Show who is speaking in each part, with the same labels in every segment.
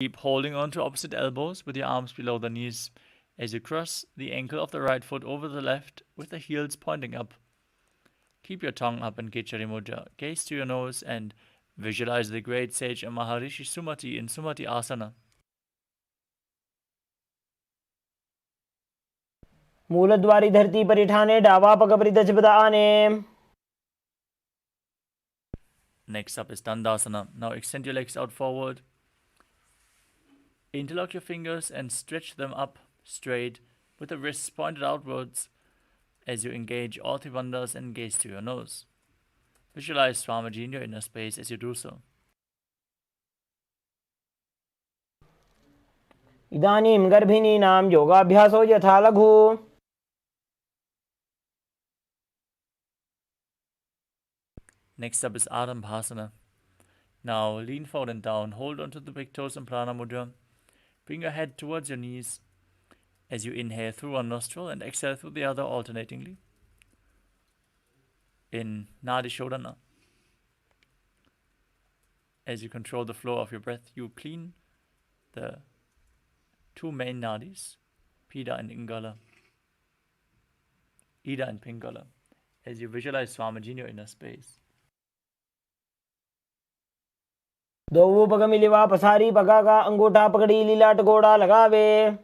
Speaker 1: Keep holding on to opposite elbows with your arms below the knees as you cross the ankle of the right foot over the left with the heels pointing up. Keep your tongue up in Khechari Mudra. Gaze to your nose and visualize the great sage and Maharishi Sumati in Sumati Asana.
Speaker 2: मूलद्वारी धरती परिठाने डावा पग परिदचपदा आने.
Speaker 1: Next up is Dandasana. Now extend your legs out forward. Interlock your fingers and stretch them up straight with the wrists pointed outwards as you engage all three bandhas and gaze to your nose. Visualize Swamiji in your inner space as you do so.
Speaker 2: इदानीं गर्भिणीनां योगाभ्यासो यथा लघु.
Speaker 1: Next up is Adambhasana. Now lean forward and down, hold onto the big toes in Prana Mudra. Bring your head towards your knees as you inhale through one nostril and exhale through the other alternatingly. In Nadi Shodhana. As you control the flow of your breath, you clean the two main nadis, Pida and Ingala, Ida and Pingala, as you visualize Swamiji in your inner space.
Speaker 2: दो पग मिलिवा पसारी पगा का अंगूठा पकड़ी लीलाट गोड़ा लगावे.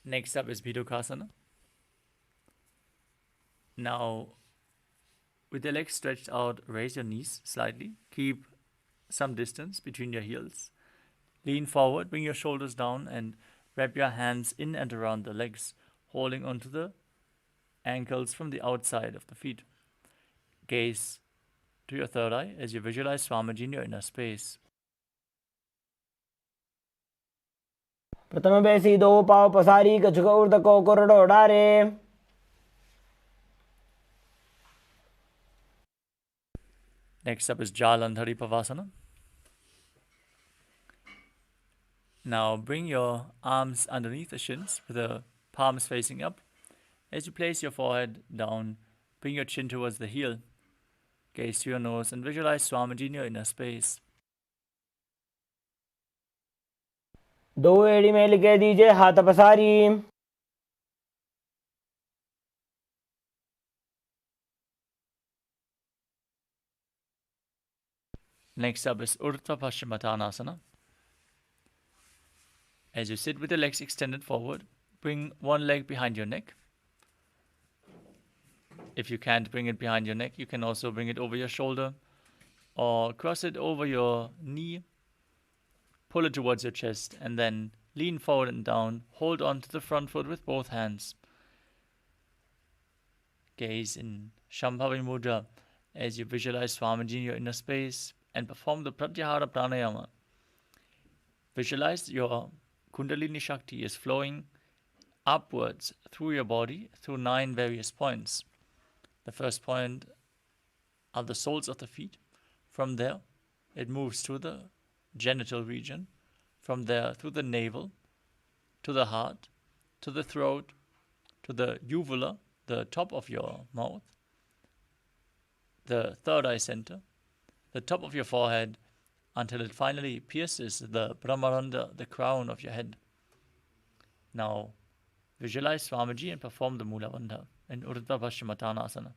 Speaker 1: Next up is Bidukasana. Now, with your legs stretched out, raise your knees slightly. Keep some distance between your heels. Lean forward, bring your shoulders down and wrap your hands in and around the legs, holding onto the ankles from the outside of the feet. Gaze to your third eye as you visualize Swamiji in your inner space.
Speaker 2: प्रथम बैसी दो पाव पसारी कछुक उर्द को कोरडो डारे.
Speaker 1: Next up is Jalandhari Pavasana. Now bring your arms underneath the shins with the palms facing up. As you place your forehead down, bring your chin towards the heel. Gaze to your nose and visualize Swamiji in your inner space.
Speaker 2: दो एड़ी में लिखे दीजिए हाथ पसारी.
Speaker 1: Next up is Urdhva Paschimottanasana. As you sit with your legs extended forward, bring one leg behind your neck. If you can't bring it behind your neck, you can also bring it over your shoulder or cross it over your knee, pull it towards your chest, and then lean forward and down. Hold on to the front foot with both hands. Gaze in Shambhavi Mudra as you visualize Swamiji in your inner space and perform the Pratyahara Pranayama. Visualize your Kundalini Shakti is flowing upwards through your body through 9 various points. The first point are the soles of the feet. From there, it moves to the genital region. From there, through the navel, to the heart, to the throat, to the uvula, the top of your mouth, the third eye center, the top of your forehead, until it finally pierces the Brahmaranda, the crown of your head. Now, visualize Swamiji and perform the Mula Bandha in Urdhva Paschimottanasana.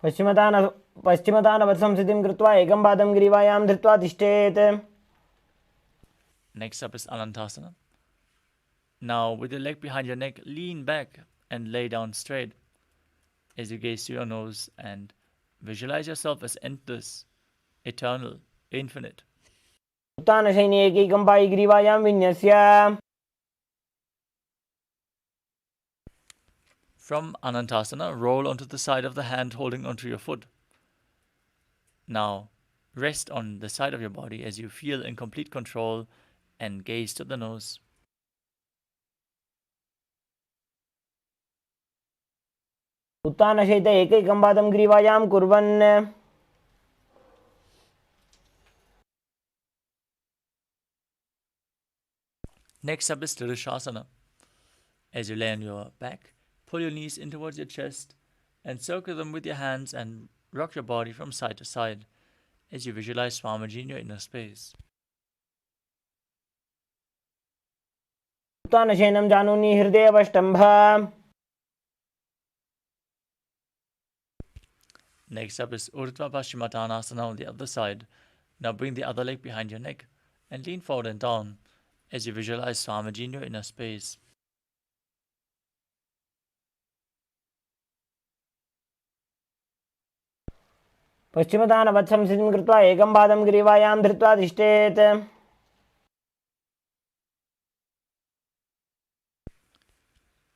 Speaker 2: पश्चिमतानवत् संस्थितिं कृत्वा एकं पादं ग्रीवायां धृत्वा तिष्ठेत्.
Speaker 1: Next up is Anantasana. Now, with your leg behind your neck, lean back and lay down straight as you gaze to your nose and visualize yourself as endless, eternal, infinite.
Speaker 2: उत्तानशयने एकैकं Pai ग्रीवायां विन्यस्य.
Speaker 1: From Anantasana, roll onto the side of the hand holding onto your foot. Now, rest on the side of your body as you feel in complete control and gaze to the nose.
Speaker 2: उत्तानशयित एकैकं पादं ग्रीवायां कुर्वन्.
Speaker 1: Next up is Tirishasana. As you lay on your back, pull your knees in towards your chest Encircle them with your hands and rock your body from side to side as you visualize Swamiji in your inner space.
Speaker 2: उत्तानशयनं जानुनि हृदयवष्टम्भ.
Speaker 1: Next up is Urdhva Paschimottanasana on the other side. Now bring the other leg behind your neck and lean forward and down as you visualize Swamiji in your inner space.
Speaker 2: पश्चिमदानवत्सं स्थितिं कृत्वा एकं पादं ग्रीवायां धृत्वा तिष्ठेत्.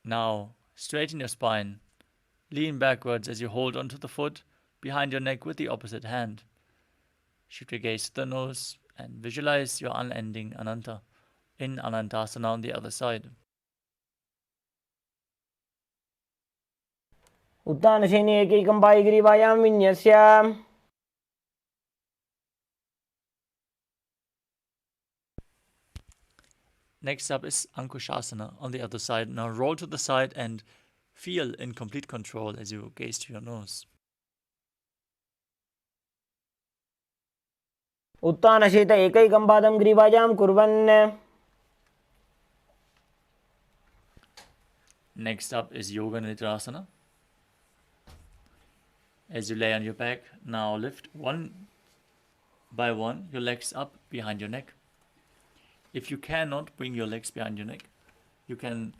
Speaker 1: Now straighten your spine. Lean backwards as you hold onto the foot behind your neck with the opposite hand. Shift your gaze to the nose and visualize your unending Ananta in Anantasana on the other side.
Speaker 2: उत्तानशयने एकैकं पायिग्रीवायां विन्यस्य.
Speaker 1: Next up is Ankushasana on the other side. Now roll to the side and feel in complete control as you gaze to your nose.
Speaker 2: उत्तानशयित एकैकं पादं ग्रीवायां कुर्वन्.
Speaker 1: Next up is Yoga Nidrasana. As you lay on your back, now lift one by one your legs up behind your neck. If you cannot bring your legs behind your neck, you can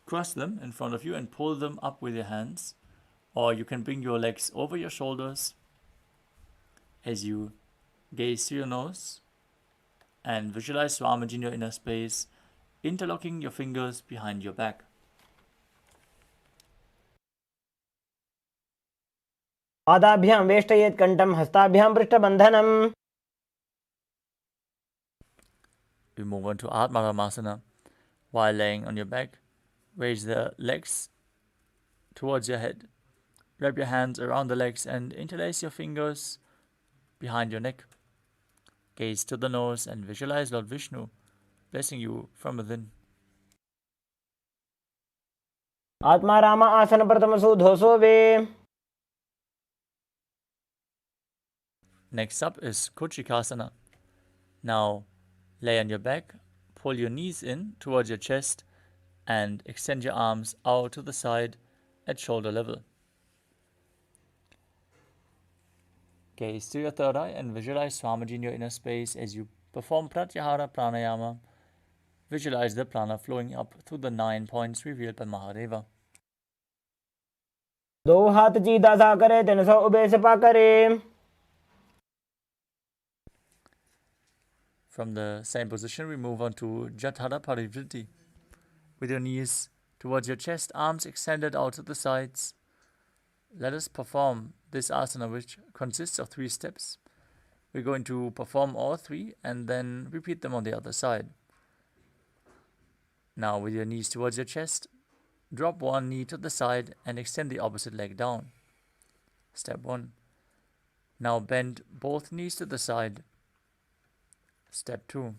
Speaker 1: cross them in front of you and pull them up with your hands, or you can bring your legs over your shoulders as you gaze to your nose and visualize Swamiji in your inner space, interlocking your fingers behind your back.
Speaker 2: पादाभ्यां वेष्टयेत् कण्ठं हस्ताभ्यां पृष्ठबन्धनम्.
Speaker 1: We move on to Atmaramasana. While laying on your back, raise the legs towards your head. Wrap your hands around the legs and interlace your fingers behind your neck. Gaze to the nose and visualize Lord Vishnu blessing you from within.
Speaker 2: आत्मा राम आसन प्रथमसु धोसो वे.
Speaker 1: Next up is Kuchikasana. Now lay on your back, pull your knees in towards your chest and extend your arms out to the side at shoulder level. Gaze to your third eye and visualize Swamiji in your inner space as you perform Pratyahara Pranayama. Visualize the prana flowing up through the 9 points revealed by Mahadeva.
Speaker 2: दो हाथ सीधा सा करे 300 ube Sapa करे.
Speaker 1: From the same position, we move on to Jatara Parivritti. With your knees towards your chest, arms extended out to the sides. Let us perform this asana, which consists of 3 steps. We're going to perform all 3 and then repeat them on the other side. Now, with your knees towards your chest, drop one knee to the side and extend the opposite leg down. Step 1. Now bend both knees to the side. Step 2.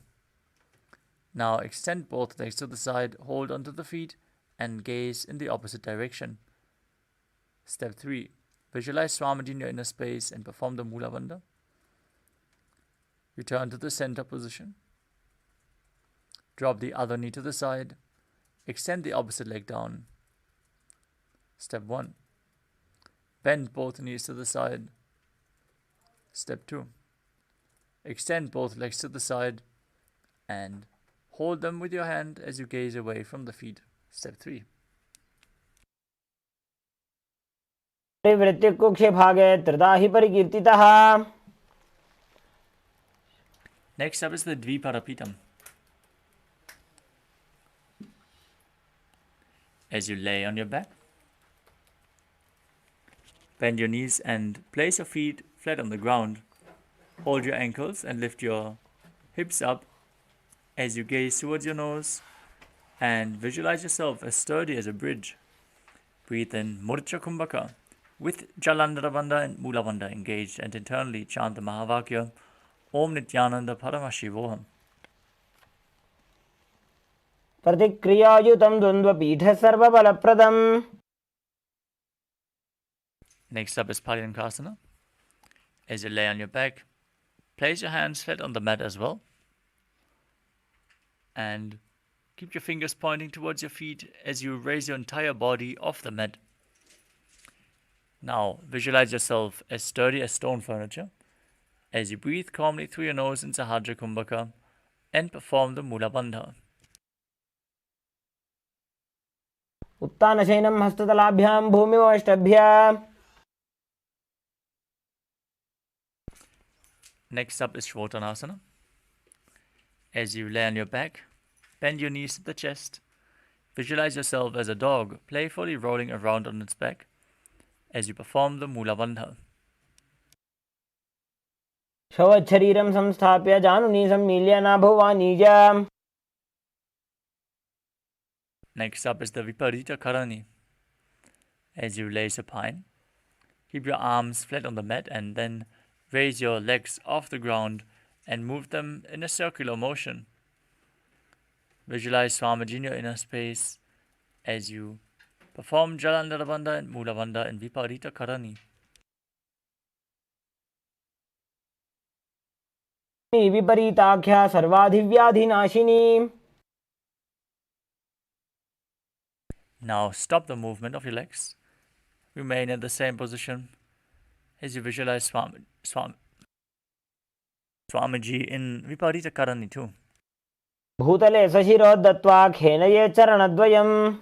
Speaker 1: Now extend both legs to the side, hold onto the feet, and gaze in the opposite direction. Step 3. Visualize Swamiji in your inner space and perform the Mula Bandha. Return to the center position. Drop the other knee to the side. Extend the opposite leg down. Step 1. Bend both knees to the side. Step 2. Extend both legs to the side and hold them with your hand as you gaze away from the feet. Step 3.
Speaker 2: वृत्तिकुक्षे भागे त्रिधा हि परिकीर्तितः.
Speaker 1: Next up is the Dviparapitam. As you lay on your back, bend your knees and place your feet flat on the ground. Hold your ankles and lift your hips up as you gaze towards your nose and visualize yourself as sturdy as a bridge. Breathe in Murcha Kumbhaka with Jalandhara Bandha and Mula Bandha engaged, and internally chant the Mahavakya Om Nithyananda Paramashivoham.
Speaker 2: प्रतिक्रियायुतं द्वन्द्वपीठ सर्वबलप्रदम्.
Speaker 1: Next up is Paryankasana. As you lay on your back, place your hands flat on the mat as well. And keep your fingers pointing towards your feet as you raise your entire body off the mat. Now, visualize yourself as sturdy as stone furniture as you breathe calmly through your nose in Sahajra Kumbhaka and perform the Mula Bandha.
Speaker 2: उत्तानशयनं हस्ततलाभ्यां भूमिमवष्टभ्य.
Speaker 1: Next up is Shvotanasana. As you lay on your back, bend your knees to the chest. Visualize yourself as a dog playfully rolling around on its back as you perform the Mula Bandha.
Speaker 2: शवच्छरीरं संस्थाप्य जानुनी सम्मील्य नाभवानीजा.
Speaker 1: Next up is the Viparita Karani. As you lay supine, keep your arms flat on the mat and then raise your legs off the ground and move them in a circular motion. Visualize Swamiji in your inner space as you perform Jalandhara Bandha and Mula Bandha in Viparita Karani.
Speaker 2: विपरीताख्या सर्वाधिव्याधिनाशिनी.
Speaker 1: Now stop the movement of your legs. Remain in the same position as you visualize Swamiji in Viparita Karani too.
Speaker 2: भूतले सशिरोद्धत्वा खेनये चरणद्वयम्.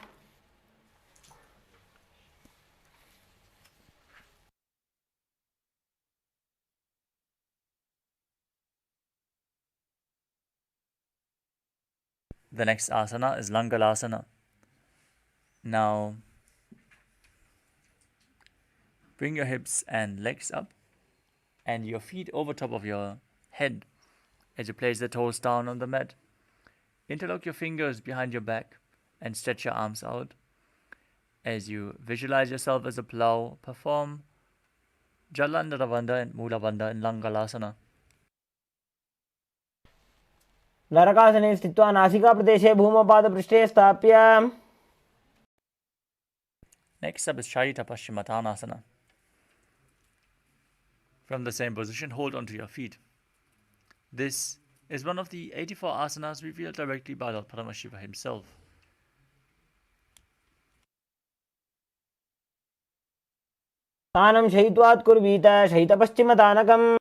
Speaker 1: The next asana is Langalasana. Now, bring your hips and legs up and your feet over top of your head as you place the toes down on the mat. Interlock your fingers behind your back and stretch your arms out. As you visualize yourself as a plow, perform Jalandhara Bandha and Mula Bandha in Langalasana.
Speaker 2: नरकासने स्थित्वा नासिकाप्रदेशे भूमपादपृष्ठे स्थाप्य.
Speaker 1: Next up is Sharita Paschimottanasana. From the same position, hold onto your feet. This is one of the 84 asanas revealed directly by Lord Paramashiva himself.
Speaker 2: तानं शयित्वात् कुर्वीत शयितपश्चिमतानकम्.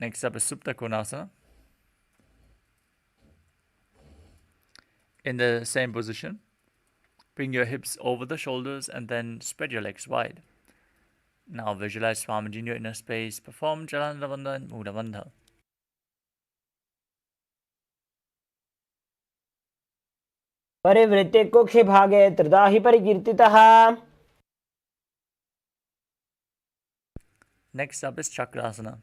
Speaker 1: Next up is Supta Konasana. In the same position, bring your hips over the shoulders and then spread your legs wide. Now visualize Swamiji in your inner space. Perform Jalandhara Bandha and Mula Bandha.
Speaker 2: परिवृत्ते कुक्षि भागे त्रिदाहि परिकीर्तितः.
Speaker 1: Next up is Chakrasana.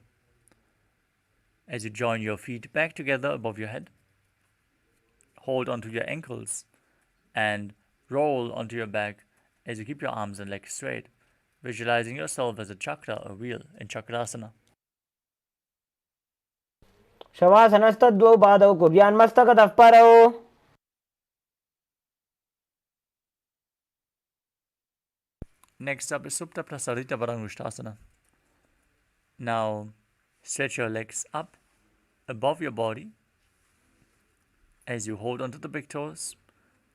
Speaker 1: As you join your feet back together above your head, hold onto your ankles and roll onto your back as you keep your arms and legs straight, visualizing yourself as a chakra or wheel in Chakrasana.
Speaker 2: शवासनस्तद्वौ पादौ कुर्यान्मस्तकतः परौ.
Speaker 1: Next up is Supta Prasarita Varangushtasana. Now stretch your legs up above your body as you hold onto the big toes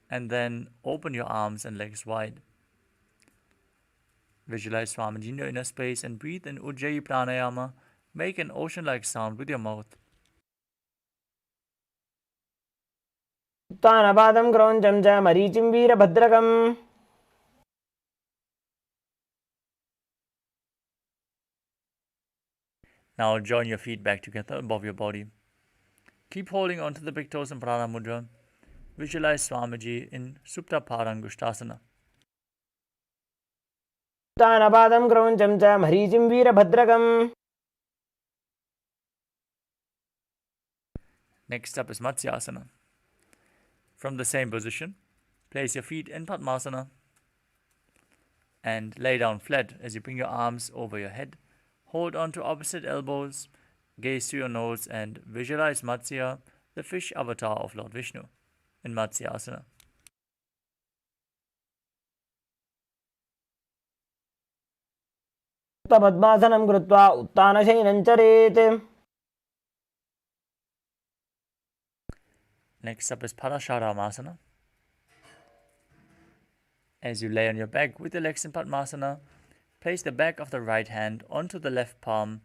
Speaker 1: and then open your arms and legs wide. Visualize Swamiji in your inner space and breathe in Ujjayi Pranayama. Make an ocean-like sound with your mouth.
Speaker 2: उत्तानपादं क्रौञ्चं च मरीचिं वीरभद्रकम्.
Speaker 1: Now join your feet back together above your body. Keep holding on to the big toes in Prana Mudra. Visualize Swamiji in Supta Parangushtasana.
Speaker 2: उत्तानपादं क्रौञ्चं च मरीचिं वीरभद्रकम्.
Speaker 1: Next up is Matsyasana. From the same position, place your feet in Padmasana and lay down flat as you bring your arms over your head. Hold on to opposite elbows, gaze to your nose and visualize Matsya, the fish avatar of Lord Vishnu. in Matsyasana.
Speaker 2: पद्मासनं कृत्वा उत्तानशयनं चरेत्.
Speaker 1: Next up is Parasharamasana. As you lay on your back with your legs in Padmasana, place the back of the right hand onto the left palm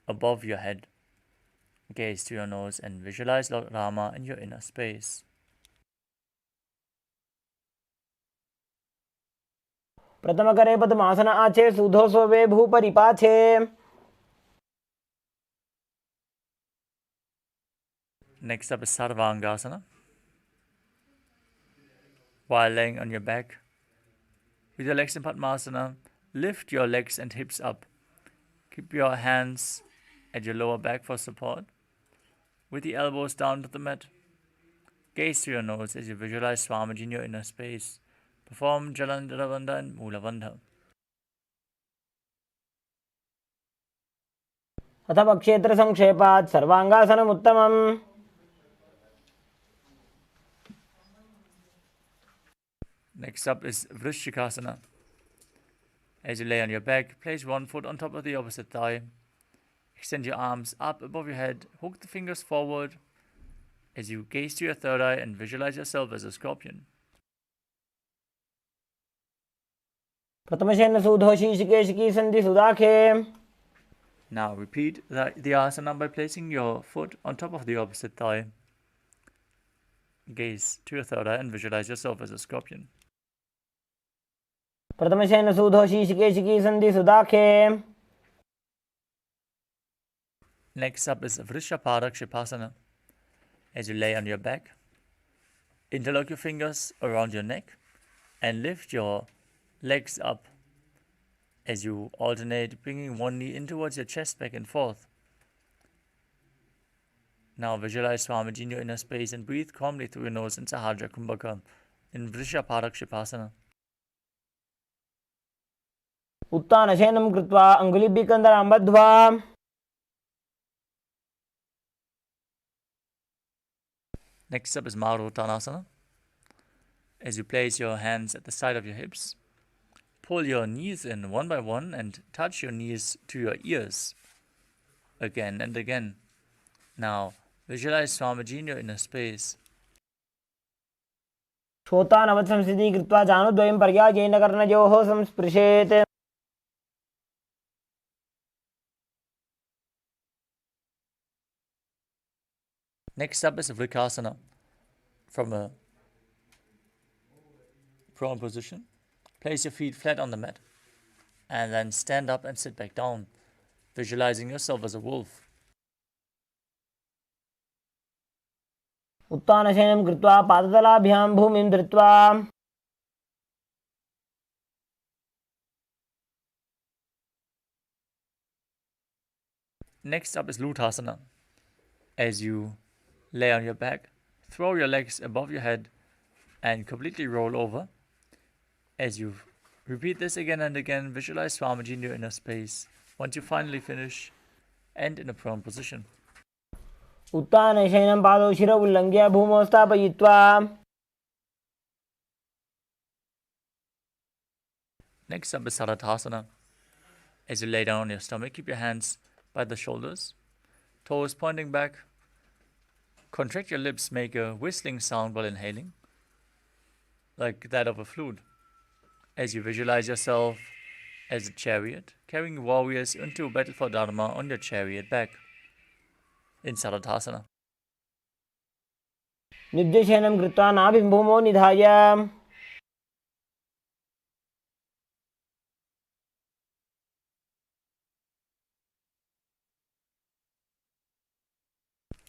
Speaker 1: above your head. Gaze to your nose and visualize Lord Rama in your inner space.
Speaker 2: प्रथमकरे पद्मासन आचे सुधो सोवे भूपरिपाछे.
Speaker 1: Next up is Sarvangasana. While laying on your back, with your legs in Padmasana, lift your legs and hips up. Keep your hands at your lower back for support, with the elbows down to the mat. Gaze to your nose as you visualize Swamiji in your inner space. Perform Jalandhara Bandha and Mula Bandha.
Speaker 2: अथ क्षेत्र संक्षेपात् सर्वांगासनम् उत्तमम्.
Speaker 1: Next up is Vrishikasana. As you lay on your back, place one foot on top of the opposite thigh. Extend your arms up above your head. Hook the fingers forward as you gaze to your third eye and visualize yourself as a scorpion.
Speaker 2: प्रथमशयन सुधो शीर्षकेशिकी संधि सुदाखे.
Speaker 1: Now repeat the asana by placing your foot on top of the opposite thigh. Gaze to your third eye and visualize yourself as a scorpion.
Speaker 2: प्रथमशयन सुधो शीर्षकेशिकी संधि सुदाखे.
Speaker 1: Next up is Vrishaparakshitasana. As you lay on your back, interlock your fingers around your neck and lift your legs up as you alternate, bringing one knee in towards your chest back and forth. Now visualize Swamiji in your inner space and breathe calmly through your nose in Sahadra Kumbhaka in Vrishaparakshitasana.
Speaker 2: उत्तानशयनं कृत्वा अङ्गुलिभिः कन्दरां बद्ध्वा.
Speaker 1: Next up is Maruttanasana. As you place your hands at the side of your hips, pull your knees in one by one and touch your knees to your ears again and again. Now visualize Swamiji in your inner space.
Speaker 2: श्रोतानवत् संस्थितिः कृत्वा जानुद्वयं पर्यायेन कर्णयोः संस्पृशेत्.
Speaker 1: Next up is Vrikasana. From a prone position, place your feet flat on the mat and then stand up and sit back down, visualizing yourself as a wolf.
Speaker 2: उत्तानशयनं कृत्वा पादतलाभ्यां भूमिं धृत्वा.
Speaker 1: Next up is Luthasana. As you lay on your back, throw your legs above your head and completely roll over. As you repeat this again and again, visualize Swamiji in your inner space. Once you finally finish, end in a prone position.
Speaker 2: उत्तानशयनं पादौ शिरौ उल्लङ्घ्य भूमौ स्थापयित्वा.
Speaker 1: Next up is Saradhasana. As you lay down on your stomach, keep your hands by the shoulders, toes pointing back. Contract your lips, make a whistling sound while inhaling, like that of a flute. As you visualize yourself as a chariot, carrying warriors into battle for Dharma on your chariot back in Saradhasana.
Speaker 2: निद्यशयनं कृत्वा नाभिं भूमौ निधाय.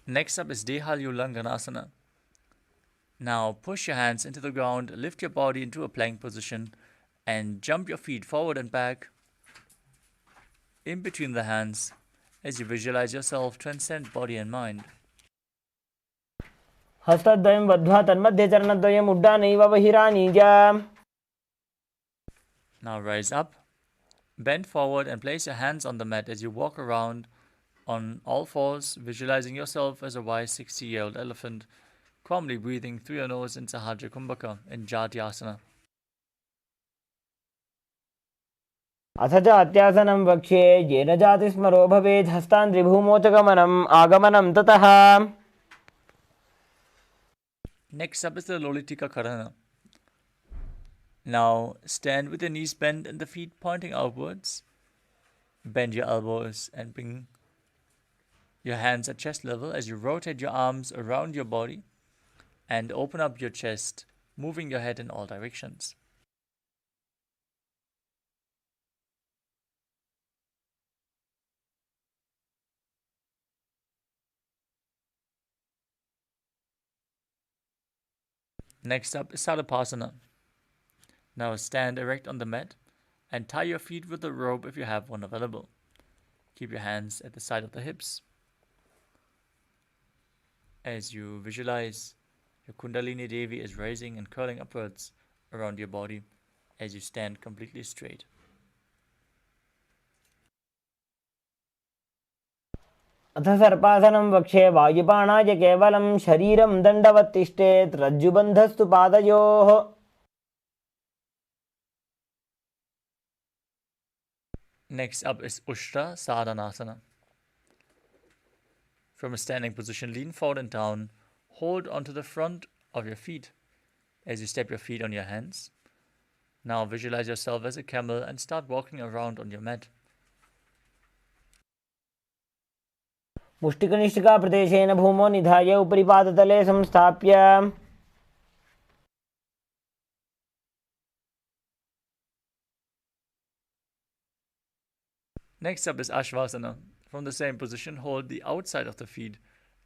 Speaker 1: Next up is Dehalyulanganasana. Now push your hands into the ground, lift your body into a plank position, and jump your feet forward and back in between the hands as you visualize yourself transcend body and mind.
Speaker 2: हस्तद्वयं बद्ध्वा तन्मध्ये चरणद्वयम् उड्डानैव बहिरानीय.
Speaker 1: Now rise up, bend forward and place your hands on the mat as you walk around on all fours, visualizing yourself as a wise 60-year-old elephant calmly breathing through your nose in Sahajra Kumbhaka in Jatyasana.
Speaker 2: अथ च अत्यासनं वक्ष्ये येन जातिस्मरो भवेत् हस्तान्द्रिभूमो च गमनम् आगमनं ततः.
Speaker 1: Next up is the Lolitika Karana. Now stand with your knees bent and the feet pointing outwards. Bend your elbows and bring your hands at chest level as you rotate your arms around your body and open up your chest, moving your head in all directions. Next up is Sadapasana. Now stand erect on the mat and tie your feet with a rope if you have one available. Keep your hands at the side of the hips. As you visualize, your Kundalini Devi is rising and curling upwards around your body as you stand completely straight.
Speaker 2: अथ सर्पासनं वक्ष्ये वायुपाणाय केवलं शरीरं दण्डवत् तिष्ठेत् रज्जुबन्धस्तु पादयोः.
Speaker 1: Next up is Ushtra Sadhanasana. From a standing position, lean forward and down. Hold onto the front of your feet as you step your feet on your hands. Now visualize yourself as a camel and start walking around on your mat.
Speaker 2: मुष्टिकनिष्ठिकाप्रदेशेन भूमौ निधाय उपरि पादतले संस्थाप्य.
Speaker 1: Next up is Ashvasana. From the same position, hold the outside of the feet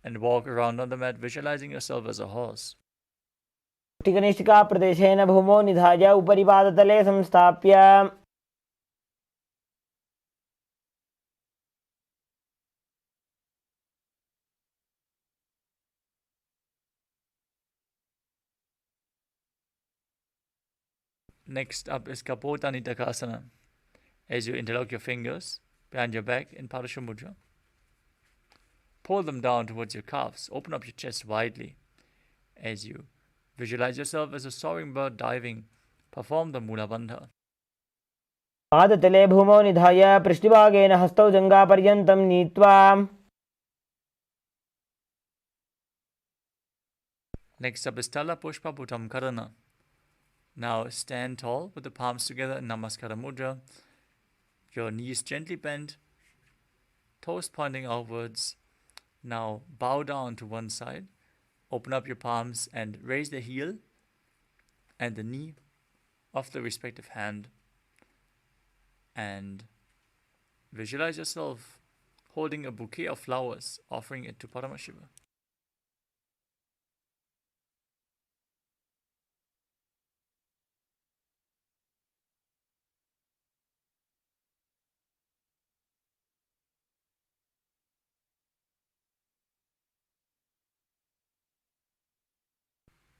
Speaker 1: and walk around on the mat, visualizing yourself as a horse.
Speaker 2: मुष्टिकनिष्ठिकाप्रदेशेन भूमौ निधाय उपरि पादतले संस्थाप्य.
Speaker 1: Next up is Kapota Nitakasana. As you interlock your fingers behind your back in Parasha Mudra, pull them down towards your calves. Open up your chest widely. As you visualize yourself as a soaring bird diving, perform the Mula Bandha.
Speaker 2: पादतले भूमौ निधाय पृष्ठभागेन हस्तौ जङ्घापर्यन्तं नीत्वा.
Speaker 1: Next up is Tala Pushpa Bhutam Karana. Now stand tall with the palms together in Namaskara Mudra. Your knees gently bent, toes pointing outwards. Now bow down to one side. Open up your palms and raise the heel and the knee of the respective hand. And visualize yourself holding a bouquet of flowers, offering it to Paramashiva.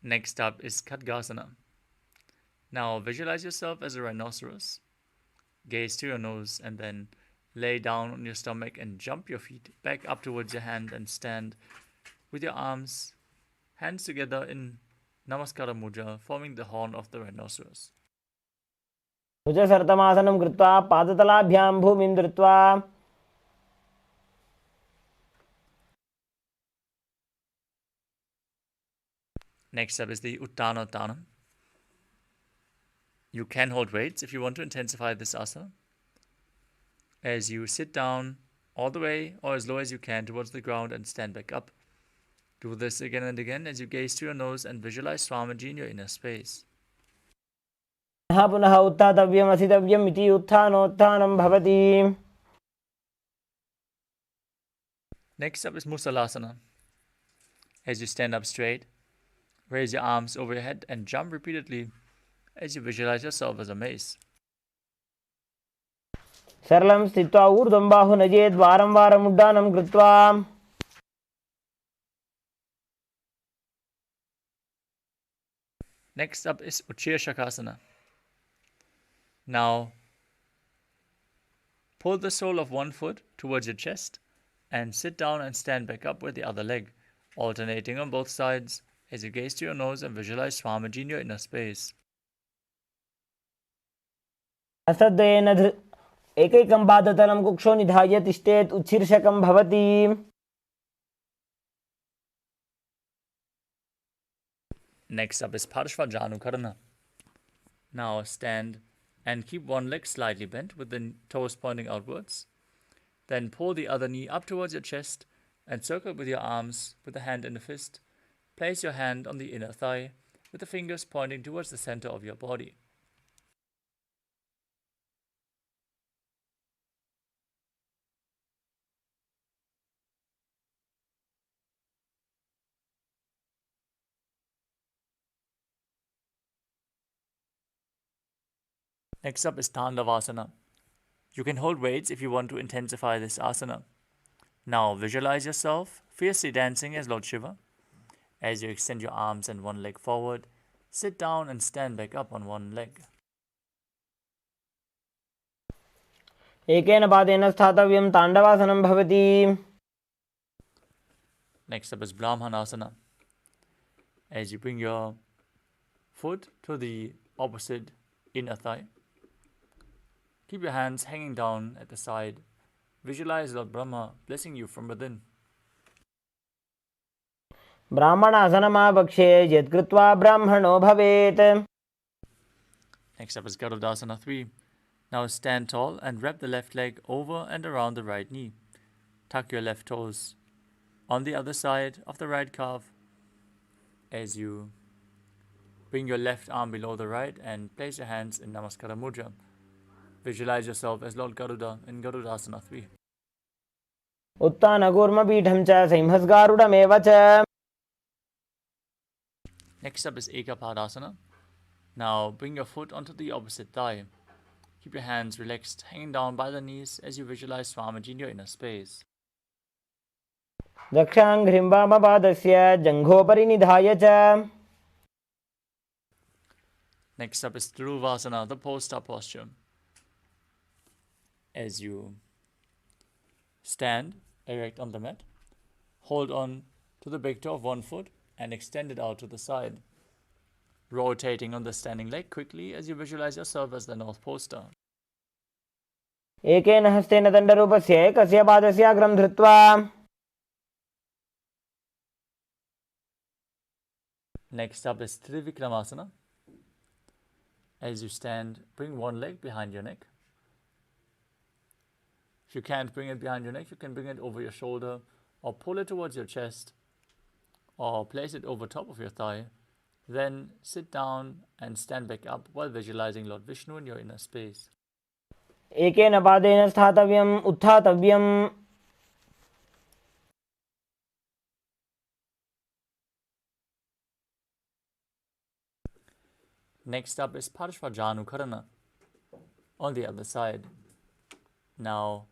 Speaker 1: Next up is Khadgasana. Now visualize yourself as a rhinoceros. Gaze to your nose and then lay down on your stomach and jump your feet back up towards your hand and stand with your arms, hands together in Namaskara Mudra, forming the horn of the rhinoceros.
Speaker 2: भुजसर्तमासनं कृत्वा पादतलाभ्यां भूमिं धृत्वा.
Speaker 1: Next up is the Uttanottanam. You can hold weights if you want to intensify this asana. As you sit down all the way or as low as you can towards the ground and stand back up. Do this again and again as you gaze to your nose and visualize Swamiji in your inner space.
Speaker 2: पुनः उत्थातव्यम् असितव्यम् इति उत्थानोत्थानं भवति.
Speaker 1: Next up is Musalasana. As you stand up straight, raise your arms over your head and jump repeatedly as you visualize yourself as a mace.
Speaker 2: सरलं स्थित्वा ऊर्ध्वं बाहु नजेत् वारं वारम् उड्डानं कृत्वा.
Speaker 1: Next up is Uchirshakasana. Now, pull the sole of one foot towards your chest and sit down and stand back up with the other leg, alternating on both sides as you gaze to your nose and visualize Swamiji in your inner space.
Speaker 2: हस्तद्वयेन एकैकं पादतलं कुक्षो निधाय तिष्ठेत् उच्छीर्षकं भवति.
Speaker 1: Next up is Parshvajanukarana. Now stand and keep one leg slightly bent with the toes pointing outwards. Then pull the other knee up towards your chest and circle with your arms with the hand in a fist. Place your hand on the inner thigh with the fingers pointing towards the center of your body. Next up is Tandavasana. You can hold weights if you want to intensify this asana. Now visualize yourself fiercely dancing as Lord Shiva. As you extend your arms and one leg forward, sit down and stand back up on one leg.
Speaker 2: एकेन पादेन स्थातव्यं ताण्डवासनं भवति.
Speaker 1: Next up is Brahmanasana. As you bring your foot to the opposite inner thigh, keep your hands hanging down at the side. Visualize Lord Brahma blessing you from within.
Speaker 2: ब्राह्मणासनमावक्षे यत्कृत्वा ब्राह्मणो भवेत्.
Speaker 1: Next up is Garudasana 3. Now stand tall and wrap the left leg over and around the right knee. Tuck your left toes on the other side of the right calf as you bring your left arm below the right and place your hands in Namaskara Mudra. Visualize yourself as Lord Garuda in Garudasana 3.
Speaker 2: उत्तानकूर्मपीठं च सिंहस्गारुडमेव च.
Speaker 1: Next up is Ekapadasana. Now bring your foot onto the opposite thigh. Keep your hands relaxed, hanging down by the knees as you visualize Swamiji in your inner space.
Speaker 2: दक्षाङ्घ्रिं वामपादस्य जङ्घोपरि निधाय च.
Speaker 1: Next up is Dhiruvasana, the pole-star posture. As you stand erect on the mat, hold on to the big toe of one foot and extend it out to the side, rotating on the standing leg quickly as you visualize yourself as the North Pole Star.
Speaker 2: एकेन हस्तेन दण्डरूपस्य एकस्य पादस्य अग्रं धृत्वा.
Speaker 1: Next up is Trivikramasana. As you stand, bring one leg behind your neck. If you can't bring it behind your neck, you can bring it over your shoulder or pull it towards your chest or place it over top of your thigh. Then sit down and stand back up while visualizing Lord Vishnu in your inner space.
Speaker 2: एकेन पादेन स्थातव्यम् उत्थातव्यम्.
Speaker 1: Next up is Parshvajanukarana on the other side. Now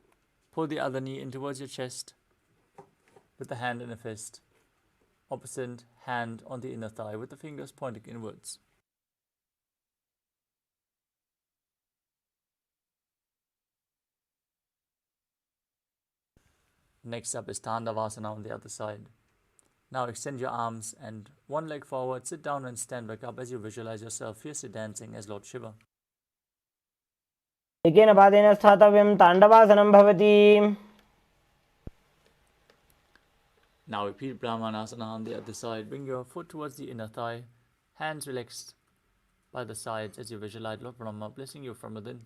Speaker 1: pull the other knee in towards your chest with the hand in a fist. Opposite hand on the inner thigh with the fingers pointing inwards. Next up is Tandavasana on the other side. Now extend your arms and one leg forward, sit down and stand back up as you visualize yourself fiercely dancing as Lord Shiva.
Speaker 2: एकेन पादेन स्थातव्यं ताण्डवासनं भवति.
Speaker 1: Now repeat Brahmanasana on the other side. Bring your foot towards the inner thigh, hands relaxed by the sides as you visualize Lord Brahma blessing you from within.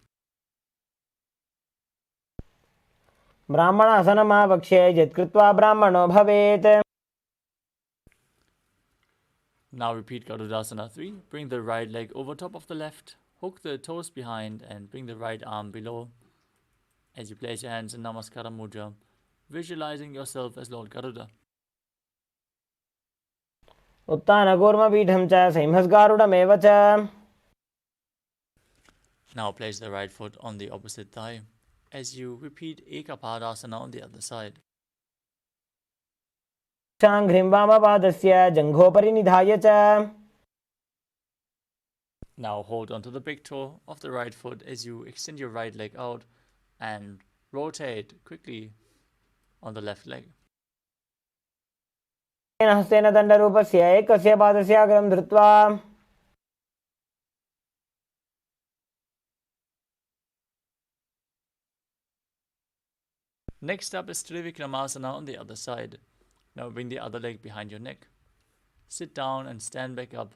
Speaker 2: ब्राह्मणासनमावक्षे यत्कृत्वा ब्राह्मणो भवेत्.
Speaker 1: Now repeat Garudasana 3. Bring the right leg over top of the left. Hook the toes behind and bring the right arm below as you place your hands in Namaskara Mudra, visualizing yourself as Lord Garuda.
Speaker 2: उत्तानकूर्मपीठं च सिंहस्गारुडमेव च.
Speaker 1: Now place the right foot on the opposite thigh as you repeat Ekapadasana on the other side.
Speaker 2: दक्षाङ्घ्रिं वामपादस्य जङ्घोपरि निधाय च.
Speaker 1: Now hold onto the big toe of the right foot as you extend your right leg out and rotate quickly on the left leg.
Speaker 2: हस्तेन दण्डरूपस्य एकस्य पादस्य अग्रं धृत्वा
Speaker 1: Next up is Trivikramasana on the other side. Now bring the other leg behind your neck. Sit down and stand back up,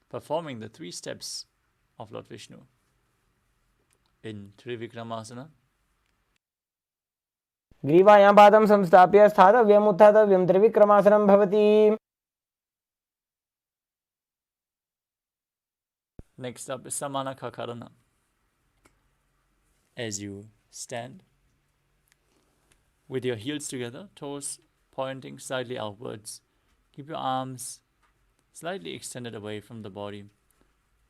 Speaker 1: performing the 3 steps of Lord Vishnu. In Trivikramasana,
Speaker 2: ग्रीवायां पादं संस्थाप्य स्थातव्यम् उत्थातव्यं त्रिविक्रमासनं भवति.
Speaker 1: next up is Samana Kakarana. As you stand, with your heels together, toes pointing slightly outwards, keep your arms slightly extended away from the body,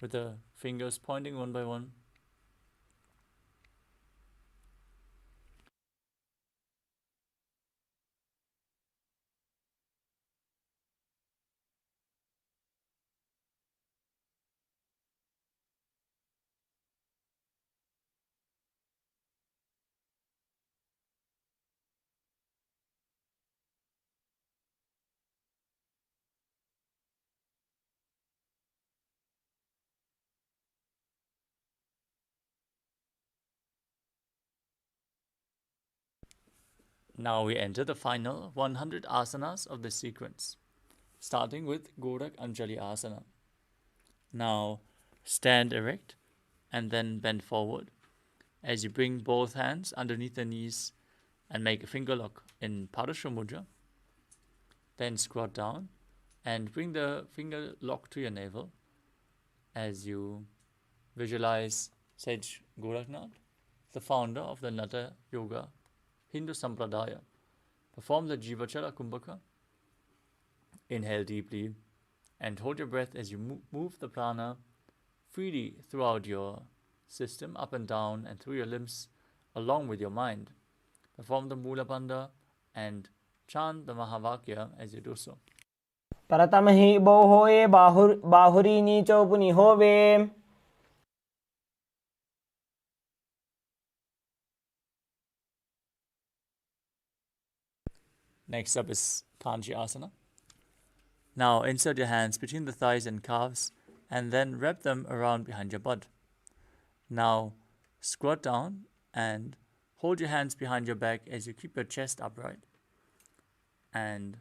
Speaker 1: with the fingers pointing one by one. Now we enter the final 100 asanas of this sequence, starting with Gorak Anjali Asana. Now stand erect and then bend forward as you bring both hands underneath the knees and make a finger lock in Parashu Mudra. Then squat down and bring the finger lock to your navel as you visualize Sage Goraknath, the founder of the Nata Yoga Hindu Sampradaya. Perform the Jivachala Kumbhaka. Inhale deeply and hold your breath as you move the prana freely throughout your system, up and down and through your limbs, along with your mind. Perform the Mula Bandha and chant the Mahavakya as you do so.
Speaker 2: परतम हि बोहोये बाहुरी नीचो पुनि होवे.
Speaker 1: Next up is Kanchi Asana. Now insert your hands between the thighs and calves and then wrap them around behind your butt. Now squat down and hold your hands behind your back as you keep your chest upright. And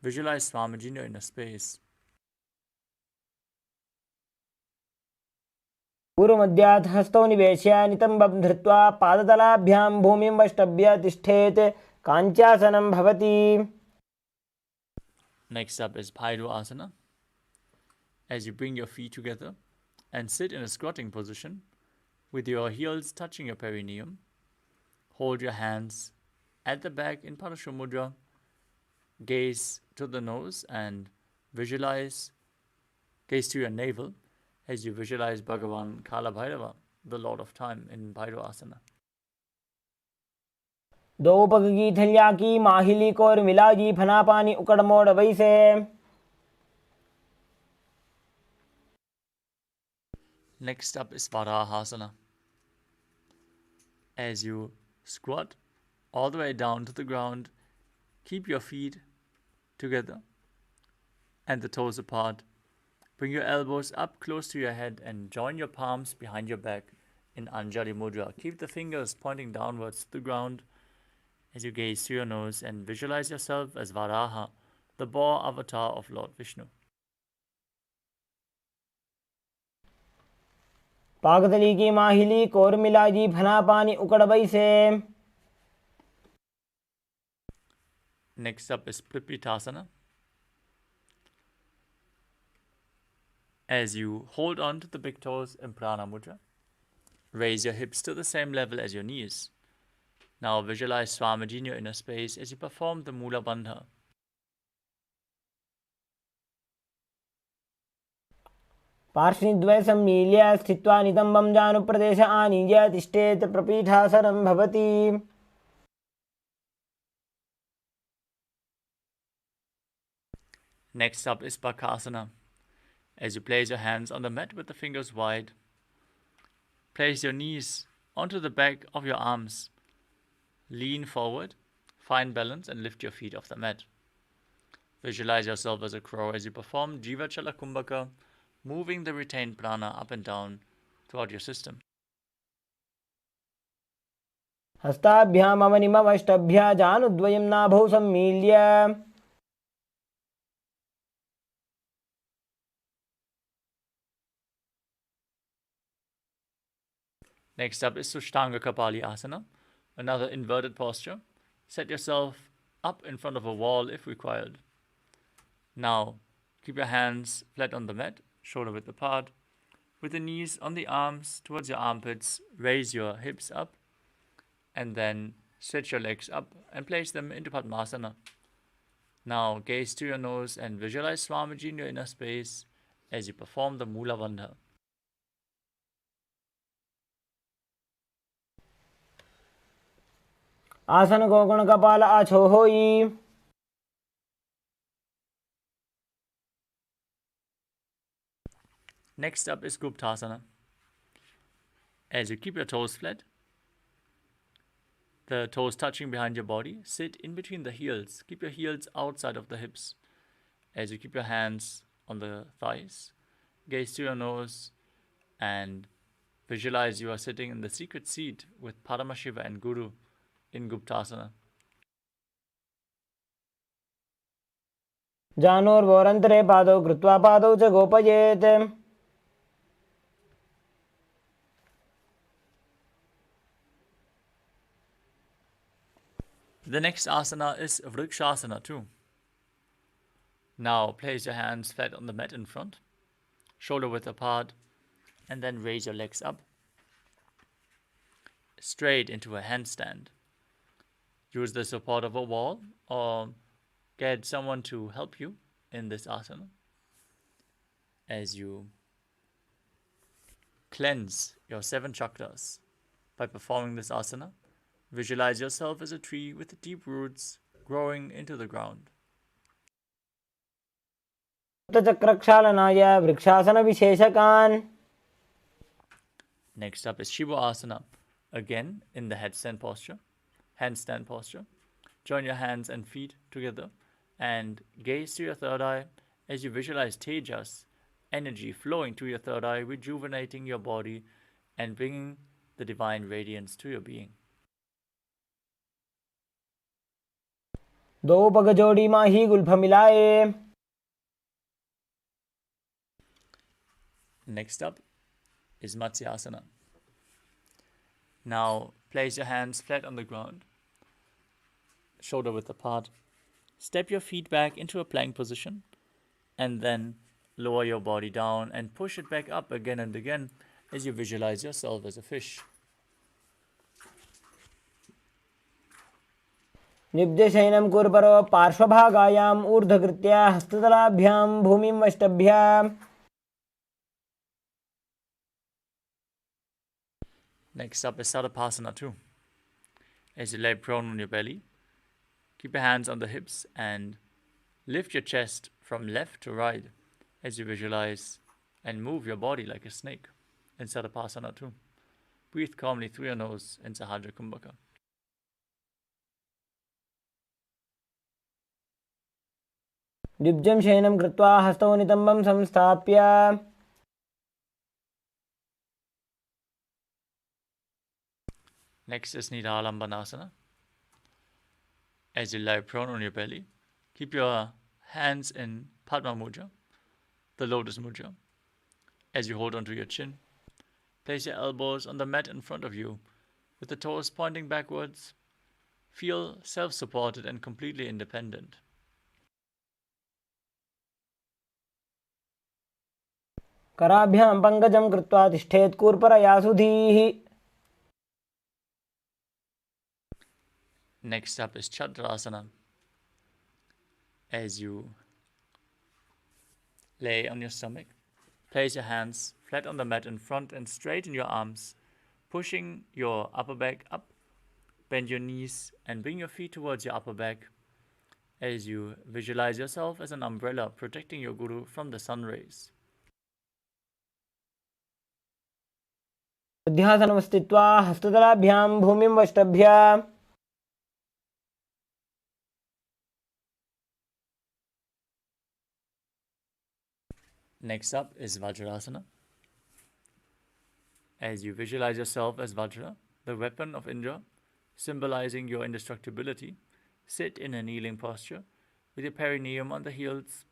Speaker 1: visualize Swamiji in your inner space.
Speaker 2: पूर्वमध्यात् हस्तौ निवेश्य नितम्बं धृत्वा पादतलाभ्यां भूमिं वष्टभ्य तिष्ठेत्. काञ्चासनं भवति.
Speaker 1: Next up is Bhairu Asana. As you bring your feet together and sit in a squatting position with your heels touching your perineum, hold your hands at the back in Parashu Mudra, gaze to the nose and gaze to your navel as you visualize Bhagavan Kala Bhairava, the Lord of Time, in Bhairu Asana.
Speaker 2: दो पगगी थलिया की माहिली core मिलाजी फना पानी उकड़ मोड़ वैसे.
Speaker 1: Next up is Varahasana. As you squat all the way down to the ground, keep your feet together and the toes apart. Bring your elbows up close to your head and join your palms behind your back in Anjali Mudra. Keep the fingers pointing downwards to the ground as you gaze through your nose and visualize yourself as Varaha, the boar avatar of Lord Vishnu.
Speaker 2: पागतली की माहिली core मिलाजी फना पानी उकड़ वैसे.
Speaker 1: Next up is Pripitasana. As you hold on to the big toes in Prana Mudra, raise your hips to the same level as your knees. Now visualize Swamiji in your inner space as you perform the Mula Bandha.
Speaker 2: पार्श्वद्वय सम्मील्य स्थित्वा नितम्बं जानुप्रदेश आनीय तिष्ठेत्. प्रपीठासनं भवति.
Speaker 1: Next up is Bakasana. As you place your hands on the mat with the fingers wide, place your knees onto the back of your arms. Lean forward, find balance and lift your feet off the mat. Visualize yourself as a crow as you perform Jiva Chala Kumbhaka, moving the retained prana up and down throughout your system.
Speaker 2: हस्ताभ्यामवनिमवष्टभ्या जानुद्वयं नाभौ सम्मील्य
Speaker 1: Next up is Sushtanga Kapali Asana, another inverted posture. Set yourself up in front of a wall if required. Now, keep your hands flat on the mat, shoulder width apart. With the knees on the arms towards your armpits, raise your hips up and then stretch your legs up and place them into Padmasana. Now, gaze to your nose and visualize Swamiji in your inner space as you perform the Mula Bandha.
Speaker 2: आसन कोकण कपाल आछो होई.
Speaker 1: Next up is Guptasana. As you keep your toes flat, the toes touching behind your body, sit in between the heels. Keep your heels outside of the hips. As you keep your hands on the thighs, gaze to your nose and visualize you are sitting in the secret seat with Paramashiva and Guru in Guptasana.
Speaker 2: जानोर्वोरन्तरे पादौ कृत्वा पादौ च गोपयेत्.
Speaker 1: The next asana is Vrikshasana too. Now place your hands flat on the mat in front, shoulder width apart, and then raise your legs up, straight into a handstand. Use the support of a wall or get someone to help you in this asana as you cleanse your 7 chakras. By performing this asana, visualize yourself as a tree with deep roots growing into the ground.
Speaker 2: सप्तचक्रक्षालनाय वृक्षासनविशेषकान्.
Speaker 1: Next up is Shiva Asana, again in the handstand posture. Join your hands and feet together and gaze to your third eye as you visualize Tejas, energy flowing to your third eye, rejuvenating your body and bringing the divine radiance to your being.
Speaker 2: दो पग जोड़ी माही Gulf मिलाए.
Speaker 1: Next up is Matsyasana. Now place your hands flat on the ground, shoulder width apart. Step your feet back into a plank position and then lower your body down and push it back up again and again as you visualize yourself as a fish.
Speaker 2: निब्जशयनं कुर्परो पार्श्वभागायाम् ऊर्ध्वकृत्या हस्ततलाभ्यां भूमिं वष्टभ्या.
Speaker 1: Next up is Sadapasana too. As you lay prone on your belly, keep your hands on the hips and lift your chest from left to right as you visualize and move your body like a snake in Sadapasana too. Breathe calmly through your nose in Sahajra Kumbhaka.
Speaker 2: दिब्जं शयनं कृत्वा हस्तौ नितम्बं संस्थाप्य.
Speaker 1: Next is Nidhalambanasana. As you lie prone on your belly, keep your hands in Padma Mudra, the lotus mudra. As you hold onto your chin, place your elbows on the mat in front of you, with the toes pointing backwards. Feel self-supported and completely independent.
Speaker 2: कराभ्यां पङ्कजं कृत्वा तिष्ठेत् कूर्परया सुधीः.
Speaker 1: Next up is Chadrasana. As you lay on your stomach, place your hands flat on the mat in front and straighten your arms, pushing your upper back up. Bend your knees and bring your feet towards your upper back as you visualize yourself as an umbrella protecting your Guru from the sun rays.
Speaker 2: ध्यासनं स्थित्वा हस्ततलाभ्यां भूमिं वष्टभ्य.
Speaker 1: Next up is Vajrasana. As you visualize yourself as Vajra, the weapon of Indra, symbolizing your indestructibility, sit in a kneeling posture with your perineum on the heels,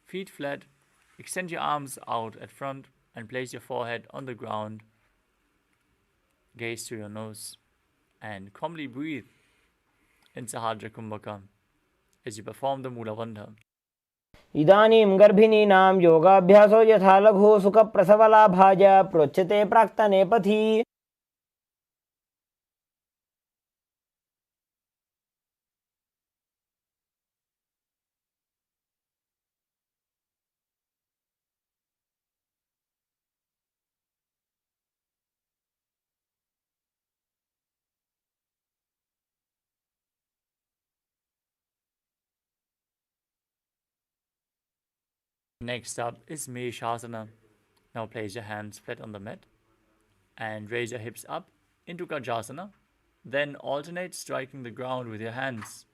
Speaker 1: feet flat, extend your arms out at front and place your forehead on the ground, gaze to your nose, and calmly breathe in Sahadra Kumbhaka as you perform the Mula Bandha.
Speaker 2: इदानीं गर्भिणीनां योगाभ्यासो यथा लघु सुखप्रसवलाभाय प्रोच्यते प्राक्तने पथि.
Speaker 1: Next up is Meshasana. Now place your hands flat on the mat and raise your hips up into Gajasana. Then alternate striking the ground with your hands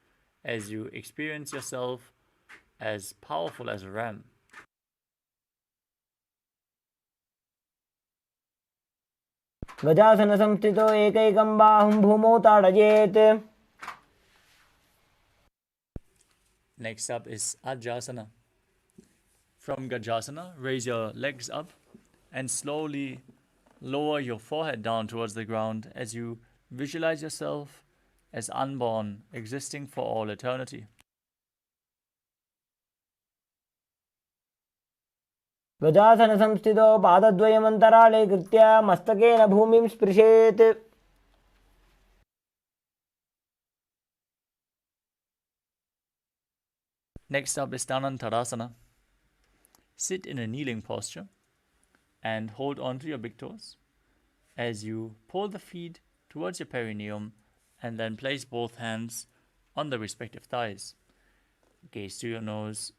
Speaker 1: as you experience yourself as powerful as a ram.
Speaker 2: गजासन संस्थितो एकैकं बाहुं भूमौ ताडयेत्.
Speaker 1: Next up is Ajasana. From Gajasana, raise your legs up and slowly lower your forehead down towards the ground as you visualize yourself as unborn, existing for all eternity.
Speaker 2: गजासन संस्थितो पादद्वयमन्तराळे कृत्य मस्तकेन भूमिं स्पृशेत्.
Speaker 1: Next up is Dhanantarasana. Sit in a kneeling posture and hold on to your big toes as you pull the feet towards your perineum and then place both hands on the respective thighs. Gaze to your nose,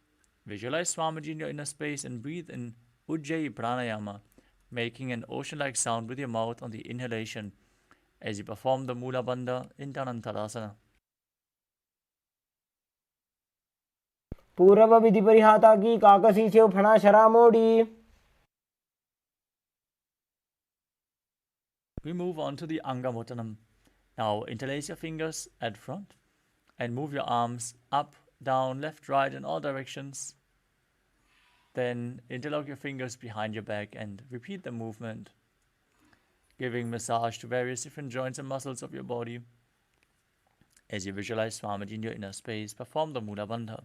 Speaker 1: visualize Swamiji in your inner space and breathe in Ujjayi Pranayama, making an ocean-like sound with your mouth on the inhalation as you perform the Mula Bandha in Dhanantarasana.
Speaker 2: पूर्व विधि परिहाता की काकसी से फणा शरा मोड़ी.
Speaker 1: We move on to the Angamottanam. Now interlace your fingers at front and move your arms up, down, left, right in all directions. Then interlock your fingers behind your back and repeat the movement, giving massage to various different joints and muscles of your body. As you visualize Swamiji in your inner space, perform the Mula Bandha.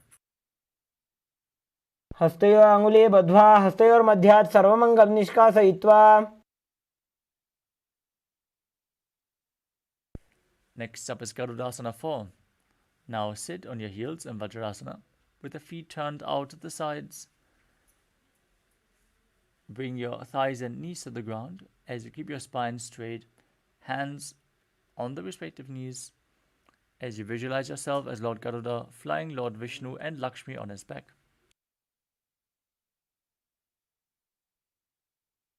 Speaker 2: हस्तयोः अङ्गुले बद्ध्वा हस्तयोर्मध्यात् सर्वमङ्गलं निष्कासयित्वा.
Speaker 1: Next up is Garudasana 4. Now sit on your heels in Vajrasana with the feet turned out to the sides. Bring your thighs and knees to the ground as you keep your spine straight, hands on the respective knees, as you visualize yourself as Lord Garuda flying Lord Vishnu and Lakshmi on his back.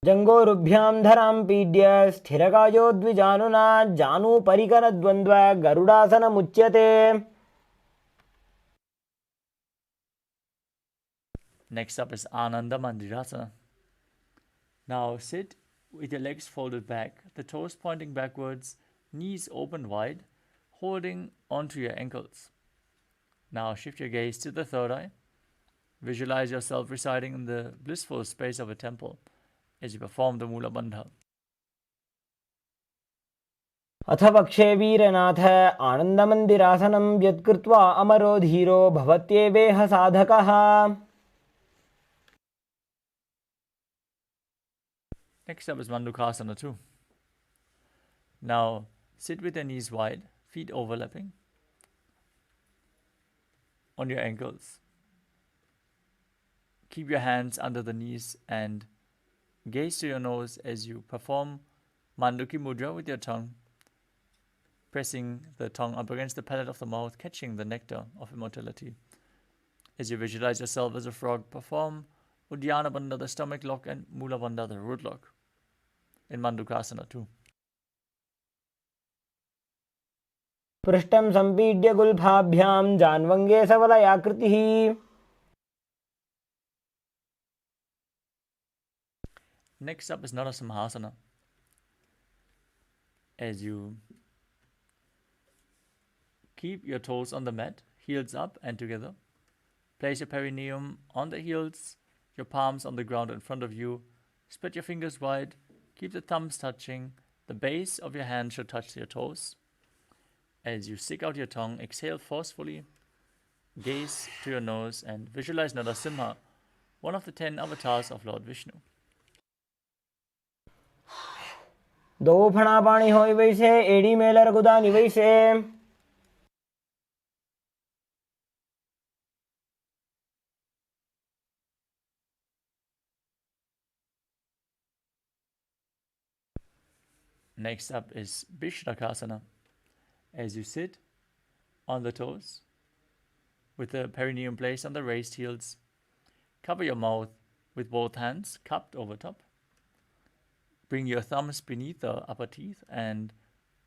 Speaker 2: जंगोरुभ्यां धरां पीड्य स्थिरकायो द्विजानुना जानु परिकरद्वन्द्व गरुडासनमुच्यते.
Speaker 1: Next up is Ananda Mandirasana. Now sit with your legs folded back, the toes pointing backwards, knees open wide, holding onto your ankles. Now shift your gaze to the third eye. Visualize yourself residing in the blissful space of a temple as you perform the Mula Bandha.
Speaker 2: अथ वक्षे वीरनाथ आनन्दमन्दिरासनं यत्कृत्वा अमरो धीरो भवत्येवेह साधकः.
Speaker 1: Next up is Mandukasana 2. Now sit with your knees wide, feet overlapping on your ankles. Keep your hands under the knees and gaze to your nose as you perform Manduki Mudra with your tongue, pressing the tongue up against the palate of the mouth, catching the nectar of immortality. As you visualize yourself as a frog, perform Uddiyana Bandha, the stomach lock, and Mula Bandha, the root lock, in Mandukasana 2.
Speaker 2: पृष्ठं सम्पीड्य गुल्फाभ्यां जान्वङ्गे सबलयाकृतिः.
Speaker 1: Next up is Narasimhasana. As you keep your toes on the mat, heels up and together. Place your perineum on the heels, your palms on the ground in front of you. Spread your fingers wide. Keep the thumbs touching. The base of your hand should touch your toes. As you stick out your tongue, exhale forcefully. Gaze to your nose and visualize Narasimha, one of the 10 avatars of Lord Vishnu.
Speaker 2: दो फणा पाणी होई वैसे एड़ी Mailer गुदानी वैसे
Speaker 1: Next up is Bishrakasana. As you sit on the toes, with the perineum placed on the raised heels, cover your mouth with both hands cupped over top. Bring your thumbs beneath the upper teeth and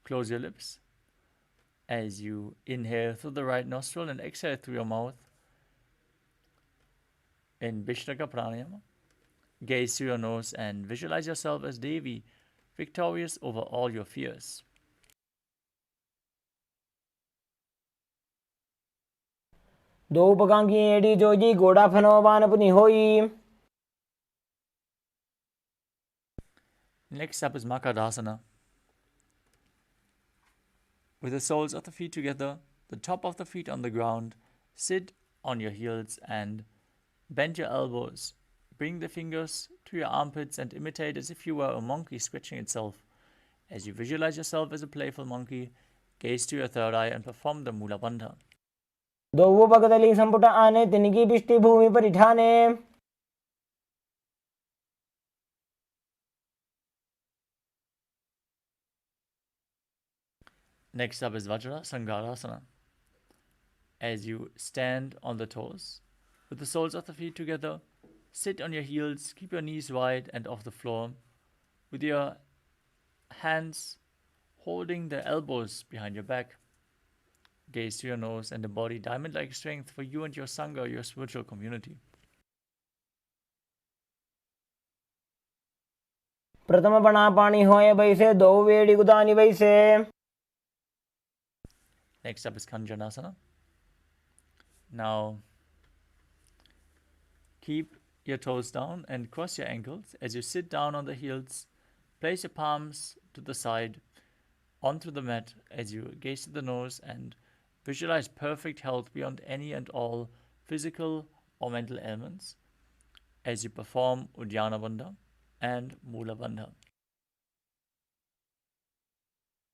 Speaker 1: close your lips. As you inhale through the right nostril and exhale through your mouth in Vishnaka Pranayama, gaze to your nose and visualize yourself as Devi, victorious over all your fears.
Speaker 2: दो पकांगी एड़ी जोजी गोड़ा फनो बान पुनी होई.
Speaker 1: Next up is Makadasana. With the soles of the feet together, the top of the feet on the ground, sit on your heels and bend your elbows. Bring the fingers to your armpits and imitate as if you were a monkey scratching itself. As you visualize yourself as a playful monkey, gaze to your third eye and perform the Mula Bandha.
Speaker 2: दो पगदली संपुट आने तिनकी पिष्टि भूमि पर इठाने.
Speaker 1: Next up is Vajra Sangarasana. As you stand on the toes, with the soles of the feet together, sit on your heels, keep your knees wide and off the floor, with your hands holding the elbows behind your back. Gaze to your nose and embody diamond-like strength for you and your Sangha, your spiritual community.
Speaker 2: प्रथम पणा पाणी होए वैसे दो वेड़ी गुदानी वैसे.
Speaker 1: Next up is Kanjanasana. Now, keep your toes down and cross your ankles. As you sit down on the heels, place your palms to the side onto the mat as you gaze to the nose and visualize perfect health beyond any and all physical or mental ailments as you perform Uddiyana Bandha and Mula Bandha.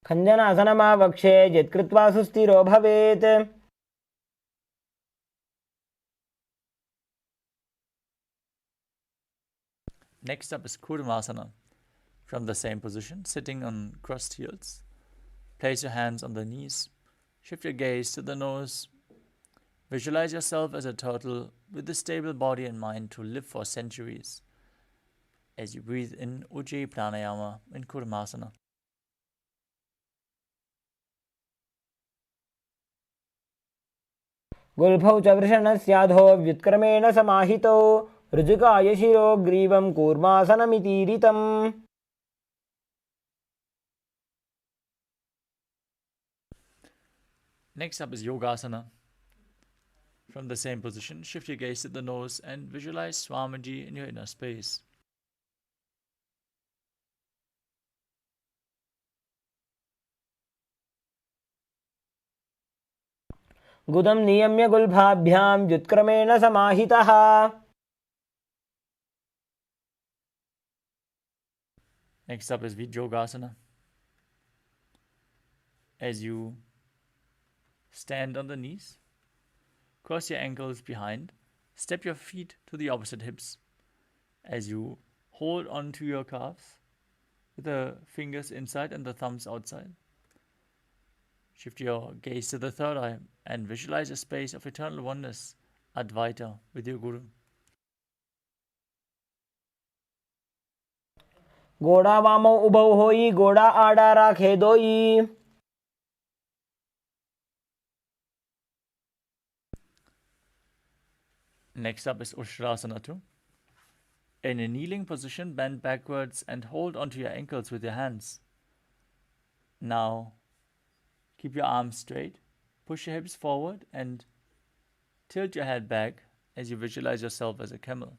Speaker 2: खञ्जनासनमावक्षे यत्कृत्वा सुस्थिरो भवेत्.
Speaker 1: Next up is Kurmasana. From the same position, sitting on crossed heels, place your hands on the knees, shift your gaze to the nose, visualize yourself as a turtle with a stable body and mind to live for centuries as you breathe in Ujjayi Pranayama in Kurmasana.
Speaker 2: गुल्फौ च वृषणस्याधो व्युत्क्रमेण समाहितो ऋजुकाय शिरो ग्रीवं कूर्मासनमितीरितम्.
Speaker 1: Next up is Yogasana. From the same position, shift your gaze to the nose and visualize Swamiji in your inner space.
Speaker 2: गुदं नियम्य गुल्फाभ्यां व्युत्क्रमेण समाहितः.
Speaker 1: Next up is Vijyogasana. As you stand on the knees, cross your ankles behind, step your feet to the opposite hips. As you hold onto your calves with the fingers inside and the thumbs outside. Shift your gaze to the third eye and visualize a space of eternal oneness, Advaita, with your Guru.
Speaker 2: गोड़ा वामो उभौ होई गोड़ा आड़ा राखे दोई.
Speaker 1: Next up is Ushtrasana 2. In a kneeling position, bend backwards and hold onto your ankles with your hands. Now, keep your arms straight, push your hips forward and tilt your head back as you visualize yourself as a camel.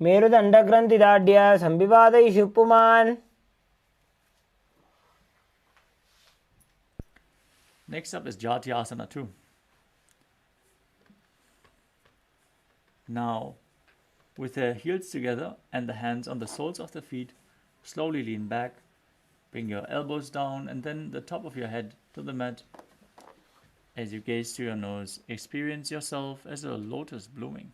Speaker 2: मेरुदण्डग्रन्थिदाढ्य संविवादयिषु पुमान्.
Speaker 1: Next up is Jatyasana 2. Now, with the heels together and the hands on the soles of the feet, slowly lean back, bring your elbows down and then the top of your head to the mat. As you gaze to your nose, experience yourself as a lotus blooming.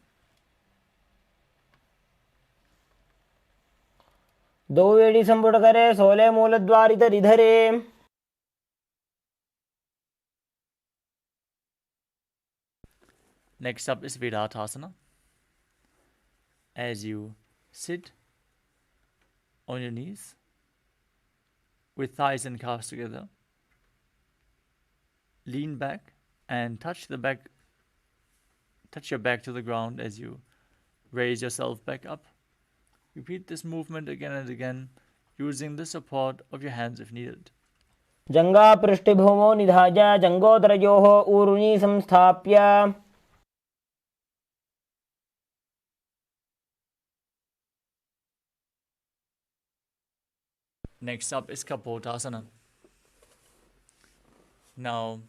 Speaker 2: दोवेडी संपुटकरे Sole मूलद्वारितरिधरे.
Speaker 1: Next up is Virātasana. As you sit on your knees with thighs and calves together, lean back and touch your back to the ground as you raise yourself back up. Repeat this movement again and again, using the support of your hands if needed.
Speaker 2: जङ्गा पृष्ठभूमौ निधाय जङ्गोदरयोः ऊरुनी संस्थाप्य.
Speaker 1: Next up is Kapotasana. Now,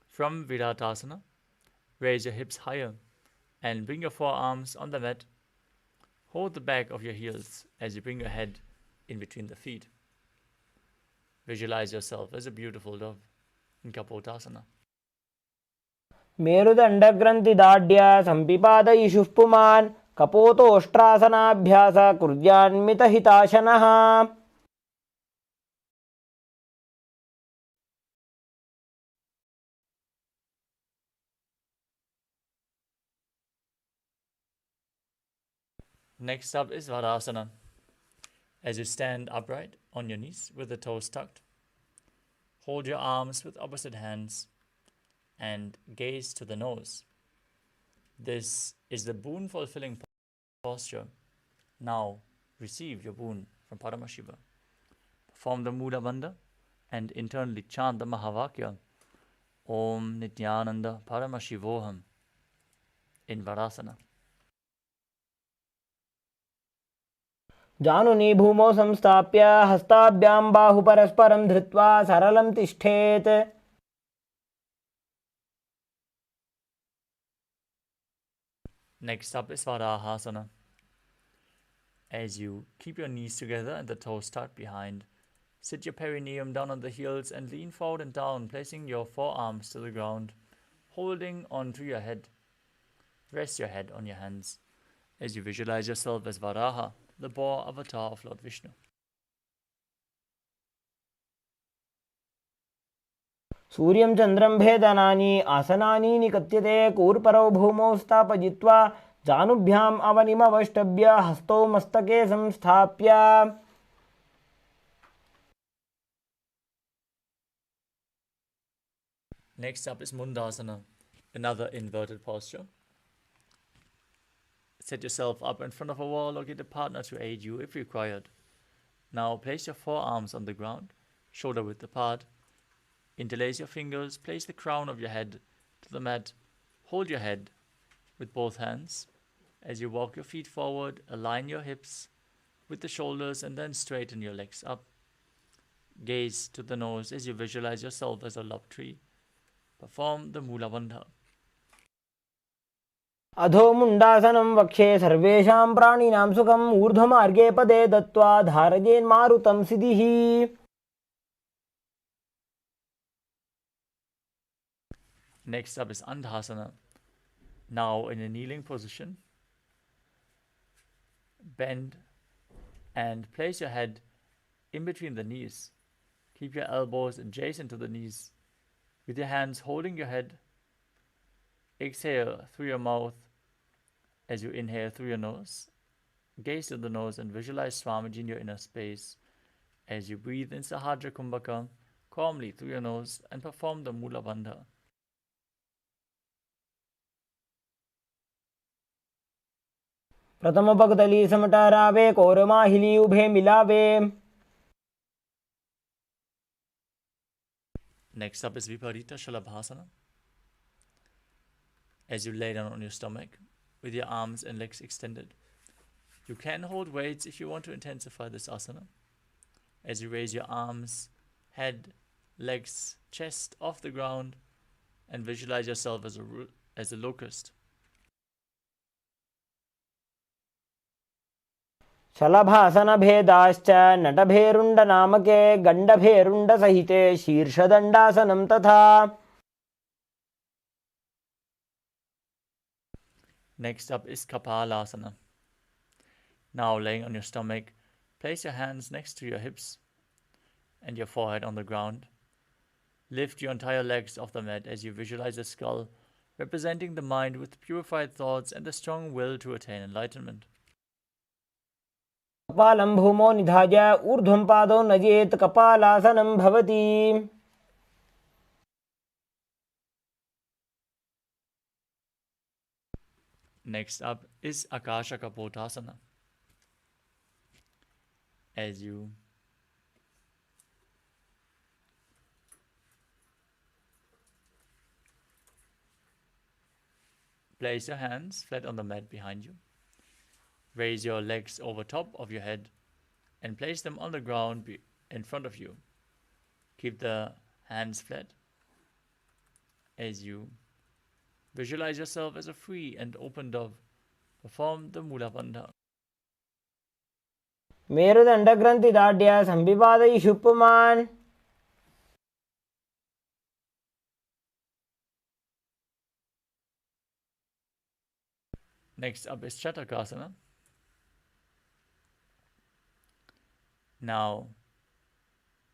Speaker 1: from Virātasana, raise your hips higher and bring your forearms on the mat. Hold the back of your heels as you bring your head in between the feet. Visualize yourself as a beautiful dove in Kapotasana.
Speaker 2: मेरुदण्डग्रन्थिदाढ्य संपिपादयिषुः पुमान्. कपोतोष्ट्रासनाभ्यास कुर्यान्मितहिताशनः.
Speaker 1: Next up is Varasana. As you stand upright on your knees with the toes tucked, hold your arms with opposite hands and gaze to the nose. This is the boon-fulfilling posture. Now receive your boon from Paramashiva. Perform the Mula Bandha and internally chant the Mahavakya Om Nithyananda Paramashivoham in Varasana.
Speaker 2: जानुनी भूमौ संस्थाप्य हस्ताभ्यां बाहु परस्परं धृत्वा सरलं तिष्ठेत्.
Speaker 1: Next up is Varahasana. As you keep your knees together and the toes tucked behind, sit your perineum down on the heels and lean forward and down, placing your forearms to the ground, holding onto your head. Rest your head on your hands as you visualize yourself as Varaha, the boar avatar of Lord Vishnu.
Speaker 2: सूर्यं चन्द्रं भेदनानि आसनानि निकत्यते. कूर्परौ भूमौ स्थापयित्वा जानुभ्याम् अवनिमवष्टभ्य हस्तौ मस्तके संस्थाप्य.
Speaker 1: Next up is Mundasana, another inverted posture. Set yourself up in front of a wall or get a partner to aid you if required. Now place your forearms on the ground, shoulder width apart. Interlace your fingers, place the crown of your head to the mat. Hold your head with both hands. As you walk your feet forward, align your hips with the shoulders and then straighten your legs up. Gaze to the nose as you visualize yourself as a love tree. Perform the Mula Bandha.
Speaker 2: अधो मुण्डासनं वक्षे सर्वेषां प्राणिनां सुखम् ऊर्ध्वमार्गे पदे दत्त्वा धारयेन्मारुतं सिद्धिः.
Speaker 1: Next up is Andhasana. Now in a kneeling position, bend and place your head in between the knees. Keep your elbows adjacent to the knees. With your hands holding your head, exhale through your mouth As you inhale through your nose, gaze to the nose and visualize Swamiji in your inner space. As you breathe in Sahadra Kumbhaka, calmly through your nose and perform the Mula Bandha.
Speaker 2: प्रथम पगतली समटारावे कोरमाहिली उभे मिलावे.
Speaker 1: Next up is Viparita Shalabhasana. As you lay down on your stomach with your arms and legs extended. You can hold weights if you want to intensify this asana. As you raise your arms, head, legs, chest off the ground and visualize yourself as a locust.
Speaker 2: शलभासन भेदाश्च नटभेरुण्ड नामके गण्डभेरुण्ड सहिते शीर्षदण्डासनं तथा.
Speaker 1: Next up is Kapalasana. Now laying on your stomach, place your hands next to your hips and your forehead on the ground. Lift your entire legs off the mat as you visualize a skull representing the mind with purified thoughts and the strong will to attain enlightenment.
Speaker 2: कपालं भूमौ निधाय ऊर्ध्वं पादौ नजेत् कपालासनं भवति.
Speaker 1: Next up is Akasha Kapotasana. As you place your hands flat on the mat behind you. Raise your legs over top of your head and place them on the ground in front of you. Keep the hands flat as you visualize yourself as a free and open dove. Perform the Mula Bandha.
Speaker 2: मेरुदण्डग्रन्थिदाढ्य संविपादयिषु पुमान्.
Speaker 1: Next up is Chatakasana. Now,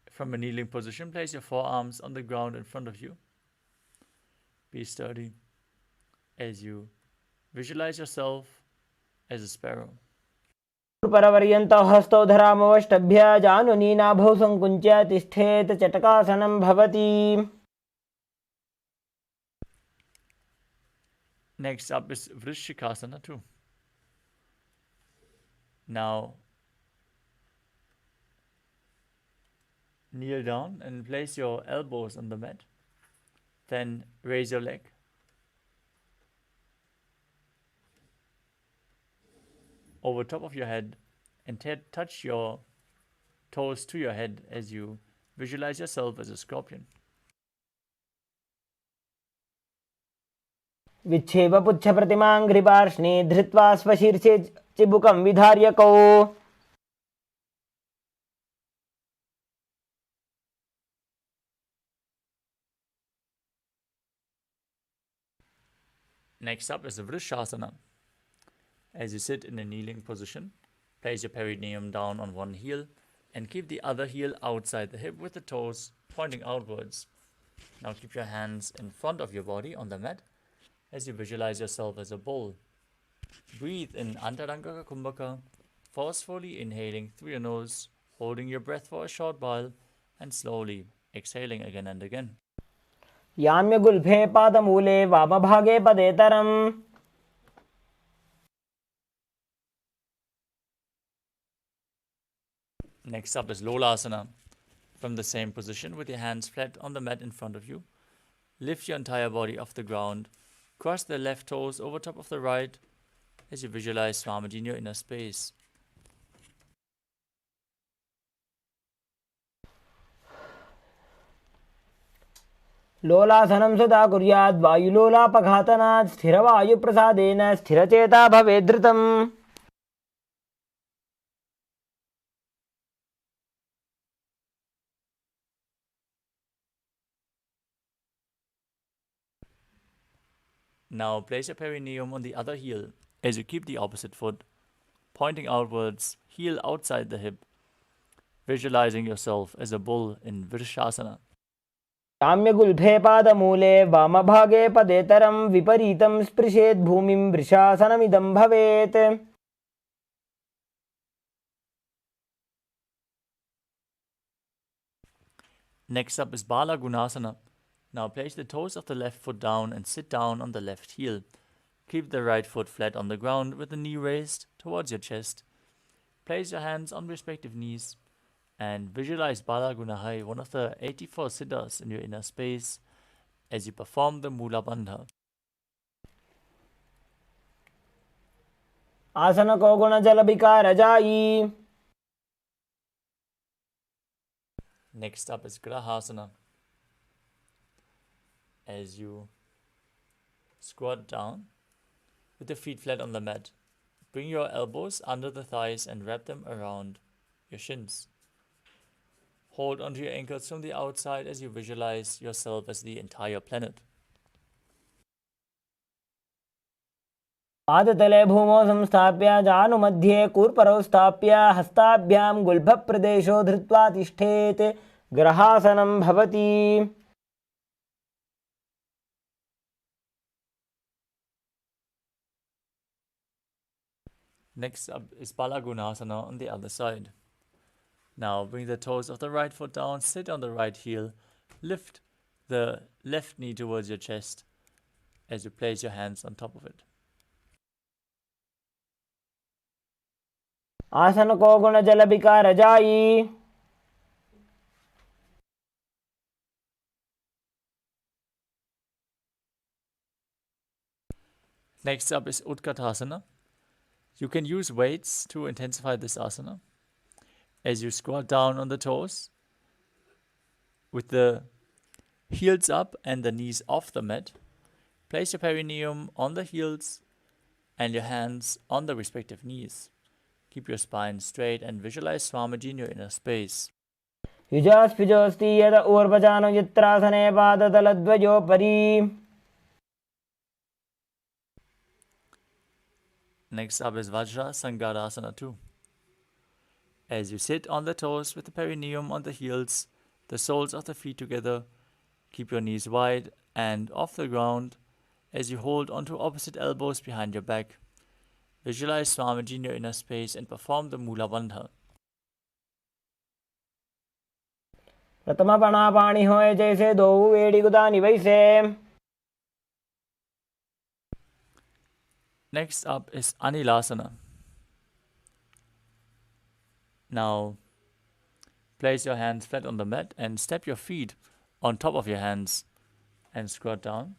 Speaker 1: from a kneeling position, place your forearms on the ground in front of you. Be sturdy as you visualize yourself as a sparrow.
Speaker 2: परवर्यन्तौ हस्तौ धरामवष्टभ्य जानुनी नाभौ संकुञ्च्य तिष्ठेत् चटकासनं भवति.
Speaker 1: Next up is Vrishikasana too. Now, kneel down and place your elbows on the mat. Then raise your leg. Over top of your head and touch your toes to your head as you visualize yourself as a scorpion.
Speaker 2: विच्छेव पुच्छ प्रतिमां घ्रिपार्ष्णे धृत्वा स्वशीर्षे चिबुकं विधार्यकौ.
Speaker 1: Next up is the Vrishasana. As you sit in a kneeling position, place your perineum down on one heel and keep the other heel outside the hip with the toes pointing outwards. Now keep your hands in front of your body on the mat as you visualize yourself as a bull. Breathe in Antaranga Kumbhaka, forcefully inhaling through your nose, holding your breath for a short while and slowly exhaling again and again.
Speaker 2: याम्यगुल्फे पादमूले वामभागे पदेतरम्.
Speaker 1: Next up is Lolasana. From the same position with your hands flat on the mat in front of you, lift your entire body off the ground, cross the left toes over top of the right as you visualize Swamiji in your inner space.
Speaker 2: लोलासनं सदा कुर्याद् वायुलोलापघातनात् स्थिरवायुप्रसादेन स्थिरचेता भवेत् धृतम्.
Speaker 1: Now place your perineum on the other heel as you keep the opposite foot pointing outwards, heel outside the hip, visualizing yourself as a bull in Vrishasana.
Speaker 2: साम्यगुल्फे पादमूले वामभागे पदेतरं विपरीतं स्पृशेत् भूमिं वृषासनमिदं भवेत्.
Speaker 1: Next up is Bala Gunasana. Now place the toes of the left foot down and sit down on the left heel. Keep the right foot flat on the ground with the knee raised towards your chest. Place your hands on respective knees and visualize Bala Gunahai, one of the 84 siddhas in your inner space, as you perform the Mula Bandha.
Speaker 2: आसन को गुण जल विकार जाई.
Speaker 1: Next up is Grahasana. As you squat down with the feet flat on the mat, bring your elbows under the thighs and wrap them around your shins. Hold onto your ankles from the outside as you visualize yourself as the entire planet.
Speaker 2: पादतले भूमौ संस्थाप्य जानुमध्ये कूर्परौ स्थाप्य हस्ताभ्यां गुल्भप्रदेशो धृत्वा तिष्ठेत्. ग्रहासनं भवति.
Speaker 1: Next up is Balagunasana on the other side. Now bring the toes of the right foot down, sit on the right heel, lift the left knee towards your chest as you place your hands on top of it.
Speaker 2: आसन को गुण जल विकार जाई.
Speaker 1: Next up is Utkatasana. You can use weights to intensify this asana. As you squat down on the toes, with the heels up and the knees off the mat, place your perineum on the heels and your hands on the respective knees. Keep your spine straight and visualize Swamiji in your inner space.
Speaker 2: युजास्पिजोऽस्ति यद ऊर्वजानो यत्रासने पादतलद्वयोपरि.
Speaker 1: Next up is Vajra Sangarasana 2. As you sit on the toes with the perineum on the heels, the soles of the feet together, keep your knees wide and off the ground as you hold onto opposite elbows behind your back. Visualize Swamiji in your inner space and perform the Mula Bandha.
Speaker 2: प्रथम पणापाणि होए जैसे दो वेड़ी गुदानी वैसे.
Speaker 1: Next up is Anilasana. Now, place your hands flat on the mat and step your feet on top of your hands and squat down.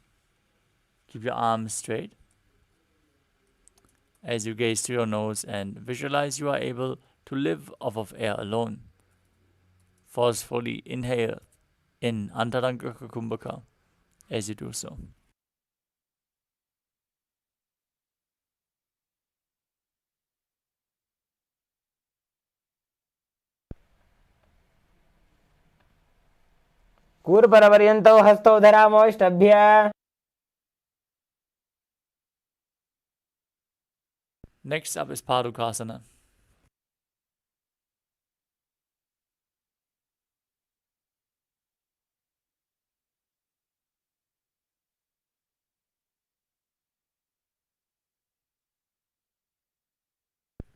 Speaker 1: Keep your arms straight as you gaze through your nose and visualize you are able to live off of air alone. Forcefully inhale in Antaranga Kumbhaka as you do so.
Speaker 2: कूर्परपर्यन्तौ हस्तौ धरामोष्टभ्य.
Speaker 1: Next up is Padukasana.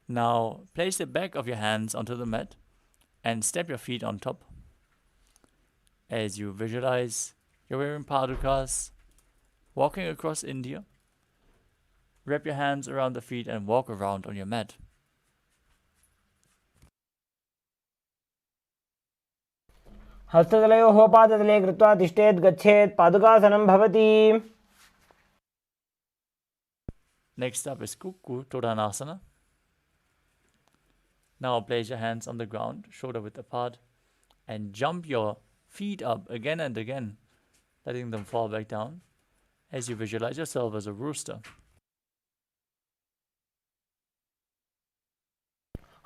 Speaker 1: Now place the back of your hands onto the mat and step your feet on top. As you visualize you're wearing padukas, walking across India, wrap your hands around the feet and walk around on your mat.
Speaker 2: हस्ततलयोः पादतले कृत्वा तिष्ठेत् गच्छेत्. पादुकासनं भवति.
Speaker 1: Next up is Kukku Todanasana. Now place your hands on the ground, shoulder width apart, and jump your feet up again and again, letting them fall back down as you visualize yourself as a rooster.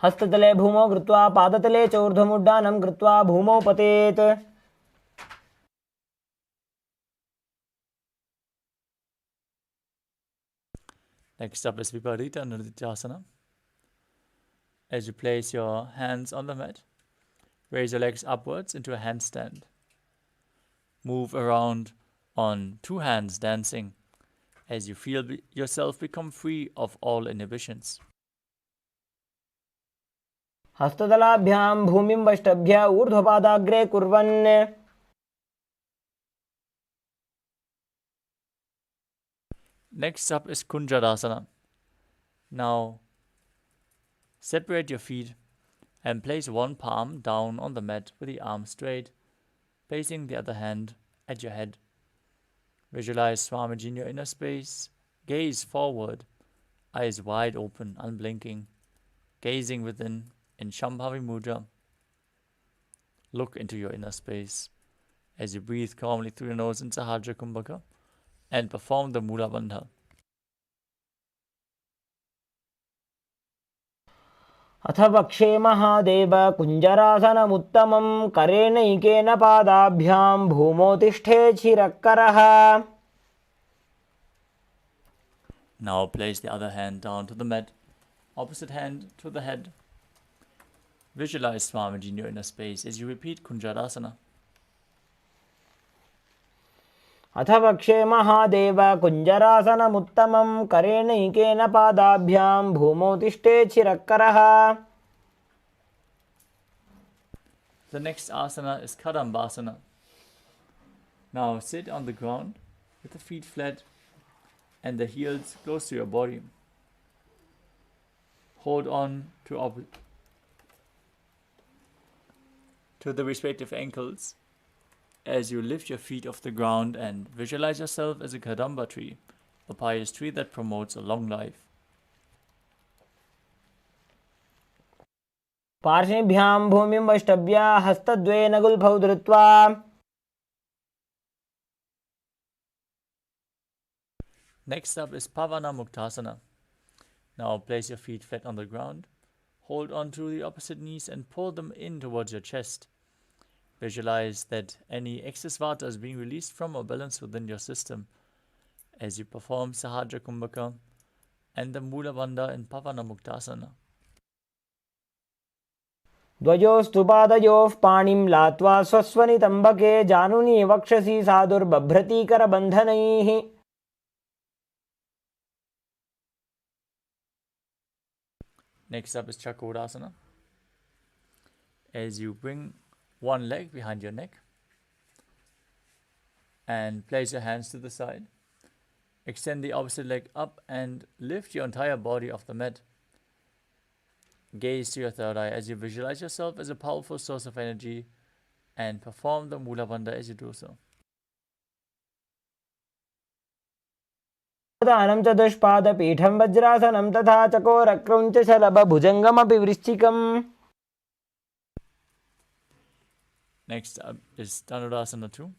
Speaker 2: हस्ततले भूमौ कृत्वा पादतले च ऊर्ध्वमुड्डानं कृत्वा भूमौ पतेत्.
Speaker 1: Next up is Viparita Nrityasana. As you place your hands on the mat, raise your legs upwards into a handstand. Move around on two hands dancing as you feel yourself become free of all inhibitions.
Speaker 2: हस्तदलाभ्यां भूमिं वष्टभ्य ऊर्ध्वपादाग्रे कुर्वन्
Speaker 1: Next up is Kunjarasana. Now, separate your feet and place one palm down on the mat with the arm straight, placing the other hand at your head. Visualize Swamiji in your inner space. Gaze forward, eyes wide open, unblinking, gazing within in Shambhavi Mudra. Look into your inner space as you breathe calmly through your nose in Sahajra Kumbhaka and perform the Mula Bandha.
Speaker 2: अथ वक्षे महादेव कुञ्जरासनमुत्तमं करेणैकेन पादाभ्यां भूमौ तिष्ठेच्छिरक्करः.
Speaker 1: Now place the other hand down to the mat, opposite hand to the head. Visualize Swamiji in your inner space as you repeat Kunjarasana.
Speaker 2: अथ वक्षे महादेव कुञ्जरासनमुत्तमं करेणैकेन पादाभ्यां भूमौ तिष्ठेच्छिरक्करः.
Speaker 1: The next asana is Kadambasana. Now sit on the ground with the feet flat and the heels close to your body. Hold on to the respective ankles as you lift your feet off the ground and visualize yourself as a Kadamba tree, a pious tree that promotes a long life.
Speaker 2: पार्श्वेभ्यां भूमिं वष्टभ्य हस्तद्वयेन गुल्फौ धृत्वा.
Speaker 1: Next up is Pavana Muktasana. Now place your feet flat on the ground. Hold on to the opposite knees and pull them in towards your chest. Visualize that any excess vata is being released from or balanced within your system as you perform Sahajra Kumbhaka and the Mula Bandha in Pavana Muktasana.
Speaker 2: द्वयोस्तु पादयोः पाणिं लात्वा स्वस्वनितम्बके जानुनी वक्षसि साधुर्बभ्रतीकरबन्धनैः.
Speaker 1: Next up is Chakodasana. As you bring one leg behind your neck and place your hands to the side, extend the opposite leg up and lift your entire body off the mat. Gaze to your third eye as you visualize yourself as a powerful source of energy and perform the Mula Bandha as you do so.
Speaker 2: दानं चतुष्पादपीठं वज्रासनं तथा चकोरक्रौञ्चशलभभुजङ्गमपि वृश्चिकम्.
Speaker 1: Next up is Dhanurasana 2.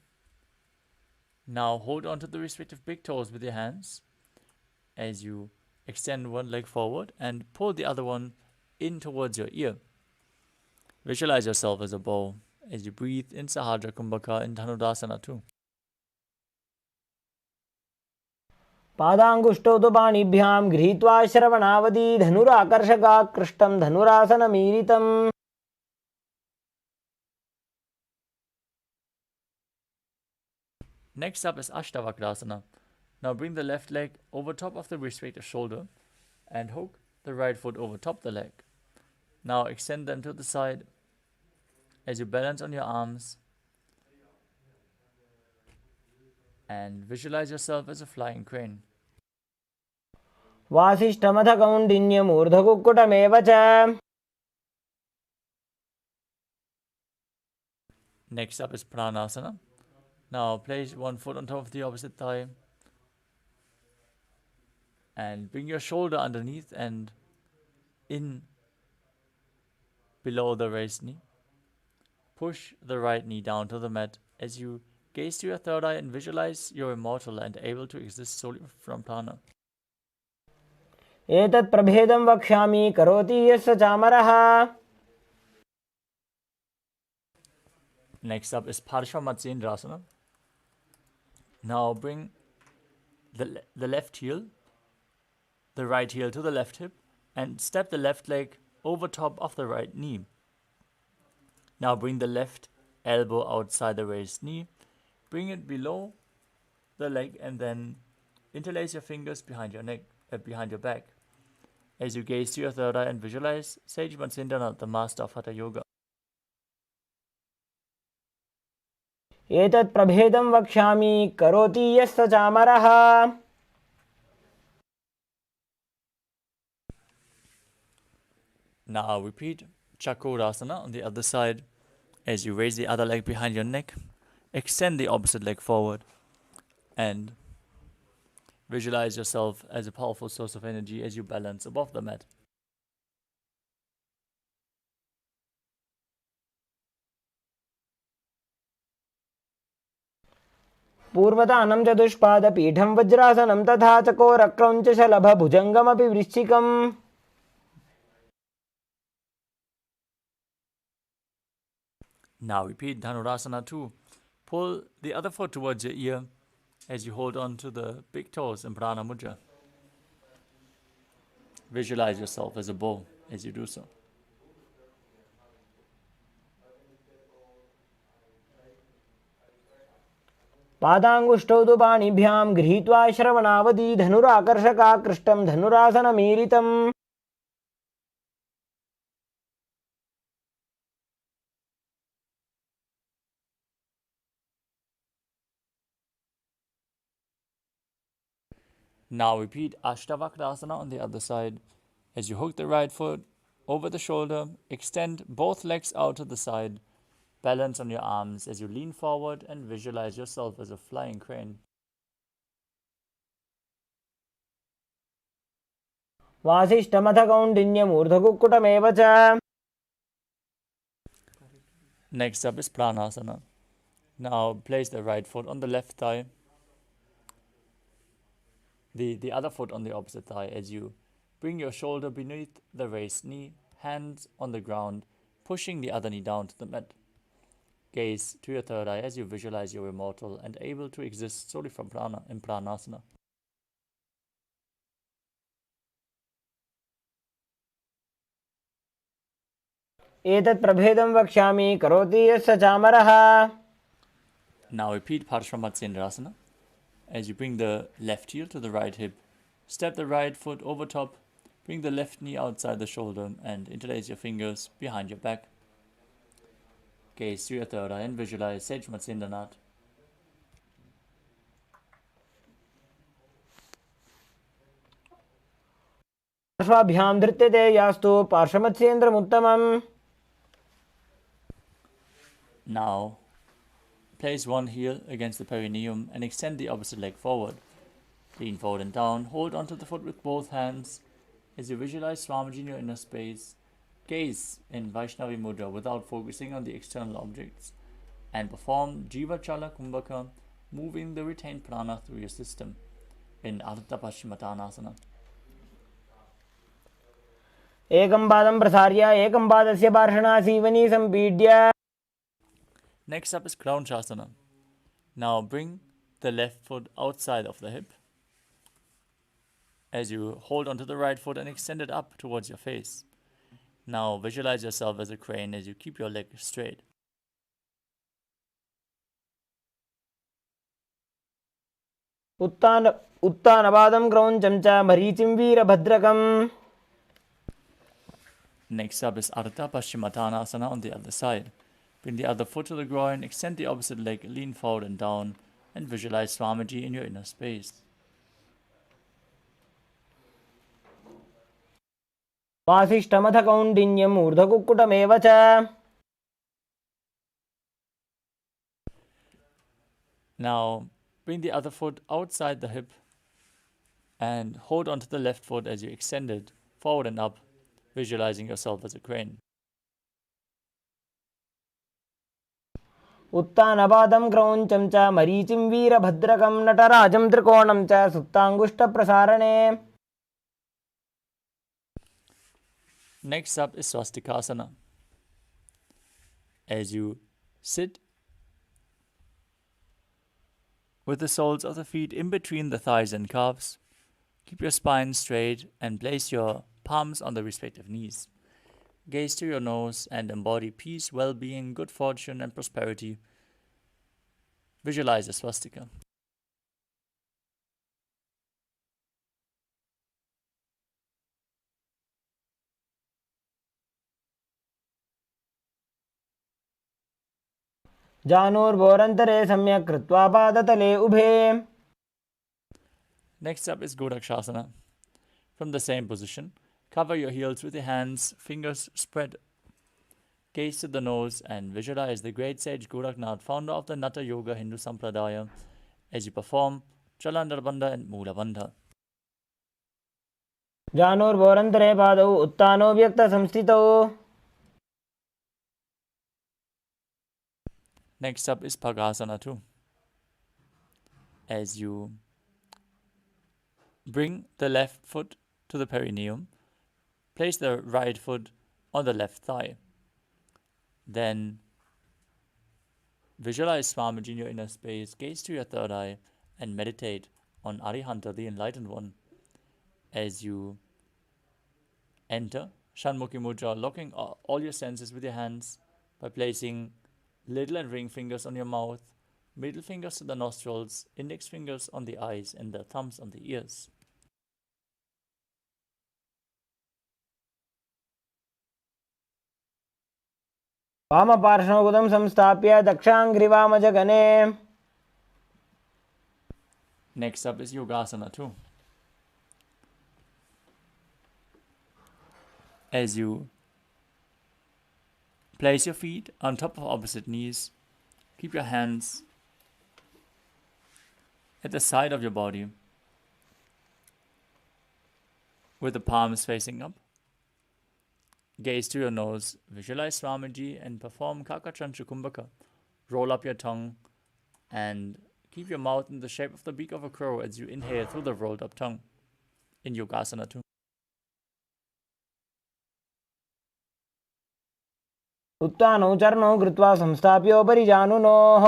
Speaker 1: Now hold on to the respective big toes with your hands as you extend one leg forward and pull the other one in towards your ear. Visualize yourself as a bow as you breathe in Sahajra Kumbhaka in Dhanurasana 2.
Speaker 2: पादाङ्गुष्ठौ तु पाणिभ्यां गृहीत्वा श्रवणावधि धनुराकर्षकाकृष्टं धनुरासनमीरितम्.
Speaker 1: Next up is Ashtavakrasana. Now bring the left leg over top of the respective shoulder and hook the right foot over top the leg. Now extend them to the side as you balance on your arms and visualize yourself as a flying crane.
Speaker 2: वासिष्ठमथ कौण्डिन्यमूर्धकुक्कुटमेव च.
Speaker 1: Next up is Pranasana. Now place one foot on top of the opposite thigh and bring your shoulder underneath and in below the raised knee. Push the right knee down to the mat as you gaze to your third eye and visualize you're immortal and able to exist solely from prana.
Speaker 2: एतत् प्रभेदं वक्ष्यामि करोति यस्य चामरः.
Speaker 1: Next up is Parshvamatsendrasana. Now bring the left heel, the right heel to the left hip and step the left leg over top of the right knee. Now bring the left elbow outside the raised knee. Bring it below the leg and then interlace your fingers behind your neck, behind your back. As you gaze to your third eye and visualize Sage Matsindana, the master of Hatha Yoga.
Speaker 2: एतत् प्रभेदं वक्ष्यामि करोति यस्य चामरः.
Speaker 1: Now repeat Chakrasana on the other side. As you raise the other leg behind your neck, extend the opposite leg forward and visualize yourself as a powerful source of energy as you balance above the mat.
Speaker 2: पूर्वतानं चतुष्पादपीठं वज्रासनं तथा चकोरक्रौञ्चशलभभुजङ्गमपि वृश्चिकम्.
Speaker 1: Now repeat Dhanurasana 2. Pull the other foot towards your ear as you hold on to the big toes in Prana Mudra. Visualize yourself as a bow as you do so.
Speaker 2: पादाङ्गुष्ठौ तु पाणिभ्यां गृहीत्वा श्रवणावधि धनुराकर्षकाकृष्टं धनुरासनमीरितम्.
Speaker 1: Now repeat Ashtavakrasana on the other side. As you hook the right foot over the shoulder, extend both legs out to the side. Balance on your arms as you lean forward and visualize yourself as a flying crane.
Speaker 2: वासिष्ठमथ कौण्डिन्यमूर्धकुक्कुटमेव च.
Speaker 1: Next up is Pranasana. Now place the right foot on the left thigh, the other foot on the opposite thigh as you bring your shoulder beneath the raised knee, hands on the ground, pushing the other knee down to the mat. Gaze to your third eye as you visualize you're immortal and able to exist solely from prana in Pranasana.
Speaker 2: एतत् प्रभेदं वक्ष्यामि करोति यस्य चामरः.
Speaker 1: Now repeat Paramātma S as you bring the left heel to the right hip. Step the right foot over top, bring the left knee outside the shoulder and interlace your fingers behind your back. Gaze to your third eye and visualize Sage Matsindana.
Speaker 2: पार्श्वाभ्यां धृत्यते यास्तु पार्श्वमत्स्येन्द्रमुत्तमम्.
Speaker 1: Now, place one heel against the perineum and extend the opposite leg forward. Lean forward and down, hold onto the foot with both hands. As you visualize Swamiji in your inner space, gaze in Vaishnavi Mudra without focusing on the external objects and perform Jiva Chala Kumbhaka, moving the retained prana through your system in Ardha Paschimottanasana.
Speaker 2: एकं पादं प्रसार्य एकं पादस्य पार्श्वना Seoni सम्पीड्य.
Speaker 1: Next up is Kraunchasana. Now bring the left foot outside of the hip as you hold onto the right foot and extend it up towards your face. Now visualize yourself as a crane as you keep your leg straight.
Speaker 2: उत्तानपादं क्रौञ्चं च मरीचिं वीरभद्रकम्.
Speaker 1: Next up is Ardha Paschimottanasana on the other side. Bring the other foot to the groin, extend the opposite leg, lean forward and down, and visualize Swamiji in your inner space.
Speaker 2: वासिष्ठमथ कौण्डिन्यम् ऊर्ध्वकुक्कुटमेव च.
Speaker 1: Now, bring the other foot outside the hip and hold onto the left foot as you extend it forward and up, visualizing yourself as a crane.
Speaker 2: उत्तानपादं क्रौञ्चं च मरीचिं वीरभद्रकं नटराजं त्रिकोणं च सुप्ताङ्गुष्ठप्रसारणे.
Speaker 1: Next up is Swastikasana. As you sit with the soles of the feet in between the thighs and calves, keep your spine straight and place your palms on the respective knees. Gaze to your nose and embody peace, well-being, good fortune and prosperity. Visualize a swastika.
Speaker 2: जानुर्भोरन्तरे सम्यक् कृत्वा पादतले उभे.
Speaker 1: Next up is Godakshasana. From the same position, cover your heels with your hands, fingers spread. Gaze to the nose and visualize the great sage Goraknath, founder of the Natha Yoga Hindu Sampradaya, as you perform Jalandhar Bandha and Moola Bandha.
Speaker 2: जानुर्भोरन्तरे पादौ उत्तानो व्यक्तसंस्थितौ.
Speaker 1: Next up is Bhagasana 2. As you bring the left foot to the perineum, place the right foot on the left thigh. Then visualize Swamiji in your inner space, gaze to your third eye, and meditate on Arihanta, the enlightened one. As you enter Shanmukhi Mudra, locking all your senses with your hands by placing little and ring fingers on your mouth, middle fingers to the nostrils, index fingers on the eyes, and the thumbs on the ears.
Speaker 2: वामपार्श्वगुदं संस्थाप्य दक्षाङ्घ्रिवामजगने.
Speaker 1: Next up is Yogasana 2. As you place your feet on top of opposite knees, keep your hands at the side of your body with the palms facing up. Gaze to your nose, visualize Swamiji and perform Kakachantra Kumbhaka. Roll up your tongue and keep your mouth in the shape of the beak of a crow as you inhale through the rolled up tongue in Yogasana 2.
Speaker 2: उत्तानौ चरणौ कृत्वा संस्थाप्योपरि जानुनोः.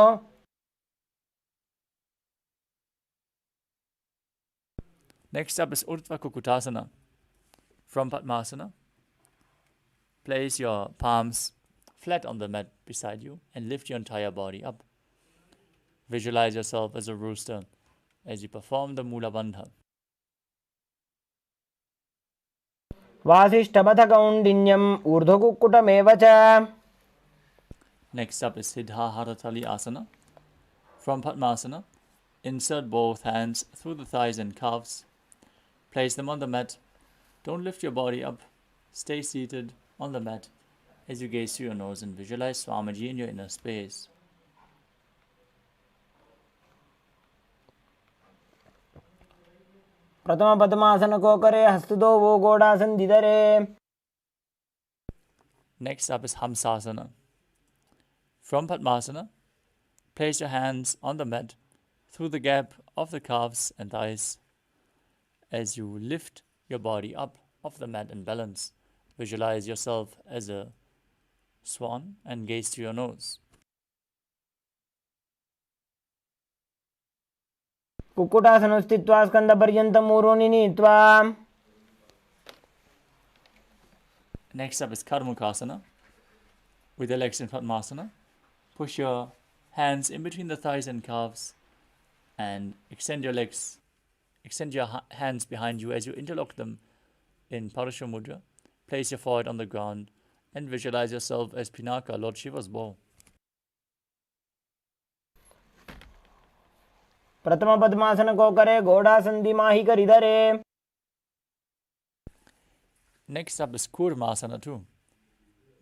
Speaker 1: Next up is Urdhva Kukutasana. From Padmasana, place your palms flat on the mat beside you and lift your entire body up. Visualize yourself as a rooster as you perform the Moola Bandha.
Speaker 2: वासिष्ठपथकौण्डिन्यम् ऊर्ध्वकुक्कुटमेव च.
Speaker 1: Next up is Siddha Haratali Asana. From Padmasana, insert both hands through the thighs and calves. Place them on the mat. Don't lift your body up. Stay seated on the mat as you gaze to your nose and visualize Swamiji in your inner space.
Speaker 2: प्रथम पद्मासनकोकरे हस्तुतो वो गोडासनदिदरे.
Speaker 1: Next up is Hamsasana. From Padmasana, place your hands on the mat through the gap of the calves and thighs. As you lift your body up off the mat and balance, visualize yourself as a swan and gaze to your nose.
Speaker 2: कुक्कुटासनं स्थित्वा स्कन्दपर्यन्तं ऊरोनि नीत्वा.
Speaker 1: Next up is Karmukasana. With your legs in Padmasana, push your hands in between the thighs and calves and extend your legs. Extend your hands behind you as you interlock them in Parashva Mudra. Place your forehead on the ground and visualize yourself as Pinaka, Lord Shiva's bow.
Speaker 2: प्रथम पद्मासनकोकरे गोडासनदिमाहिकरिदरे.
Speaker 1: Next up is Kurmasana 2.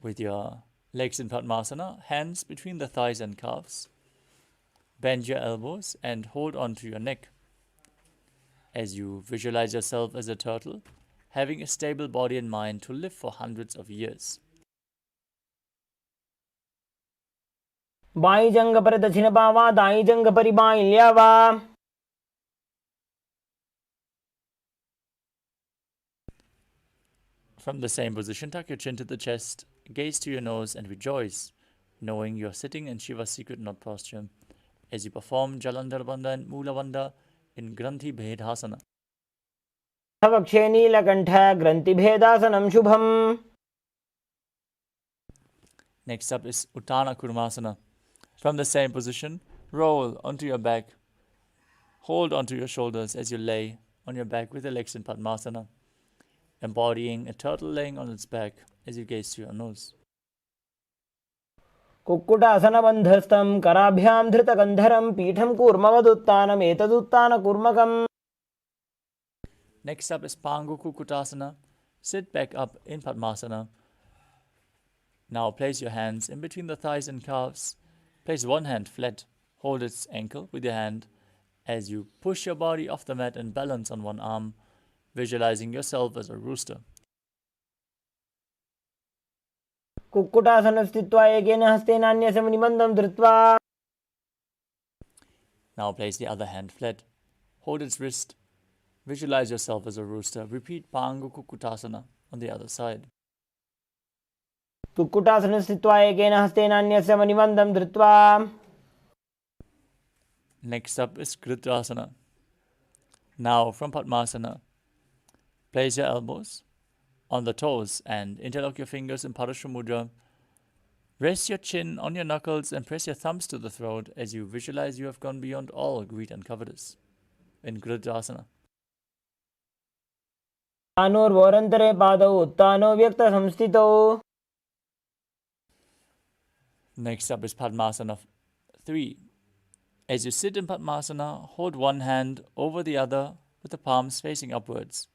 Speaker 1: With your legs in Padmasana, hands between the thighs and calves. Bend your elbows and hold on to your neck. As you visualize yourself as a turtle, having a stable body and mind to live for hundreds of years.
Speaker 2: By जंग पर दक्षिण पावा दाई जंग परि by ल्यावा.
Speaker 1: From the same position, tuck your chin to the chest, gaze to your nose and rejoice, knowing you're sitting in Shiva's secret knot posture as you perform Jalandhar Bandha and Moola Bandha in Granthi Bhedasana.
Speaker 2: वक्षे नीलकण्ठ ग्रन्थिभेदासनं शुभम्.
Speaker 1: Next up is Uttana Kurmasana. From the same position, Roll onto your back. Hold onto your shoulders as you lay on your back with your legs in Padmasana, embodying a turtle laying on its back as you gaze to your nose.
Speaker 2: कुक्कुटासनबन्धस्थं कराभ्यां धृतगन्धरं पीठं कूर्मवदुत्तानमेतदुत्तानकूर्मकम्.
Speaker 1: Next up is Pangu Kukutasana. Sit back up in Padmasana. Now place your hands in between the thighs and calves. Place one hand flat. Hold its ankle with your hand as you push your body off the mat and balance on one arm, visualizing yourself as a rooster.
Speaker 2: कुक्कुटासनस्थित्वा एकेन हस्तेन अन्यसमनिबन्धं धृत्वा.
Speaker 1: Now place the other hand flat. Hold its wrist. Visualize yourself as a rooster. Repeat Pangu Kukutasana on the other side.
Speaker 2: कुक्कुटासनस्थित्वा एकेन हस्तेन अन्यसमनिबन्धं धृत्वा.
Speaker 1: Next up is Kritrasana. Now from Padmasana, place your elbows on the toes and interlock your fingers in Parashamudra. Rest your chin on your knuckles and press your thumbs to the throat as you visualize you have gone beyond all greed and covetous in Kritrasana.
Speaker 2: तानोर्वोरन्तरे पादौ उत्तानो व्यक्तसंस्थितौ.
Speaker 1: Next up is Padmasana 3. As you sit in Padmasana, hold one hand over the other with the palms facing upwards.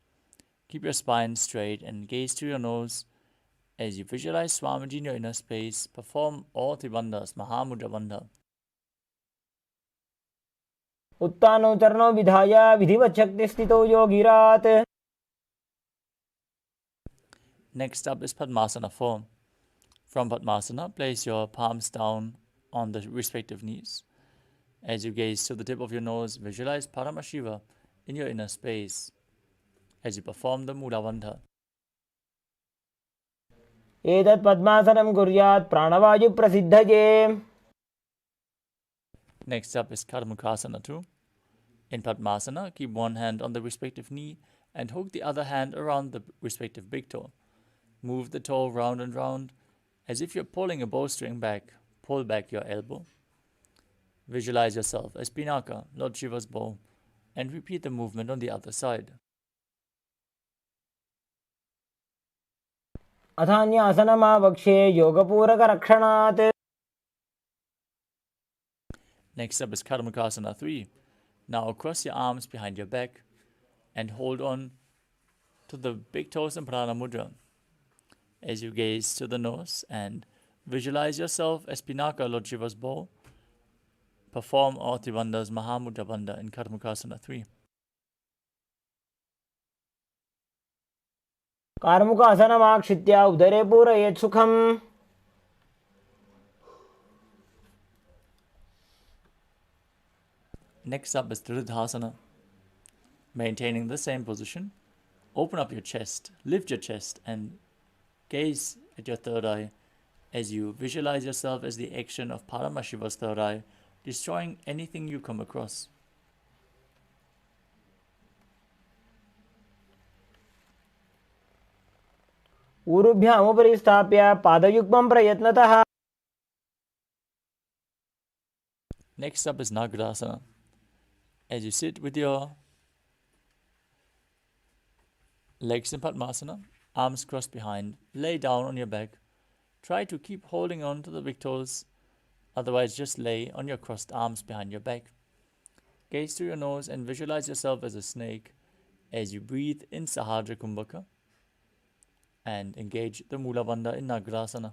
Speaker 1: Keep your spine straight and gaze to your nose as you visualize Swamiji in your inner space. Perform all Tribandhas, Mahamudra Bandha.
Speaker 2: उत्तानौ चरणौ विधाय विधिवच्छक्तिस्थितौ योगिरात्.
Speaker 1: Next up is Padmasana 4. From Padmasana, place your palms down on the respective knees. As you gaze to the tip of your nose, visualize Paramashiva in your inner space as you perform the Mula Bandha.
Speaker 2: एतत् पद्मासनं कुर्यात् प्राणवायुप्रसिद्धये.
Speaker 1: Next up is Karmukasana 2. In Padmasana, keep one hand on the respective knee and hook the other hand around the respective big toe. Move the toe round and round as if you're pulling a bowstring back. Pull back your elbow. Visualize yourself as Pinaka, Lord Shiva's bow, and repeat the movement on the other side.
Speaker 2: अथान्यासनमावक्ष्ये योगपूरकरक्षणात्.
Speaker 1: Next up is Karmakasana 3. Now cross your arms behind your back and hold on to the big toes in Prana Mudra as you gaze to the nose and visualize yourself as Pinaka, Lord Shiva's bow. Perform all Tribandhas, Mahamudra Bandha in Karmakasana 3.
Speaker 2: कार्मुकासनमाक्षित्य उदरे पूरयेत् सुखम्.
Speaker 1: Next up is Triridhasana. Maintaining the same position, open up your chest, lift your chest, and gaze at your third eye as you visualize yourself as the action of Paramashiva's third eye, destroying anything you come across.
Speaker 2: ऊरुभ्यामुपरि स्थाप्य पादयुग्मं प्रयत्नतः.
Speaker 1: Next up is Nagrasana. As you sit with your legs in Padmasana, arms crossed behind, lay down on your back. Try to keep holding on to the big toes, otherwise just lay on your crossed arms behind your back. Gaze through your nose and visualize yourself as a snake as you breathe in Sahadra Kumbhaka and engage the Mula Bandha in Nagrasana.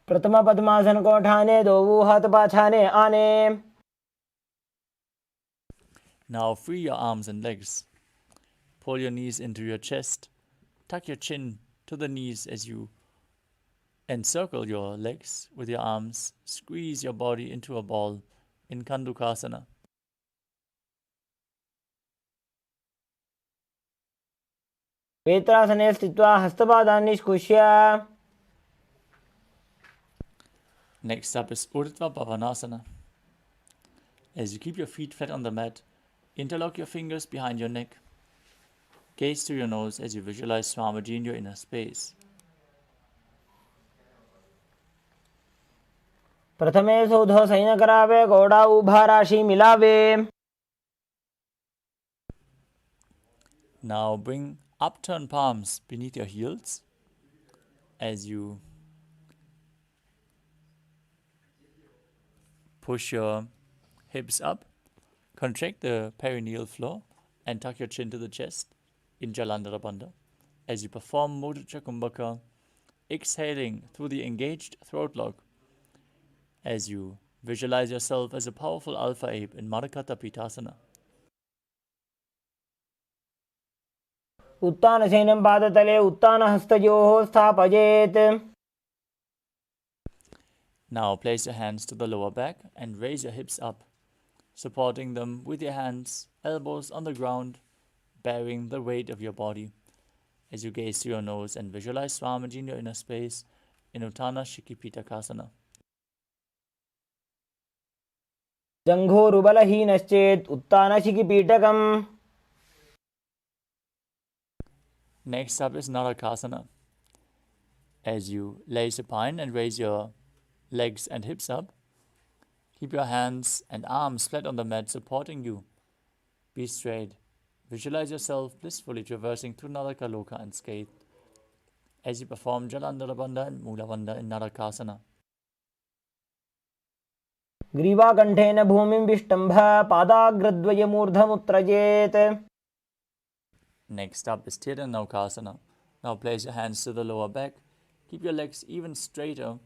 Speaker 2: प्रथम पद्मासन को ठाने दो हाथ पाछाने आने.
Speaker 1: Now free your arms and legs. Pull your knees into your chest. Tuck your chin to the knees as you encircle your legs with your arms. Squeeze your body into a ball in Kandukasana.
Speaker 2: वेत्रासने स्थित्वा हस्तपादान् निष्कुष्य.
Speaker 1: Next up is Urdhva Bhavanasana. As you keep your feet flat on the mat, interlock your fingers behind your neck. Gaze to your nose as you visualize Swamiji in your inner space.
Speaker 2: प्रथमे सौधो San करावे घोड़ा उभा राशि मिलावे.
Speaker 1: Now bring upturned palms beneath your heels as you push your hips up. Contract the perineal floor and tuck your chin to the chest in Jalandhara Bandha as you perform Mudra Kumbhaka, exhaling through the engaged throat lock as you visualize yourself as a powerful alpha ape in Madhakata Pitasana.
Speaker 2: उत्तानशयनं पादतले उत्तानहस्तयोः स्थापयेत्.
Speaker 1: Now place your hands to the lower back and raise your hips up, supporting them with your hands, elbows on the ground, bearing the weight of your body as you gaze through your nose and visualize Swamiji in your inner space in Uttana Shikipitakasana.
Speaker 2: जङ्घोरुबलहीनश्चेत् उत्तानशिखिपीठकम्.
Speaker 1: Next up is Narakasana. As you lay supine and raise your legs and hips up, keep your hands and arms flat on the mat supporting you. Be straight. Visualize yourself blissfully traversing through Naraka Loka unscathed as you perform Jalandhara Bandha and Mula Bandha in Narakasana.
Speaker 2: ग्रीवाकण्ठेन भूमिं विष्टम्भ पादाग्रद्वयमूर्धमुत्रजेत्.
Speaker 1: Next up is Tirthanukasana. Now place your hands to the lower back. Keep your legs even straighter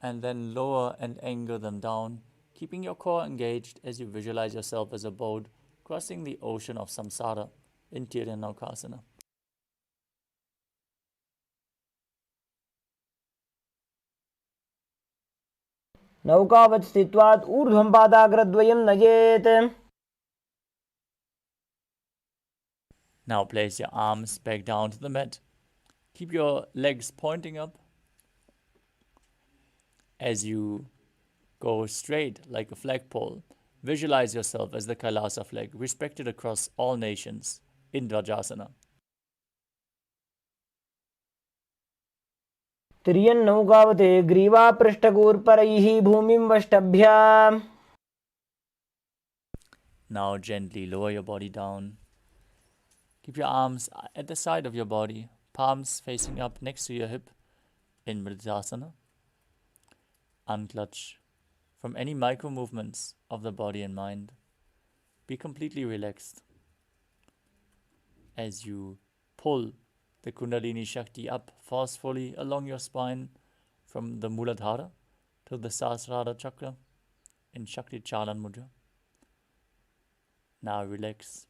Speaker 1: and then lower and angle them down, keeping your core engaged as you visualize yourself as a boat crossing the ocean of samsara in Tirthanukasana.
Speaker 2: नौकावत् स्थित्वात् ऊर्ध्वं पादाग्रद्वयं नयेत्.
Speaker 1: Now place your arms back down to the mat. Keep your legs pointing up as you go straight like a flagpole. Visualize yourself as the KAILASA flag, respected across all nations in Dvajasana.
Speaker 2: तिर्यन्नौकावत् ग्रीवापृष्ठगोर्परैः भूमिं वष्टभ्य.
Speaker 1: Now gently lower your body down. Keep your arms at the side of your body, palms facing up next to your hip in Mridasana. Unclutch from any micro movements of the body and mind. Be completely relaxed as you pull the Kundalini Shakti up forcefully along your spine from the Muladhara to the Sahasrara Chakra in Shakti Chalan Mudra. Now relax.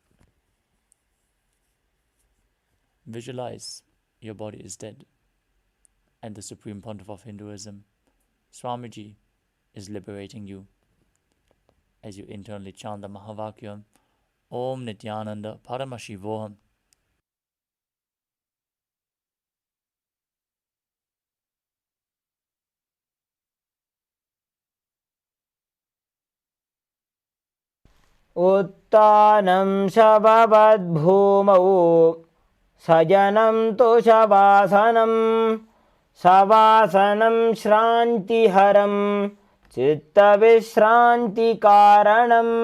Speaker 1: Visualize your body is dead and the Supreme Pontiff of Hinduism, Swamiji, is liberating you as you internally chant the Mahavakya, Om Nithyananda Paramashivoham.
Speaker 2: उत्तानं शववद्भूमौ सजनं तोषवासनं सवासनं श्रान्तिहरं चित्तविश्रान्तिकारणम्.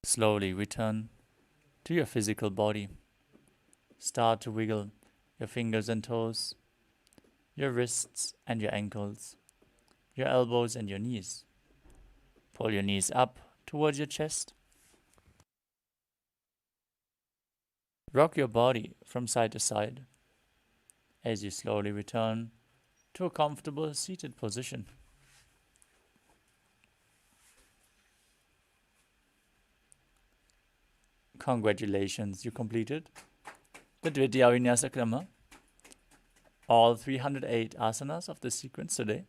Speaker 1: Slowly return to your physical body. Start to wiggle your fingers and toes, your wrists and your ankles, your elbows and your knees. Pull your knees up towards your chest. Rock your body from side to side as you slowly return to a comfortable seated position. Congratulations, you completed the Dvitiya Vinyasa Krama, all 308 asanas of this sequence today.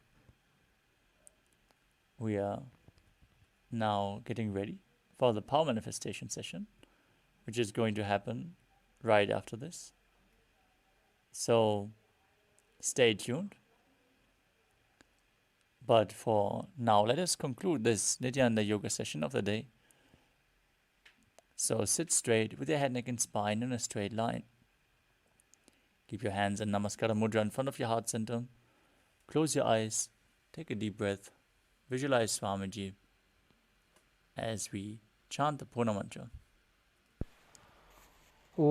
Speaker 1: We are now getting ready for the power manifestation session, which is going to happen right after this. So stay tuned. But for now, let us conclude this Nithyananda Yoga session of the day. So sit straight with your head, neck and spine in a straight line. Keep your hands in Namaskara Mudra in front of your heart center. Close your eyes, take a deep breath, visualize Swamiji as we chant the Purna Mantra.
Speaker 2: Om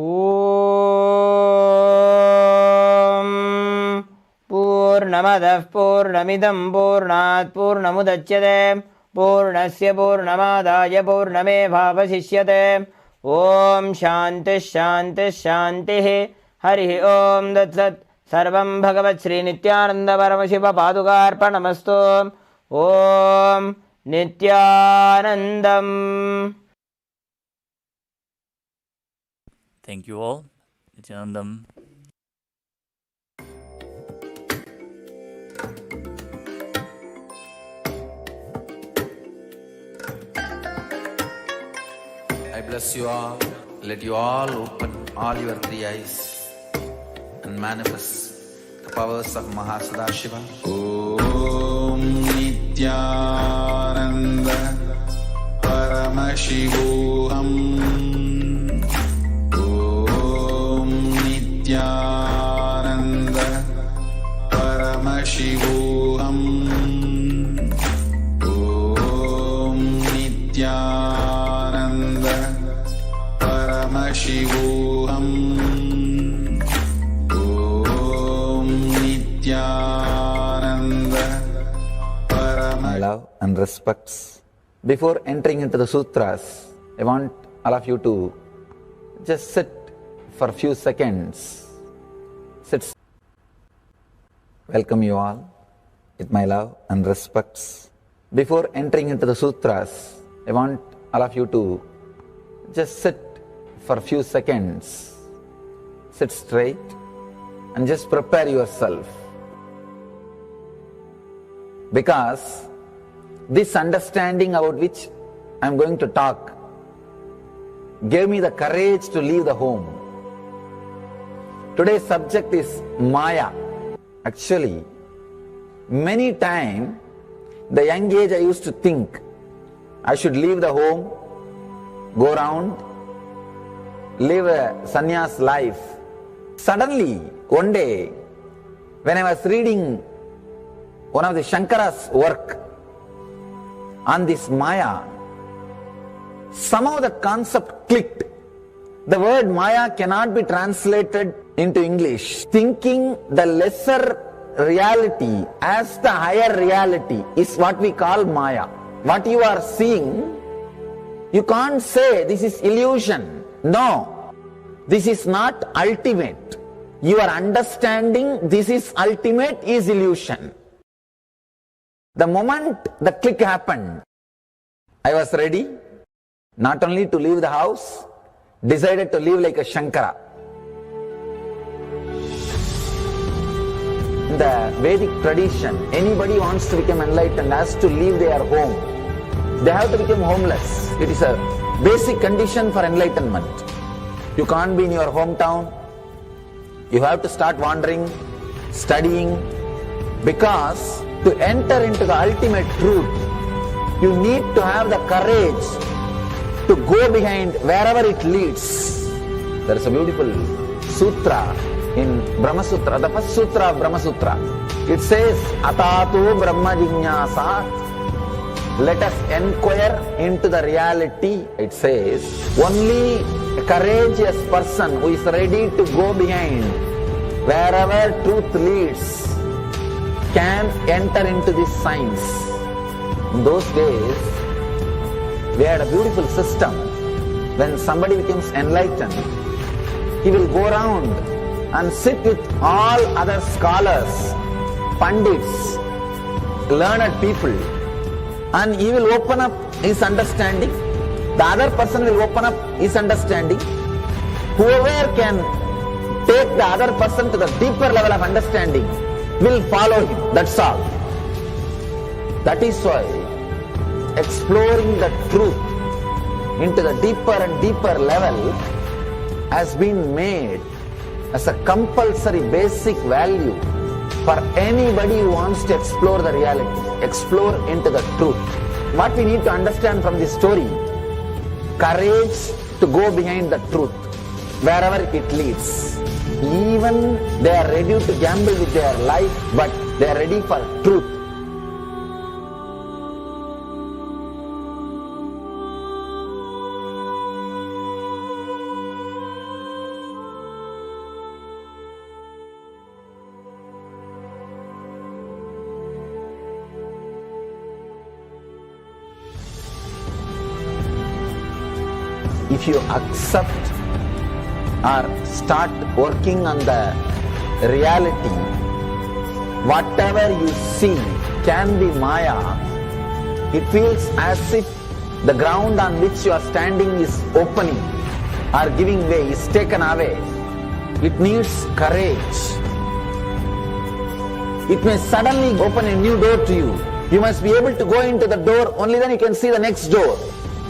Speaker 2: Purnamadah Purnamidam Purnat Purnamudachyate Purnasya Purnamadaya Purnamevavasishyate. Om Shanti Shanti Shanti. Hari Om Tat Sat. Sarvam Bhagavat Sri Nithyananda Paramashiva Padukarpanamastu. Om Nithyanandam.
Speaker 1: Thank you all. Nithyanandam.
Speaker 3: I bless you all. Let you all open all your three eyes and manifest the powers of Mahasadashiva. Om Nithyananda Paramashivoham. Om Nithyananda Paramashivoham. Om Nithyananda Paramashivoham. Om Nithyananda Paramashivoham. My love and respects. Before entering into the sutras, I want all of you to just sit for a few seconds. Sit. Welcome you all with my love and respects. Before entering into the sutras, I want all of you to just sit for a few seconds. Sit straight and just prepare yourself. Because this understanding about which I am going to talk gave me the courage to leave the home. Today's subject is Maya. Actually, many times, the young age I used to think I should leave the home, go around, live a sannyas life. Suddenly, one day, when I was reading one of the Shankara's work on this Maya, somehow the concept clicked. The word Maya cannot be translated into English. Thinking the lesser reality as the higher reality is what we call Maya. What you are seeing, you can't say this is illusion. No, this is not ultimate. Your understanding this is ultimate is illusion. The moment the click happened, I was ready not only to leave the house, decided to live like a Shankara. In the Vedic tradition, anybody wants to become enlightened has to leave their home. They have to become homeless. It is a basic condition for enlightenment. You can't be in your hometown. You have to start wandering, studying, because to enter into the ultimate truth, you need to have the courage to go behind wherever it leads. There is a beautiful sutra in Brahma Sutra, the first sutra of Brahma Sutra. It says, Atatu Brahma Jinyasat let us inquire into the reality. It says, only a courageous person who is ready to go behind wherever truth leads can enter into this science. In those days, we had a beautiful system. When somebody becomes enlightened, he will go around and sit with all other scholars, pandits, learned people, and he will open up his understanding. The other person will open up his understanding. Whoever can take the other person to the deeper level of understanding will follow him. That's all. That is why exploring the truth into the deeper and deeper level has been made as a compulsory basic value for anybody who wants to explore the reality, explore into the truth. What we need to understand from this story, courage to go behind the truth, wherever it leads. Even they are ready to gamble with their life, but they are ready for truth. If you accept or start working on the reality, whatever you see can be Maya. It feels as if the ground on which you are standing is opening or giving way, is taken away. It needs courage. It may suddenly open a new door to you. You must be able to go into the door, only then you can see the next door.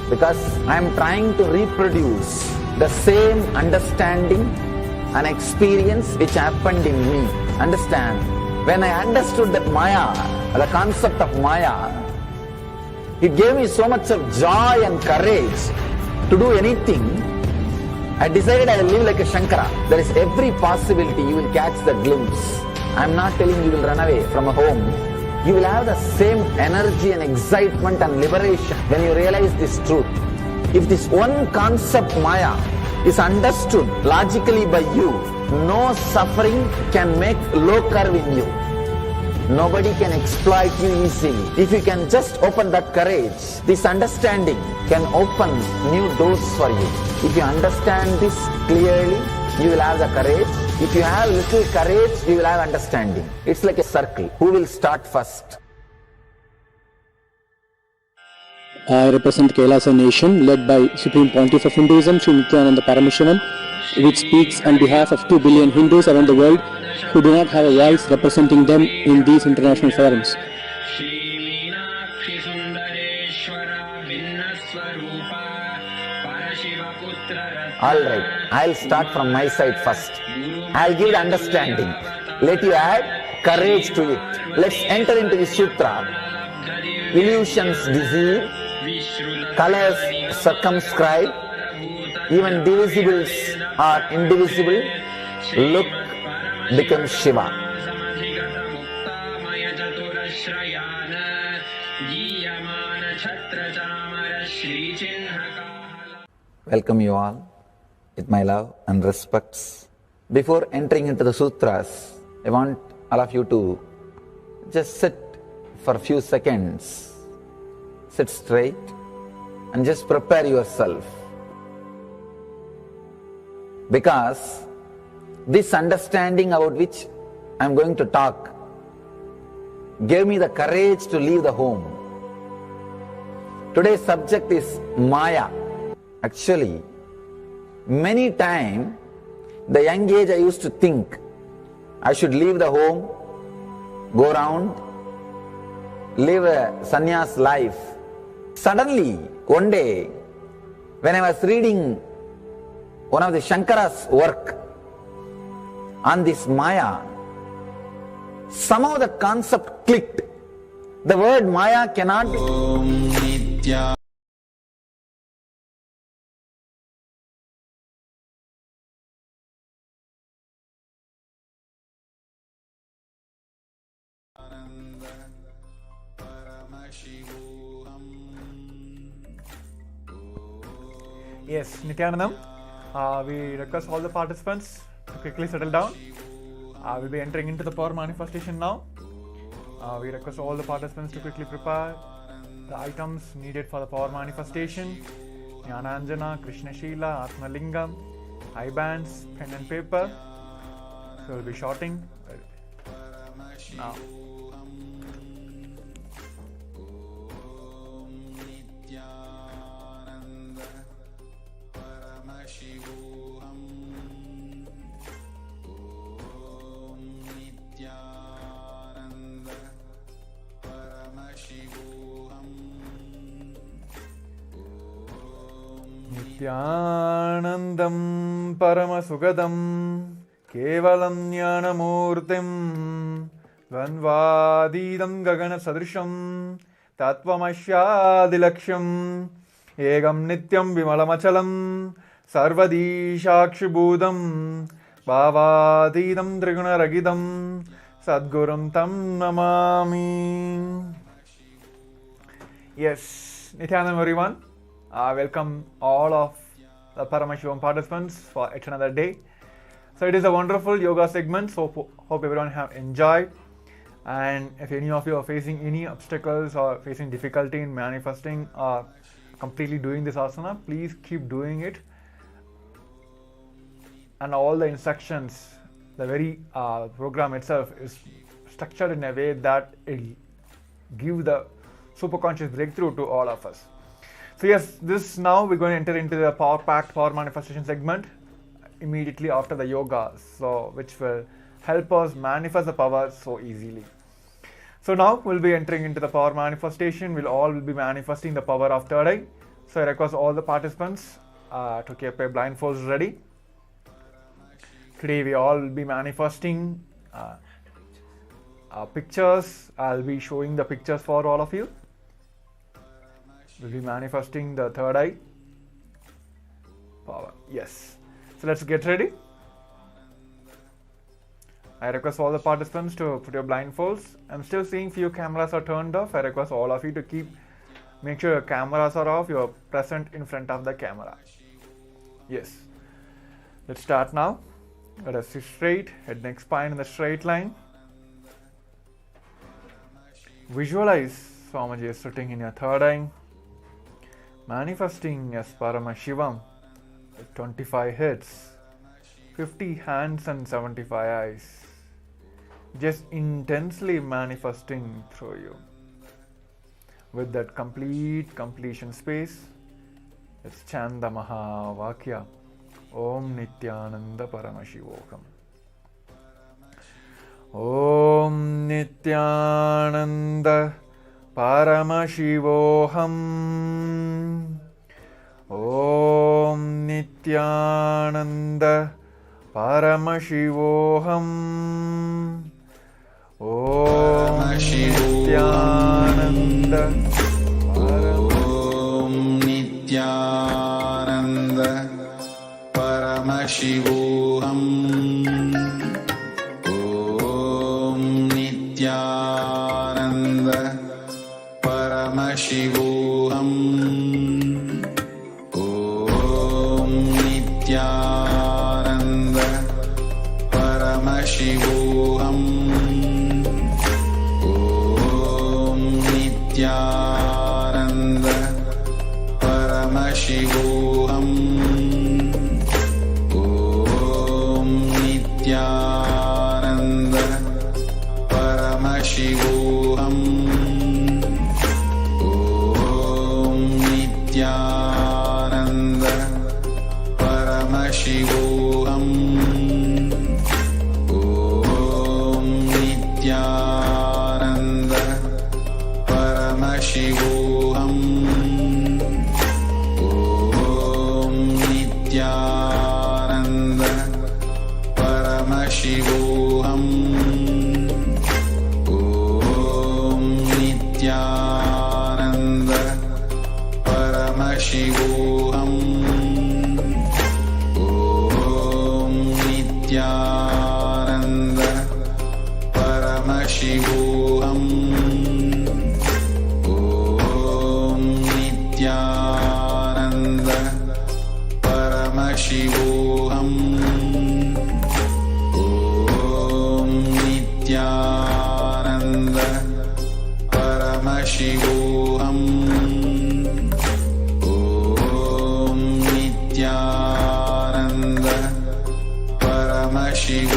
Speaker 3: Because I am trying to reproduce the same understanding and experience which happened in me. Understand? When I understood that Maya, the concept of Maya, it gave me so much of joy and courage to do anything. I decided I will live like a Shankara. There is every possibility you will catch the glimpse. I am not telling you will run away from a home. You will have the same energy and excitement and liberation when you realize this truth. If this one concept Maya is understood logically by you, no suffering can make low curve in you. Nobody can exploit you easily. If you can just open that courage, this understanding can open new doors for you. If you understand this clearly, you will have the courage. If you have little courage, you will have understanding. It's like a circle. Who will start first?
Speaker 4: I represent KAILASA nation led by Supreme Pontiff of Hinduism, Sri Nithyananda Paramashivam, which speaks on behalf of 2 billion Hindus around the world who do not have a voice representing them in these international forums.
Speaker 3: Alright, I'll start from my side first. I'll give the understanding. Let you add courage to it. Let's enter into the sutra. Illusions deceive, colors circumscribe, even divisibles are indivisible. Look becomes Shiva. Welcome you all with my love and respects. Before entering into the sutras, I want all of you to just sit for a few seconds. Sit straight and just prepare yourself. Because this understanding about which I am going to talk gave me the courage to leave the home. Today's subject is Maya. Actually, many times, the young age I used to think I should leave the home, go around, live a sannyas life. Suddenly, one day, when I was reading one of the Shankara's work on this Maya, somehow the concept clicked. The word Maya cannot be... Paramashivoham
Speaker 5: Yes, Nithyanandam. We request all the participants to quickly settle down. We'll be entering into the power manifestation now. We request all the participants to quickly prepare the items needed for the power manifestation. Jnananjana, Krishna Shila, Atmalingam, eye bands, pen and paper. So we'll be shorting now. Nithyanandam Paramasugadam Kevalam Jnanamurtim Dvanvadidam Gagana Sadrisham Tatvamashyadilaksham Egam Nityam Vimalamachalam Sarvadishakshibudam Bhavadidam Trigunaragidam Sadgurum Tam Namami. Yes, Nithyanandam everyone. Welcome all of the Paramashivoham participants for yet another day. So it is a wonderful yoga segment, so hope everyone have enjoyed. And if any of you are facing any obstacles or facing difficulty in manifesting or completely doing this asana, please keep doing it. And all the instructions, the very program itself is structured in a way that it will give the superconscious breakthrough to all of us. So yes, this now we're going to enter into the power-packed power manifestation segment immediately after the yoga, so which will help us manifest the power so easily. So now we'll be entering into the power manifestation. We'll all be manifesting the power of third eye. So I request all the participants to keep their blindfolds ready. Today we all will be manifesting pictures. I'll be showing the pictures for all of you. We'll be manifesting the third eye power. Yes. So let's get ready. I request all the participants to put your blindfolds. I'm still seeing few cameras are turned off. I request all of you to make sure your cameras are off. You're present in front of the camera. Yes. Let's start now. Let us sit straight, head, neck, spine in the straight line. Visualize Swamiji is sitting in your third eye, manifesting as Paramashivam with 25 heads, 50 hands and 75 eyes, just intensely manifesting through you. With that completion space, let's chant the Mahavakya. Om Nithyananda Paramashivoham. Om Nithyananda Paramashivoham. Om Nithyananda Paramashivoham. Om Nithyananda
Speaker 3: Paramashivoham. Om Nithyananda Paramashivoham. Om Nithyananda Paramashivoham. Om Nithyananda Paramashivoham. Nithyananda Paramashivoham. Om Nithyananda Paramashivoham. Om Nithyananda Paramashivoham. Om Nithyananda Paramashivoham. Om Nithyananda Paramashivoham. Om Nithyananda Paramashivoham. Om Nithyananda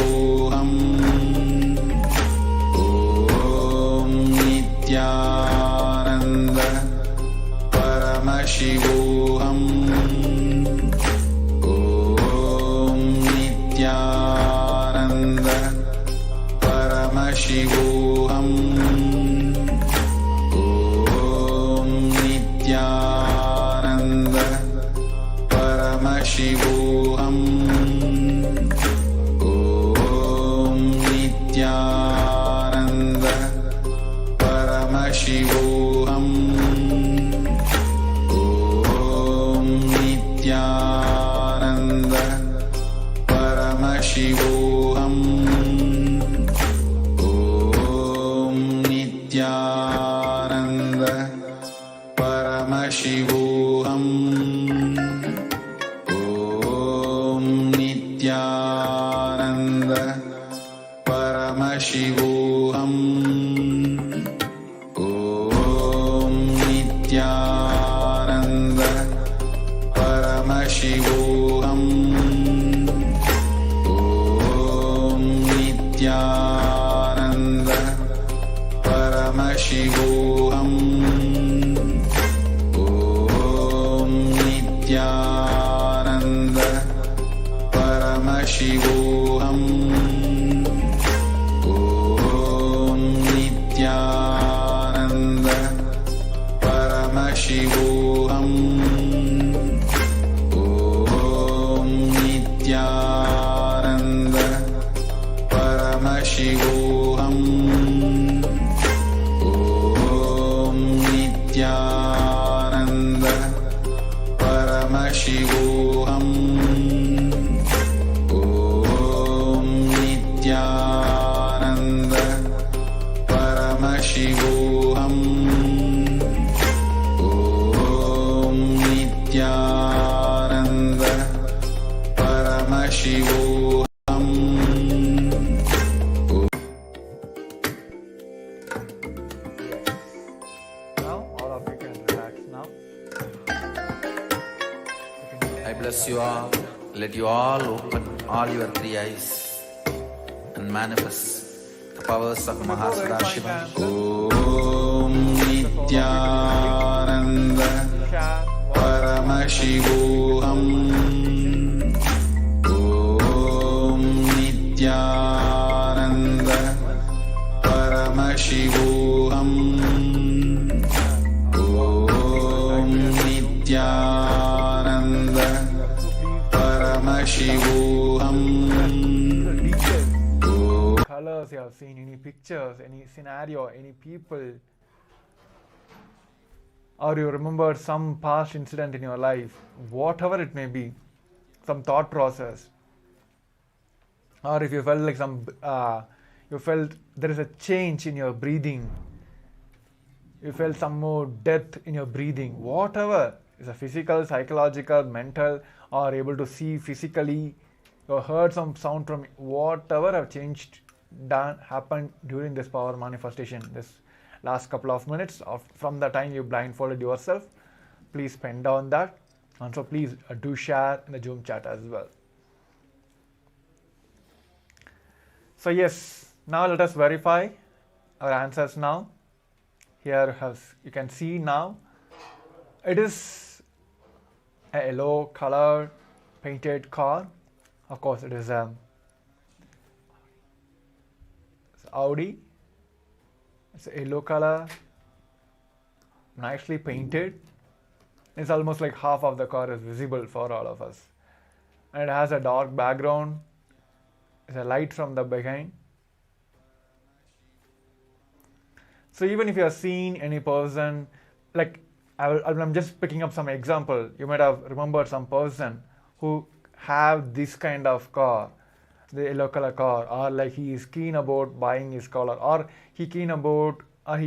Speaker 3: Paramashivoham. Om Nithyananda Paramashivoham. Om Nithyananda Paramashivoham. Om Nithyananda Paramashivoham. Om Nithyananda Paramashivoham. Om Nithyananda Paramashivoham. Om Nithyananda Paramashivoham. Om Nithyananda Paramashivoham. Om Nithyananda Paramashivoham. Om Nithyananda Paramashivoham. Om Nithyananda Paramashivoham. Om Nithyananda Paramashivoham. Om Nithyananda Paramashivoham. Om Nithyananda Paramashivoham. Om Nithyananda Paramashivoham. Om Nithyananda Paramashivoham.
Speaker 5: Now, all of you can relax now.
Speaker 3: I bless you all. Let you all open all your three eyes and manifest the powers of Mahasadaşiva. Om Nithyananda Paramashivoham. Om Nithyananda Paramashivoham. Om Nithyananda Paramashivoham.
Speaker 5: Colors you have seen, any pictures, any scenario, any people, or you remember some past incident in your life, whatever it may be, some thought process, or if you felt like you felt there is a change in your breathing, you felt some more depth in your breathing, whatever is a physical, psychological, mental, or able to see physically, or heard some sound from whatever have changed, done, happened during this power manifestation, this last couple of minutes from the time you blindfolded yourself, please pen down that. And so please do share in the Zoom chat as well. So yes, now let us verify our answers now. Here you can see now, it is a yellow color painted car. Of course, it is Audi. It's a yellow color, nicely painted. It's almost like half of the car is visible for all of us. And it has a dark background. It's a light from the behind. So even if you are seeing any person, like I'm just picking up some example. You might have remembered some person who have this kind of car, the yellow color car, or like he is keen about buying his color, or he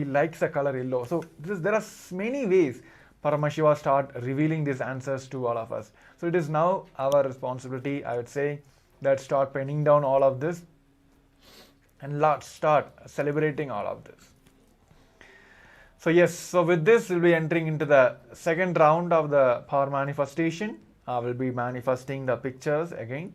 Speaker 5: likes the color yellow. So there are many ways Paramashiva start revealing these answers to all of us. So it is now our responsibility, I would say, that start penning down all of this and let's start celebrating all of this. So yes, so with this we'll be entering into the second round of the power manifestation. We'll be manifesting the pictures again.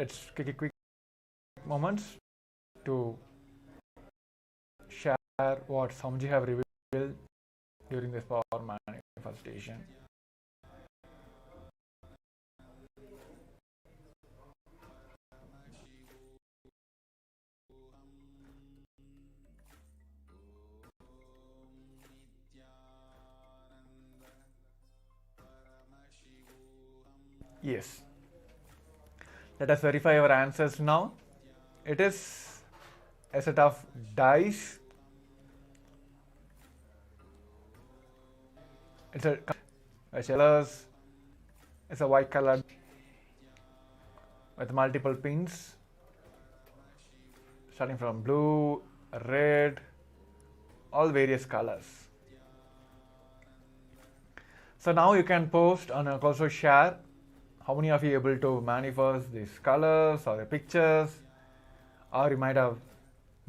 Speaker 5: let's take a quick moments to share what Swamiji have revealed during this power manifestation. Yes. Let us verify our answers now. It is a set of dice. It's a colors. It's a white color with multiple pins, starting from blue, red, all various colors. So now you can post and also share how many of you are able to manifest these colors or the pictures, or you might have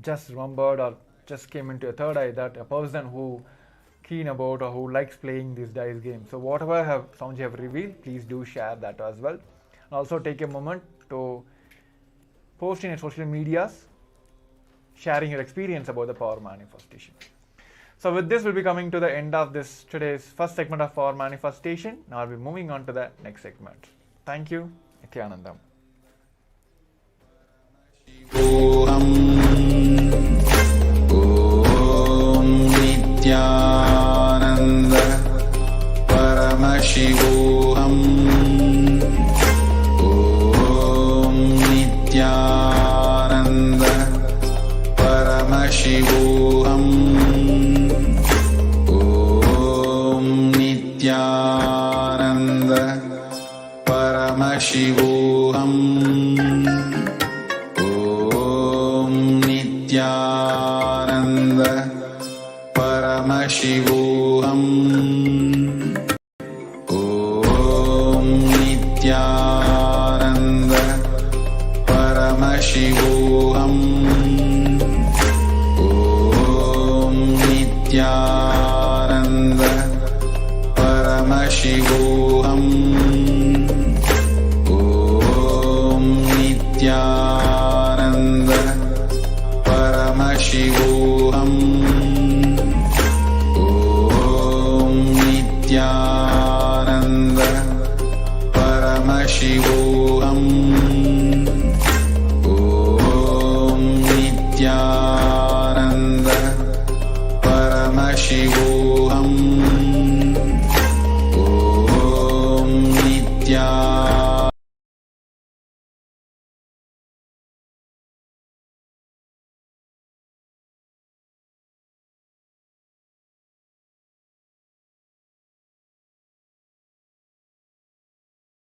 Speaker 5: just remembered or just came into your third eye that a person who keen about or who likes playing these dice games. So whatever Swamiji have revealed, please do share that as well. And also take a moment to post in your social medias, sharing your experience about the power manifestation. So with this, we'll be coming to the end of this today's first segment of power manifestation. Now I'll be moving on to the next segment. Thank you. Nithyanandam.
Speaker 3: Nithyananda Paramashivoham. Om Nithyananda Paramashivoham. Om Nithyananda Paramashivoham. Om Nithyananda Paramashivoham. Om Nithyananda Paramashivoham. Om Nithyananda Paramashivoham. Om Nithyananda Paramashivoham. Om Nithyananda Paramashivoham. Om Nithyananda Paramashivoham. Om Nithyananda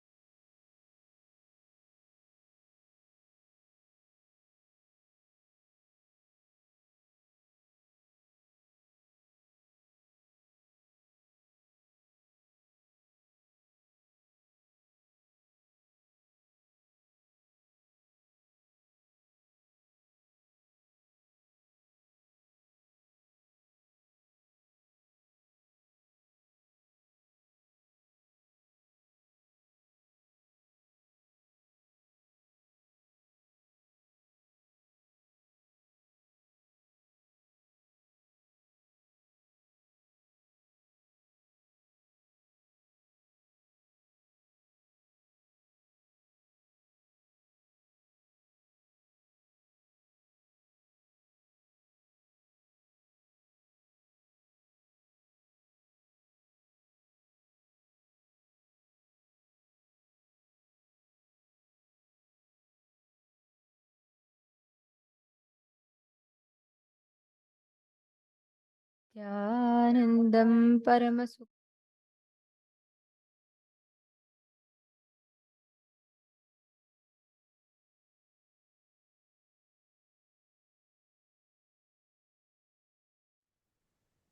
Speaker 6: Nithyanandam Paramashivoham.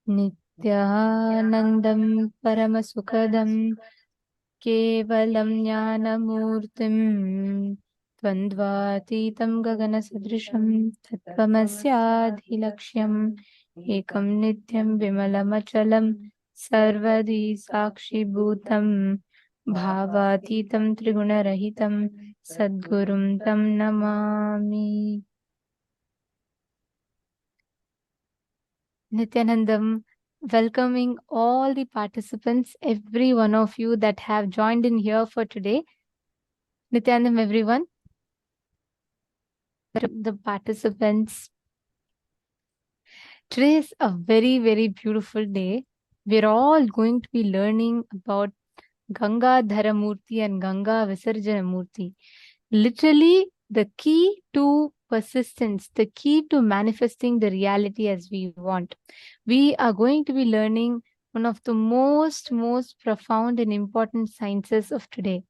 Speaker 6: Nithyanandam Paramasukhadam Kevalam Jnanamurtim Tvandvatitam Gaganasadrisham Tattvamasyaadhilaksham Ekam Nityam Vimalamachalam Sarvadi Sakshi Bhutam Bhavatitam Trigunarahitam Sadgurum Tam Namami. Nithyanandam, welcoming all the participants, every one of you that have joined in here for today. Nithyanandam, everyone. The participants. Today is a very, very beautiful day. We're all going to be learning about Ganga Dharamurti and Ganga Visarjanamurti. Literally, the key to persistence, the key to manifesting the reality as we want. We are going to be learning one of the most profound and important sciences of today.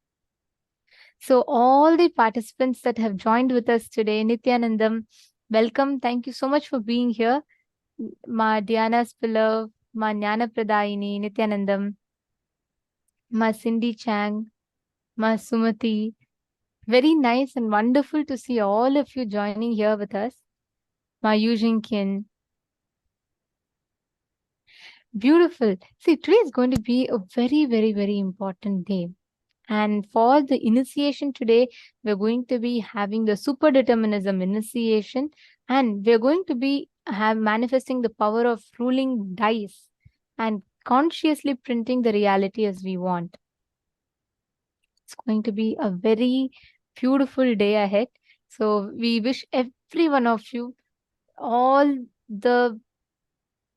Speaker 6: So all the participants that have joined with us today, Nithyanandam, welcome. Thank you so much for being here. Ma Diana's beloved, Ma Jnana Pradayini, Nithyanandam, Ma Cindy Chang, Ma Sumati. Very nice and wonderful to see all of you joining here with us. Ma Yujin Kin. Beautiful. See, today is going to be a very, very, very important day. And for the initiation today, we're going to be having the super-determinism initiation, and we're going to be manifesting the power of ruling dice and consciously printing the reality as we want. It's going to be a very beautiful day ahead. So we wish every one of you all the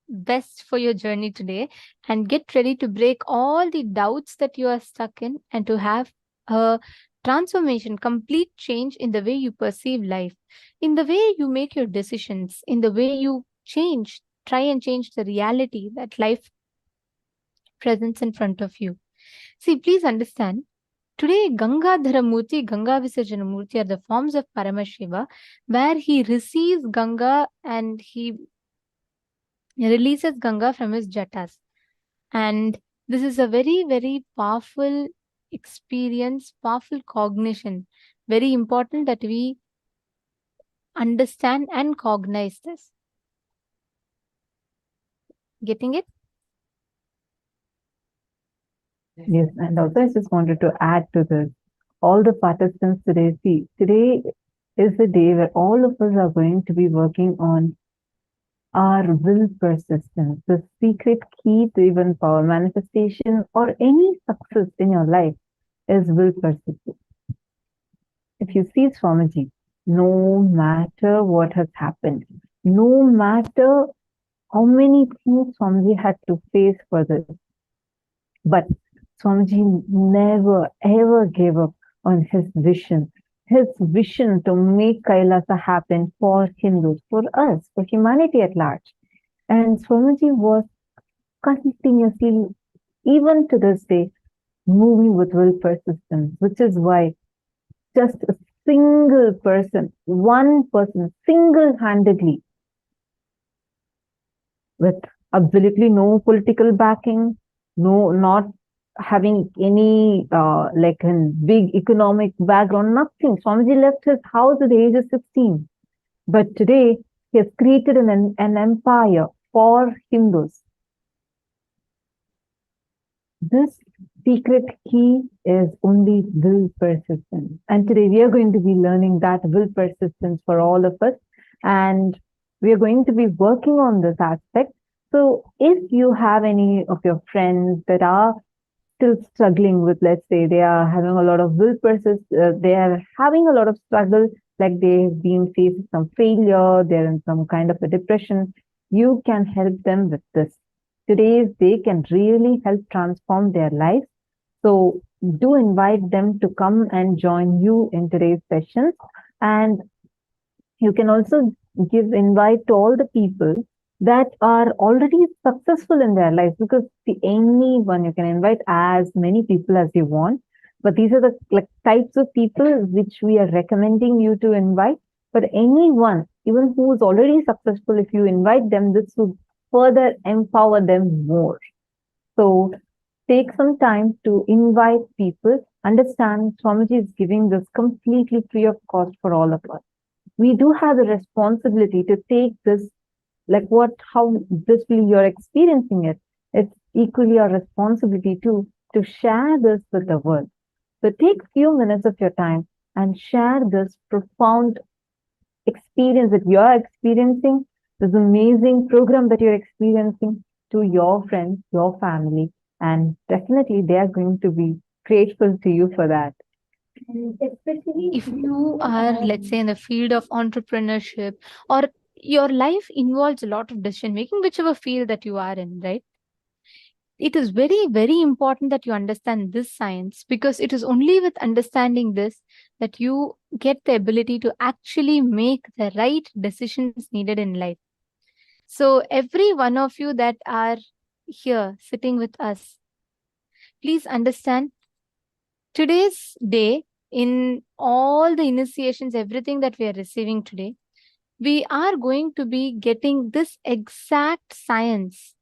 Speaker 6: best for your journey today, and get ready to break all the doubts that you are stuck in and to have a transformation, complete change in the way you perceive life, in the way you make your decisions, in the way you try and change the reality that life presents in front of you. See, please understand, today Ganga Dharamurti, Ganga Visarjanamurti are the forms of Paramashiva, where he receives Ganga and he releases Ganga from his jatas. And this is a very, very powerful experience, powerful cognition. Very important that we understand and cognize this. Getting it?
Speaker 7: Yes, and also I just wanted to add to this. All the participants today, see, today is the day where all of us are going to be working on our will persistence, the secret key to even power manifestation or any success in your life is will persistence. If you see Swamiji, no matter what has happened, no matter how many things Swamiji had to face for this, but Swamiji never ever gave up on his vision to make Kailasa happen for Hindus, for us, for humanity at large. And Swamiji was continuously, even to this day, moving with will persistence, which is why just a single person, one person, single-handedly, with absolutely no political backing, not having any like a big economic background, nothing. Swamiji left his house at the age of 16. But today, he has created an empire for Hindus. This secret key is only will persistence. And today we are going to be learning that will persistence for all of us. And we are going to be working on this aspect. So if you have any of your friends that are still struggling with, let's say, they are having a lot of will persist, they are having a lot of struggle, like they've been facing some failure, they're in some kind of a depression, you can help them with this. Today, they can really help transform their lives. So do invite them to come and join you in today's sessions. And you can also give invite to all the people that are already successful in their lives, because anyone, you can invite as many people as you want, but these are the types of people which we are recommending you to invite. But anyone, even who is already successful, if you invite them, this will further empower them more. So take some time to invite people. Understand, Swamiji is giving this completely free of cost for all of us. We do have the responsibility to take this, how blissfully you're experiencing it. It's equally our responsibility to to share this with the world. So take few minutes of your time and share this profound experience that you're experiencing, this amazing program that you're experiencing, to your friends, your family, and definitely they are going to be grateful to you for that.
Speaker 6: Especially if you are, let's say, in the field of entrepreneurship, or your life involves a lot of decision making, whichever field that you are in, right? It is very, very important that you understand this science, because it is only with understanding this that you get the ability to actually make the right decisions needed in life. So every one of you that are here sitting with us, please understand today's day, in all the initiations, everything that we are receiving today, we are going to be getting this exact science,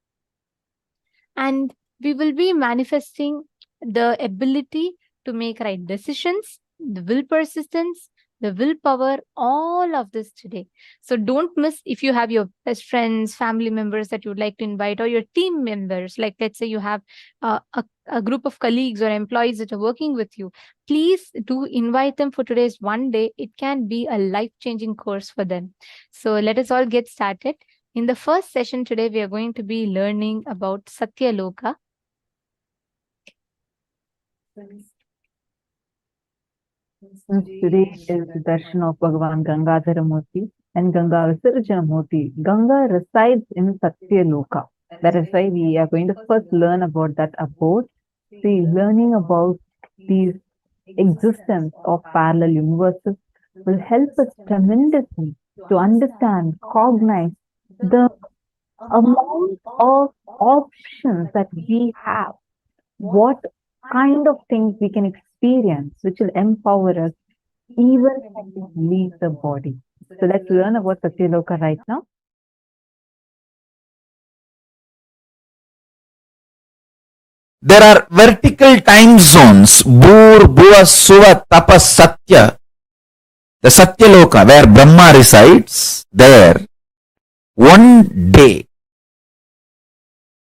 Speaker 6: and we will be manifesting the ability to make right decisions, the will persistence, the willpower, all of this today. So don't miss. If you have your best friends, family members that you would like to invite, or your team members, like let's say you have a group of colleagues or employees that are working with you, please do invite them for today's one day. It can be a life-changing course for them. So let us all get started. In the first session today, we are going to be learning about Satya Loka.
Speaker 7: Since today is the darshan of Bhagavan Gangadhara Murti and Ganga Visarjana Murti, Ganga resides in Satya Loka. That is why we are going to first learn about that abode. See, learning about these existence of parallel universes will help us tremendously to understand, cognize the amount of options that we have, what kind of things we can experience, which will empower us even when we leave the body. So let's learn about Satya Loka right now.
Speaker 3: There are vertical time zones, Bhur, Bhuva, Suva, Tapa, Satya. The Satya Loka, where Brahma resides, there, one day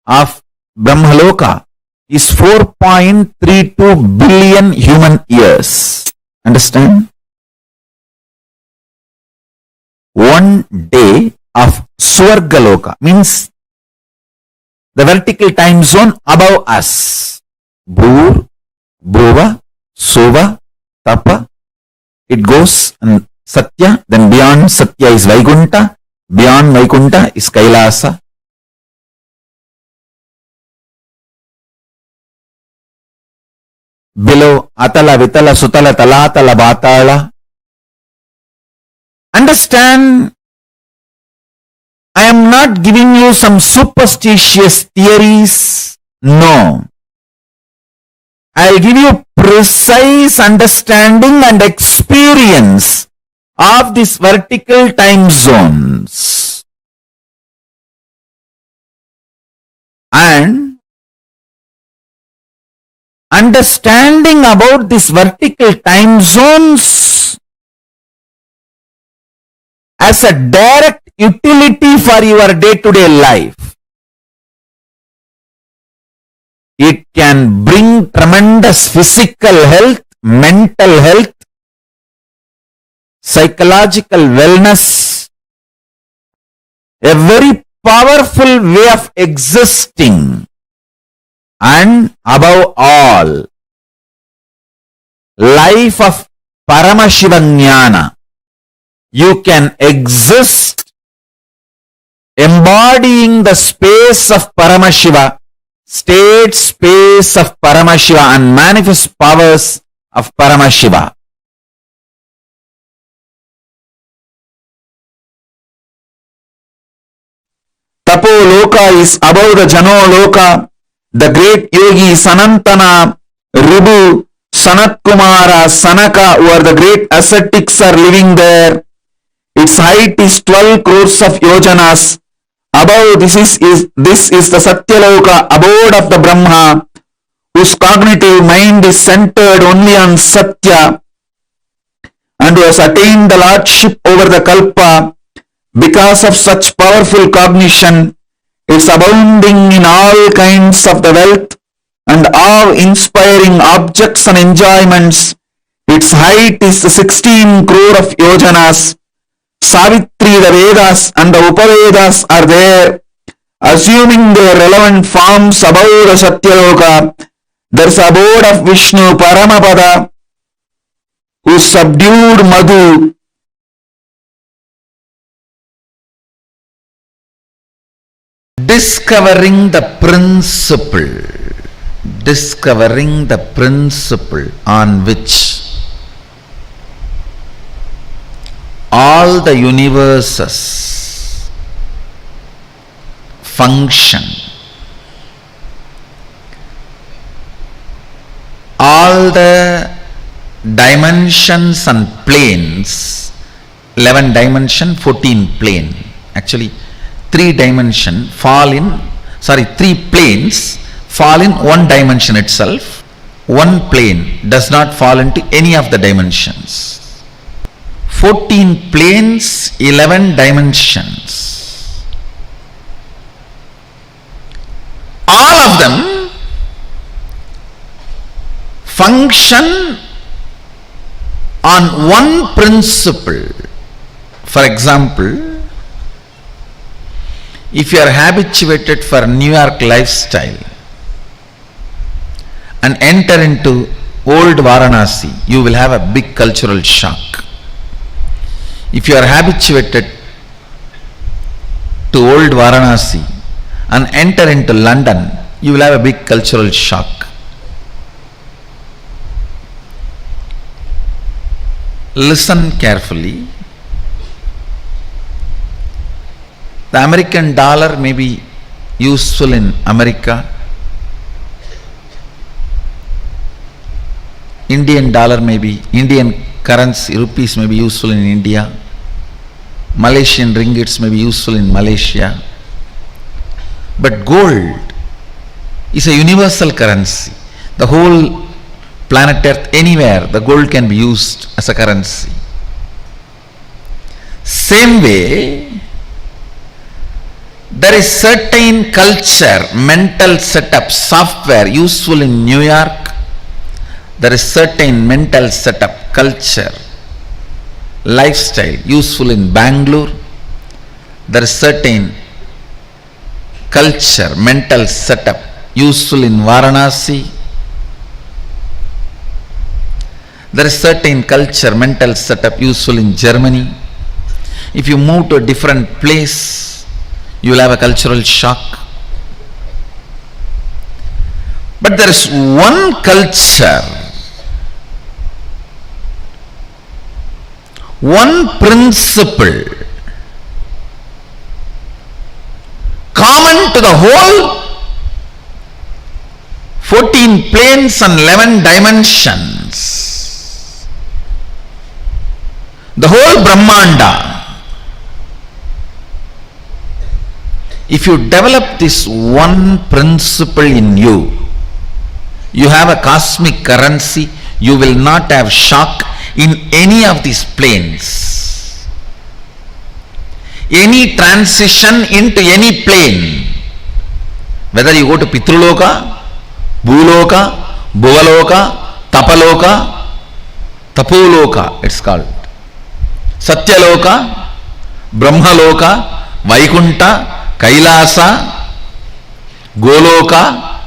Speaker 3: of Brahmaloka is 4.32 billion human years. Understand? One day of Swargaloka means the vertical time zone above us. Bhur, Bhuva, Suva, Tapa. It goes and Satya, then beyond Satya is Vaikunta, beyond Vaikunta is KAILASA. Below Atala, Vitala, Sutala, Talatala, Batala. Understand, I am not giving you some superstitious theories. No. I'll give you precise understanding and experience of these vertical time zones. And understanding about these vertical time zones as a direct utility for your day-to-day life. It can bring tremendous physical health, mental health, psychological wellness, a very powerful way of existing, and above all, life of Paramashivoham. You can exist embodying the space of Paramashiva, state space of Paramashiva, and manifest powers of Paramashiva. Tapo Loka is above the Jano Loka. The great yogi Sanantana, Rubu, Sanat Kumara, Sanaka, who are the great ascetics, are living there. Its height is 12 crores of yojanas. Above this is the Satya Loka, abode of the Brahma, whose cognitive mind is centered only on Satya, and who has attained the lordship over the Kalpa. Because of such powerful cognition, it's abounding in all kinds of the wealth, and awe-inspiring objects and enjoyments. Its height is 16 crore of yojanas. Savitri, the Vedas and the Upavedas are there, assuming their relevant forms above the Satya Loka. There is abode of Vishnu, Paramapada, who subdued Madhu. Discovering the principle on which all the universes function, all the dimensions and planes, 11 dimension, 14 plane, actually 3 planes fall in one dimension itself. One plane does not fall into any of the dimensions. 14 planes, 11 dimensions. All of them function on one principle. For example, if you are habituated for New York lifestyle and enter into old Varanasi, you will have a big cultural shock. If you are habituated to old Varanasi and enter into London, you will have a big cultural shock. Listen carefully. The American dollar may be useful in America. Indian dollar may be, Indian currency, rupees may be useful in India. Malaysian ringgits may be useful in Malaysia. But gold is a universal currency. The whole planet Earth, anywhere, the gold can be used as a currency. Same way, there is certain culture, mental setup, software useful in New York. There is certain mental setup, culture, lifestyle useful in Bangalore. There is certain culture, mental setup useful in Varanasi. There is certain culture, mental setup useful in Germany. If you move to a different place, you will have a cultural shock. But there is one culture, one principle common to the whole 14 planes and 11 dimensions, the whole Brahmanda. If you develop this one principle in you, you have a cosmic currency. You will not have shock in any of these planes. Any transition into any plane, whether you go to Pitruloka, Bhuloka, Bhuvaloka, Tapaloka, Tapuloka, it's called Satya Loka, Brahmaloka, Vaikunta, KAILASA, Goloka,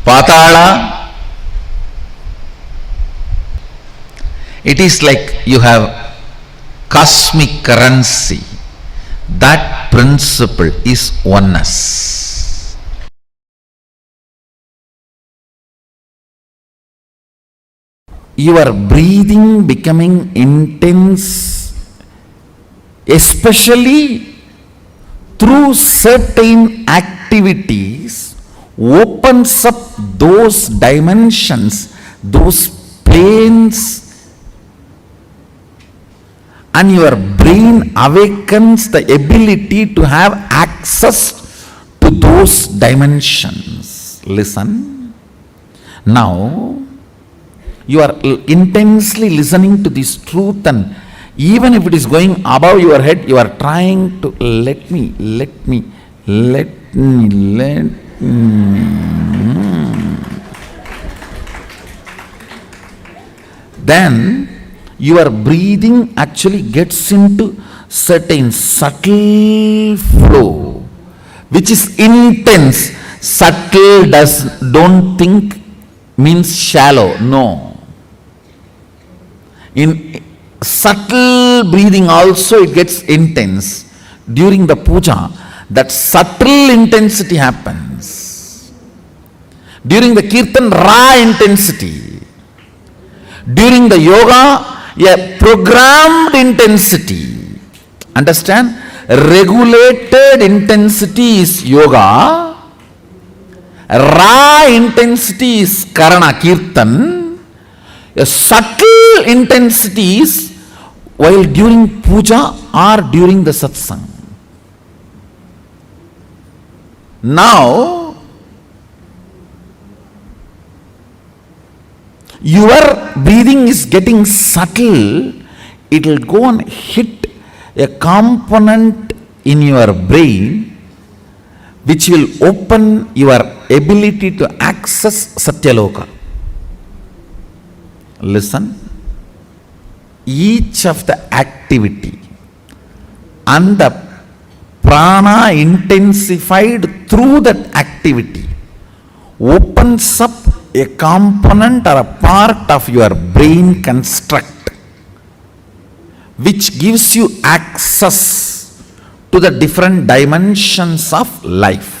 Speaker 3: Patala. It is like you have cosmic currency. That principle is oneness. Your breathing becoming intense, especially through certain activities, opens up those dimensions, those planes, and your brain awakens the ability to have access to those dimensions. Listen. Now, you are intensely listening to this truth, and even if it is going above your head, you are trying to let me. then your breathing actually gets into certain subtle flow, which is intense. Subtle don't think means shallow. No. In subtle breathing also it gets intense. During the puja, that subtle intensity happens. During the kirtan, raw intensity. During the yoga, a programmed intensity. Understand? Regulated intensity is yoga. Raw intensity is karana, kirtan. A subtle intensity is while during puja or during the satsang. Now, your breathing is getting subtle. It will go and hit a component in your brain which will open your ability to access Satya Loka. Listen. Each of the activity and the prana intensified through that activity opens up a component or a part of your brain construct which gives you access to the different dimensions of life.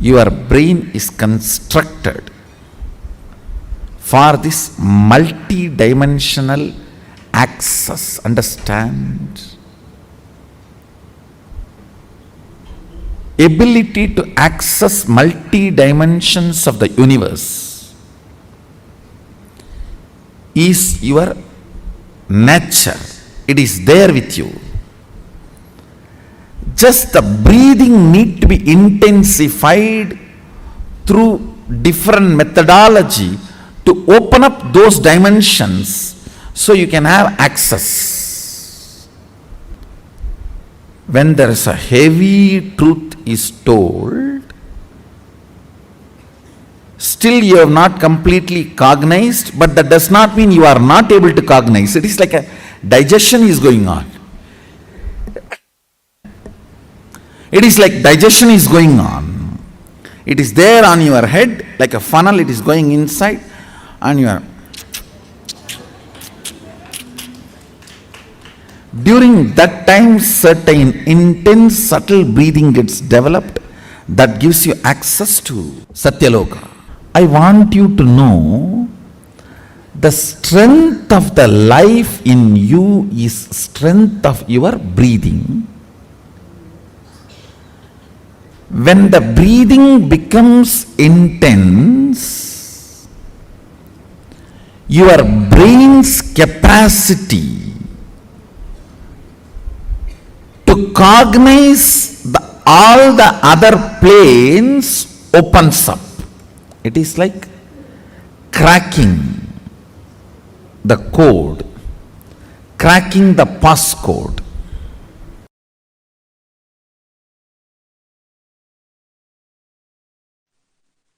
Speaker 3: Your brain is constructed for this multi-dimensional access. Understand? Ability to access multi-dimensions of the universe is your nature. It is there with you. Just the breathing need to be intensified through different methodology to open up those dimensions so you can have access. When there is a heavy truth is told, still you have not completely cognized, but that does not mean you are not able to cognize. It is like a digestion is going on. It is like digestion is going on. It is there on your head like a funnel, it is going inside and you are. During that time, certain intense subtle breathing gets developed that gives you access to Satya Loka. I want you to know the strength of the life in you is strength of your breathing. When the breathing becomes intense, your brain's capacity to cognize all the other planes opens up. It is like cracking the code, cracking the passcode.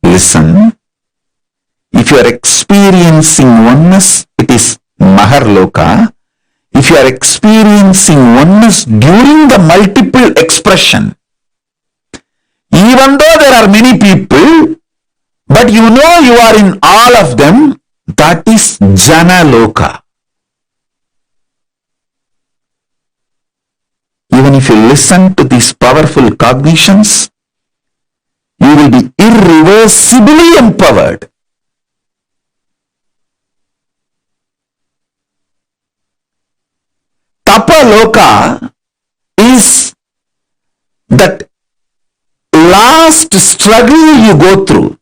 Speaker 3: Listen, if you are experiencing oneness, it is Maharloka. If you are experiencing oneness during the multiple expression, even though there are many people, but you know you are in all of them, that is Jana Loka. Even if you listen to these powerful cognitions, you will be irreversibly empowered. Tapaloka is that last struggle you go through.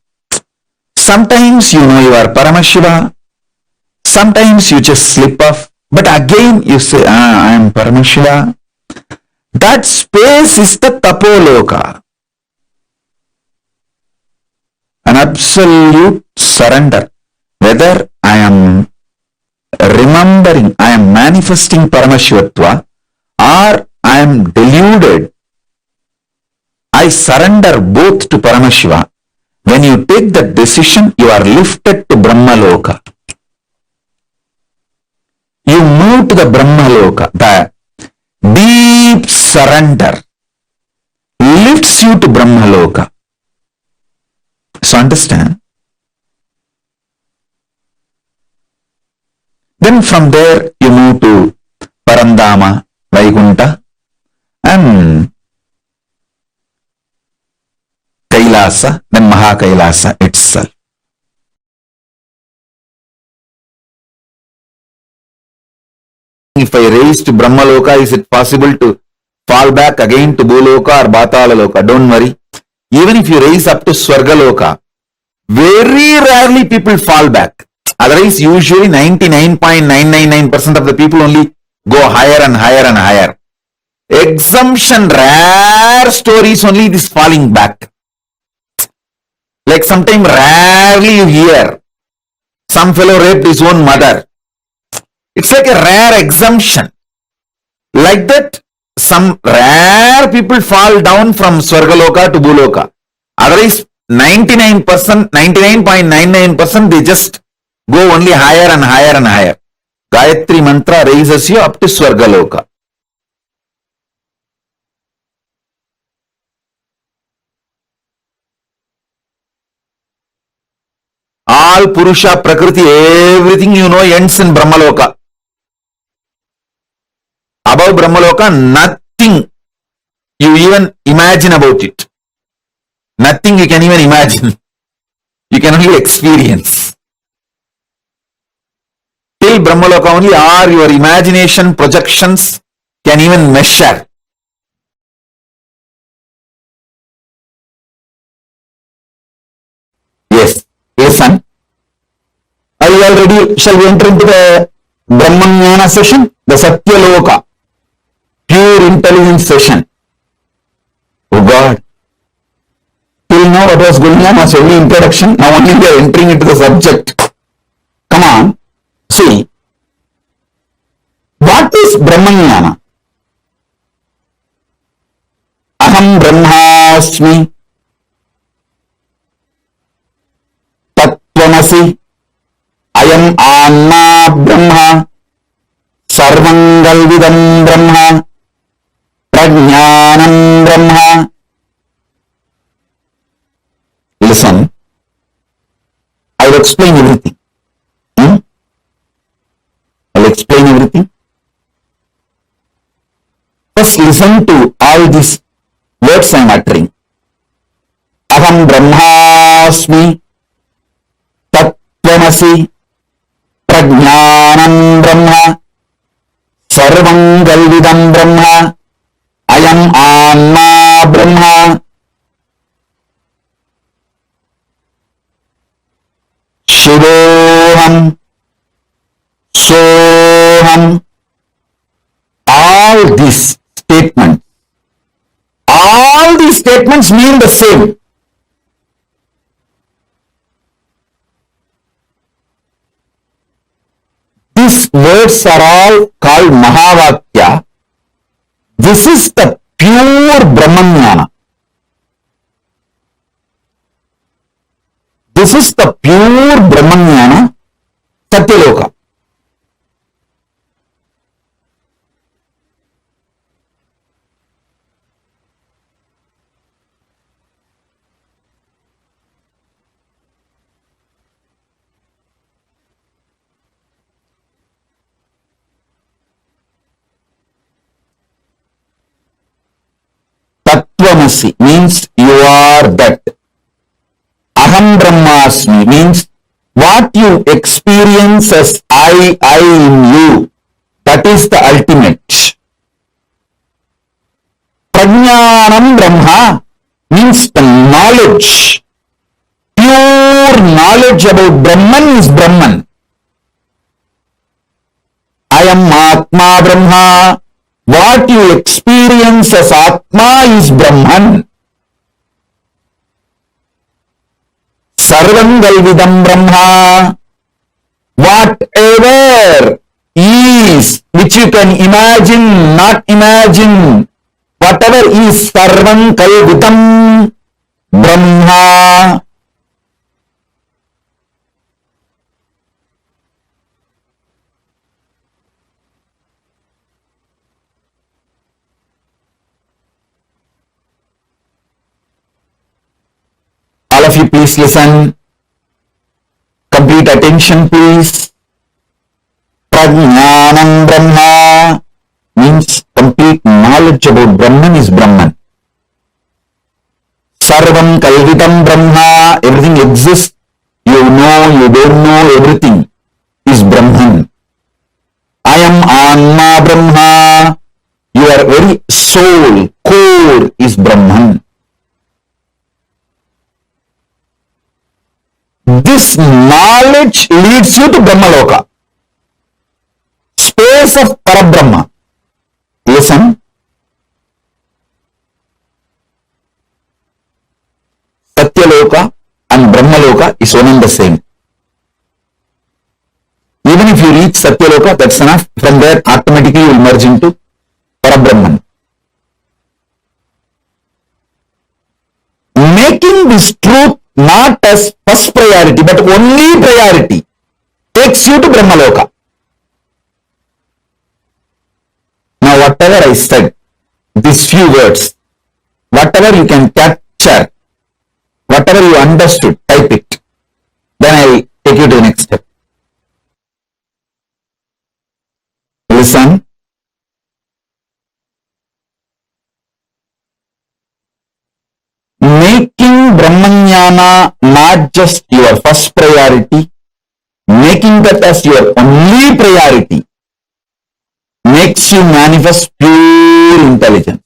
Speaker 3: Sometimes you know you are Paramashiva, sometimes you just slip off, but again you say, I am Paramashiva. That space is the Tapoloka. An absolute surrender. Whether I am remembering, I am manifesting Paramashivatva, or I am deluded, I surrender both to Paramashiva. When you take that decision, you are lifted to Brahma Loka. You move to the Brahma Loka. The deep surrender lifts you to Brahma Loka. So understand? Then from there you move to Parandama, Vaikunta, and Kailasa, then Mahakailasa itself. If I raise to Brahma Loka, is it possible to fall back again to Bhuloka or Batala Loka? Don't worry. Even if you raise up to Swarga Loka, very rarely people fall back. Otherwise, usually 99.999% of the people only go higher and higher and higher. Exemption, rare stories only this falling back. Like sometimes rarely you hear some fellow raped his own mother. It's like a rare exemption. Like that, some rare people fall down from Swargaloka to Bhuloka. Otherwise, 99%, 99.99% they just go only higher and higher and higher. Gayatri mantra raises you up to Swargaloka. All Purusha, Prakriti, everything you know ends in Brahmaloka. Above Brahmaloka, nothing you even imagine about it. Nothing you can even imagine. You can only experience. Till Brahmaloka only are your imagination projections can even measure. Yes. Listen. Are you all ready? Shall we enter into the Brahmanyana session? The Satya Loka. Pure intelligence session. Oh God. Till now what was going on was only introduction. Now only we are entering into the subject. Come on. See. What is Brahmanyana? Aham Brahmasmi. Tattvamasi. Ayam Anma Brahma. Sarvangalvidam Brahma. Prajnanam Brahma. Listen, I will explain everything. I will explain everything. First listen to all these words I am uttering. Aham Brahmasmi. Tattvamasi. Prajnanam Brahma. Sarvangalvidam Brahma. Ayam Anma Brahma. Shivoham. Soham. All these statements mean the same. These words are all called Mahavakya. This is the pure Brahmanyana. This is the pure Brahmanyana, Satya Loka. Tattvamasi means you are that. Aham Brahmasmi means what you experience as I in you. That is the ultimate. Prajnanam Brahma means the knowledge. Pure knowledge about Brahman is Brahman. I am Atma Brahma. What you experience as Atma is Brahman. Sarvangalvidam Brahma. Whatever is, which you can imagine, not imagine, whatever is Sarvangalvidam Brahma. of you please listen. Complete attention please. Prajnanam Brahma means complete knowledge about Brahman is Brahman. Sarvam Kalvitam Brahma, everything exists. You know, you don't know, everything is Brahman. I am Anma Brahma. Your very soul, core is Brahman. This knowledge leads you to Brahmaloka, space of Parabrahma. Listen. Satya Loka and Brahmaloka is one and the same. Even if you reach Satya Loka, that's enough. From there, automatically you will merge into Parabrahman. Making this truth not as first priority, but only priority, takes you to Brahmaloka. Now, whatever I said, these few words, whatever you can capture, whatever you understood, type it. Then I will take you to the next step. Listen. Making Brahmanyana not just your first priority, making that as your only priority, makes you manifest pure intelligence.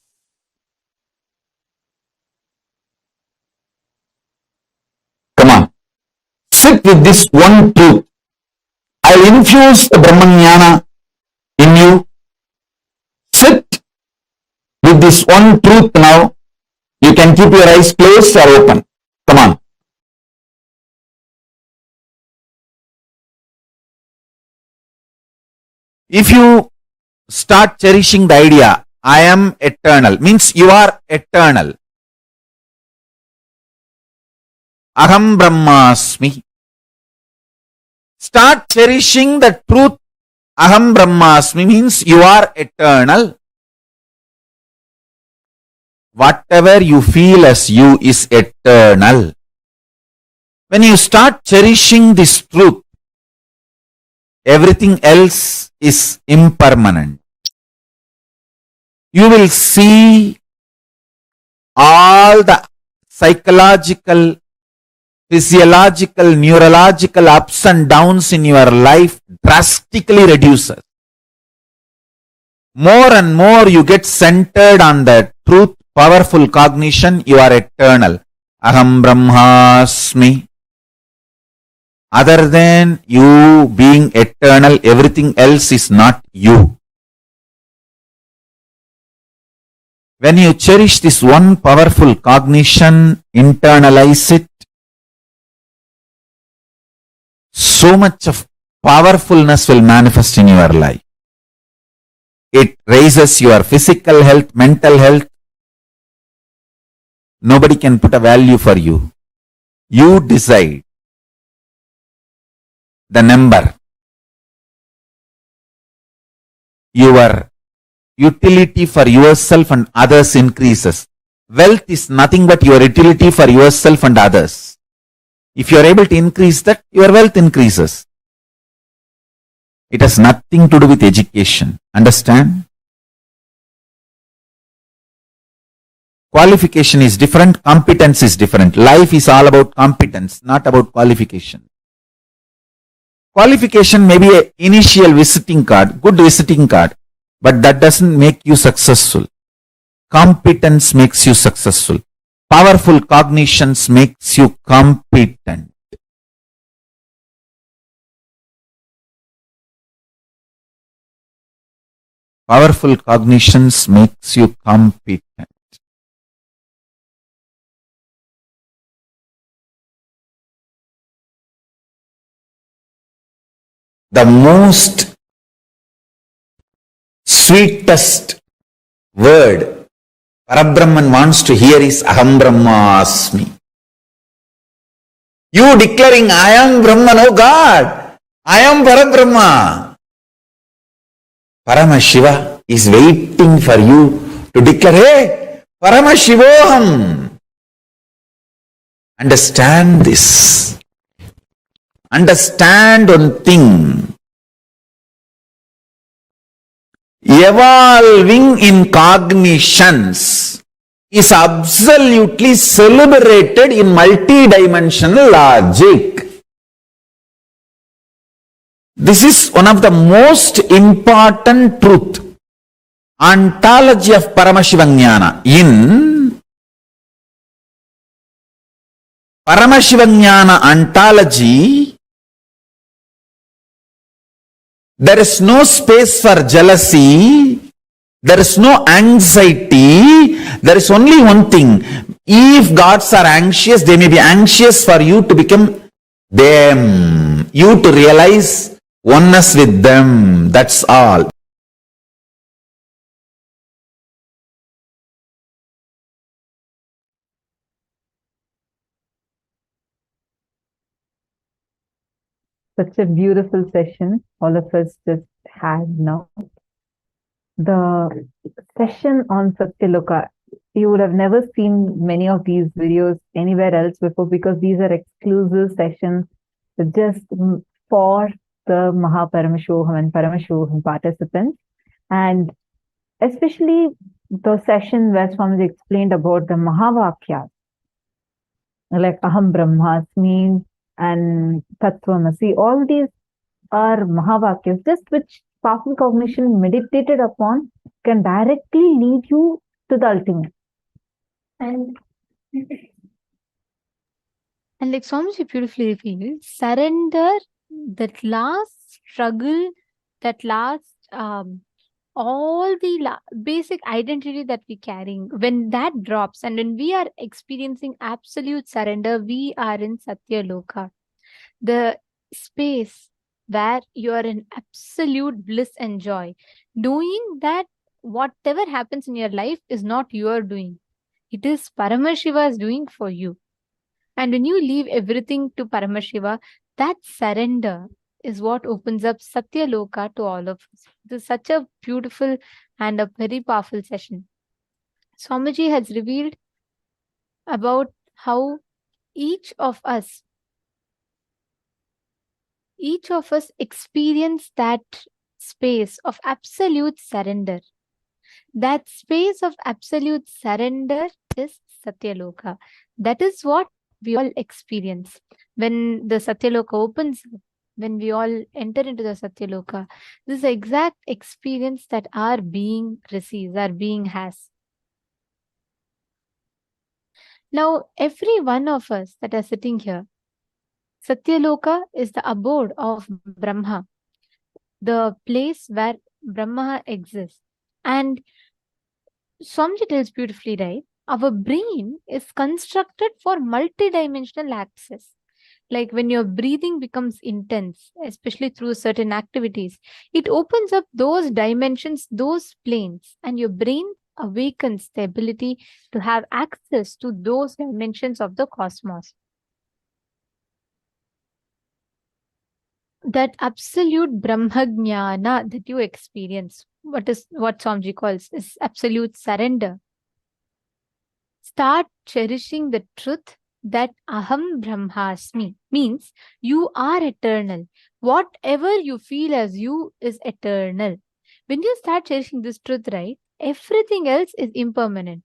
Speaker 3: Come on. Sit with this one truth. I'll infuse the Brahmanyana in you. Sit with this one truth now. You can keep your eyes closed or open. Come on. If you start cherishing the idea, I am eternal, means you are eternal. Aham Brahmasmi. Start cherishing the truth. Aham Brahmasmi means you are eternal. Whatever you feel as you is eternal. When you start cherishing this truth, everything else is impermanent. You will see all the psychological, physiological, neurological ups and downs in your life drastically reduces. More and more you get centered on the truth, powerful cognition, you are eternal. Aham Brahmasmi. Other than you being eternal, everything else is not you. When you cherish this one powerful cognition, internalize it, so much of powerfulness will manifest in your life. It raises your physical health, mental health. Nobody can put a value for you. You decide the number. Your utility for yourself and others increases. Wealth is nothing but your utility for yourself and others. If you are able to increase that, your wealth increases. It has nothing to do with education. Understand? Qualification is different, competence is different. Life is all about competence, not about qualification. Qualification may be an initial visiting card, good visiting card, but that doesn't make you successful. Competence makes you successful. Powerful cognitions makes you competent. Powerful cognitions makes you competent. The most sweetest word Parabrahman wants to hear is Aham Brahmasmi. You declaring I am Brahman, oh God, I am Parabrahma. Paramashiva is waiting for you to declare, hey, Paramashivoham. Understand this. Understand one thing. Evolving in cognitions is absolutely celebrated in multidimensional logic. This is one of the most important truth. Ontology of Paramashivoham. In Paramashivoham ontology, there is no space for jealousy, there is no anxiety, there is only one thing. If gods are anxious, they may be anxious for you to become them, you to realize oneness with them, that's all.
Speaker 7: Such a beautiful session all of us just had now. The session on Satya Loka, you would have never seen many of these videos anywhere else before, because these are exclusive sessions just for the Paramashivoham and Paramashivoham participants. And especially the session where Swamiji explained about the Mahavakyas, like Aham Brahmasmi and Tattvamasi, all these are Mahavakyas, just which powerful cognition meditated upon can directly lead you to the ultimate.
Speaker 6: And like Swamiji beautifully revealed, surrender, that last struggle, that last all the basic identity that we're carrying, when that drops and when we are experiencing absolute surrender, we are in Satya Loka, the space where you are in absolute bliss and joy, knowing that whatever happens in your life is not your doing. It is Paramashiva's doing for you. And when you leave everything to Paramashiva, that surrender is what opens up Satya Loka to all of us. This is such a beautiful and a very powerful session. Swamiji has revealed about how each of us experience that space of absolute surrender. That space of absolute surrender is Satya Loka. That is what we all experience. When the Satya Loka opens, when we all enter into the Satya Loka, this is the exact experience that our being receives, our being has. Now, every one of us that are sitting here, Satya Loka is the abode of Brahma, the place where Brahma exists. And Swamiji tells beautifully, right? Our brain is constructed for multidimensional access. Like when your breathing becomes intense, especially through certain activities, it opens up those dimensions, those planes, and your brain awakens the ability to have access to those dimensions of the cosmos. That absolute Brahmajnana that you experience, what Swamiji calls is absolute surrender. Start cherishing the truth that Aham Brahmasmi, means you are eternal. Whatever you feel as you is eternal. When you start cherishing this truth, right, everything else is impermanent.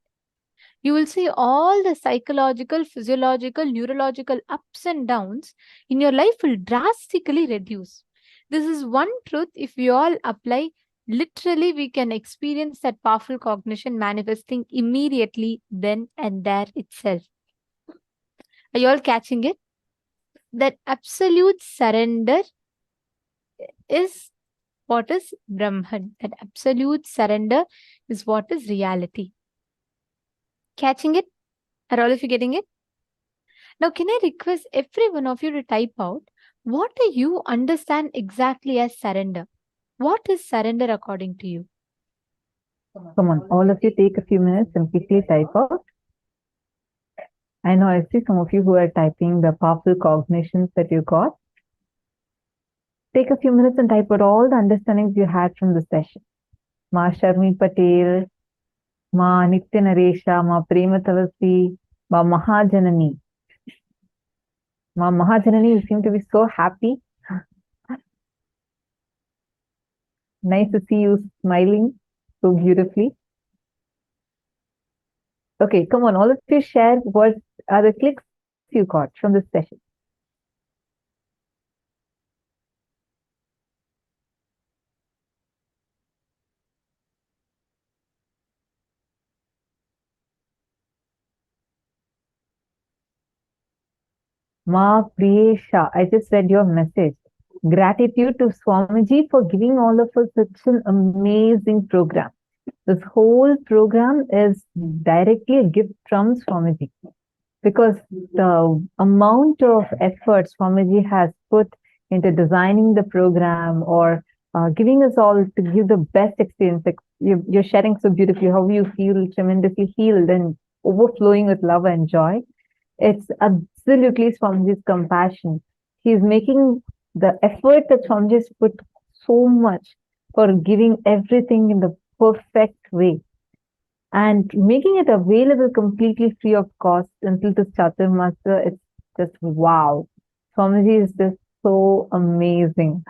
Speaker 6: You will see all the psychological, physiological, neurological ups and downs in your life will drastically reduce. This is one truth, if we all apply, literally we can experience that powerful cognition manifesting immediately then and there itself. Are you all catching it? That absolute surrender is what is Brahman. That absolute surrender is what is reality. Catching it? Are all of you getting it? Now, can I request every one of you to type out, what do you understand exactly as surrender? What is surrender according to you?
Speaker 7: Come on, all of you take a few minutes and quickly type out. I know I see some of you who are typing the powerful cognitions that you got. Take a few minutes and type out all the understandings you had from the session. Ma Sharmi Patel, Ma Nithyananda, Ma Prema Tavasi, Ma Mahajanani. Ma Mahajanani, you seem to be so happy. Nice to see you smiling so beautifully. Okay, come on, all of you share what are the clicks you got from this session. Ma Priyesha, I just read your message. Gratitude to Swamiji for giving all of us such an amazing program. This whole program is directly a gift from Swamiji, because the amount of effort Swamiji has put into designing the program, or giving us all to give the best experience. Like you're sharing so beautifully how you feel tremendously healed and overflowing with love and joy. It's absolutely Swamiji's compassion. He's making the effort that Swamiji's put so much for giving everything in the perfect way and making it available completely free of cost until this Chaturmasya. It's just wow. Swamiji is just so amazing.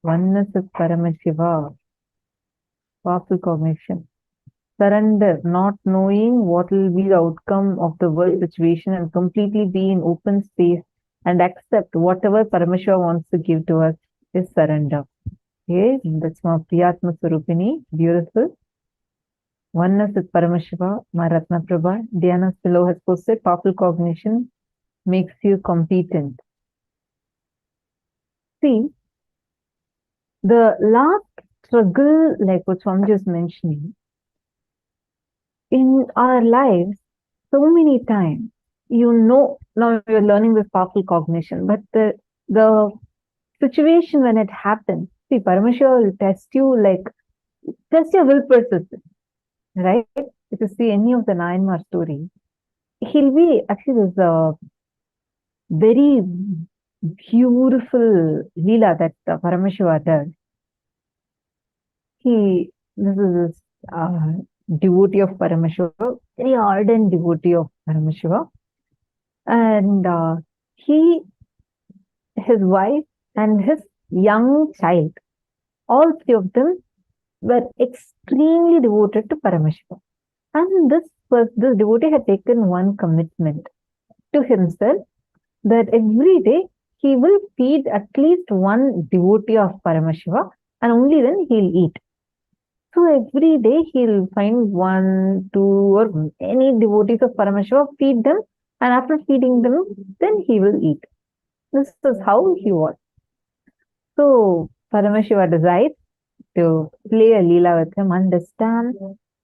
Speaker 7: Oneness with Paramashiva. Powerful cognition. Surrender, not knowing what will be the outcome of the world situation, and completely be in open space and accept whatever Paramashiva wants to give to us is surrender. Okay, that's my Priyatma Swarupini. Beautiful. Oneness with Paramashiva, my Ratna Prabha. Diana below has posted, powerful cognition makes you competent. See, the last struggle, like what Swamiji is mentioning, in our lives, so many times, now we're learning this powerful cognition, but the situation when it happens, see, Paramashiva will test your will persistence, right? If you see any of the Nayanmar story, there's a very beautiful Leela that Paramashiva does. This is devotee of Paramashiva, very ardent devotee of Paramashiva. And his wife and his young child, all three of them were extremely devoted to Paramashiva. And this devotee had taken one commitment to himself, that every day he will feed at least one devotee of Paramashiva, and only then he'll eat. So every day he'll find 1, 2, or any devotees of Paramashiva, feed them, and after feeding them, then he will eat. This is how he was. So Paramashiva decides to play a Leela with him. Understand,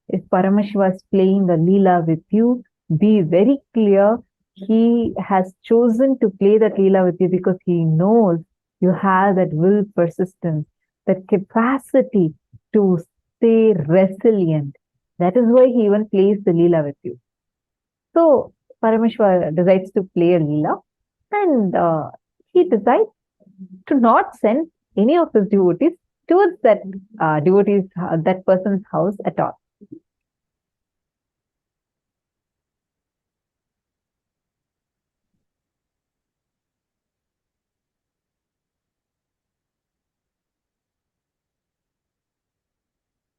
Speaker 7: if Paramashiva is playing a Leela with you, be very clear. He has chosen to play that Leela with you because he knows you have that will persistence, that capacity to stay resilient. That is why he even plays the Leela with you. So Paramashiva decides to play a Leela, and he decides to not send any of his devotees towards that that person's house at all.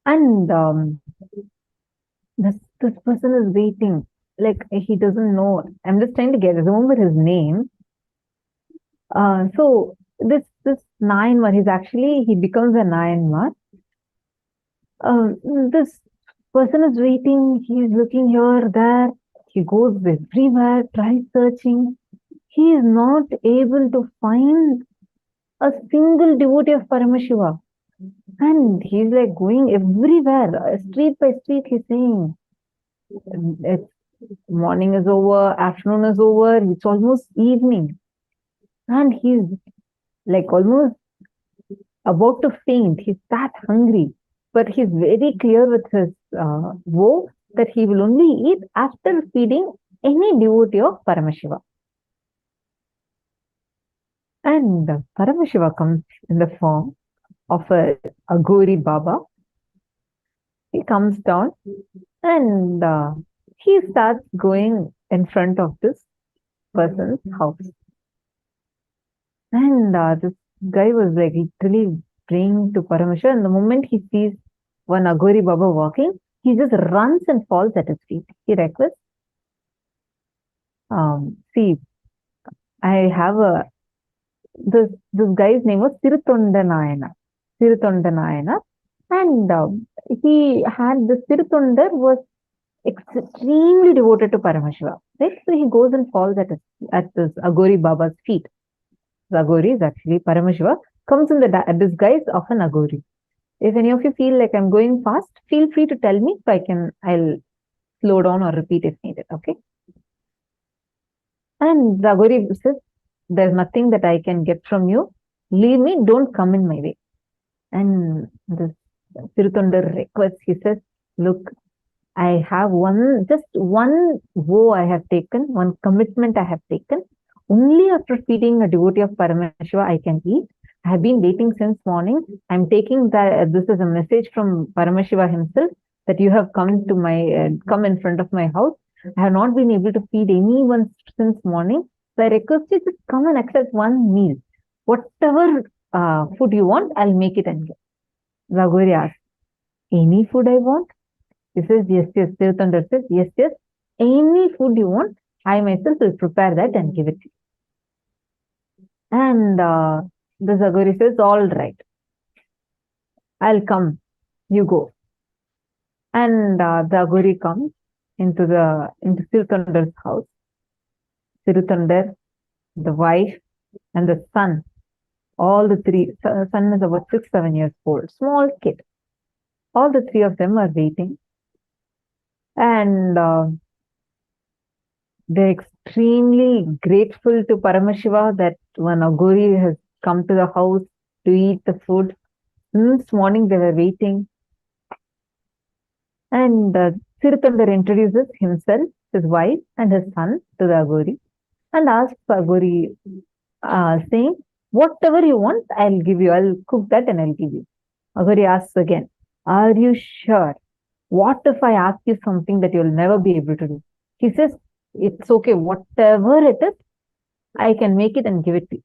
Speaker 7: And this person is waiting, like he doesn't know. I'm just trying to remember his name. So this Nayanmar, he becomes a Nayanmar. This person is waiting. He's looking here, there. He goes everywhere, tries searching. He is not able to find a single devotee of Paramashiva. And he's like going everywhere, street by street, he's saying, it's morning is over, afternoon is over, it's almost evening. And he's like almost about to faint. He's that hungry. But he's very clear with his vow that he will only eat after feeding any devotee of Paramashiva. And Paramashiva comes in the form of a Ghori Baba. He comes down And he starts going in front of this person's house. And this guy was like literally praying to Paramashiva. And the moment he sees one Aghori Baba walking, he just runs and falls at his feet. He requests, see, I have this guy's name was Tirutondanaayana. And he had, the Tirutondar was extremely devoted to Paramashiva. Right? So he goes and falls at this Aghori Baba's feet. The Aghori is actually Paramashiva, comes in the disguise of an Aghori. If any of you feel like I'm going fast, feel free to tell me so I'll slow down or repeat if needed. Okay. And the Aghori says, there's nothing that I can get from you. Leave me, don't come in my way. And this Tirutondar requests, he says, look, I have just one vow I have taken, one commitment I have taken. Only after feeding a devotee of Paramashiva I can eat. I have been waiting since morning. I'm taking that this is a message from Paramashiva himself that you have come to come in front of my house. I have not been able to feed anyone since morning. So I request you to come and accept one meal. Whatever food you want, I'll make it and give. Aghori asks, any food I want? He says, yes. Tirutondar says, yes. Any food you want, I myself will prepare that and give it to you. And this Aghori says, all right, I'll come, you go. And the Aghori comes into Tirutondar's house. Tirutondar, the wife, and the son, all the three, son is about 6-7 years old, small kid. All the three of them are waiting. And they're extremely grateful to Paramashiva that one Aghori has come to the house to eat the food. Since morning they were waiting. And Tirutondar introduces himself, his wife, and his son to the Aghori and asks Aghori, saying, whatever you want, I'll give you. I'll cook that and I'll give you. Aghori asks again, are you sure? What if I ask you something that you'll never be able to do? He says, it's okay. Whatever it is, I can make it and give it to you.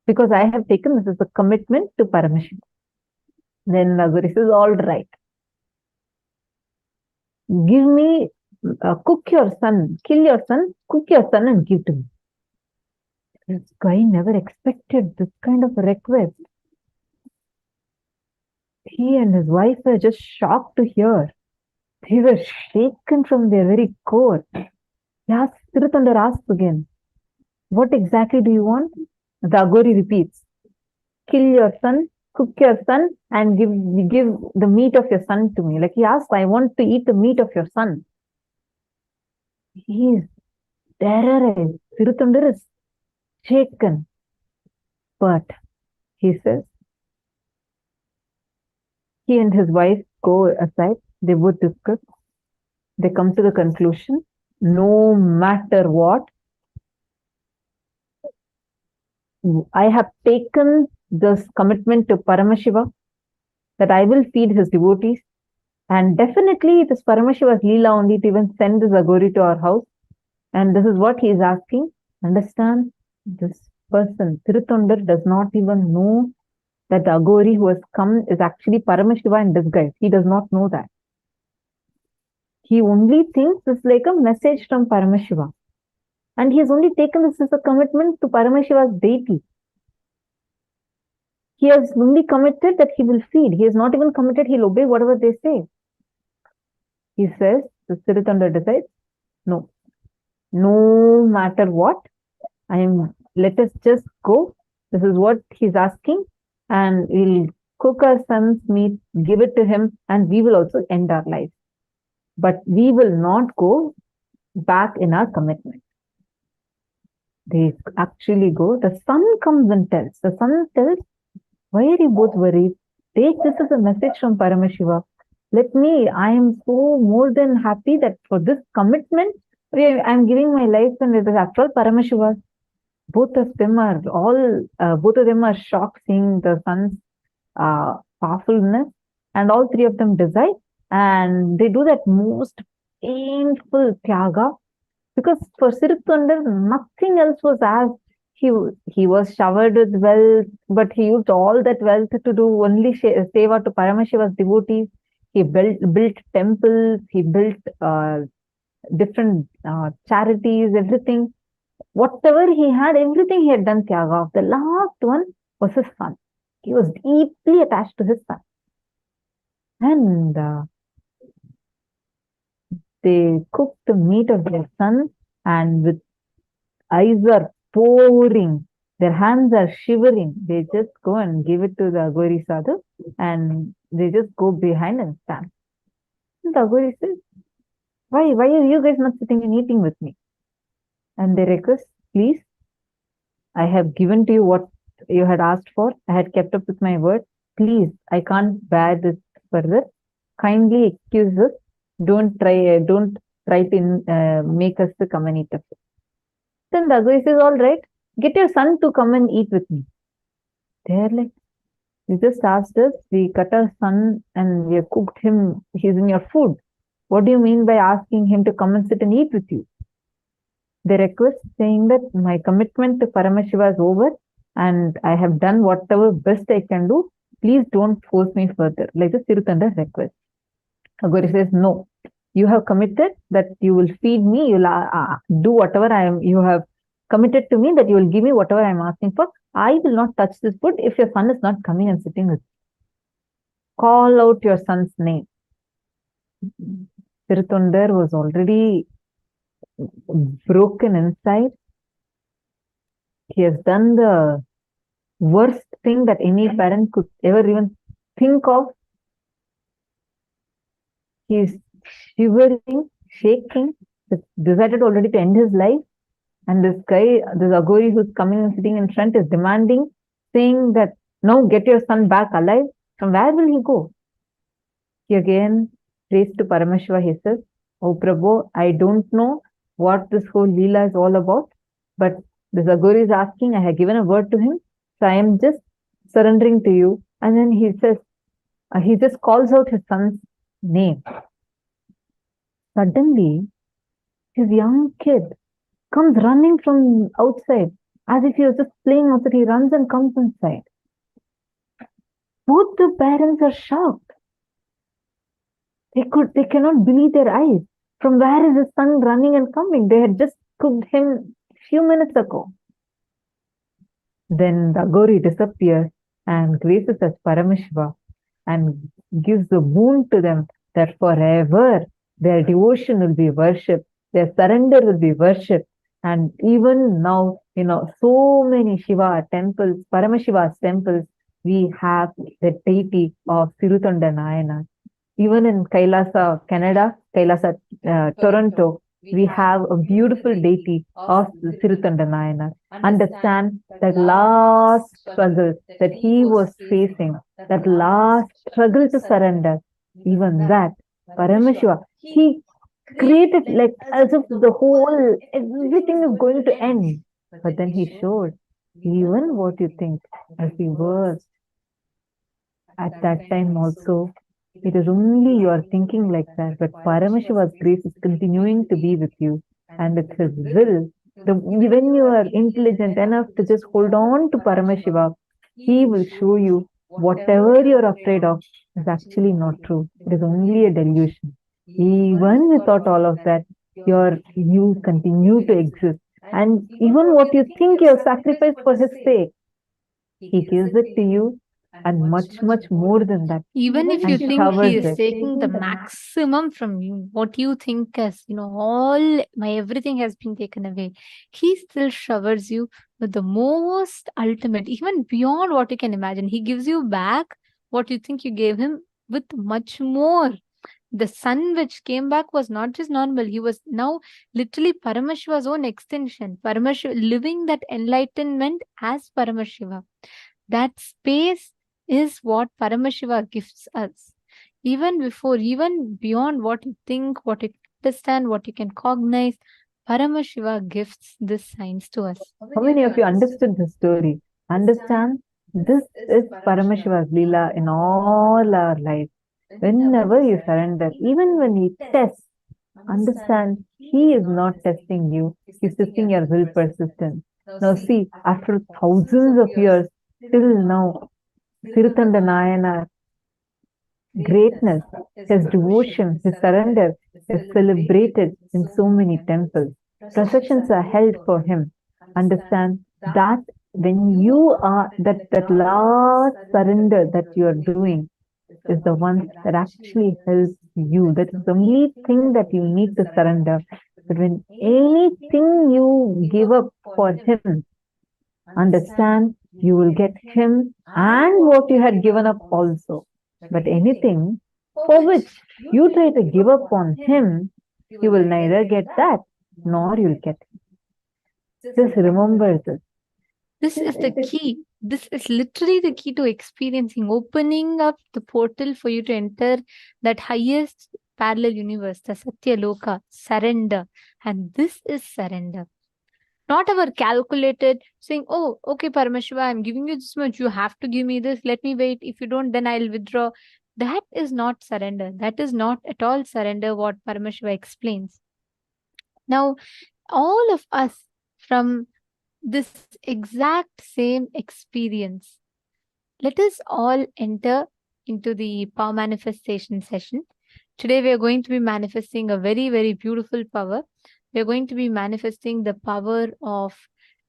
Speaker 7: Because I have taken this as a commitment to Paramashiva. Then Aghori says, all right. Give me, cook your son, kill your son, cook your son and give to me. This guy never expected this kind of a request. He and his wife were just shocked to hear. They were shaken from their very core. Tirutondar asks again, what exactly do you want? The Aghori repeats, kill your son, cook your son, and give the meat of your son to me. Like he asks, I want to eat the meat of your son. He is terrorized. Tirutondar is shaken. But he says, he and his wife go aside. They both discuss. They come to the conclusion, no matter what, I have taken this commitment to Paramashiva that I will feed his devotees. And definitely it is Paramashiva's Leela only to even send this Aghori to our house. And this is what he is asking. Understand, this person, Tirutondar, does not even know that the Aghori who has come is actually Paramashiva in disguise. He does not know that. He only thinks it's like a message from Paramashiva. And he has only taken this as a commitment to Paramashiva's deity. He has only committed that he will feed. He has not even committed he'll obey whatever they say. He says, the Tirutondar decides, no matter what, let us just go. This is what he's asking. And we'll cook our son's meat, give it to him, and we will also end our lives. But we will not go back in our commitment. They actually go. The son comes and tells. The son tells, why are you both worried? Take this as a message from Paramashiva. I am so more than happy that for this commitment, I am giving my life, and it is after all Paramashiva. Both of them are shocked seeing the son's powerfulness, and all three of them decide, and they do that most painful tyaga, because for Sirutondar, nothing else was asked. He was showered with wealth, but he used all that wealth to do only seva to Paramashiva's devotees. He built temples, he built different charities, everything. Whatever he had, everything he had done tyaga. The last one was his son. He was deeply attached to his son. And they cooked the meat of their son, and with eyes are pouring, their hands are shivering. They just go and give it to the Aghori Sadhu, and they just go behind and stand. And the Aghori says, why are you guys not sitting and eating with me? And they request, please, I have given to you what you had asked for. I had kept up with my word. Please, I can't bear this further. Kindly excuse us. Don't try to make us to come and eat us. Then the Aghori says, all right, get your son to come and eat with me. They're like, you just asked us, we cut our son and we have cooked him, he's in your food. What do you mean by asking him to come and sit and eat with you? They request, saying that my commitment to Paramashiva is over and I have done whatever best I can do. Please don't force me further. Like the Sirutanda request. Aghori says, no, you have committed that you will feed me, you will do whatever you have committed to me, that you will give me whatever I am asking for. I will not touch this food if your son is not coming and sitting with me. Call out your son's name. Sirutondar was already broken inside. He has done the worst thing that any parent could ever even think of. He is shivering, shaking, decided already to end his life. And this guy, this Aghori who's coming and sitting in front, is demanding, saying that, no, get your son back alive. From where will he go? He again prays to Paramashiva. He says, oh Prabhu, I don't know what this whole Leela is all about, but this Aghori is asking, I have given a word to him, so I am just surrendering to you. And then he says, he just calls out his son's name. Suddenly, his young kid comes running from outside, as if he was just playing outside. He runs and comes inside. Both the parents are shocked. They cannot believe their eyes. From where is his son running and coming? They had just cooked him a few minutes ago. Then the Aghori disappears and graces as Paramashiva and gives the boon to them that forever their devotion will be worshipped, their surrender will be worshipped. And even now, so many Shiva temples, Paramashiva's temples, we have the deity of Sirutanda Nayana. Even in KAILASA, Canada, KAILASA, Toronto, we have a beautiful deity of Sirutanda Nayana. Understand that last struggle that he was facing, that last struggle to surrender, even that, Paramashiva, he created like as if everything is going to end. But then he showed, even what you think as the worst. At that time also, it is only you are thinking like that, but Paramashiva's grace is continuing to be with you. And it's his will. When you are intelligent enough to just hold on to Paramashiva, he will show you whatever you are afraid of is actually not true. It is only a delusion. Even without all of that, you continue to exist. And even what you think you have sacrificed for his sake, he gives it to you, and much, much more than that.
Speaker 6: Even if you think he is
Speaker 7: it.
Speaker 6: taking the maximum from you, what you think as, all my everything has been taken away, he still showers you with the most ultimate, even beyond what you can imagine. He gives you back what you think you gave him with much more. The sun which came back was not just normal. He was now literally Paramashiva's own extension. Paramashiva, living that enlightenment as Paramashiva. That space is what Paramashiva gives us. Even beyond what you think, what you understand, what you can cognize, Paramashiva gifts this science to us.
Speaker 7: How many of you understood the story? Understand? This is Paramashiva's Leela in all our lives. Whenever you surrender, even when he tests, understand he is not testing you, he's testing your will persistence. Now see, after thousands of years, till now, Tirthanda Nayanar, greatness, his devotion, his surrender is celebrated in so many temples. Processions are held for him. Understand that when you are, that last surrender that you are doing is the one that actually helps you. That is the only thing that you need to surrender. But when anything you give up for him, understand you will get him and what you had given up also. But anything for which you try to give up on him, you will neither get that nor you'll get him. Just remember this.
Speaker 6: This is the key. This is literally the key to experiencing, opening up the portal for you to enter that highest parallel universe, the Satya Loka, surrender. And this is surrender. Not our calculated saying, oh, okay, Paramashiva, I'm giving you this much. You have to give me this. Let me wait. If you don't, then I'll withdraw. That is not surrender. That is not at all surrender, what Paramashiva explains. Now, all of us from this exact same experience, let us all enter into the power manifestation session. Today, we are going to be manifesting a very, very beautiful power. We are going to be manifesting the power of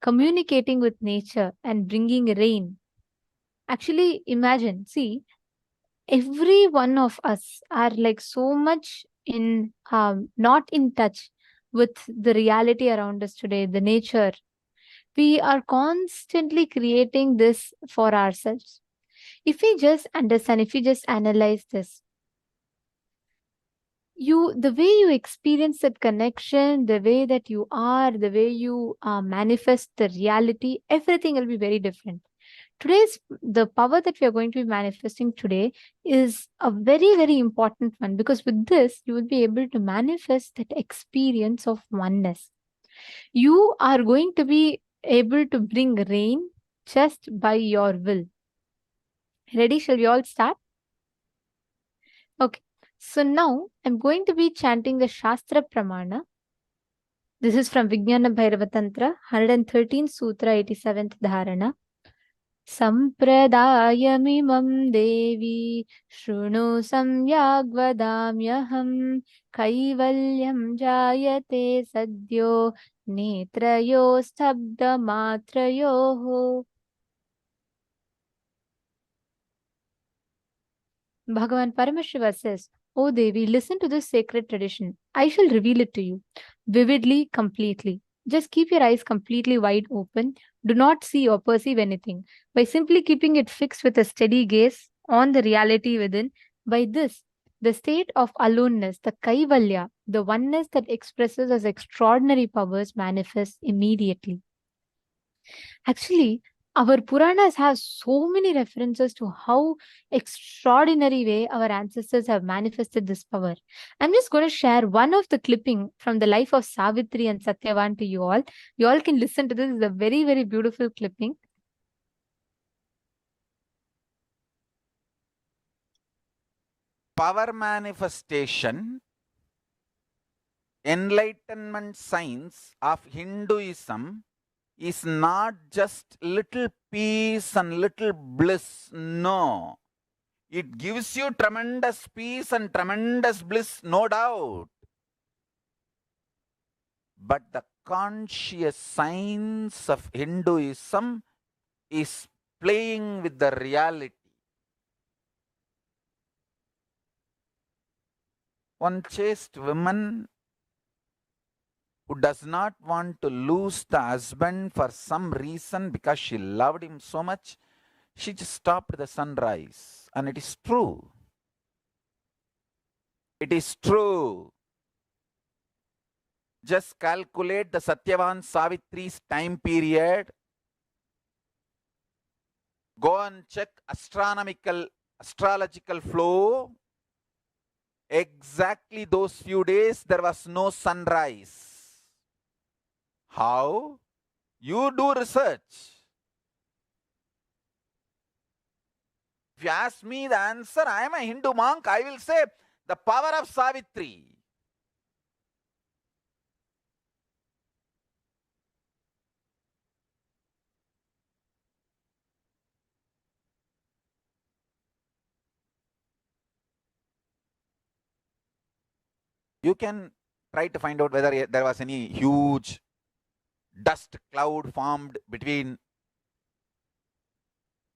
Speaker 6: communicating with nature and bringing rain. Actually, imagine, see, every one of us are like so much in, not in touch with the reality around us today, the nature. We are constantly creating this for ourselves. If we just understand, if we just analyze this, the way you experience that connection, the way that you are, the way you manifest the reality, everything will be very different. The power that we are going to be manifesting today is a very, very important one, because with this, you will be able to manifest that experience of oneness. You are going to be able to bring rain just by your will. Ready? Shall we all start? Okay. So now I'm going to be chanting the Shastra Pramana. This is from Vijnana Bhairava Tantra, 113 Sutra, 87th Dharana. Sampradayamimam devi shruno samyagvadamyaham kaivalyam jayate sadyo netrayo stabda matrayoho. Bhagavan Paramashiva says, O Devi, listen to this sacred tradition. I shall reveal it to you vividly, completely. Just keep your eyes completely wide open. Do not see or perceive anything. By simply keeping it fixed with a steady gaze on the reality within, by this, the state of aloneness, the kaivalya, the oneness that expresses as extraordinary powers, manifests immediately. Actually, our Puranas have so many references to how extraordinary way our ancestors have manifested this power. I'm just going to share one of the clipping from the life of Savitri and Satyavan to you all. You all can listen to this. It's a very, very beautiful clipping.
Speaker 3: Power manifestation, enlightenment science of Hinduism is not just little peace and little bliss. No. It gives you tremendous peace and tremendous bliss, no doubt. But the conscious science of Hinduism is playing with the reality. One chaste woman who does not want to lose the husband for some reason because she loved him so much, she just stopped the sunrise. And it is true. It is true. Just calculate the Satyavan Savitri's time period. Go and check astrological flow. Exactly those few days there was no sunrise. How? You do research. If you ask me the answer, I am a Hindu monk, I will say the power of Savitri. You can try to find out whether there was any huge dust cloud formed between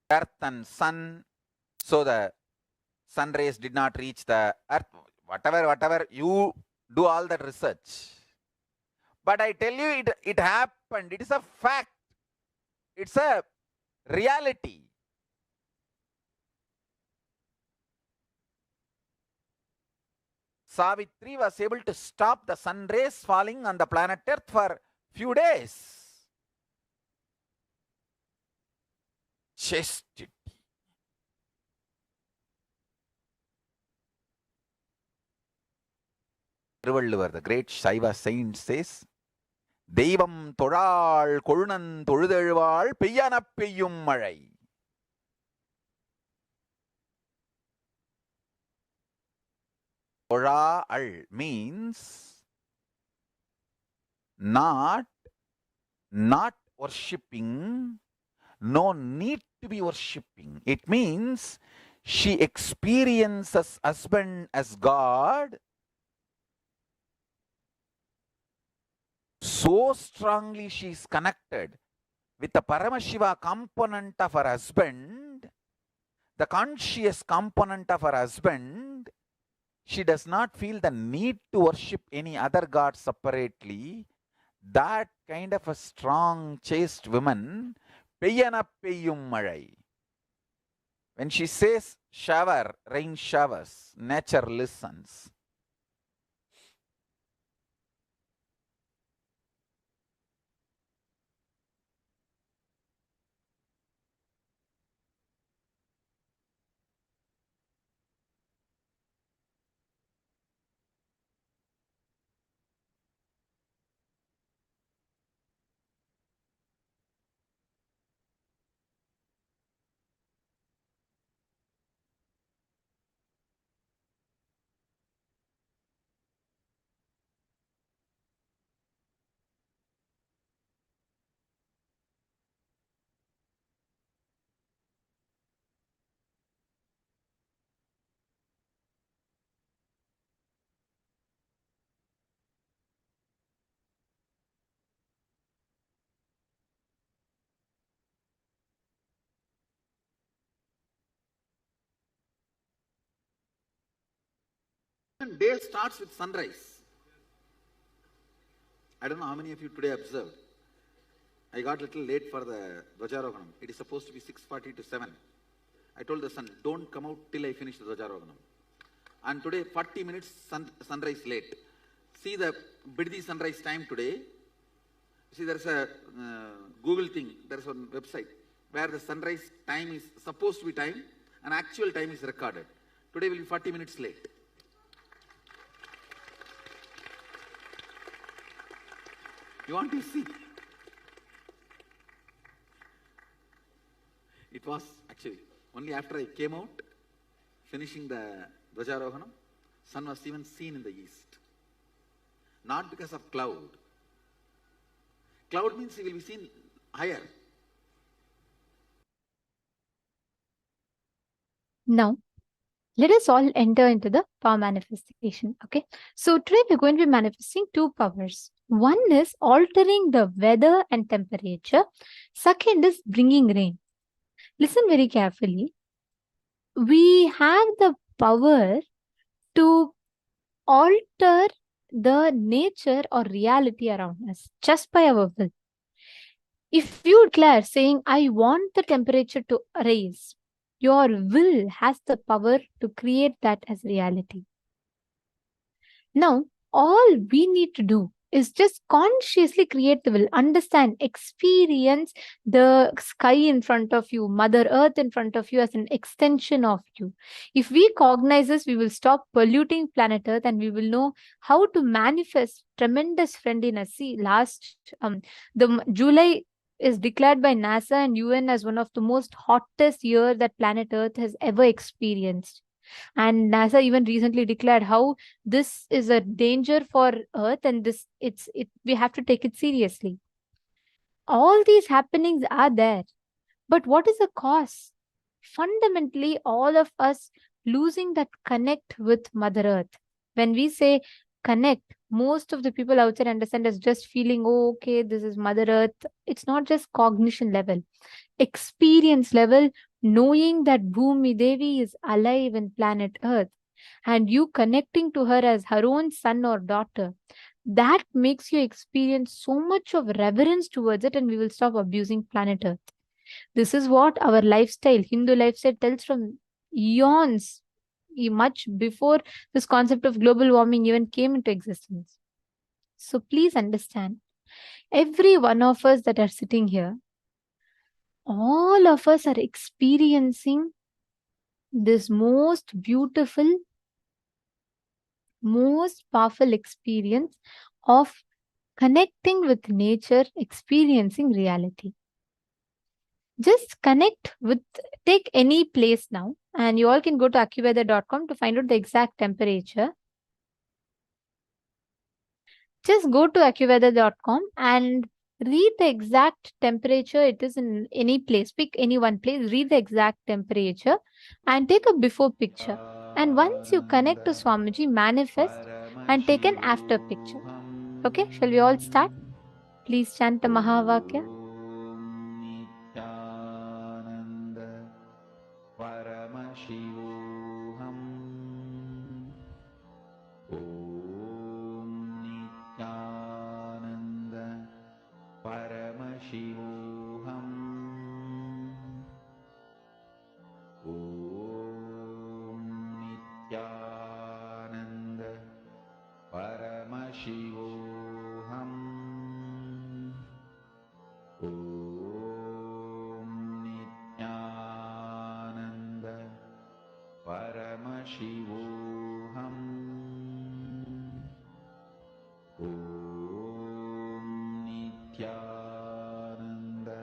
Speaker 3: earth and sun, so the sun rays did not reach the earth. Whatever, you do all that research. But I tell you, it happened. It is a fact. It's a reality. Savitri was able to stop the sun rays falling on the planet Earth for few days. Chastity. The great Shaiva saint says, Devam Toral Korunan Toludezhval Peyyana Peyyum Mazhai. Toral means not worshipping, no need to be worshipping. It means she experiences husband as God so strongly. She is connected with the Paramashiva component of her husband, the conscious component of her husband. She does not feel the need to worship any other god separately. That kind of a strong, chaste woman, Peyyana Peyyum Mazhai. When she says shower, rain showers, nature listens. Day starts with sunrise. I don't know how many of you today observed. I got a little late for the Dvajarohanam. It is supposed to be 6:40 to 7. I told the sun, don't come out till I finish the Dvajarohanam. And today, 40 minutes sunrise late. See the Biddi sunrise time today. See, there's a Google thing, there's a website where the sunrise time is supposed to be time and actual time is recorded. Today will be 40 minutes late. You want to see? It was actually only after I came out, finishing the Dvajarohanam, sun was even seen in the east. Not because of cloud. Cloud means he will be seen higher.
Speaker 6: Now, let us all enter into the power manifestation. Okay. So today we're going to be manifesting two powers. One is altering the weather and temperature. Second is bringing rain. Listen very carefully. We have the power to alter the nature or reality around us just by our will. If you declare saying, I want the temperature to rise, your will has the power to create that as reality. Now, all we need to do is just consciously create the will, understand, experience the sky in front of you, Mother Earth in front of you as an extension of you. If we cognize this, we will stop polluting planet Earth and we will know how to manifest tremendous friendliness. See, last the July is declared by NASA and UN as one of the most hottest year that planet Earth has ever experienced. And NASA even recently declared how this is a danger for Earth, and we have to take it seriously. All these happenings are there, but what is the cause? Fundamentally, all of us losing that connect with Mother Earth. When we say connect, most of the people outside understand as just feeling, oh, okay, this is Mother Earth. It's not just cognition level, experience level, knowing that Bhumi Devi is alive in planet Earth and you connecting to her as her own son or daughter. That makes you experience so much of reverence towards it, and we will stop abusing planet Earth. This is what our lifestyle, Hindu lifestyle, tells from eons, much before this concept of global warming even came into existence. So please understand, every one of us that are sitting here, all of us are experiencing this most beautiful, most powerful experience of connecting with nature, experiencing reality. Just connect with, take any place now, and you all can go to accuweather.com to find out the exact temperature. Just go to accuweather.com and read the exact temperature it is in any place. Pick any one place, read the exact temperature and take a before picture. And once you connect to Swamiji, manifest and take an after picture. Okay, shall we all start? Please chant the Mahavakya.
Speaker 3: Nithyananda Paramashivoham. Om Nithyananda Paramashivoham. Om Nithyananda Paramashivoham. Om Nithyananda Paramashivoham. Om Nithyananda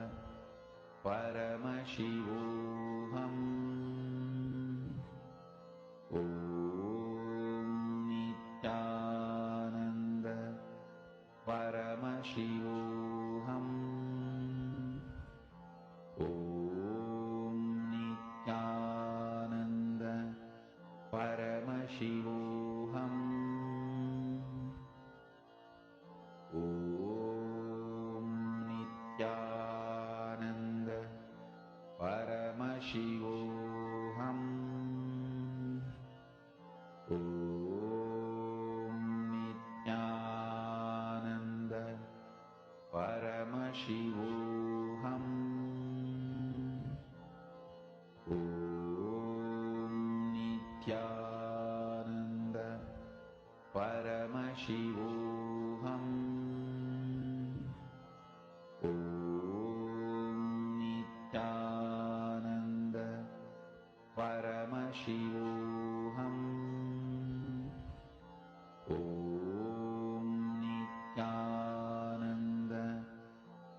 Speaker 3: Paramashivoham. Om Nithyananda Paramashivoham. Om Nithyananda Paramashivoham. Om Nithyananda Paramashivoham. Om Nithyananda Paramashivoham. Om Nithyananda Paramashivoham. Om Nithyananda Paramashivoham. Om Nithyananda Paramashivoham. Om Nithyananda Paramashivoham. Om Nithyananda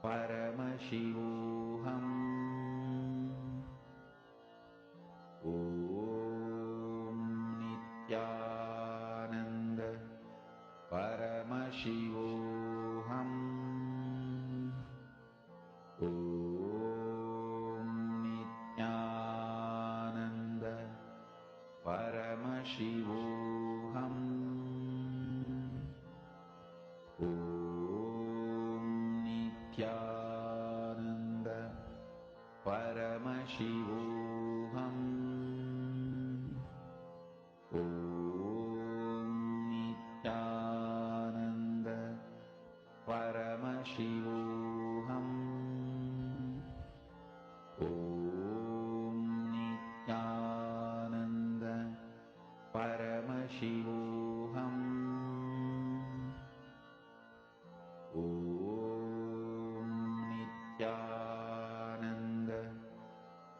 Speaker 3: Paramashivoham. Om Nithyananda Paramashivoham. Om Nithyananda Paramashivoham. Om Nithyananda Paramashivoham. Om Nithyananda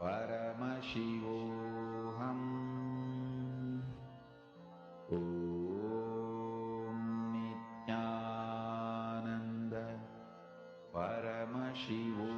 Speaker 3: Paramashivoham. Om Nithyananda Paramashivoham.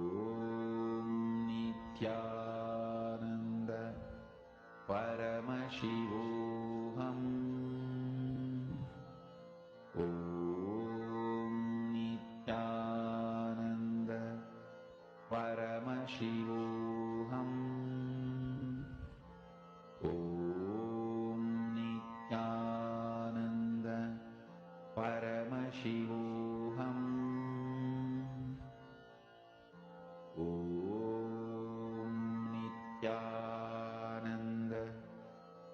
Speaker 3: Om Nithyananda Paramashivoham. Om Nithyananda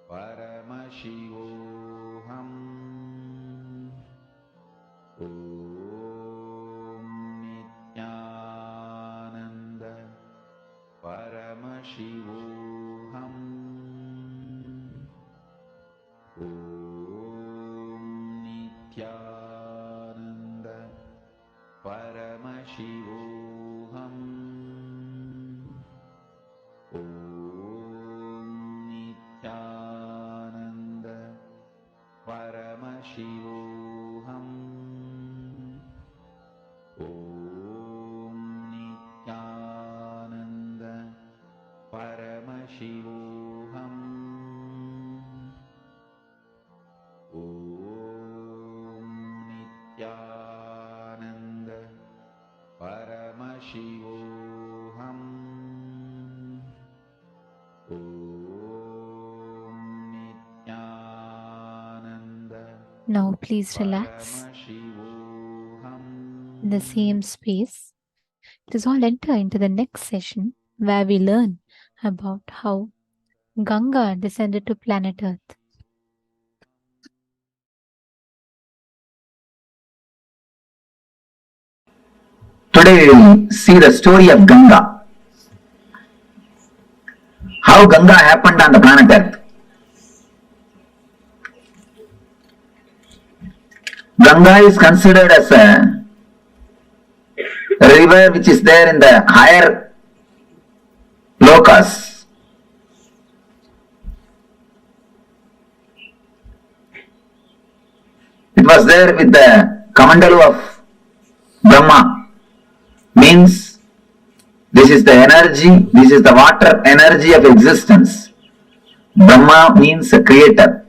Speaker 3: Paramashivoham. Om Nithyananda Paramashivoham. Om Nithyananda Paramashivoham. Om Nithyananda Paramashivoham. Om Nithyananda Paramashivoham. Om Nithyananda Paramashivoham. Om Nithyananda
Speaker 6: Now please relax
Speaker 3: Paramashivoham.
Speaker 6: in the same space. Let us all enter into the next session where we learn about how Ganga descended to planet Earth.
Speaker 3: Today we will see the story of Ganga. How Ganga happened on the planet Earth. Ganga is considered as a river which is there in the higher lokas. It was there with the Kamandalu of Brahma. Means this is the energy, this is the water energy of existence. Brahma means a creator,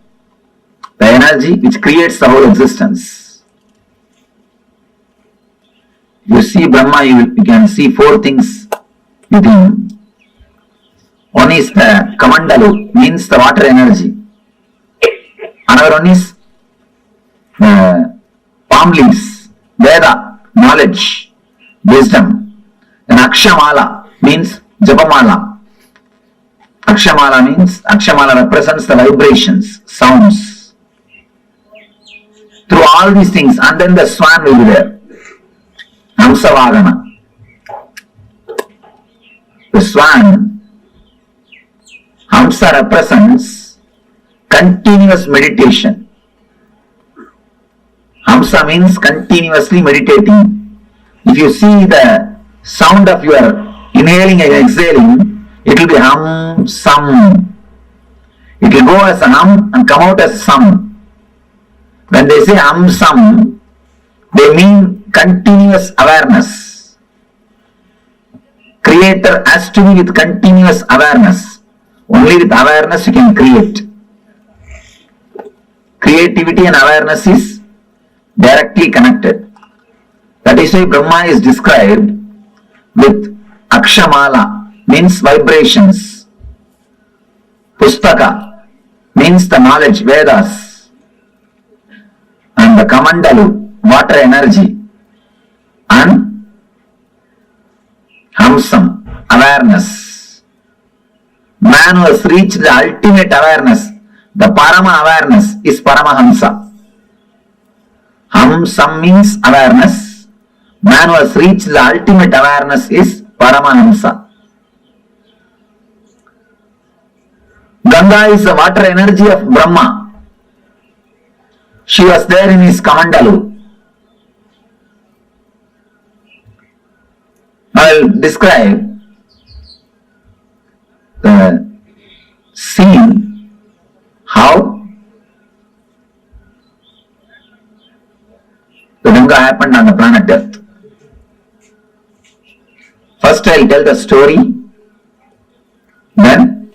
Speaker 3: the energy which creates the whole existence. You see Brahma, you can see four things within. One is the Kamandalu, means the water energy. Another one is palm leaves, Veda, knowledge, wisdom. And Akshamala means Japamala. Akshamala represents the vibrations, sounds. Through all these things, and then the swan will be there. Hamsavagana. The swan, Hamsa represents continuous meditation. Hamsa means continuously meditating. If you see the sound of your inhaling and exhaling, it will be hum, sum. It will go as a hum and come out as sum. When they say hum, sum, they mean continuous awareness. Creator has to be with continuous awareness. Only with awareness you can create. Creativity and awareness is directly connected. That is why Brahma is described with Akshamala, means vibrations. Pustaka means the knowledge, Vedas. And the Kamandalu, water energy. And Hamsam, awareness. Man who has reached the ultimate awareness, the Parama awareness, is Paramahamsa. Hamsam means awareness. Man who has reached the ultimate awareness is Paramahamsa. Ganga is the water energy of Brahma. She was there in his Kamandalu. I will describe the scene, how the Ganga happened on the planet Earth. First I will tell the story, then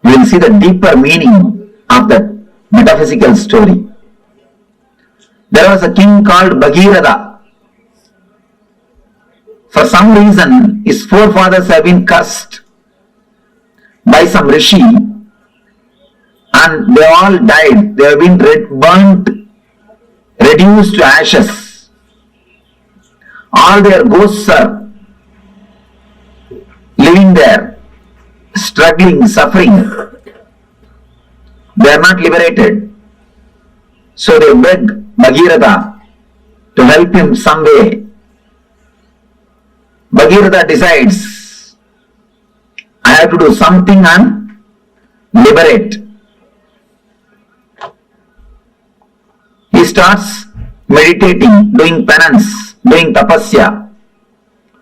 Speaker 3: we will see the deeper meaning of that metaphysical story. There was a king called Bhagirath. for some reason his forefathers have been cursed by some rishi and they all died. They have been burnt, reduced to ashes. All their ghosts are living there, struggling, suffering. They are not liberated. So they beg Bhagirath to help him some way. Bhagirath decides, I have to do something and liberate. He starts meditating, doing penance, doing tapasya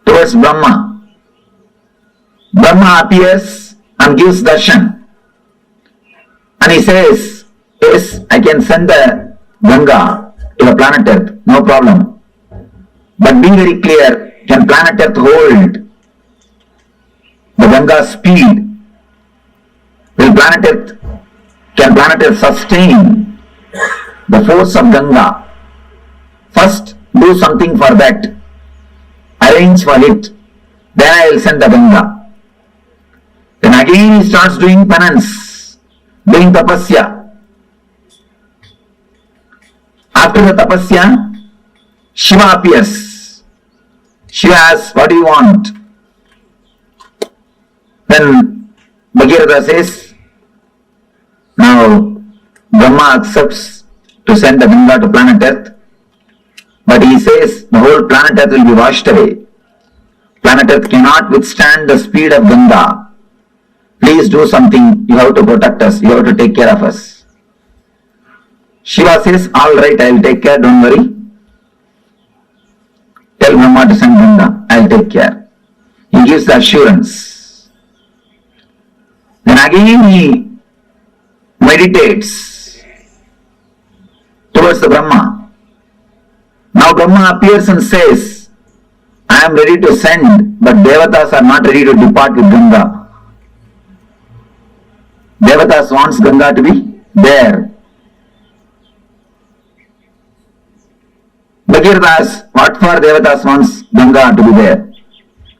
Speaker 3: towards Brahma. Brahma appears and gives darshan. And he says, yes, I can send the Ganga to the planet Earth, no problem. But be very clear, can planet Earth hold the Ganga's speed? Can planet Earth sustain the force of Ganga? First, do something for that. Arrange for it. Then I will send the Ganga. Then again he starts doing penance, doing tapasya. After the tapasya, Shiva appears. Shiva asks, what do you want? Then Bhagirath says, now Brahma accepts to send the Ganga to planet Earth, but he says the whole planet Earth will be washed away. Planet Earth cannot withstand the speed of Ganga. Please do something, you have to protect us, you have to take care of us. Shiva says, all right, I will take care, don't worry. Tell Brahma to send Ganga, I will take care. He gives the assurance. Then again he meditates towards the Brahma. Now Brahma appears and says, I am ready to send, but Devatas are not ready to depart with Ganga. Devatas wants Ganga to be there. Bhagirath asks, what for Devatas wants Ganga to be there?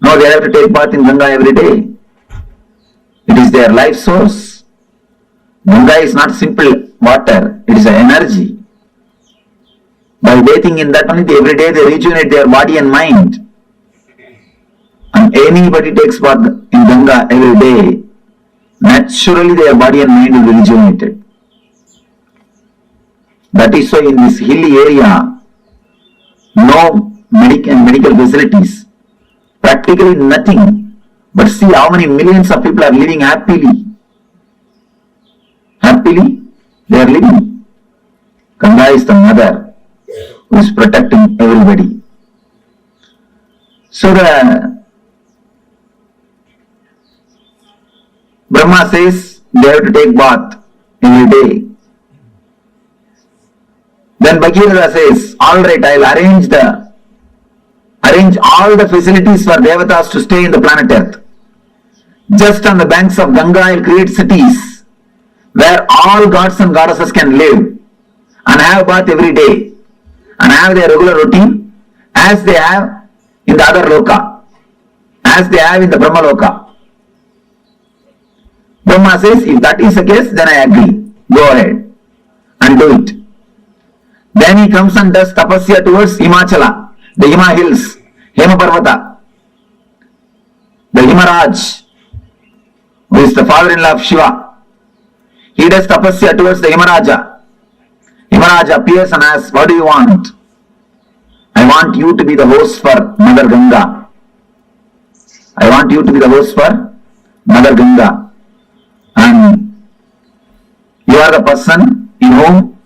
Speaker 3: No, they have to take bath in Ganga every day. It is their life source. Ganga is not simple water, it is an energy. By bathing in that only every day they rejuvenate their body and mind. And anybody takes bath in Ganga every day, naturally their body and mind will be rejuvenated. That is why in this hilly area, no medical facilities, practically nothing. But see how many millions of people are living happily. Happily, they are living. Ganga is the mother who is protecting everybody. So the Brahma says they have to take bath every day. Then Bhagirath says, all right, I will arrange all the facilities for Devatas to stay in the planet Earth. Just on the banks of Ganga, I will create cities where all gods and goddesses can live and have bath every day and have their regular routine as they have in the other loka, as they have in the Brahma Loka. Brahma says, if that is the case, then I agree. Go ahead and do it. Then he comes and does tapasya towards Himachala, the Hima hills, Hema Parvata. The Himaraj, who is the father-in-law of Shiva, he does tapasya towards the Himaraja. Himaraja appears and asks, what do you want? I want you to be the host for Mother Ganga. I want you to be the host for Mother Ganga. And you are the person in whom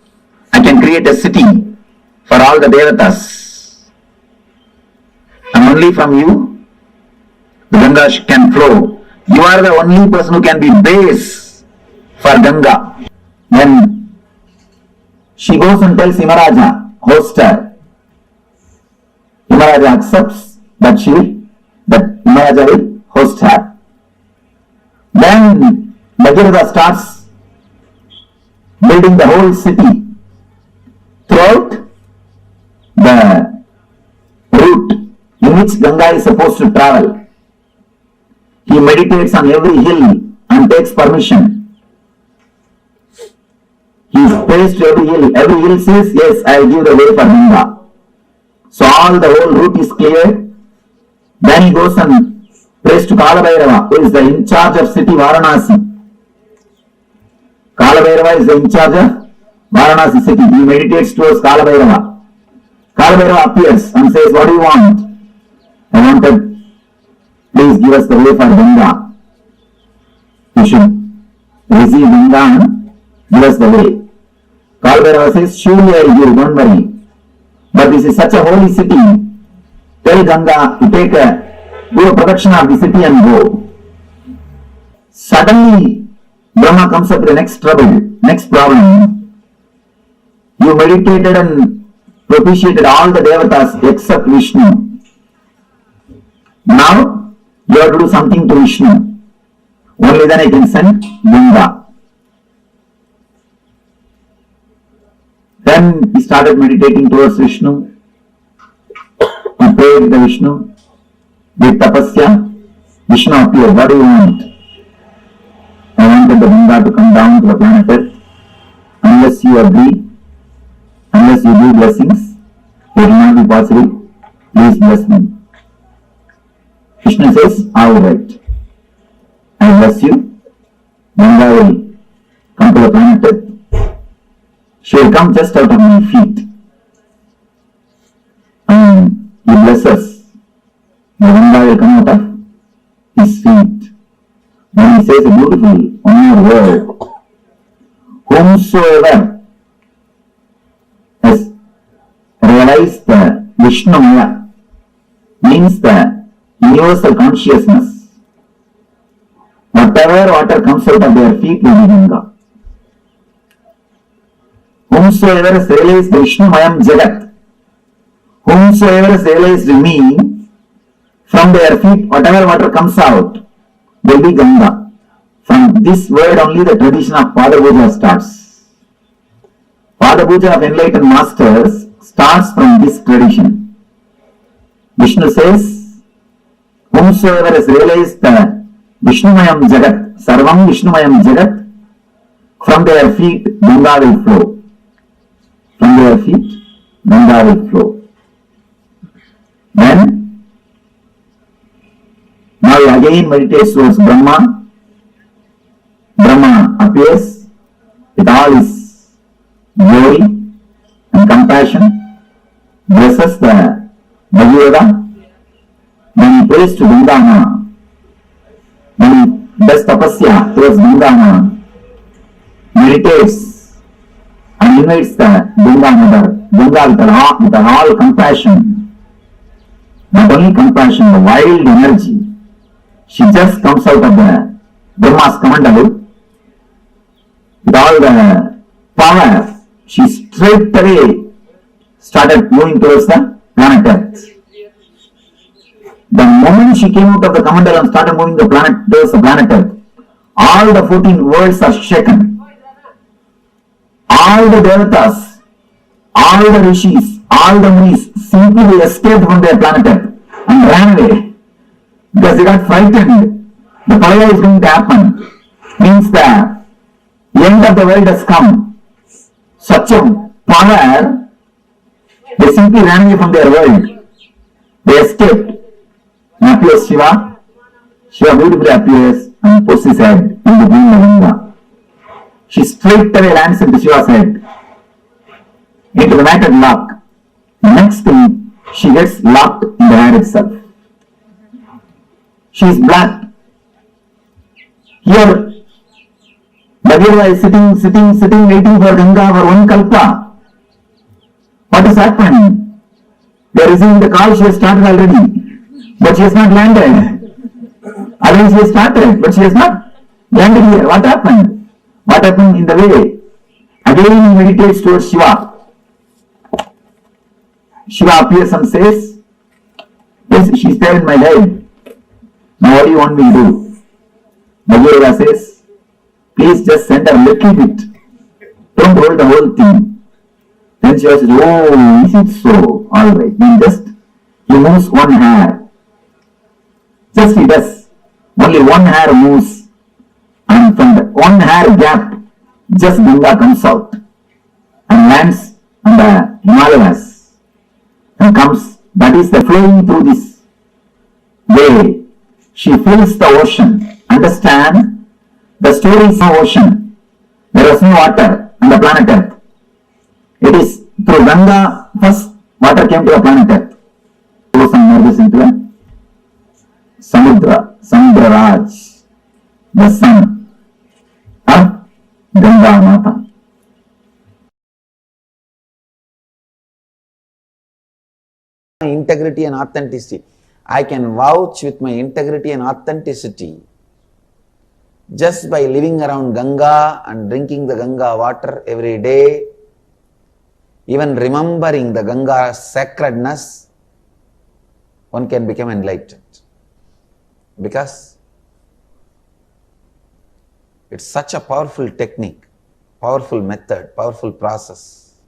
Speaker 3: I can create a city for all the Devatas. And only from you, the Ganga can flow. You are the only person who can be base for Ganga. Then she goes and tells Himaraja, host her. Himaraja accepts that Himaraja will host her. Then Bhagirath starts building the whole city throughout the route, in which Ganga is supposed to travel. He meditates on every hill and takes permission. He prays to every hill. Every hill says, yes, I will give the way for Ganga. So all the whole route is clear. Then he goes and prays to Kalabhairava, who is the in charge of city Varanasi. Kalabhairava is the in charge of Varanasi city. He meditates towards Kalabhairava. Kalabhairava appears and says, what do you want? I wanted, please give us the way for Ganga. You should receive Ganga and give us the way. Kalabhairava says, surely I will give, don't worry. But this is such a holy city. Tell Ganga to take do a protection of the city and go. Suddenly, Brahma comes up with the next trouble, next problem. You meditated and propitiated all the devatas except Vishnu. Now, you have to do something to Vishnu. Only then I can send Ganga. Then he started meditating towards Vishnu. He prayed to Vishnu. With tapasya, Vishnu appeared. What do you want? I wanted the Ganga to come down to the planet Earth. Unless you agree, unless you do blessings, it will not be possible. Please bless me. Krishna says, all right. I bless you. Ganga will come to the planet Earth. She will come just out of my feet. And he blesses. The Ganga will come out of his feet. Then he says a beautiful one word. Whomsoever has realized the Vishnu-maya means the universal consciousness. Whatever water comes out of their feet will be Ganga. Whomsoever has realized Vishnu-mayam Jagat, whomsoever has realized me, from their feet, whatever water comes out will be Ganga. From this word only the tradition of Pada Puja starts. Pada Puja of enlightened masters starts from this tradition. Vishnu says, whomsoever has realized the Vishnumayam Jagat, Sarvam Vishnumayam Jagat, from their feet Ganga will flow. From their feet Ganga will flow. Then now he again meditates towards Brahma. Brahma appears with all his glory and compassion, blesses the Bhagavata, then he prays to Ganga. Then he does tapasya towards Ganga, meditates and invites the Ganga mother, Ganga with all compassion, not only compassion, the wild energy. She just comes out of the Brahma's commandable with all the power. She straight away started moving towards the planet Earth. The moment she came out of the commandable and started moving the planet towards the planet Earth, all the 14 worlds are shaken. All the devatas, all the rishis, all the munis simply escaped from their planet Earth and ran away. Because they got frightened. The fire is going to happen. Means the end of the world has come. Such a power, they simply ran away from their world. They escaped. And appears Shiva. Shiva beautifully appears and puts his head in between the Ganga. She straight away lands into Shiva's head, into the matted lock. Next thing, she gets locked in the hair itself. She is black. Here, Bhagavad is sitting, waiting for Ganga for one kalpa. What is happening? They are receiving the call, she has started already, but she has not landed. Already she has started, but she has not landed here. What happened? What happened in the way? Again he meditates towards Shiva. Shiva appears and says, yes, she is there in my life. Now what do you want me to do? Bhagavad says, please just send a little bit. Don't hold the whole thing. Then Shiva says, oh, is it so? Alright, then just he moves one hair. Just he does. Only one hair moves, and from the one hair gap, just Ganga comes out and lands on the Himalayas and comes. That is the flowing through this way. She fills the ocean. Understand? The story is no ocean. There was no water on the planet Earth. It is through Ganga first water came to the planet Earth. Through some merges into the Samudra, Samudraraj, the son of Ganga Mata. Integrity and authenticity. I can vouch with my integrity and authenticity just by living around Ganga and drinking the Ganga water every day, even remembering the Ganga's sacredness, one can become enlightened. Because it's such a powerful technique, powerful method, powerful process.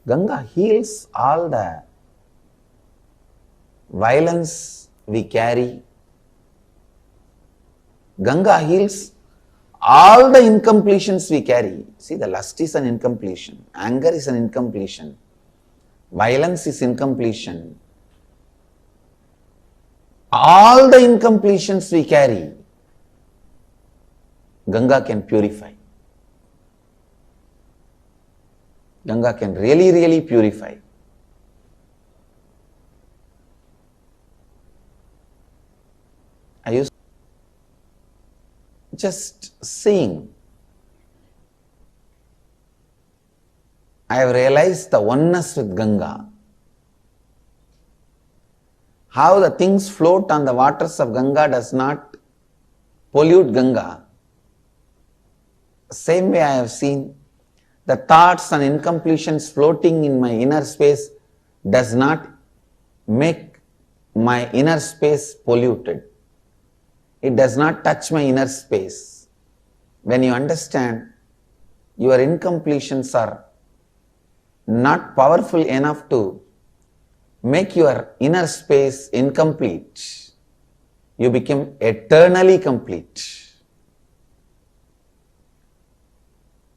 Speaker 3: Ganga heals all the violence we carry. Ganga heals all the incompletions we carry. See, the lust is an incompletion, anger is an incompletion, violence is incompletion. All the incompletions we carry, Ganga can purify. Ganga can really, really purify. I used just seeing. I have realized the oneness with Ganga. How the things float on the waters of Ganga does not pollute Ganga. Same way I have seen the thoughts and incompletions floating in my inner space does not make my inner space polluted. It does not touch my inner space. When you understand your incompletions are not powerful enough to make your inner space incomplete, you become eternally complete.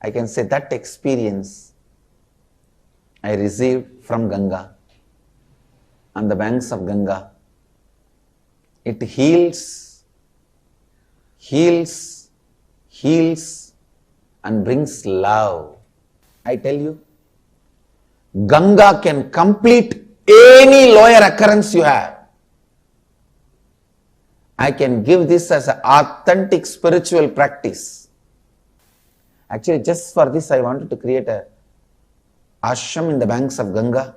Speaker 3: I can say that experience I received from Ganga, on the banks of Ganga. It heals, and brings love. I tell you, Ganga can complete any lower occurrence you have. I can give this as an authentic spiritual practice. Actually, just for this, I wanted to create a ashram in the banks of Ganga.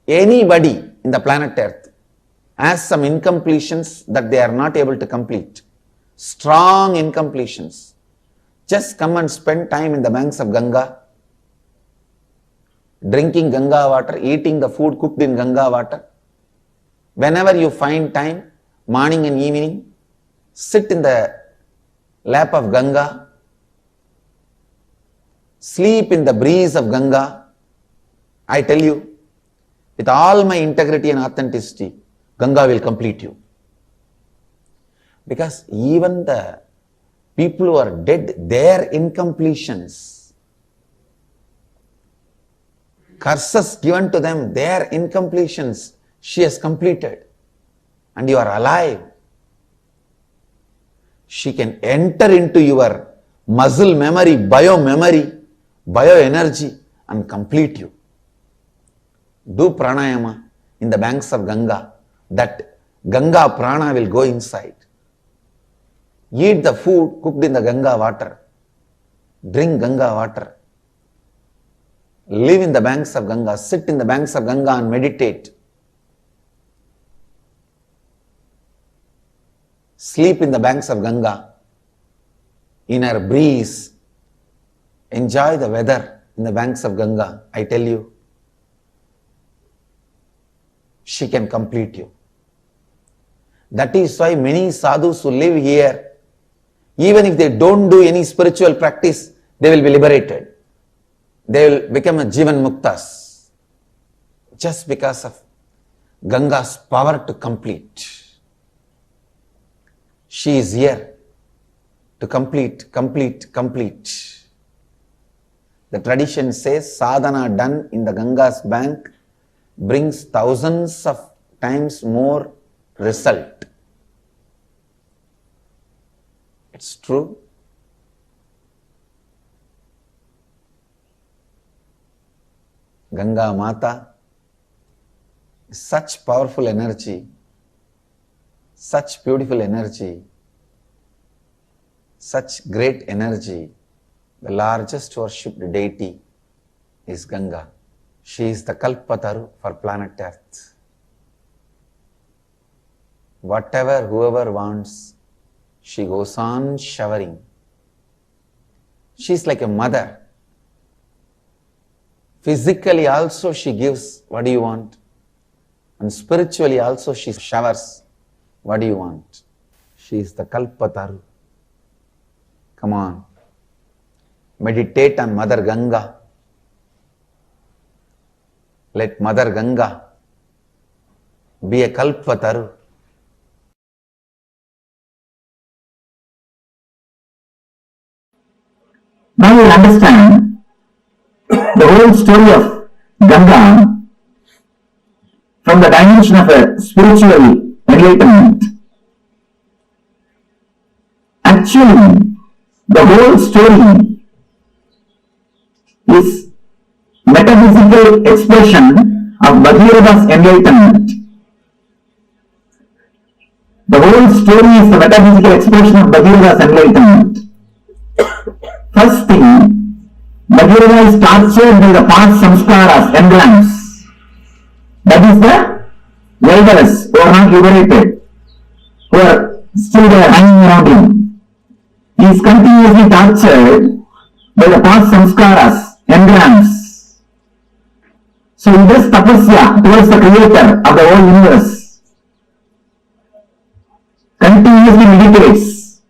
Speaker 3: Anybody in the planet Earth has some incompletions that they are not able to complete. Strong incompletions. Just come and spend time in the banks of Ganga, drinking Ganga water, eating the food cooked in Ganga water. Whenever you find time, morning and evening, sit in the lap of Ganga, sleep in the breeze of Ganga. I tell you, with all my integrity and authenticity, Ganga will complete you. Because even the people who are dead, their incompletions, curses given to them, their incompletions, she has completed. And you are alive. She can enter into your muscle memory, bioenergy and complete you. Do pranayama in the banks of Ganga. That Ganga prana will go inside. Eat the food cooked in the Ganga water. Drink Ganga water. Live in the banks of Ganga. Sit in the banks of Ganga and meditate. Sleep in the banks of Ganga. In her breeze. Enjoy the weather in the banks of Ganga. I tell you, she can complete you. That is why many sadhus who live here, even if they don't do any spiritual practice, they will be liberated. They will become a Jivan Muktas. Just because of Ganga's power to complete. She is here to complete. The tradition says sadhana done in the Ganga's bank brings thousands of times more result. It's true. Ganga Mata is such powerful energy, such beautiful energy, such great energy. The largest worshipped deity is Ganga. She is the Kalpataru for planet Earth. Whatever whoever wants, she goes on showering. She is like a mother. Physically also she gives what do you want, and spiritually also she showers what do you want. She is the Kalpataru. Come on, meditate on Mother Ganga. Let Mother Ganga be a Kalpataru.
Speaker 8: Now you understand the whole story of Ganga from the dimension of a spiritual enlightenment. Actually, the whole story is metaphysical expression of Bhagirava's enlightenment. The whole story is the metaphysical expression of Bhagirava's enlightenment. First thing, Bhagirava is tortured by the past samskaras, engrams. That is the elders who are not liberated, who are still there hanging around him. He is continuously tortured by the past samskaras, engrams. So he does tapasya towards the creator of the whole universe. Continuously meditates.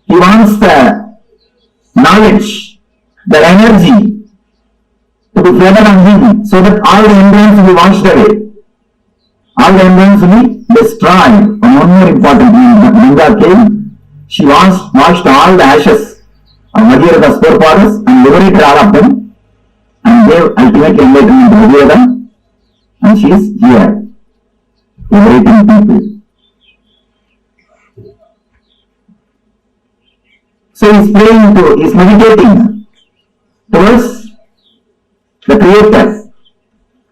Speaker 8: He wants the knowledge, the energy to be flooded on him so that all the engrams will be washed away. All the engrams will be destroyed. And one more important thing, Ganga came, she washed all the ashes of Bhagirava's forefathers and liberated all of them and gave ultimate enlightenment to Bhagirava, and she is here, liberating people. So he is meditating towards the creator,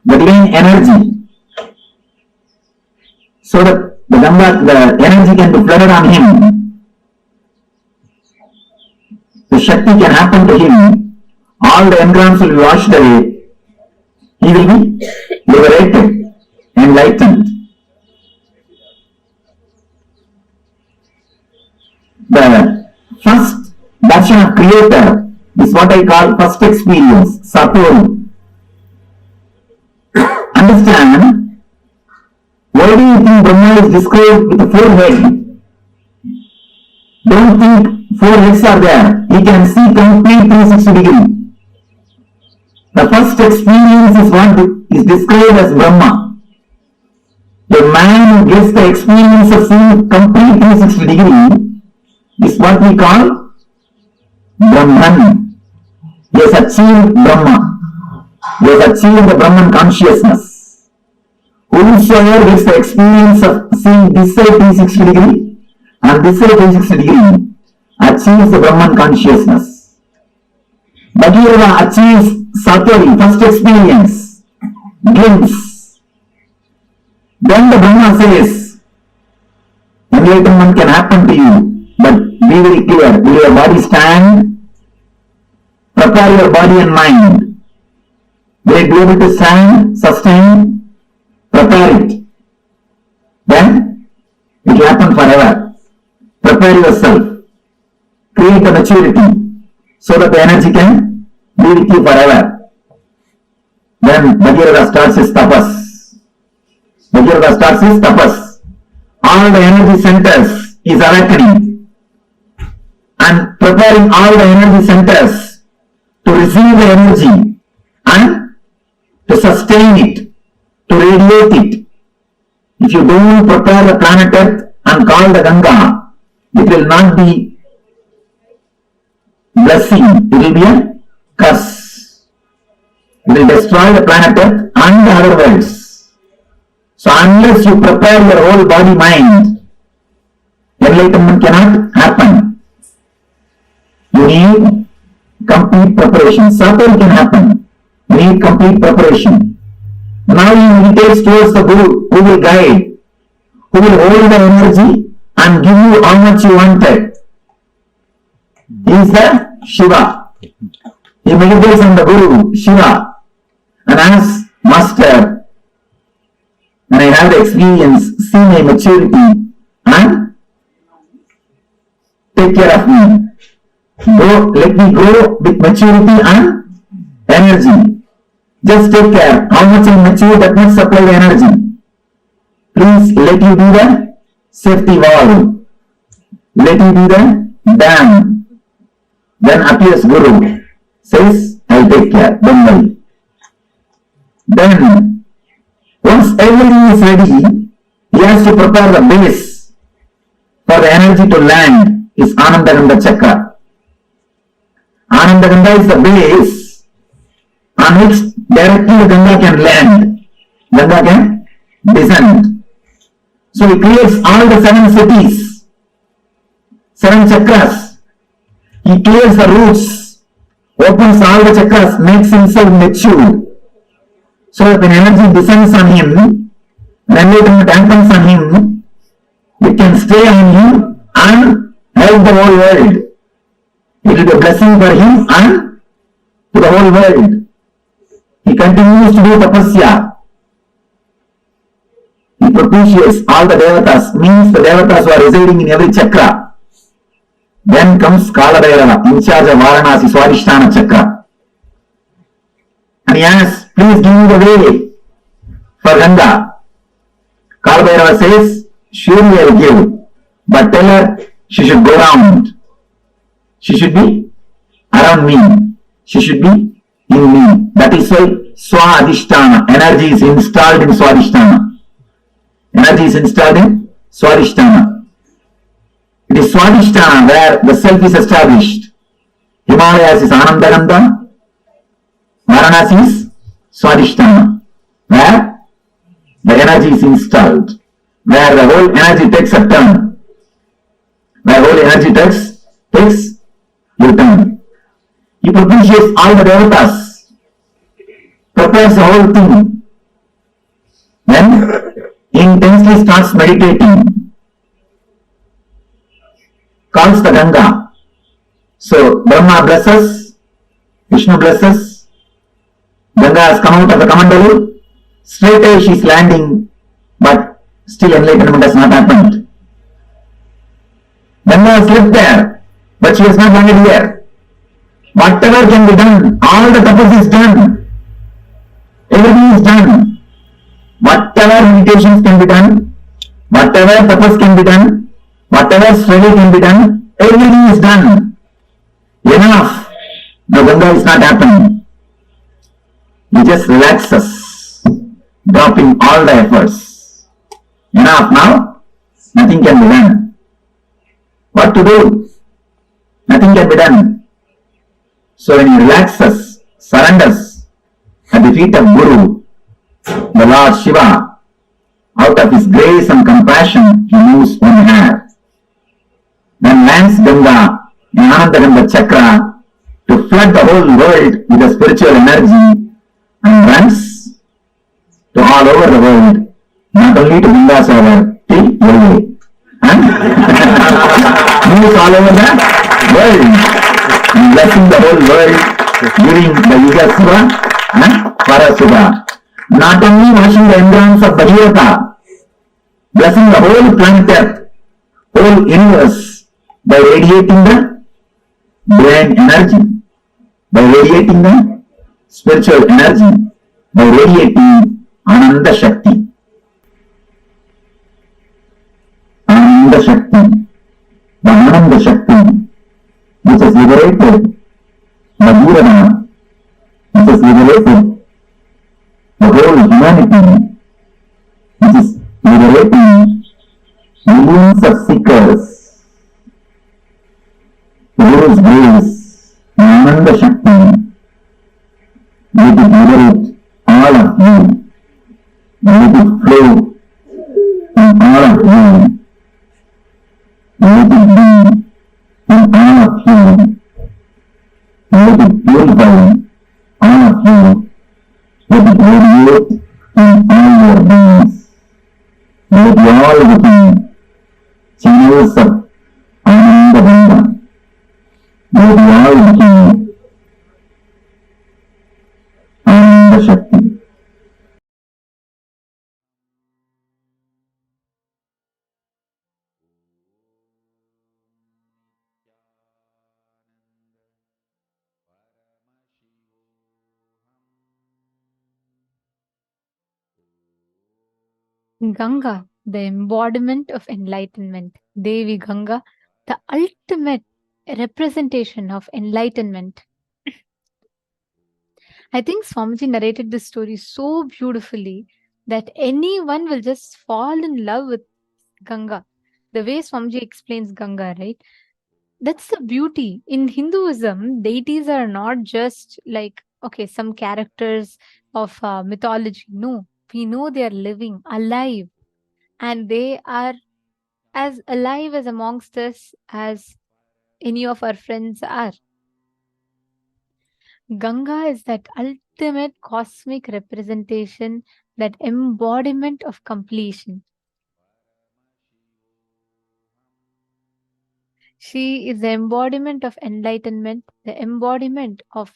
Speaker 8: the divine energy, so that the energy can be flooded on him. The Shakti can happen to him. All the engrams will be washed away. He will be liberated, enlightened. The first darshan of creator is what I call first experience, Satori. Understand, why do you think Brahma is described with a forehead? Don't think four heads are there. He can see complete 360 degree. The first experience is what is described as Brahma. A man who gets the experience of seeing complete 360 degree is what we call Brahman. He has achieved Brahma. He has achieved the Brahman consciousness. Whosoever gets the experience of seeing this side 360 degree and this side 360 degree achieves the Brahman consciousness. Bhagirava achieves Satori, first experience, glimpse. Then the Brahma says, enlightenment can happen to you, but be very clear. Will your body stand? Prepare your body and mind. Will it be able to stand, sustain? Prepare it. Then it will happen forever. Prepare yourself. Create a maturity so that the energy can be with you forever. Then Bhagirava starts his tapas. Bhagirava starts his tapas. All the energy centers is awakening and preparing all the energy centers to receive the energy and to sustain it, to radiate it. If you don't prepare the planet Earth and call the Ganga, it will not be blessing, it will be a curse. It will destroy the planet Earth and the other worlds. So unless you prepare your whole body mind, enlightenment cannot happen. You need complete preparation. Subtle can happen. You need complete preparation. Now he meditates towards the Guru who will guide, who will hold the energy and give you how much you wanted. He is the Shiva. He meditates on the Guru, Shiva, and asks, Master, when I have the experience, see my maturity and take care of me. Let me go with maturity and energy. Just take care. How much I mature, that much supply the energy. Please let you be the safety valve. Let you be the dam. Then appears Guru. Says, I'll take care. Don't worry. Then, once everything is ready, he has to prepare the base for the energy to land. Is Anandaganda Chakra. Anandaganda is the base on which directly the Ganga can land. Ganga can descend. So he creates all the 7 cities, 7 chakras. He clears the roots, opens all the chakras, makes himself mature. So that when energy descends on him, when enlightenment happens on him, it can stay on him and help the whole world. It will be a blessing for him and to the whole world. He continues to do tapasya. He propitiates all the devatas, means the devatas who are residing in every chakra. Then comes Kalabhairava, in charge of Varanasi Swadhisthana chakra. And he asks, please give me the way for Ganga. Kalabhairava says, surely I will give, but tell her she should go round. She should be around me. She should be in me. That is why Swadhisthana, energy is installed in Swadhisthana. Energy is installed in Swadhisthana. It is Swadhisthana where the self is established. Himalayas is Anandaganda. Varanasi is Swadhisthana, where the energy is installed, where the whole energy takes a turn, where whole energy takes a turn. He propitiates all the devatas, prepares the whole thing, then intensely starts meditating, calls the Ganga. So Brahma blesses, Vishnu blesses, Ganga has come out of the Kamandalu, straight away she is landing, but still enlightenment has not happened. Ganga has lived there, but she has not landed here. Whatever can be done, all the tapas is done. Everything is done. Whatever meditations can be done, whatever tapas can be done, whatever study can be done, everything is done. Enough. The Ganga is not happening. He just relaxes, dropping all the efforts. Enough now, nothing can be done. What to do? Nothing can be done. So when he relaxes, surrenders at the feet of Guru, the Lord Shiva, out of his grace and compassion, he moves one hair. Then lands Ganga in Anandaganda Chakra to flood the whole world with the spiritual energy and runs to all over the world, not only to Ganga till LA, and moves all over the world, and blessing the whole world during the Yuga Suba and Parasuba. Not only washing the embryons of Bhagavata, blessing the whole planet Earth, whole universe, by radiating the divine energy, by radiating the spiritual energy, by radiating Ananda Shakti. Ananda Shakti, the Ananda Shakti, which has liberated Bhagavata, which has liberated the whole humanity which is liberating millions of seekers whose grace, Ananda Shakti, let it liberate all of you, let it flow in all of you, let it be in all of you, let it purify all of you, let it radiate in all your beings, let you all become channels of Ananda Ganga, let you all become Ananda Shakti.
Speaker 6: Ganga, the embodiment of enlightenment. Devi Ganga, the ultimate representation of enlightenment. I think Swamiji narrated this story so beautifully that anyone will just fall in love with Ganga. The way Swamiji explains Ganga, right? That's the beauty. In Hinduism, deities are not just like, okay, some characters of mythology. No, we know they are living, alive, and they are as alive as amongst us as any of our friends are. Ganga is that ultimate cosmic representation, that embodiment of completion. She is the embodiment of enlightenment, the embodiment of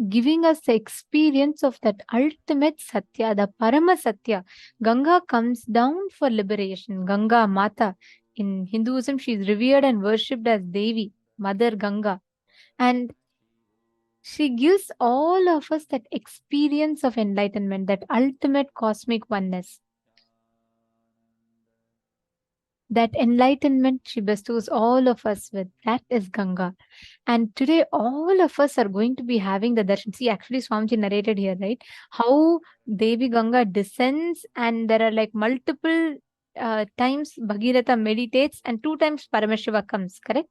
Speaker 6: giving us the experience of that ultimate Satya, the Paramasatya. Ganga comes down for liberation. Ganga Mata. In Hinduism, she is revered and worshipped as Devi, Mother Ganga. And she gives all of us that experience of enlightenment, that ultimate cosmic oneness. That enlightenment she bestows all of us with. That is Ganga. And today, all of us are going to be having the darshan. See, actually, Swamiji narrated here, right? How Devi Ganga descends, and there are like multiple times Bhagirath meditates, and 2 times Paramashiva comes, correct?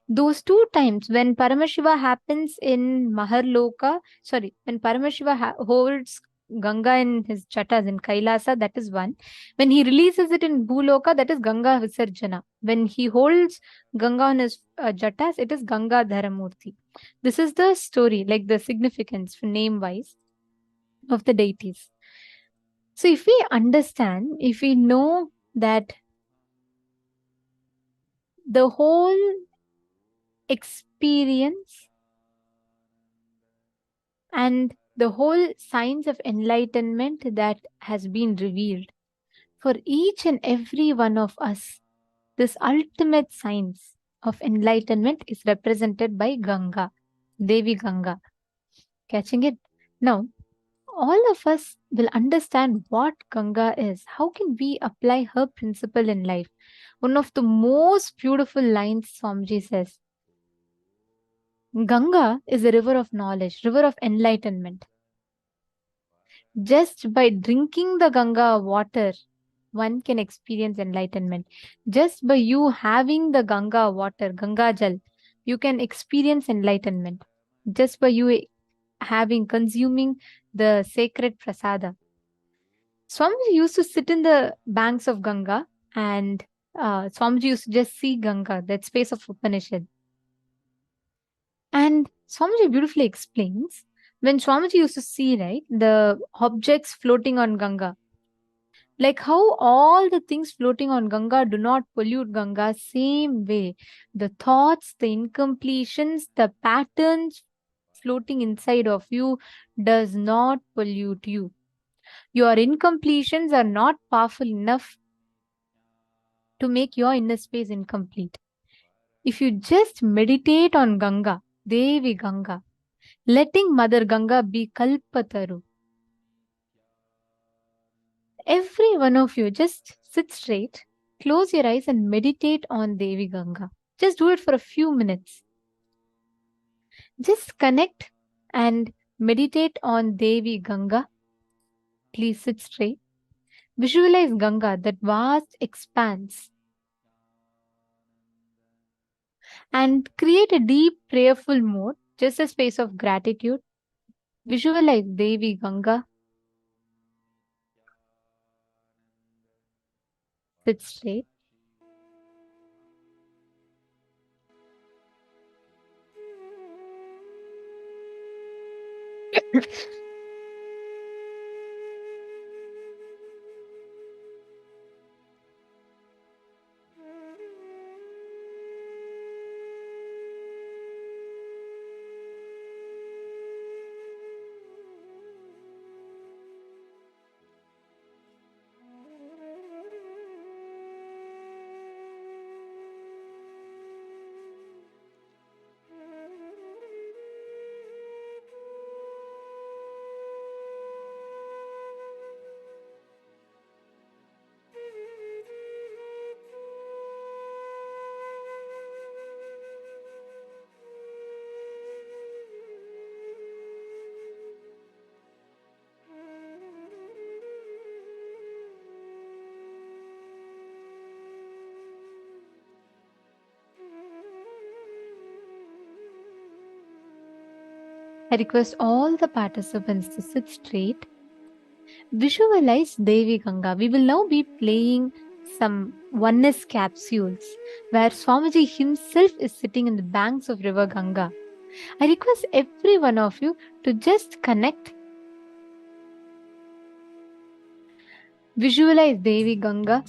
Speaker 6: Those 2 times, when Paramashiva happens in Maharloka, when Paramashiva holds Ganga in his chatas in KAILASA, that is one. When he releases it in Bhuloka, that is Ganga Visarjana. When he holds Ganga on his jatas, it is Ganga Dharamurti. This is the story, like the significance name-wise of the deities. So if we understand, if we know that the whole experience and the whole science of enlightenment that has been revealed for each and every one of us, this ultimate science of enlightenment is represented by Ganga, Devi Ganga. Catching it? Now, all of us will understand what Ganga is. How can we apply her principle in life? One of the most beautiful lines Swamiji says, Ganga is a river of knowledge, river of enlightenment. Just by drinking the Ganga water, one can experience enlightenment. Just by you having the Ganga water, Ganga Jal, you can experience enlightenment. Just by you consuming the sacred prasada. Swamiji used to sit in the banks of Ganga, and Swamiji used to just see Ganga, that space of Upanishad. And Swamiji beautifully explains, when Swamiji used to see, right, the objects floating on Ganga, like how all the things floating on Ganga do not pollute Ganga, same way, the thoughts, the incompletions, the patterns floating inside of you does not pollute you. Your incompletions are not powerful enough to make your inner space incomplete. If you just meditate on Ganga, Devi Ganga, letting Mother Ganga be Kalpataru, every one of you just sit straight, close your eyes and meditate on Devi Ganga. Just do it for a few minutes. Just connect and meditate on Devi Ganga. Please sit straight. Visualize Ganga, that vast expanse, and create a deep prayerful mode, just a space of gratitude. Visualize Devi Ganga. Sit straight. I request all the participants to sit straight. Visualize Devi Ganga. We will now be playing some oneness capsules where Swamiji himself is sitting in the banks of river Ganga. I request every one of you to just connect. Visualize Devi Ganga.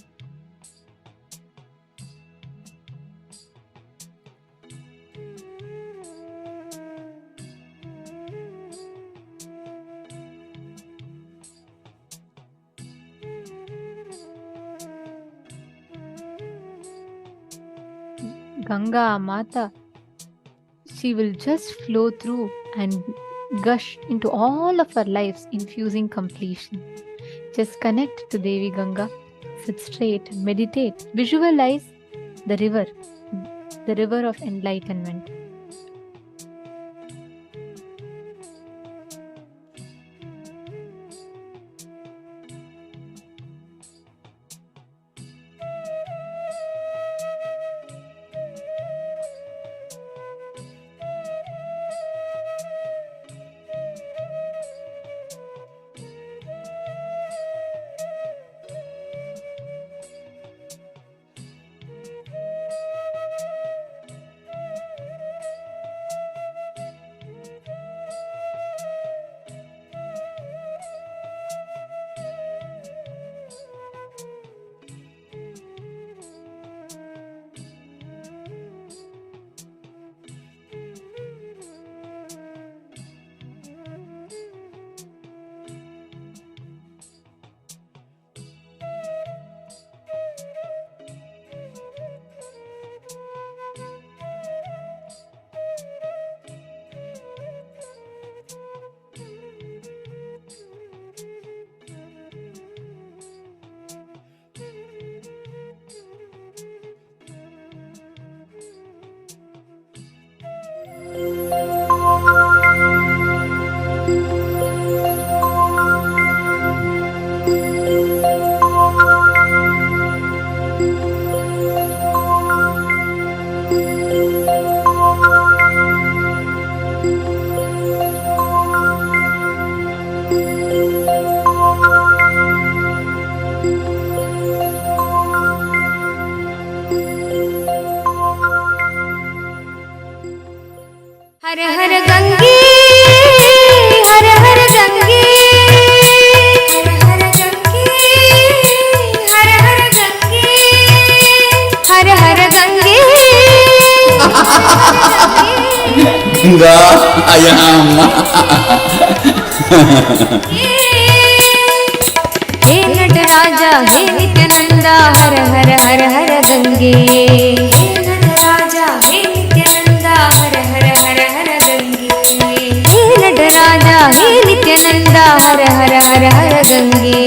Speaker 6: Ganga Mata, she will just flow through and gush into all of our lives, infusing completion. Just connect to Devi Ganga, sit straight, meditate, visualize the river of enlightenment.
Speaker 9: हर हर गंगे हर हर गंगे हर हर गंगे हर हर गंगे हर हर गंगे
Speaker 3: गंगा आयाम
Speaker 9: हे नटराजा हे नित्यानंदा हर हर हर हर गंगे हे नटराजा हे नित्यानंदा हर हर हर हर गंगे हे नटराजा हे नित्यानंदा हर हर हर हर गंगे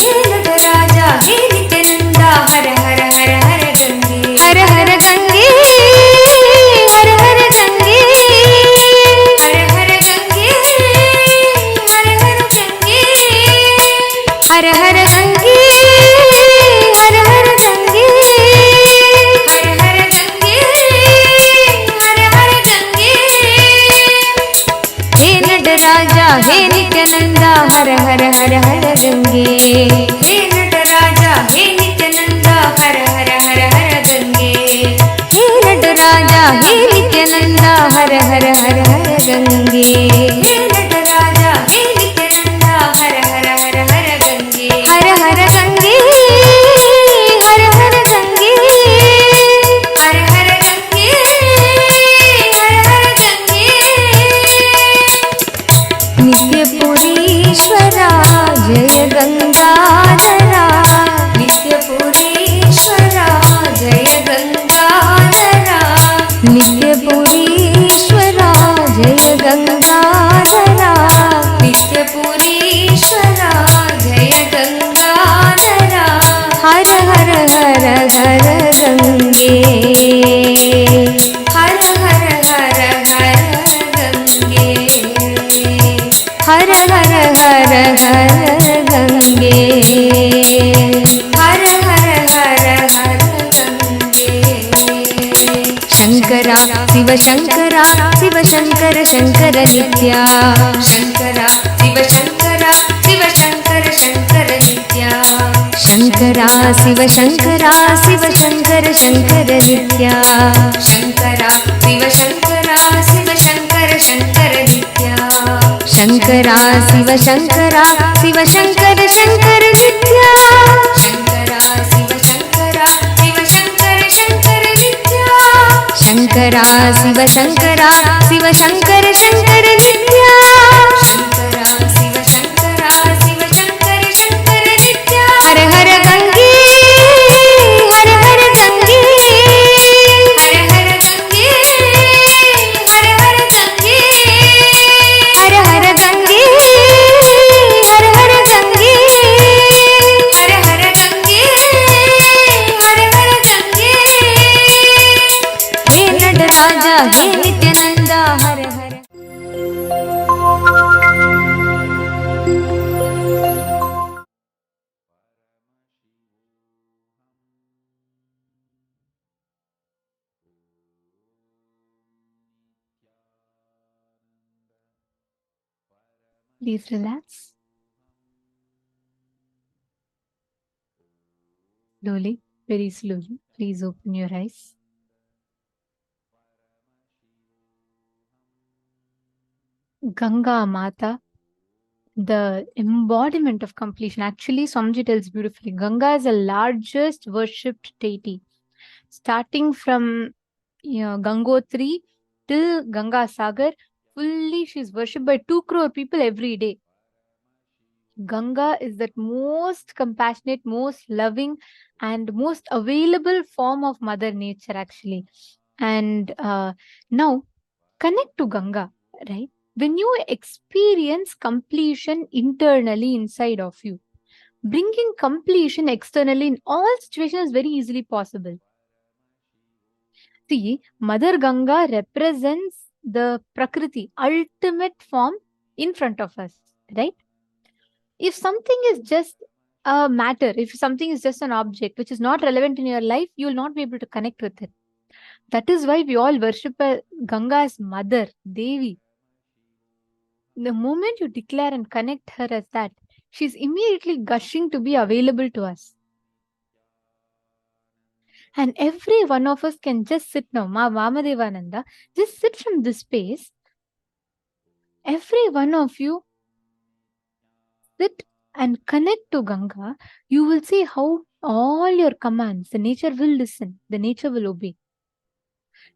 Speaker 9: हे नटराजा हे नित्यानंदा हर हर हर हर गंगे हर हर गंगे हर हर गंगे हर हर गंगे हर हर गंगे हर हर गंगे हे नित्यानंदा हर हर हर हर गंगे हे नटराजा हे नित्यानंदा हर हर हर हर गंगे हे नटराजा हे नित्यानंदा हर हर हर हर गंगे हे नटराजा हे नित्यानंदा हर हर हर हर गंगे हर हर गंगे हर हर गंगे हर हर गंगे हर हर गंगे नित्यपुरीश्वरा जय गंगाधरा नित्यपुरीश्वरा जय गंगाधरा नित्यपुरीश्वरा जय गंगाधरा नित्यपुरीश्वरा जय गंगाधरा हर हर हर हर गंगे हर हर हर हर गंगे हर हर हर हर गंगे हर हर हर हर गंगे शंकरा शिव शंकरा शिव शंकर शंकर नित्या शंकरा शिव शंकरा शिव शंकर शंकर नित्या शंकरा शिव शंकरा शिव शंकर शंकर नित्या शंकरा शिव शंकरा शिव शंकर शंकर नित्या शंकरा शिव शंकरा शिव शंकर शंकर नित्या शंकरा शिव शंकरा शिव शंकर शंकर नित्या शंकरा शिव शंकरा शिव शंकर शंकर नित्या शंकरा शिव शंकरा शिव शंकर शंकर नित्या हर हर गंगे हर हर गंगे हर हर गंगे हर हर गंगे हर हर गंगे हर हर गंगे हर हर गंगे हर हर गंगे हे नटराजा हे नित्यानंदा हर हर
Speaker 6: Please relax. Slowly, very slowly, please open your eyes. Ganga Mata, the embodiment of completion. Actually, Swamiji tells beautifully, Ganga is the largest worshipped deity. Starting from Gangotri till Ganga Sagar, fully she is worshipped by 2 crore people every day. Ganga is that most compassionate, most loving, and most available form of Mother Nature, actually. And now, connect to Ganga, right? When you experience completion internally inside of you, bringing completion externally in all situations is very easily possible. See, Mother Ganga represents the Prakriti, ultimate form in front of us, right? If something is just a matter, if something is just an object which is not relevant in your life, you will not be able to connect with it. That is why we all worship Ganga as Mother, Devi. The moment you declare and connect her as that, she's immediately gushing to be available to us. And every one of us can just sit now, Vamadevananda, just sit from this space. Every one of you sit and connect to Ganga. You will see how all your commands, the nature will listen, the nature will obey.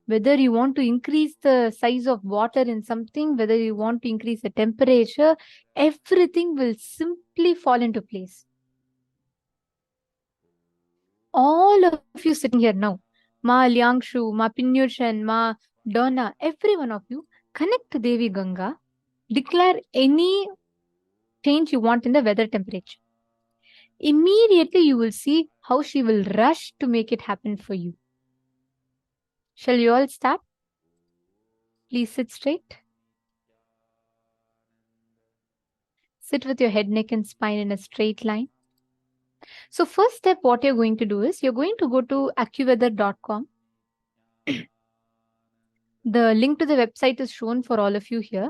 Speaker 6: Whether you want to increase the size of water in something, whether you want to increase the temperature, everything will simply fall into place. All of you sitting here now, Ma Liangshu, Ma Pinyushan, Ma Donna, every one of you, connect to Devi Ganga, declare any change you want in the weather temperature. Immediately you will see how she will rush to make it happen for you. Shall you all start? Please sit straight. Sit with your head, neck and spine in a straight line. So first step, what you're going to do is, you're going to go to accuweather.com. The link to the website is shown for all of you here.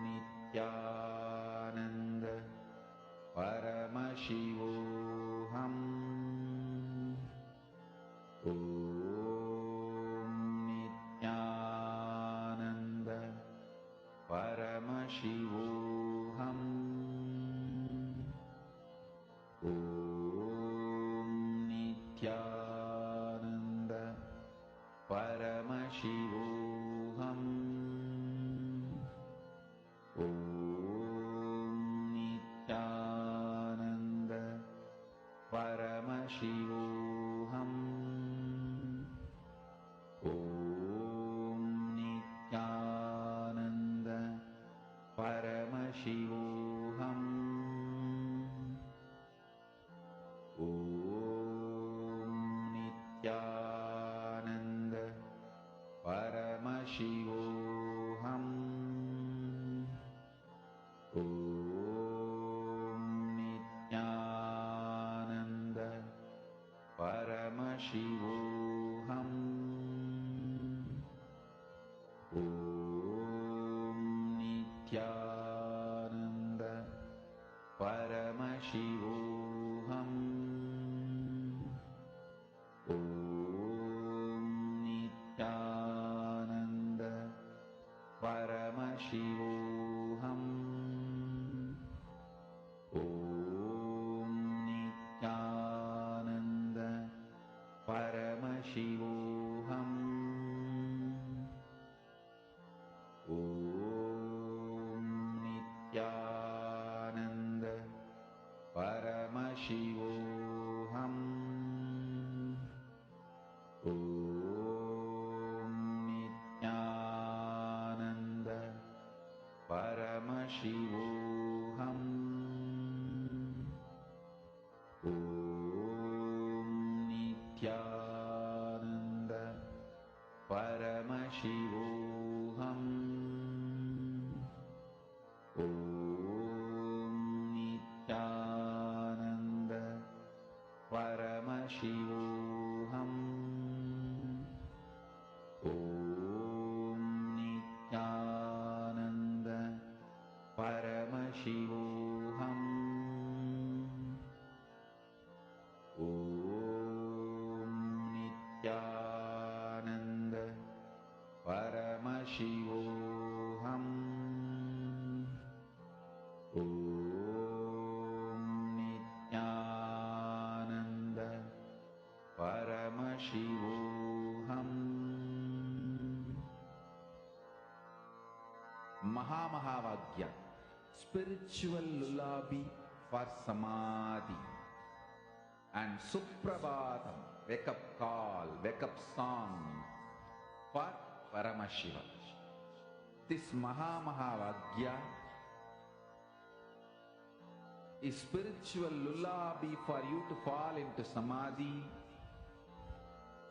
Speaker 3: Paramashivoham. Om Nithyananda Paramashivoham. Om Nithyananda Paramashivoham. Om Nithyananda Paramashivoham. Om Nithyananda Paramashivoham. Om Nithyananda Paramashivoham. Om Nithyananda Paramashivoham. Om Nithyananda Paramashivoham. Om Nithyananda Paramashivoham. Om Nithyananda Paramashivoham. Om Nithyananda Paramashivoham. Mahamahāvāgya, spiritual lullaby for samadhi, and Suprabhatam, wake up call, wake up song for Paramashiva. This Mahamahāvāgya is spiritual lullaby for you to fall into samadhi.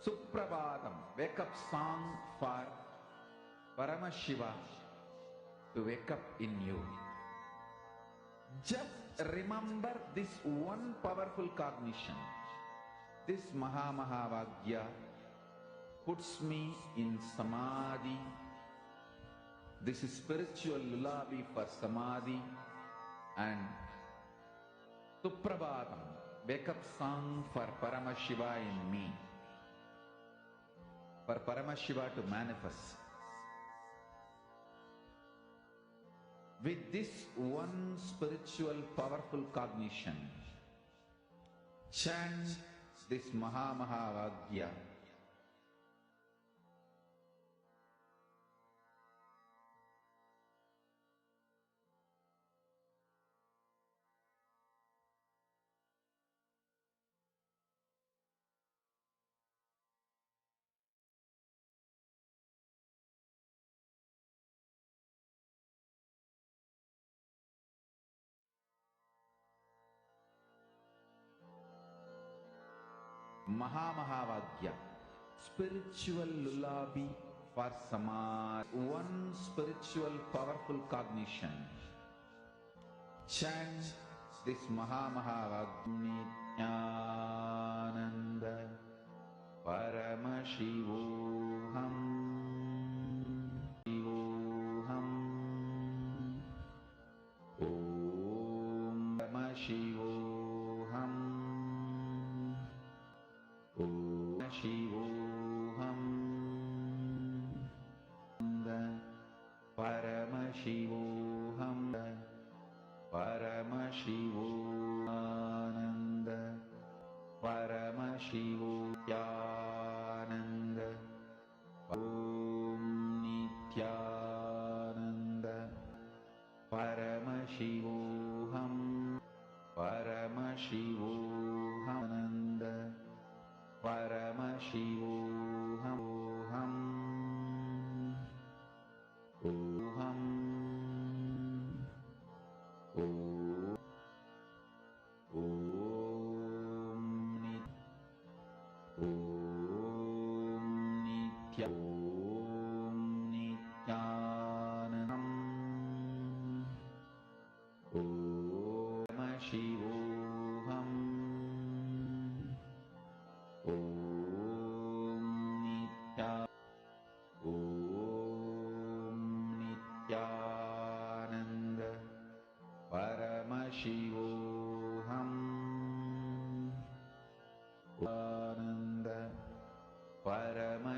Speaker 3: Suprabhatam, wake up song for Paramashiva to wake up in you. Just remember this one powerful cognition. This Mahamahāvāgya puts me in samadhi. This is spiritual lullaby for samadhi, and Suprabhatam, wake up song for Paramashiva in me, for Paramashiva to manifest. With this one spiritual powerful cognition, chant this Mahamahāvāgya. Mahamahāvāgya, spiritual lullaby for samadhi, one spiritual powerful cognition. Chant this Mahamahāvāgya. Nithyananda Paramashivoham. Om Paramashivoham. Paramashivoham. Paramashivoham. Paramashivohananda. Paramashivohyananda. Om Nithyananda Paramashivoham. Paramashivohananda. Paramashivoham. Oham. Om Nithyanandam. Om Paramashivoham.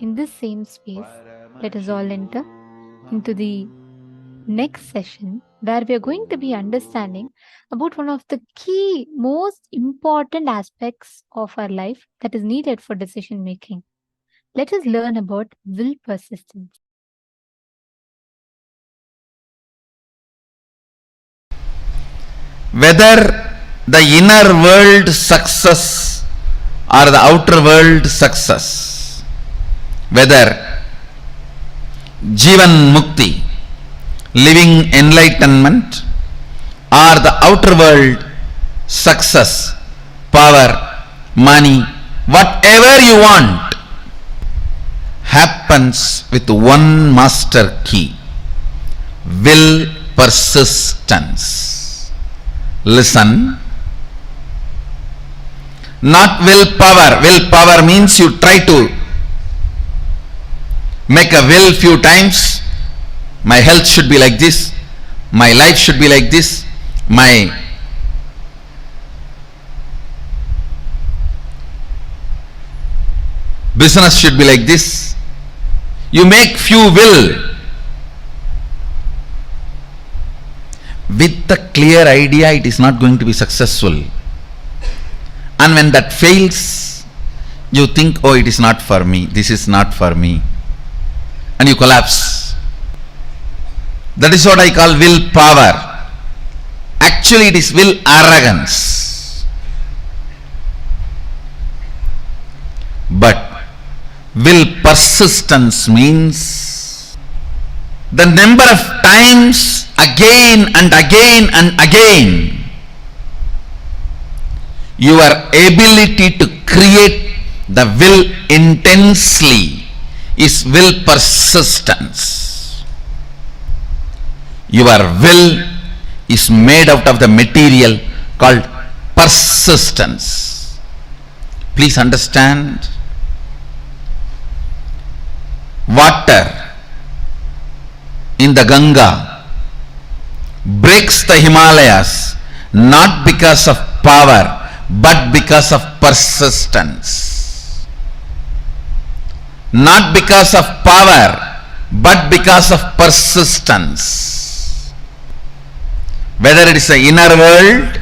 Speaker 6: in this same space, let us all enter into the next session where we are going to be understanding about one of the key, most important aspects of our life that is needed for decision making. Let us learn about will persistence.
Speaker 3: Whether the inner world success or the outer world success, whether Jivan Mukti, living enlightenment, or the outer world success, power, money, whatever you want, happens with one master key: will persistence. Listen. Not willpower. Willpower means you try to make a will few times. My health should be like this. My life should be like this. My business should be like this. You make few will with the clear idea it is not going to be successful. And when that fails, you think, oh, it is not for me, this is not for me, and you collapse. That is what I call willpower. Actually, it is will arrogance. But will persistence means the number of times again and again and again your ability to create the will intensely is will persistence. Your will is made out of the material called persistence. Please understand, water in the Ganga breaks the Himalayas not because of power but because of persistence. Not because of power but because of persistence. Whether it is the inner world,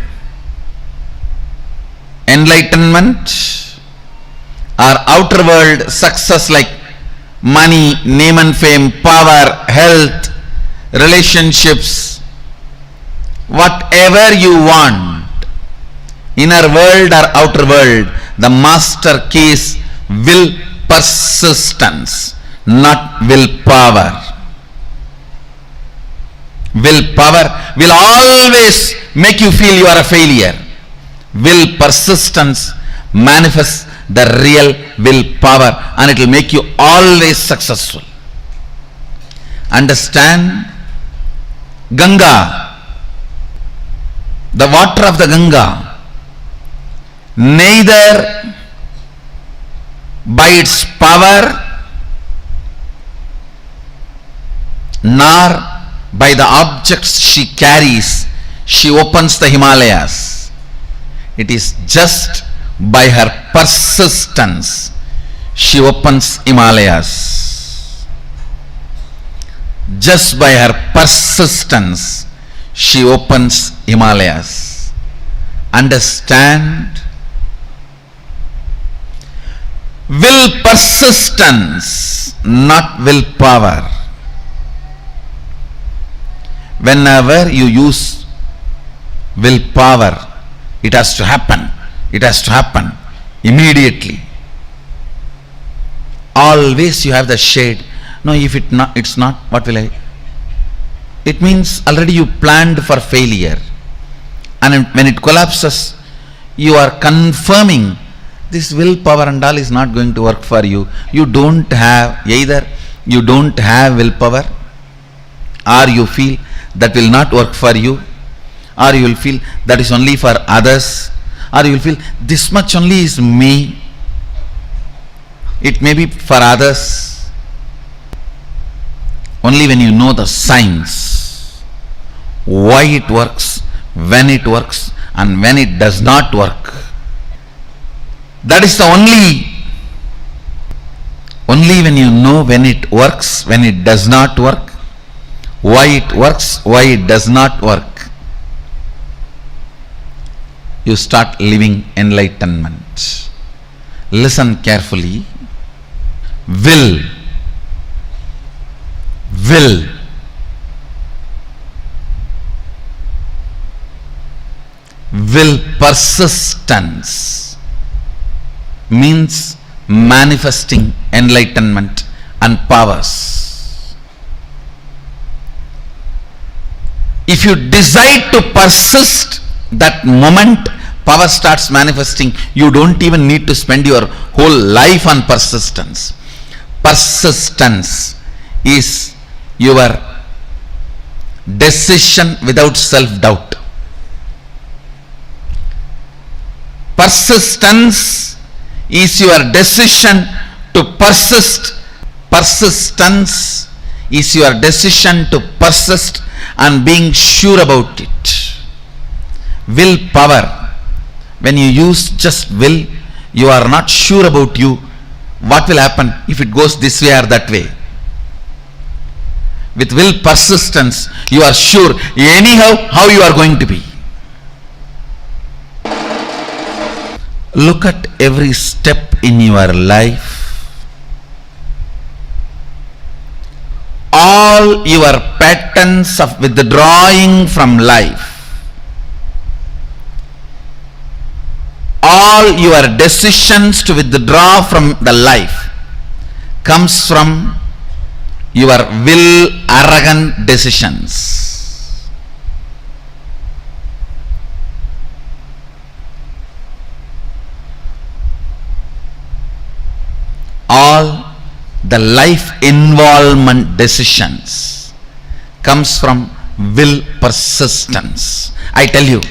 Speaker 3: enlightenment, or outer world success like money, name and fame, power, health, relationships, whatever you want, inner world or outer world, the master key is will persistence, not willpower. Willpower will always make you feel you are a failure. Will persistence manifests the real willpower and it will make you always successful. Understand? Ganga, the water of the Ganga, neither by its power nor by the objects she carries, she opens the Himalayas. It is just by her persistence she opens Himalayas. Just by her persistence she opens Himalayas. Understand? Will persistence, not willpower. Whenever you use willpower, it has to happen. It has to happen immediately. Always you have the shade. No, if it's not, what will I? It means already you planned for failure. And when it collapses, you are confirming this willpower and all is not going to work for you. You don't have, either you don't have willpower, or you feel that will not work for you, or you will feel that is only for others, or you will feel this much only is me, it may be for others. Only when you know the science, why it works, when it works, and when it does not work, that is the only Only when you know when it works, when it does not work, why it works, why it does not work, you start living enlightenment. Listen carefully. Will persistence means manifesting enlightenment and powers. If you decide to persist, that moment power starts manifesting. You don't even need to spend your whole life on persistence. Persistence is your decision without self-doubt. Persistence is your decision to persist. Persistence is your decision to persist and being sure about it. Willpower, when you use just will, you are not sure about you. What will happen if it goes this way or that way? With will persistence, you are sure anyhow how you are going to be. Look at every step in your life. All your patterns of withdrawing from life, all your decisions to withdraw from the life comes from your will arrogant decisions. All the life involvement decisions comes from will persistence. I tell you,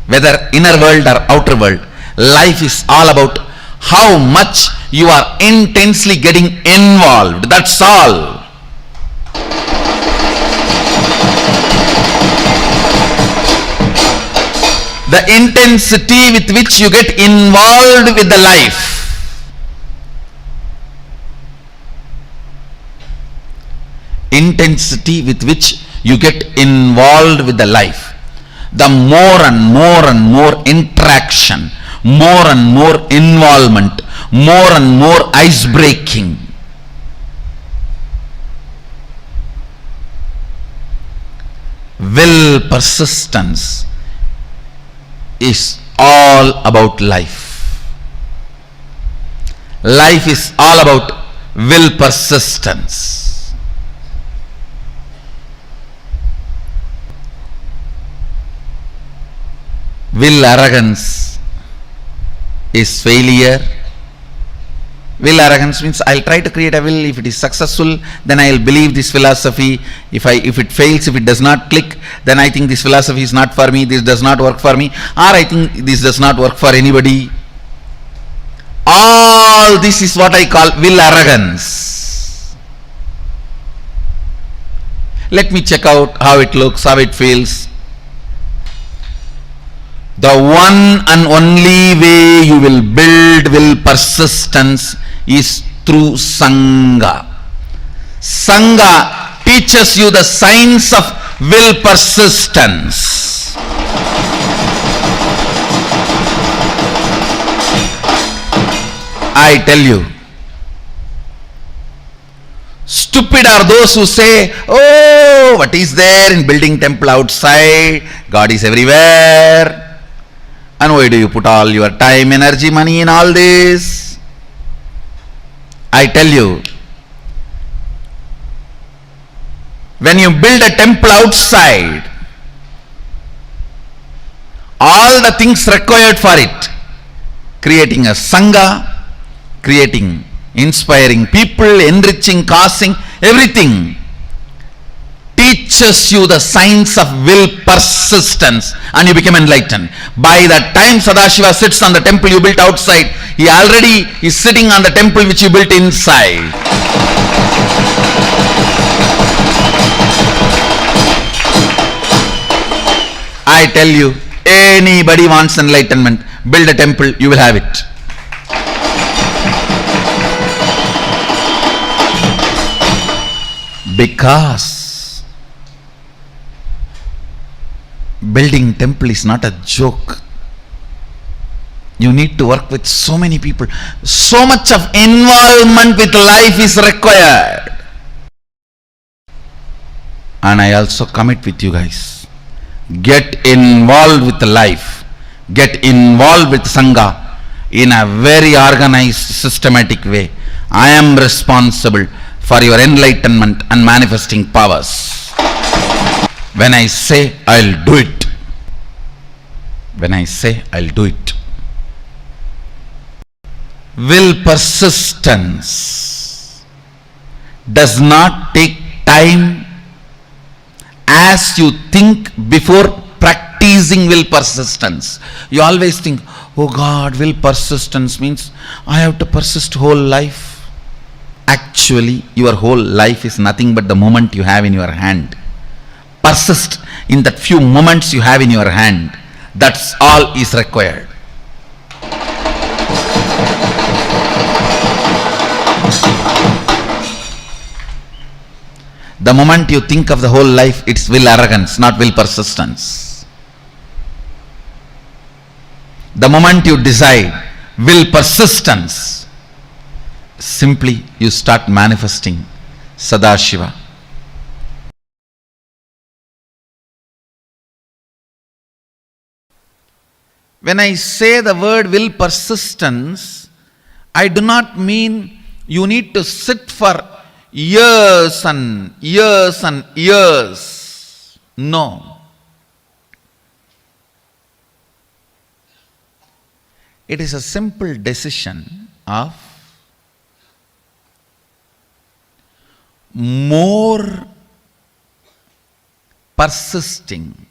Speaker 3: whether inner world or outer world, life is all about how much you are intensely getting involved. That's all. The intensity with which you get involved with the life. Intensity with which you get involved with the life. The more and more interaction, more and more involvement, more and more ice breaking. Will persistence is all about life. Life is all about will persistence. Will arrogance is failure. Will arrogance means I'll try to create a will. If it is successful, then I'll believe this philosophy. If it fails, if it does not click, then I think this philosophy is not for me, this does not work for me, or I think this does not work for anybody. All this is what I call will arrogance. Let me check out how it looks, how it feels. The one and only way you will build will persistence is through Sangha. Sangha teaches you the science of will persistence. I tell you, stupid are those who say, oh, what is there in building temple outside? God is everywhere. And why do you put all your time, energy, money in all this? I tell you, when you build a temple outside, all the things required for it, creating a Sangha, creating, inspiring people, enriching, causing, everything, teaches you the science of will persistence, and you become enlightened. By the time Sadashiva sits on the temple you built outside, he already is sitting on the temple which you built inside. I tell you, anybody wants enlightenment, build a temple, you will have it. Because building temple is not a joke. You need to work with so many people. So much of involvement with life is required. And I also commit with you guys. Get involved with life. Get involved with Sangha in a very organized, systematic way. I am responsible for your enlightenment and manifesting powers. When I say I'll do it. When I say I'll do it. Will persistence does not take time as you think before practicing will persistence. You always think, oh God, will persistence means I have to persist whole life. Actually, your whole life is nothing but the moment you have in your hand. Persist in that few moments you have in your hand. That's all is required. The moment you think of the whole life, it's will arrogance, not will persistence. The moment you decide will persistence, simply you start manifesting Sadashiva. When I say the word will persistence, I do not mean you need to sit for years and years and years. No. It is a simple decision of more persisting.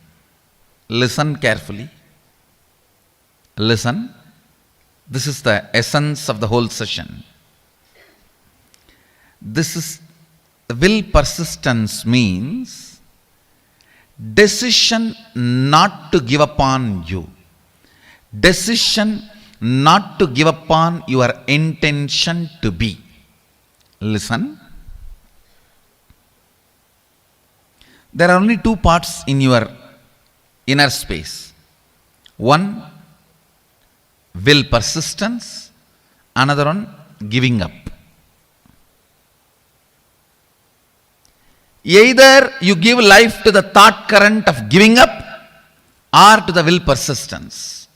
Speaker 3: Listen carefully. Listen. This is the essence of the whole session. This is will persistence means decision not to give up on you. Decision not to give up on your intention to be. Listen. There are only two parts in your inner space. One, will persistence. Another one, giving up. Either you give life to the thought current of giving up or to the will persistence.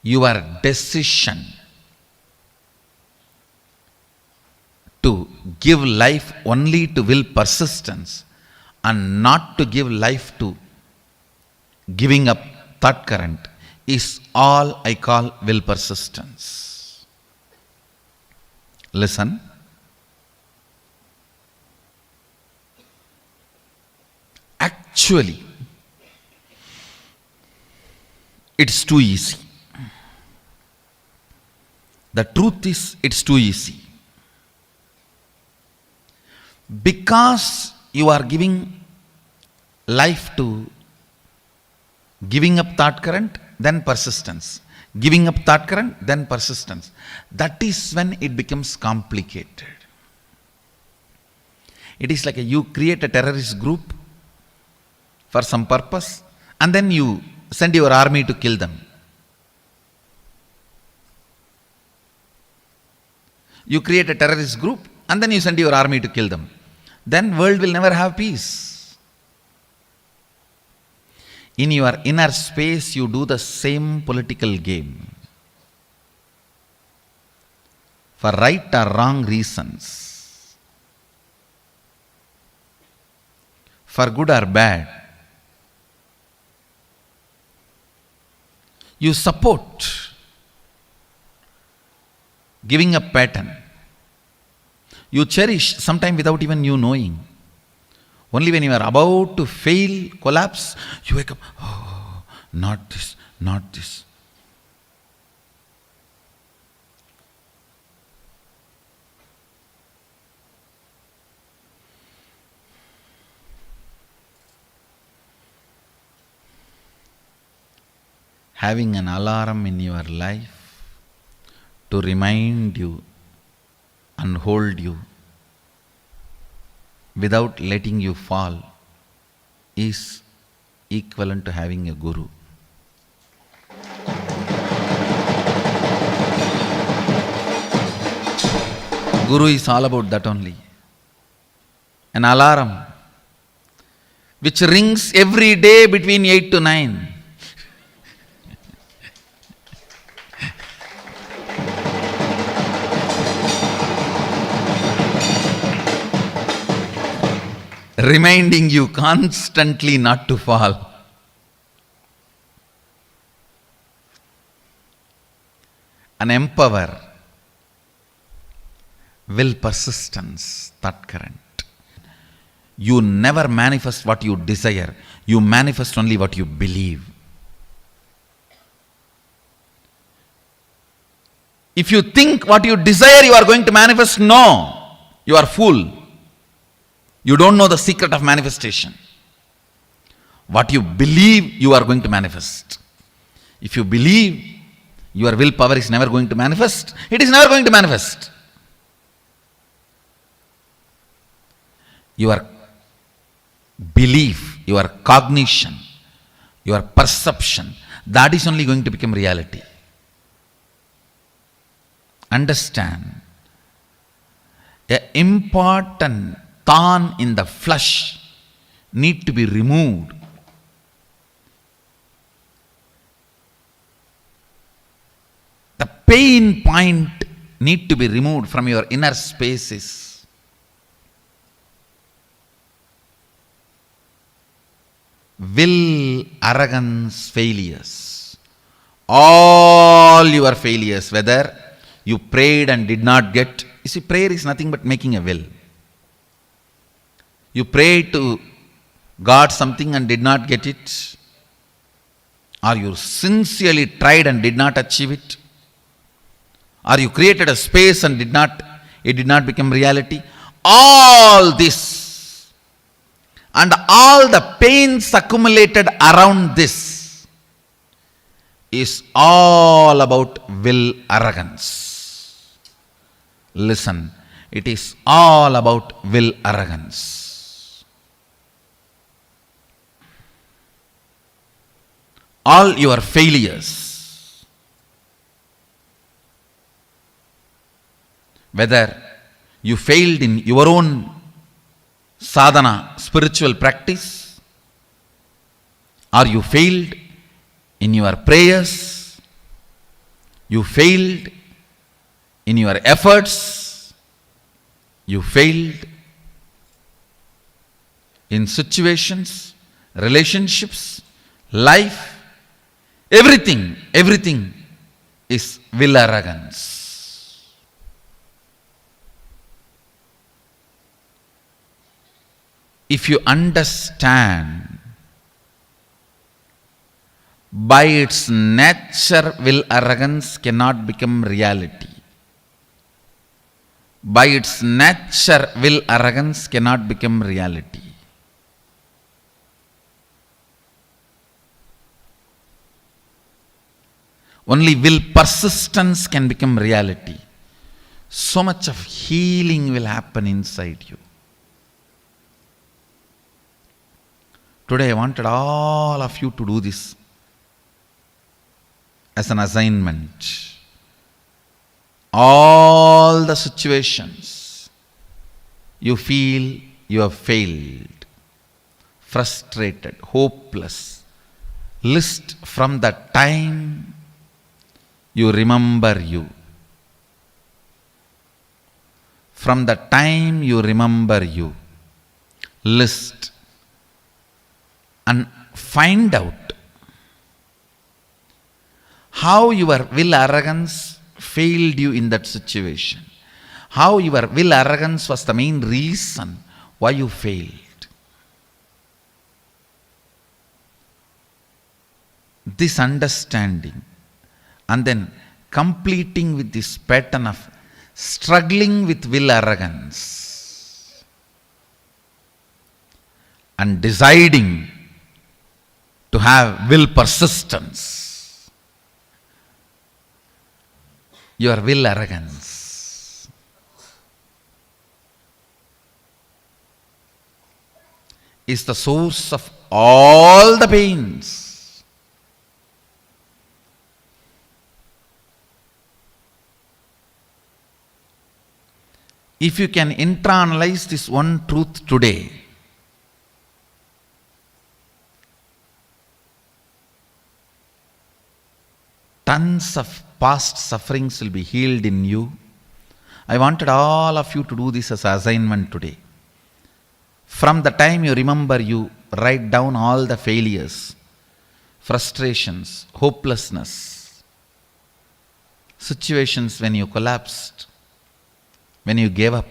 Speaker 3: Your decision to give life only to will persistence and not to give life to giving up thought current is all I call will persistence. Listen. Actually, it's too easy. The truth is, it's too easy. Because you are giving life to giving up thought current, then persistence. Giving up thought current, then persistence. That is when it becomes complicated. It is like you create a terrorist group for some purpose, and then you send your army to kill them. You create a terrorist group, and then you send your army to kill them. Then world will never have peace. In your inner space, you do the same political game. For right or wrong reasons. For good or bad. You support giving up pattern. You cherish, sometimes without even you knowing. Only when you are about to fail, collapse, you wake up, oh, not this, not this. Having an alarm in your life to remind you and hold you without letting you fall is equivalent to having a guru. Guru is all about that only. An alarm which rings every day between 8 to 9. Reminding you constantly not to fall. An empower, will persistence, that current. You never manifest what you desire, you manifest only what you believe. If you think what you desire you are going to manifest, no, you are fool. You don't know the secret of manifestation. What you believe you are going to manifest. If you believe your willpower is never going to manifest, it is never going to manifest. Your belief, your cognition, your perception, that is only going to become reality. Understand, an important thorn in the flesh need to be removed. The pain point need to be removed from your inner spaces. Will, arrogance, failures. All your failures, whether you prayed and did not get. You see, prayer is nothing but making a will. You prayed to God something and did not get it. Or you sincerely tried and did not achieve it. Or you created a space and it did not become reality. All this and all the pains accumulated around this is all about will arrogance. Listen, it is all about will arrogance. All your failures, whether you failed in your own sadhana, spiritual practice, or you failed in your prayers, you failed in your efforts, you failed in situations, relationships, life, everything is will arrogance. If you understand, by its nature, will arrogance cannot become reality. By its nature, will arrogance cannot become reality. Only will persistence can become reality. So much of healing will happen inside you. Today I wanted all of you to do this as an assignment. All the situations you feel you have failed, frustrated, hopeless, list from the time you remember you. From the time you remember you, list and find out how your will arrogance failed you in that situation. How your will arrogance was the main reason why you failed. This understanding and then completing with this pattern of struggling with will arrogance and deciding to have will persistence. Your will arrogance is the source of all the pains. If you can internalize this one truth today, tons of past sufferings will be healed in you. I wanted all of you to do this as an assignment today. From the time you remember, you write down all the failures, frustrations, hopelessness, situations when you collapsed, when you gave up,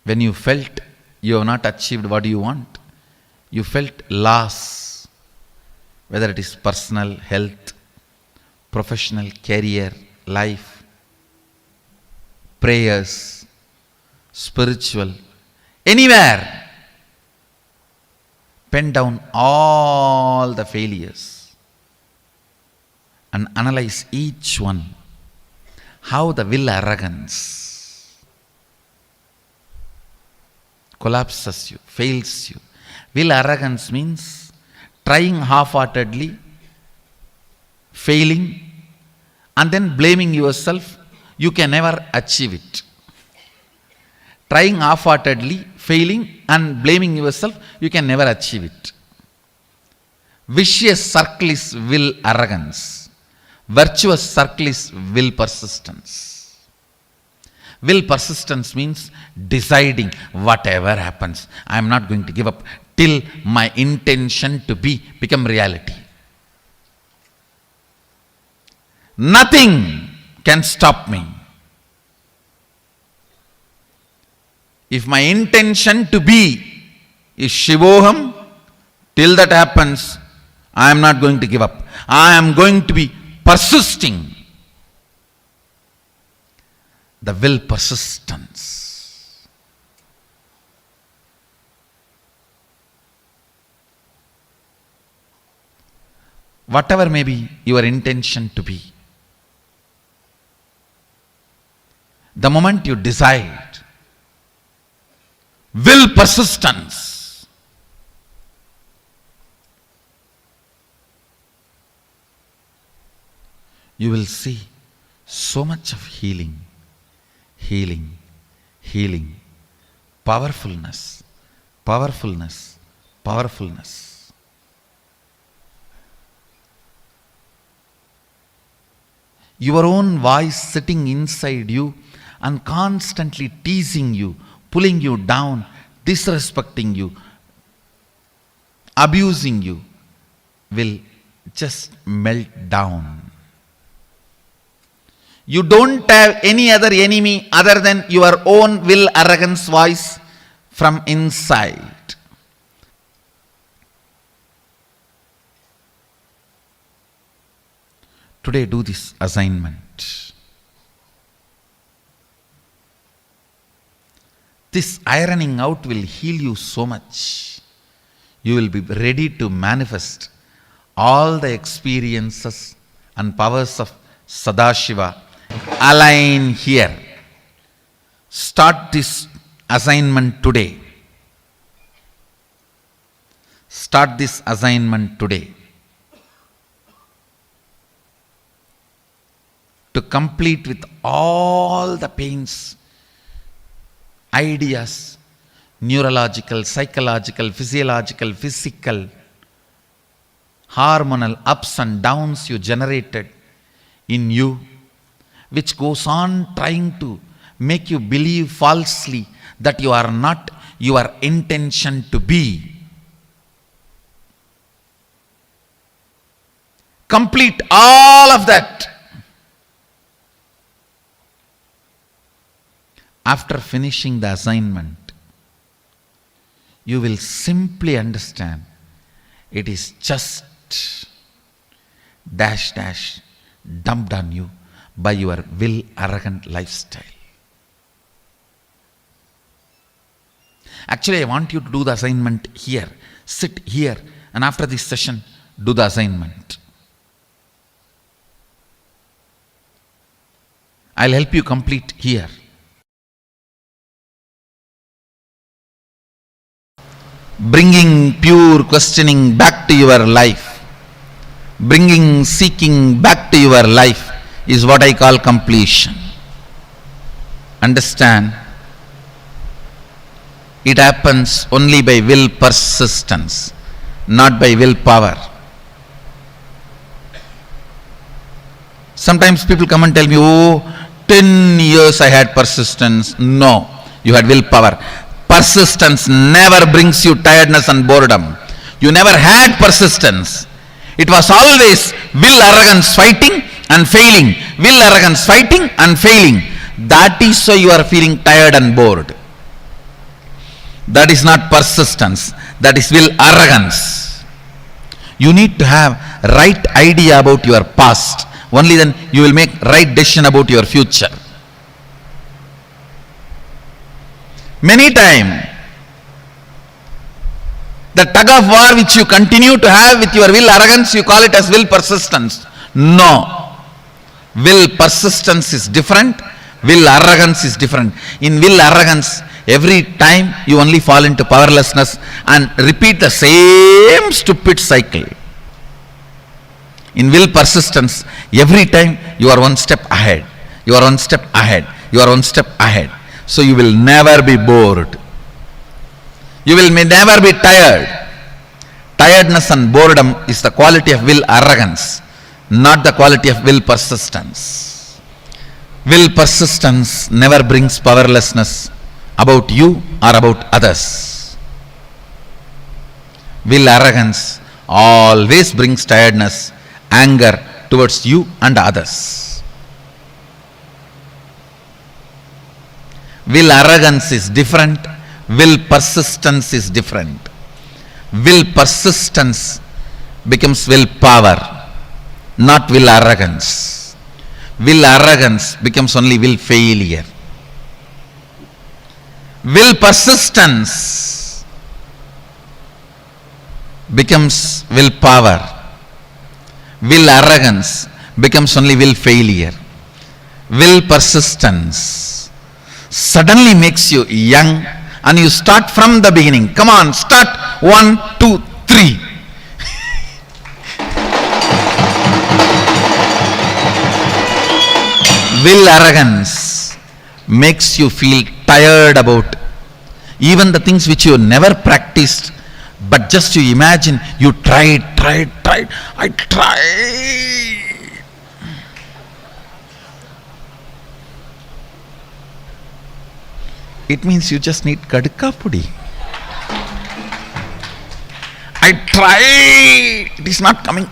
Speaker 3: when you felt you have not achieved what you want, you felt loss, whether it is personal, health, professional, career, life, prayers, spiritual, anywhere. Pen down all the failures and analyze each one. How the will arrogance collapses you, fails you. Will arrogance means trying half-heartedly, failing, and then blaming yourself. You can never achieve it. Trying half-heartedly, failing, and blaming yourself, you can never achieve it. Vicious circle is will arrogance. Virtuous circle is will persistence. Will persistence means deciding whatever happens, I am not going to give up till my intention to become reality. Nothing can stop me. If my intention to be is Shivoham, till that happens, I am not going to give up. I am going to be persisting. The will persistence. Whatever may be your intention to be, the moment you decide, will persistence, you will see so much of healing, healing, healing, powerfulness, powerfulness, powerfulness. Your own voice sitting inside you and constantly teasing you, pulling you down, disrespecting you, abusing you, will just melt down. You don't have any other enemy other than your own will arrogance voice from inside. Today do this assignment. This ironing out will heal you so much. You will be ready to manifest all the experiences and powers of Sadashiva. Align here. Start this assignment today. Start this assignment today. To complete with all the pains, ideas, neurological, psychological, physiological, physical, hormonal ups and downs you generated in you, which goes on trying to make you believe falsely that you are not your intention to be. Complete all of that. After finishing the assignment, you will simply understand it is just dash dash dumped on you by your will arrogant lifestyle. Actually, I want you to do the assignment here. Sit here, and after this session, do the assignment. I'll help you complete here. bringing pure questioning back to your life, bringing seeking back to your life is what I call completion. Understand? It happens only by will persistence, not by willpower. Sometimes people come and tell me, oh, 10 years I had persistence. No, you had willpower. Persistence never brings you tiredness and boredom. You never had persistence. It was always will, arrogance fighting and failing. Will, arrogance fighting and failing. That is why you are feeling tired and bored. That is not persistence. That is will, arrogance. You need to have right idea about your past. Only then you will make right decision about your future. Many times, the tug of war which you continue to have with your will arrogance, you call it as will persistence. No. Will persistence is different. Will arrogance is different. In will arrogance, every time you only fall into powerlessness and repeat the same stupid cycle. In will persistence, every time you are one step ahead. You are one step ahead. You are one step ahead. So you will never be bored. You will never be tired. Tiredness and boredom is the quality of will arrogance, not the quality of will persistence. Will persistence never brings powerlessness about you or about others. Will arrogance always brings tiredness, anger towards you and others. Will arrogance is different. Will persistence is different. Will persistence becomes will power, not will arrogance. Will arrogance becomes only will failure. Will persistence becomes will power. Will arrogance becomes only will failure. Will persistence suddenly makes you young and you start from the beginning. Come on, start 1, 2, 3. Will arrogance makes you feel tired about even the things which you never practiced, but just you imagine you tried, I tried. It means you just need kadka pudi. I tried, it is not coming.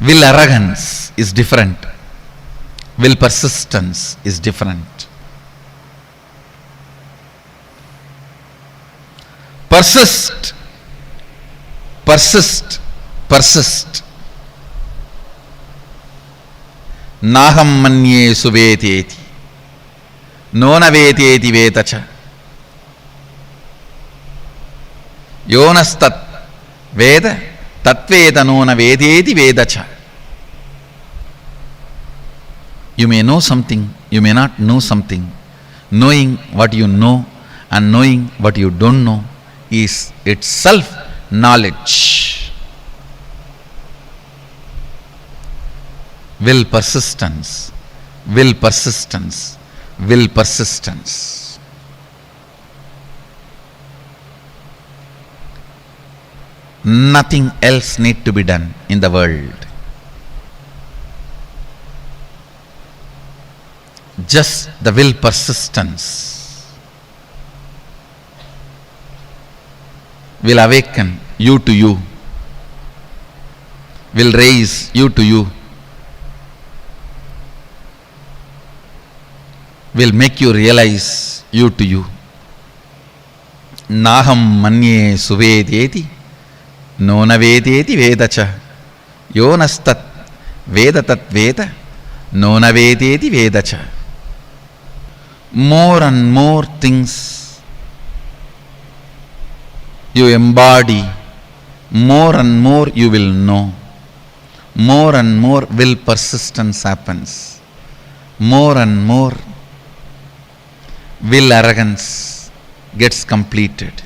Speaker 3: Will arrogance is different. Will persistence is different. Persist, persist, persist. Naham manye suveteti, nona veteti vetacha. Yonastat veda, tatveda nona vedeti vedacha. You may know something, you may not know something. Knowing what you know and knowing what you don't know is itself knowledge. Will persistence, will persistence, will persistence. Nothing else need to be done in the world. Just the will persistence will awaken you to you, will raise you to you, will make you realize you to you. Naham manye suvedeti, nona vedeti vedacha. Yonastat vedatat veda, nona vedeti vedacha. More and more things you embody, more and more you will know. More and more will persistence happens. More and more will arrogance gets completed.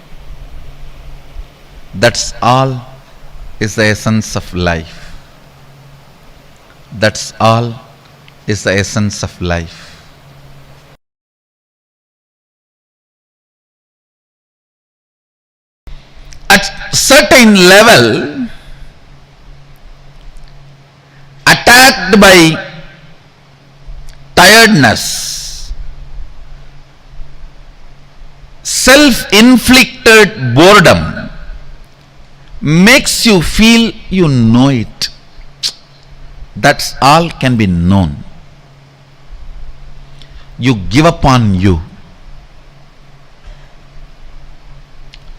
Speaker 3: That's all is the essence of life. That's all is the essence of life. At certain level, attacked by tiredness, self-inflicted boredom makes you feel you know it. That's all can be known. You give up on you.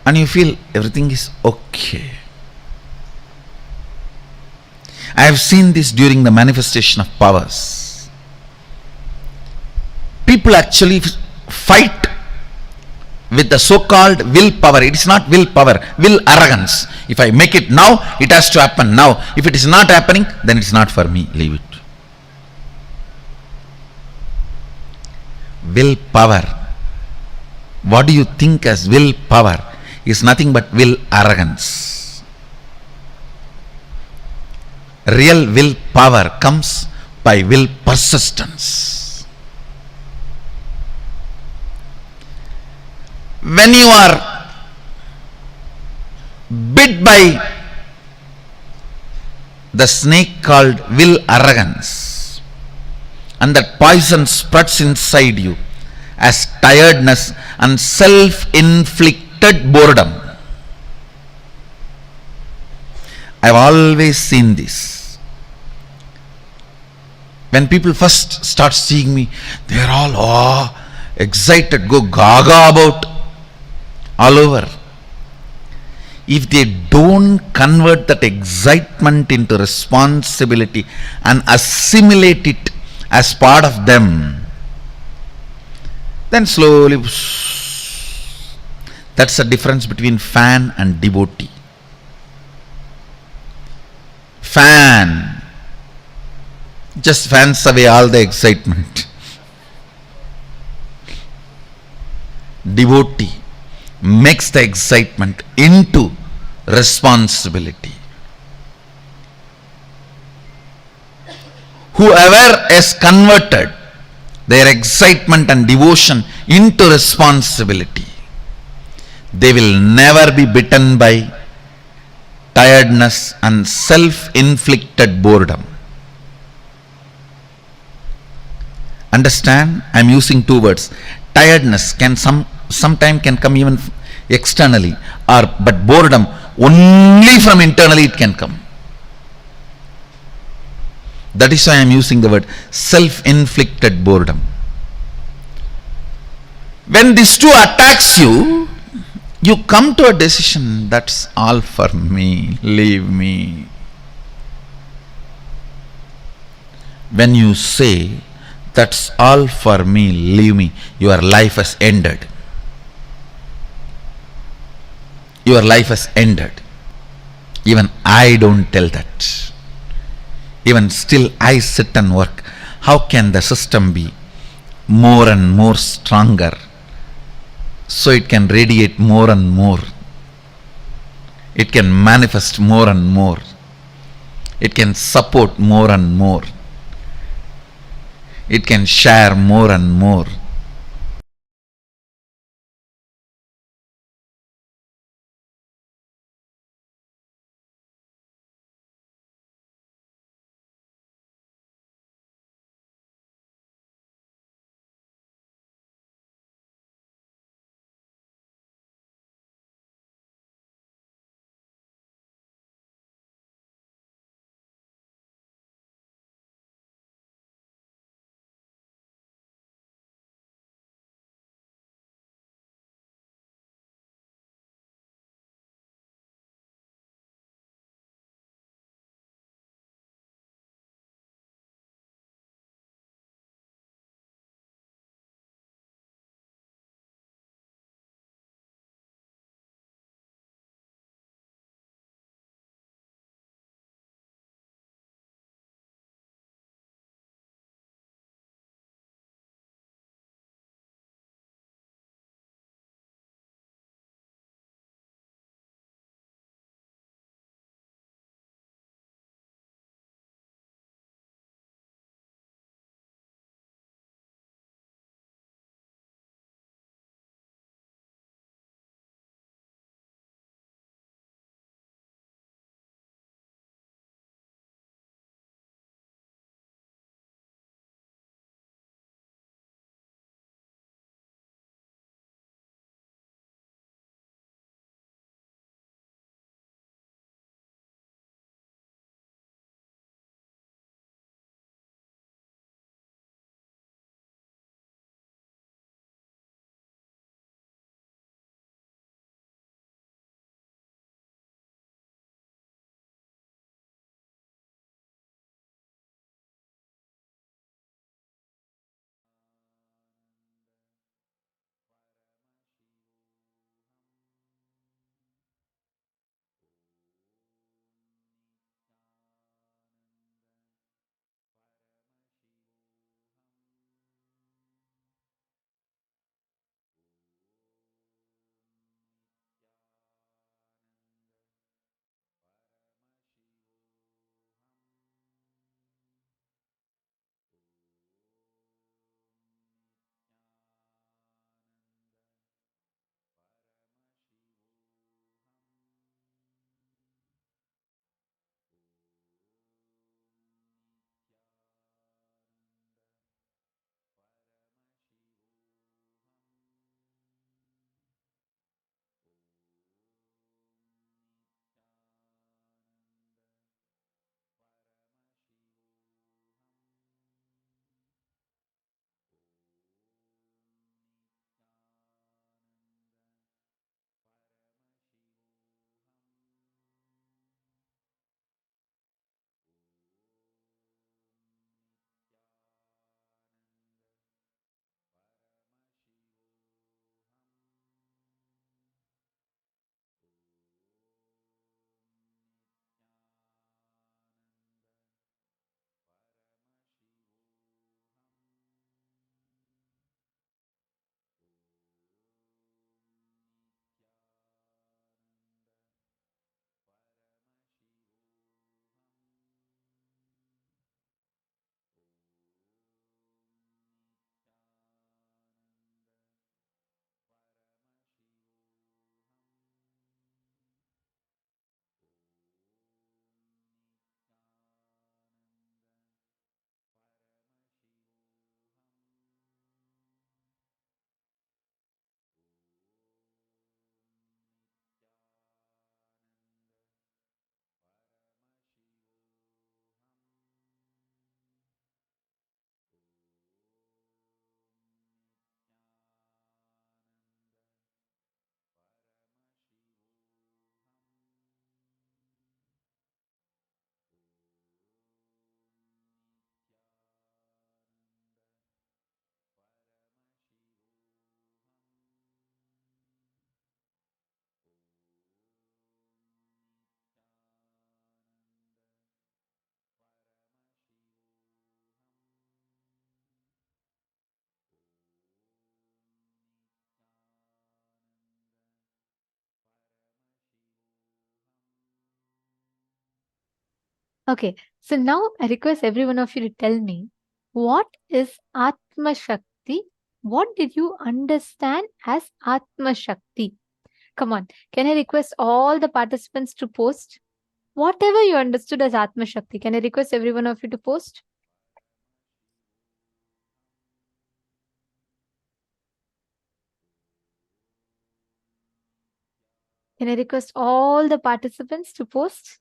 Speaker 3: And you feel everything is okay. I have seen this during the manifestation of powers. People actually fight with the so-called willpower. It is not willpower, will arrogance. If I make it now, it has to happen now. If it is not happening, then it is not for me. Leave it. Willpower. What do you think as willpower? Is nothing but will arrogance. Real willpower comes by will persistence. When you are bit by the snake called will arrogance, and that poison spreads inside you as tiredness and self-inflicted boredom. I've always seen this. When people first start seeing me, they are all excited, go gaga about all over. If they don't convert that excitement into responsibility and assimilate it as part of them, then slowly, that's the difference between fan and devotee. Fan just fans away all the excitement. Devotee makes the excitement into responsibility. Whoever has converted their excitement and devotion into responsibility, they will never be bitten by tiredness and self-inflicted boredom. Understand? I am using two words. Tiredness can sometime can come even externally, but boredom only from internally it can come. That is why I am using the word self-inflicted boredom. When these two attacks you, you come to a decision, that's all for me, leave me. When you say, that's all for me, leave me, your life has ended. Your life has ended. Even I don't tell that. Even still I sit and work. How can the system be more and more stronger, so it can radiate more and more? It can manifest more and more. It can support more and more. It can share more and more.
Speaker 6: Okay, so now I request every one of you to tell me, what is Atma Shakti? What did you understand as Atma Shakti? Come on, can I request all the participants to post? Whatever you understood as Atma Shakti, can I request every one of you to post? Can I request all the participants to post?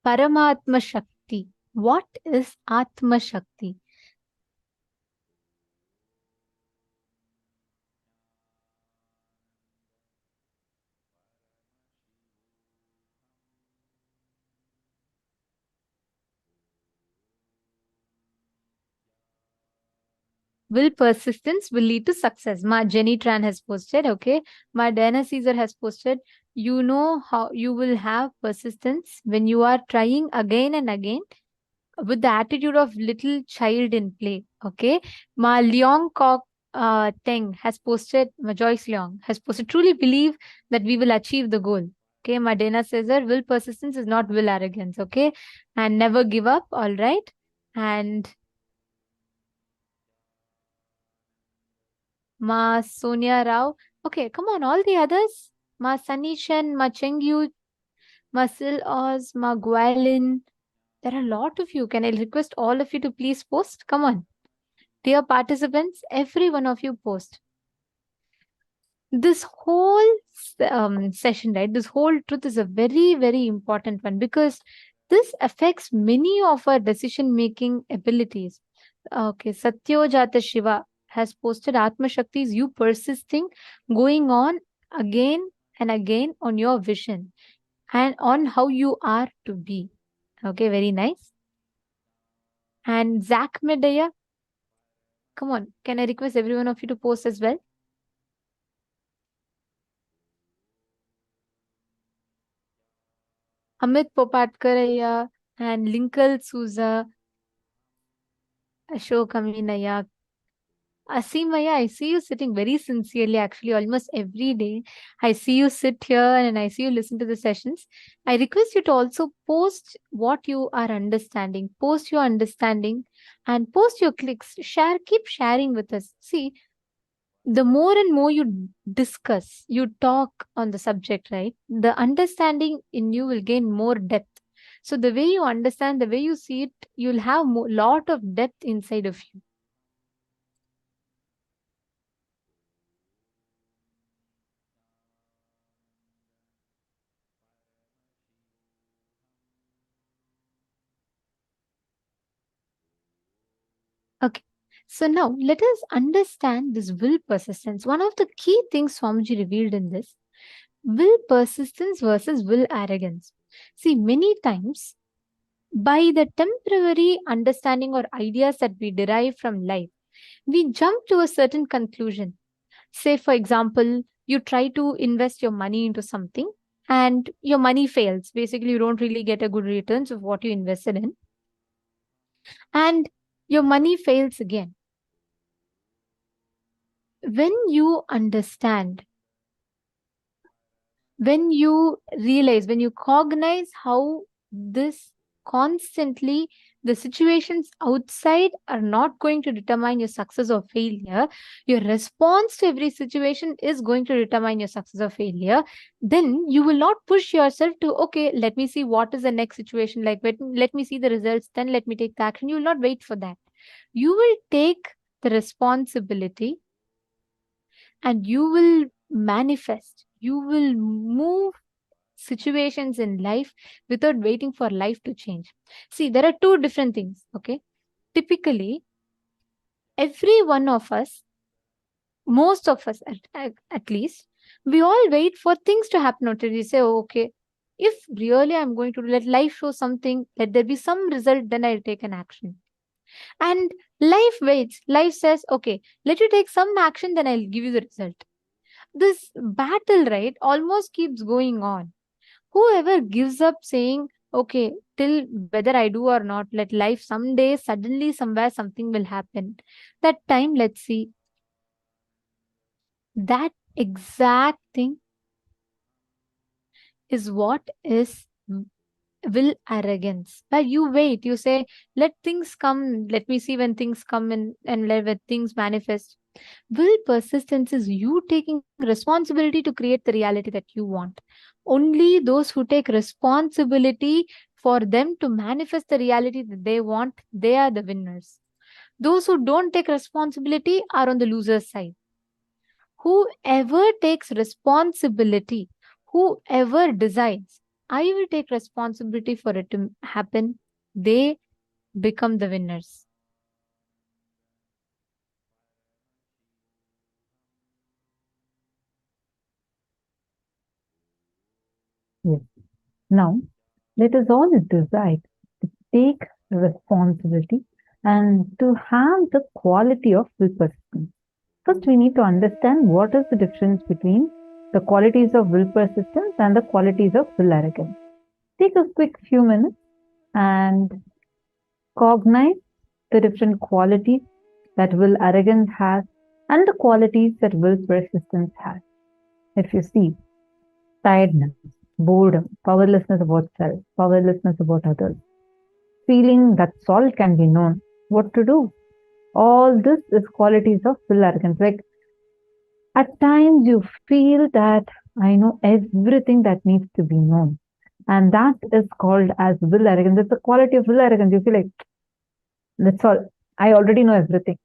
Speaker 6: Paramatma Shakti. What is Atma Shakti? Will persistence will lead to success. Ma Jenny Tran has posted, okay. Ma Diana Caesar has posted, you know how you will have persistence when you are trying again and again with the attitude of little child in play, okay. Ma Leong Kok Teng has posted, Ma Joyce Leong has posted, truly believe that we will achieve the goal. Okay, Ma Dana Caesar, will persistence is not will arrogance, okay. And never give up, all right. And Ma Sonia Rao. Okay, come on, all the others. Ma Sanishan, Ma Chengyu, Ma Sil Oz, Ma Gualin. There are a lot of you. Can I request all of you to please post? Come on. Dear participants, every one of you post. This whole session, right? This whole truth is a very, very important one because this affects many of our decision-making abilities. Okay, Satyojata Shiva has posted Atma Shakti is you persisting, going on again and again on your vision and on how you are to be. Okay, very nice. And Zach Medaya, come on, can I request every one of you to post as well? Amit Popatkaraya and Linkal Souza, Ashok Aminaya, Asimaya, I see you sitting very sincerely, actually, almost every day. I see you sit here and I see you listen to the sessions. I request you to also post what you are understanding, post your understanding and post your clicks. Share, keep sharing with us. See, the more and more you discuss, you talk on the subject, right? The understanding in you will gain more depth. So the way you understand, the way you see it, you'll have a lot of depth inside of you. Okay. So now let us understand this will persistence. One of the key things Swamiji revealed in this, will persistence versus will arrogance. See, many times by the temporary understanding or ideas that we derive from life, we jump to a certain conclusion. Say, for example, you try to invest your money into something and your money fails. Basically, you don't really get a good returns of what you invested in. And your money fails again. When you understand, when you realize, when you cognize how this constantly, the situations outside are not going to determine your success or failure, your response to every situation is going to determine your success or failure, then you will not push yourself to, okay, let me see what is the next situation like, let me see the results, then let me take the action. You will not wait for that. You will take the responsibility and you will manifest, you will move situations in life without waiting for life to change. See, there are two different things, okay? Typically, every one of us, most of us at least, we all wait for things to happen until we say, oh, okay, if really I'm going to let life show something, let there be some result, then I'll take an action. And life waits. Life says, okay, let you take some action, then I'll give you the result. This battle, right, almost keeps going on. Whoever gives up saying, okay, till whether I do or not, let life someday, suddenly, somewhere, something will happen. That time, let's see. That exact thing is what is will arrogance. But you wait, you say, let things come, let me see when things come and let things manifest. Will persistence is you taking responsibility to create the reality that you want. Only those who take responsibility for them to manifest the reality that they want, they are the winners. Those who don't take responsibility are on the loser's side. Whoever takes responsibility, whoever decides, I will take responsibility for it to happen, they become the winners.
Speaker 7: Yes. Now, let us all decide to take responsibility and to have the quality of will persistence. First, we need to understand what is the difference between the qualities of will persistence and the qualities of will arrogance. Take a quick few minutes and cognize the different qualities that will arrogance has and the qualities that will persistence has. If you see tiredness, boredom, powerlessness about self, powerlessness about others, feeling that all can be known, what to do. All this is qualities of will arrogance. Like at times you feel that I know everything that needs to be known. And that is called as will arrogance. It's the quality of will arrogance. You feel like, that's all. I already know everything.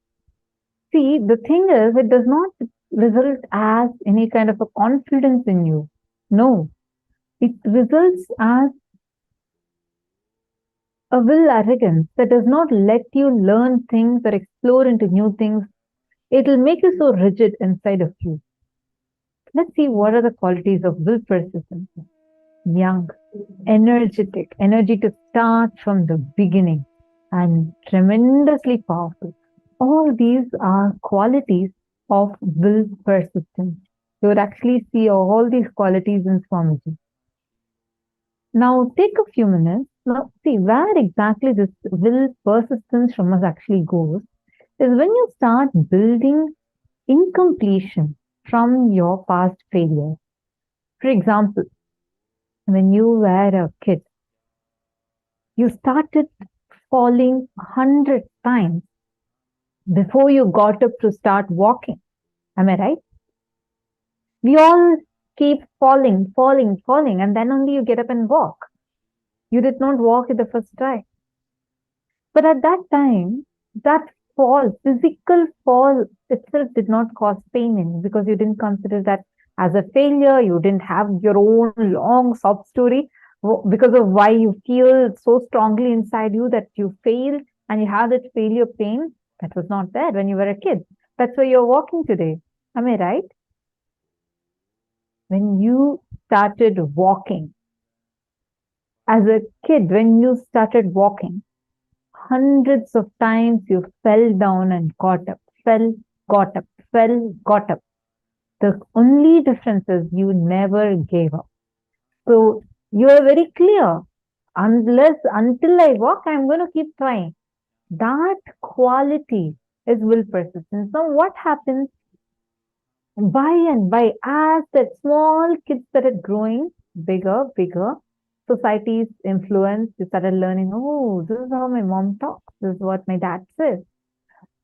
Speaker 7: See, the thing is, it does not result as any kind of a confidence in you. No. It results as a will arrogance that does not let you learn things or explore into new things. It will make you so rigid inside of you. Let's see what are the qualities of will persistence. Young, energetic, energy to start from the beginning, and tremendously powerful. All these are qualities of will persistence. You would actually see all these qualities in Swamiji. Now take a few minutes. Now see where exactly this will persistence from us actually goes is when you start building incompletion from your past failures. For example, when you were a kid, you started falling 100 times before you got up to start walking. Am I right? We all keep falling, and then only you get up and walk. You did not walk at the first try. But at that time, that fall, physical fall itself did not cause pain in you because you didn't consider that as a failure. You didn't have your own long sob story because of why you feel so strongly inside you that you failed and you have that failure pain. That was not there when you were a kid. That's why you're walking today. Am I right? When you started walking, as a kid, when you started walking, hundreds of times you fell down and got up, fell, got up, fell, got up. The only difference is you never gave up. So you are very clear. Until I walk, I'm going to keep trying. That quality is will persistence. Now what happens? By and by, as that small kids started growing bigger, society's influence, you started learning, oh, this is how my mom talks, this is what my dad says.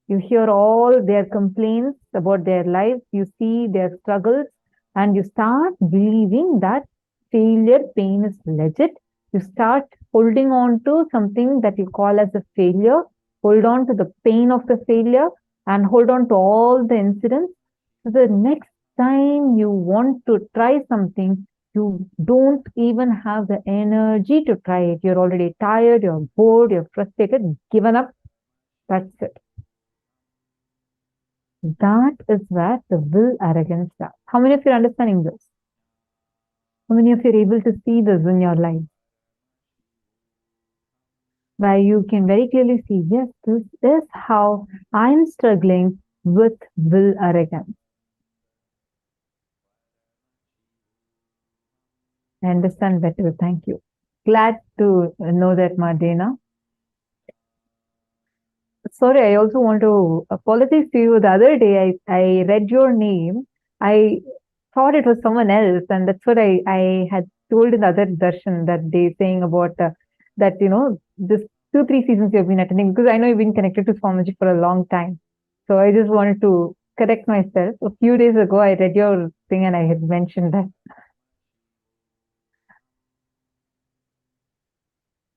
Speaker 7: You hear all their complaints about their lives, you see their struggles, and you start believing that failure pain is legit. You start holding on to something that you call as a failure, hold on to the pain of the failure, and hold on to all the incidents. So the next time you want to try something, you don't even have the energy to try it. You're already tired, you're bored, you're frustrated, given up. That's it. That is where the will arrogance starts. How many of you are understanding this? How many of you are able to see this in your life? Where you can very clearly see, yes, this is how I'm struggling with will arrogance. I understand better. Thank you. Glad to know that, Madena. Sorry, I also want to apologize to you. The other day, I read your name. I thought it was someone else, and that's what I had told in the other darshan that day, saying about that, this 2-3 seasons you've been attending, because I know you've been connected to Swamiji for a long time. So I just wanted to correct myself. A few days ago, I read your thing and I had mentioned that.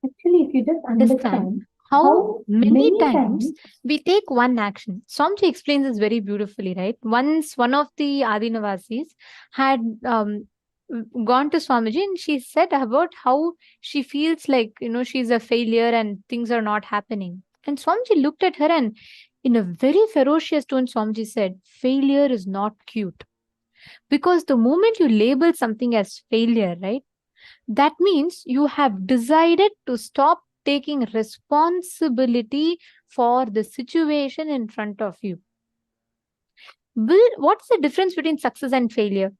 Speaker 7: Actually, if you just understand
Speaker 6: how many times we take one action. Swamiji explains this very beautifully, right? Once one of the Adinavasis had gone to Swamiji and she said about how she feels like, she's a failure and things are not happening. And Swamiji looked at her and in a very ferocious tone, Swamiji said, failure is not cute. Because the moment you label something as failure, right? That means you have decided to stop taking responsibility for the situation in front of you. What's the difference between success and failure?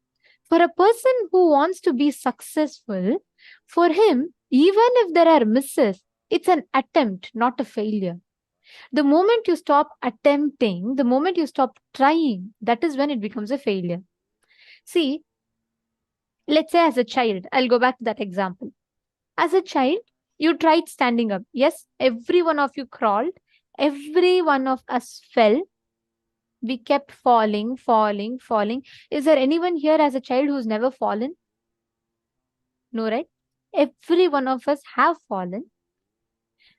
Speaker 6: For a person who wants to be successful, for him, even if there are misses, it's an attempt, not a failure. The moment you stop attempting, the moment you stop trying, that is when it becomes a failure. See, let's say as a child, I'll go back to that example. As a child, you tried standing up. Yes, every one of you crawled. Every one of us fell. We kept falling. Is there anyone here as a child who's never fallen? No, right? Every one of us have fallen.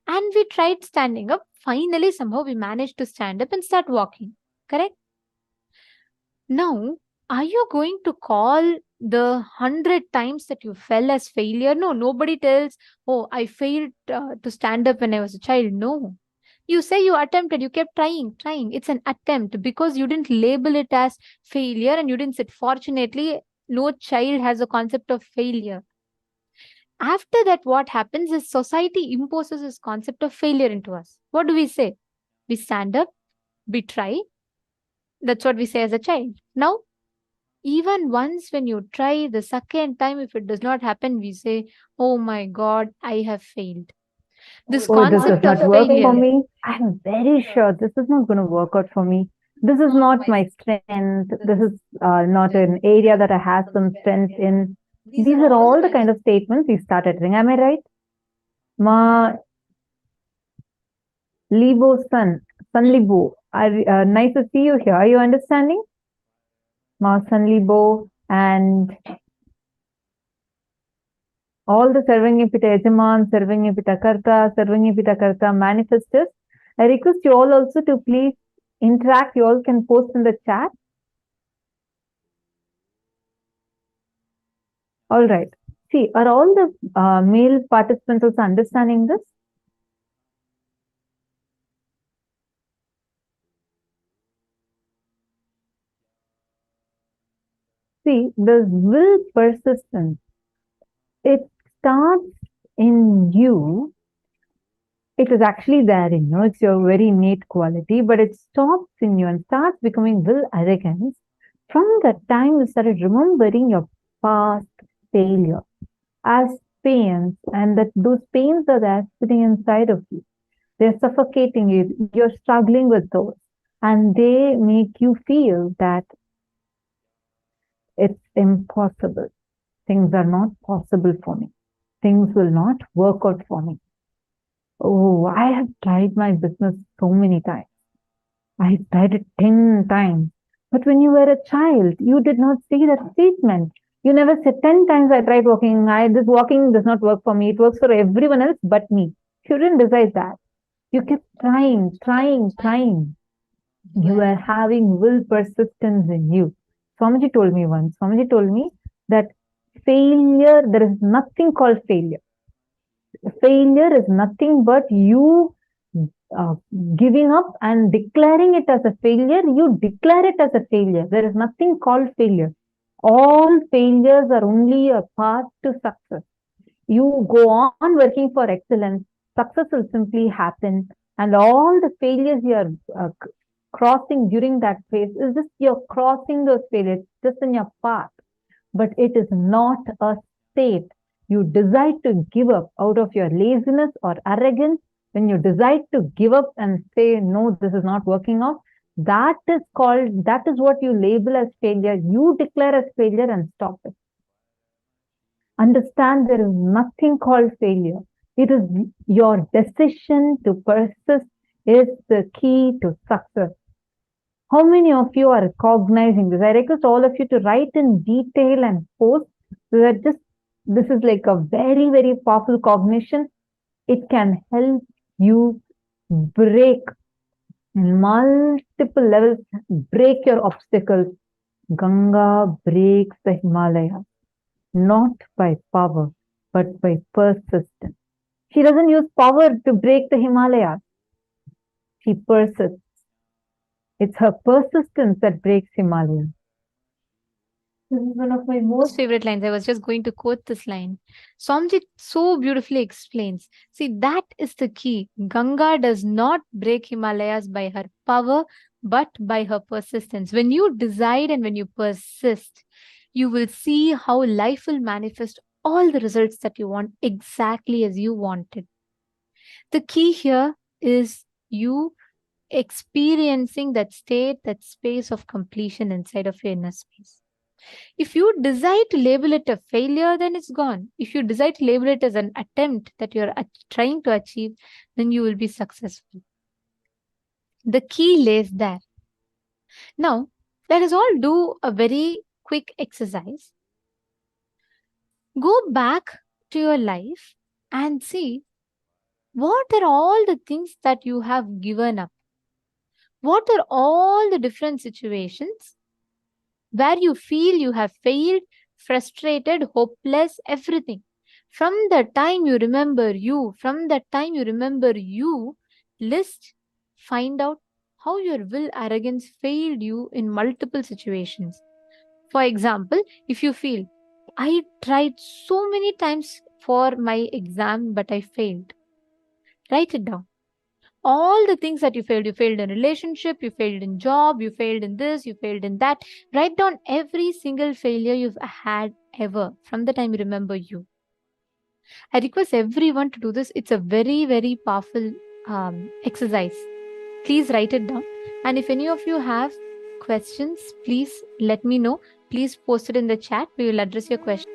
Speaker 6: And we tried standing up. Finally, somehow we managed to stand up and start walking. Correct? Now, are you going to call the 100 times that you fell as failure? No, nobody tells, oh, I failed to stand up when I was a child. No. You say you attempted, you kept trying. It's an attempt because you didn't label it as failure and you didn't say, fortunately, no child has a concept of failure. After that, what happens is society imposes this concept of failure into us. What do we say? We stand up, we try. That's what we say as a child. Now, even once when you try the second time, if it does not happen, we say, oh my God, I have failed. This concept of failure.
Speaker 7: For me, I'm very sure this is not going to work out for me. This is not my strength. This is not an area that I have some strength in. These are all the kind of statements we start uttering. Am I right? Ma Libo Sun Libo. Nice to see you here. Are you understanding? Ma Sun Libo and All the Sarvanyapita Yajaman, Sarvanyapita Karta, Sarvanyapita Karta manifestors. I request you all also to please interact. You all can post in the chat. All right. See, are all the male participants also understanding this? See, the will persistence, it starts in you. It is actually there in you. It's your very innate quality, but it stops in you and starts becoming will arrogance from the time you started remembering your past failure as pains, and that those pains are there sitting inside of you. They're suffocating you. You're struggling with those, and they make you feel that it's impossible. Things are not possible for me. Things will not work out for me. Oh, I have tried my business so many times. I tried it 10 times. But when you were a child, you did not see that statement. You never said 10 times I tried walking. This walking does not work for me. It works for everyone else but me. You didn't decide that. You kept trying. You are having will persistence in you. Swamiji told me once, that failure, there is nothing called failure. Failure is nothing but you giving up and declaring it as a failure. You declare it as a failure. There is nothing called failure. All failures are only a path to success. You go on working for excellence, success will simply happen, and all the failures you are crossing during that phase is just you're crossing those failures just in your path, but it is not a state. You decide to give up out of your laziness or arrogance. When you decide to give up and say, no, this is not working out, that is what you label as failure. You declare as failure and stop it. Understand there is nothing called failure. It is your decision to persist is the key to success. How many of you are recognizing this? I request all of you to write in detail and post so that this is like a very, very powerful cognition. It can help you break multiple levels, break your obstacles. Ganga breaks the Himalayas, not by power, but by persistence. She doesn't use power to break the Himalayas. She persists. It's her persistence that breaks Himalayas. This is one of my most favorite lines. I was just going to quote this line. Swamiji so beautifully explains. See, that is the key. Ganga does not break Himalayas by her power, but by her persistence. When you decide and when you persist, you will see how life will manifest all the results that you want exactly as you wanted. The key here is you experiencing that state, that space of completion inside of your inner space. If you decide to label it a failure, then it's gone. If you decide to label it as an attempt that you're trying to achieve, then you will be successful. The key lays there. Now, let us all do a very quick exercise. Go back to your life and see what are all the things that you have given up. What are all the different situations where you feel you have failed, frustrated, hopeless, everything. From the time you remember you, list, find out how your will arrogance failed you in multiple situations. For example, if you feel, I tried so many times for my exam, but I failed. Write it down. All the things that you failed in relationship, you failed in job, you failed in this, you failed in that. Write down every single failure you've had ever from the time you remember you. I request everyone to do this. It's a very, very powerful exercise. Please write it down. And if any of you have questions, please let me know. Please post it in the chat. We will address your question.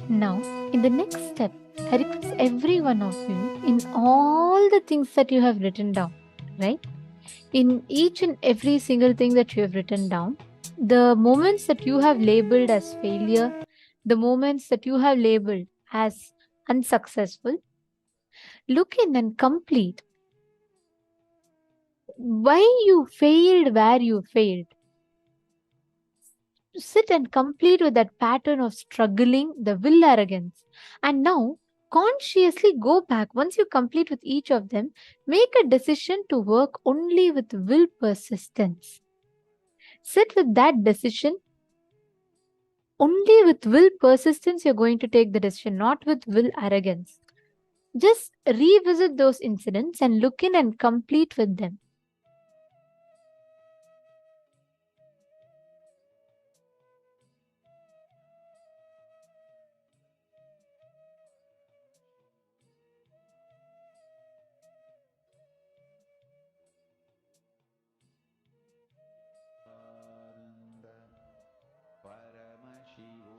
Speaker 6: Now, in the next step, I request every one of you in all the things that you have written down, right? In each and every single thing that you have written down, the moments that you have labeled as failure, the moments that you have labeled as unsuccessful, look in and complete why you failed where you failed. Sit and complete with that pattern of struggling, the will arrogance. And now, consciously go back. Once you complete with each of them, make a decision to work only with will persistence. Sit with that decision. Only with will persistence, you're going to take the decision, not with will arrogance. Just revisit those incidents and look in and complete with them.
Speaker 3: Paramashivoham.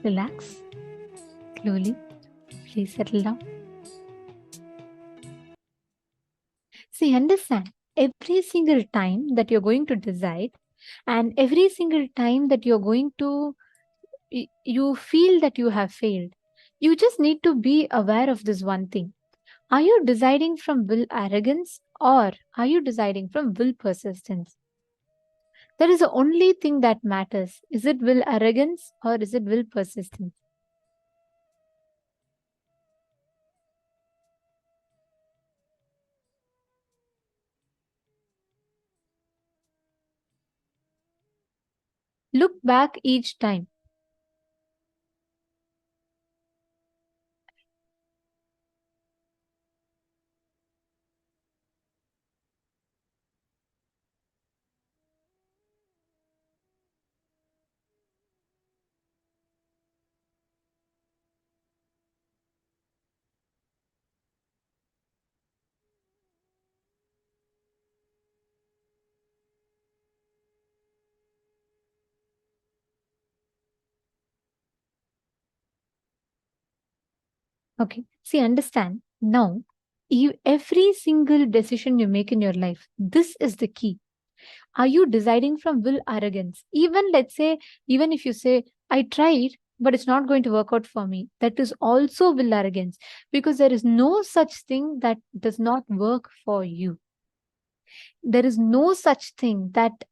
Speaker 6: Relax. Slowly. Please settle down. See, understand, every single time that you're going to decide and every single time that you're going to, you feel that you have failed, you just need to be aware of this one thing. Are you deciding from will arrogance or are you deciding from will persistence? That is the only thing that matters. Is it will arrogance or is it will persistence? Look back each time. Okay. See, understand. Now, every single decision you make in your life, this is the key. Are you deciding from will arrogance? Even let's say, even if you say, I tried, but it's not going to work out for me, that is also will arrogance, because there is no such thing that does not work for you. There is no such thing that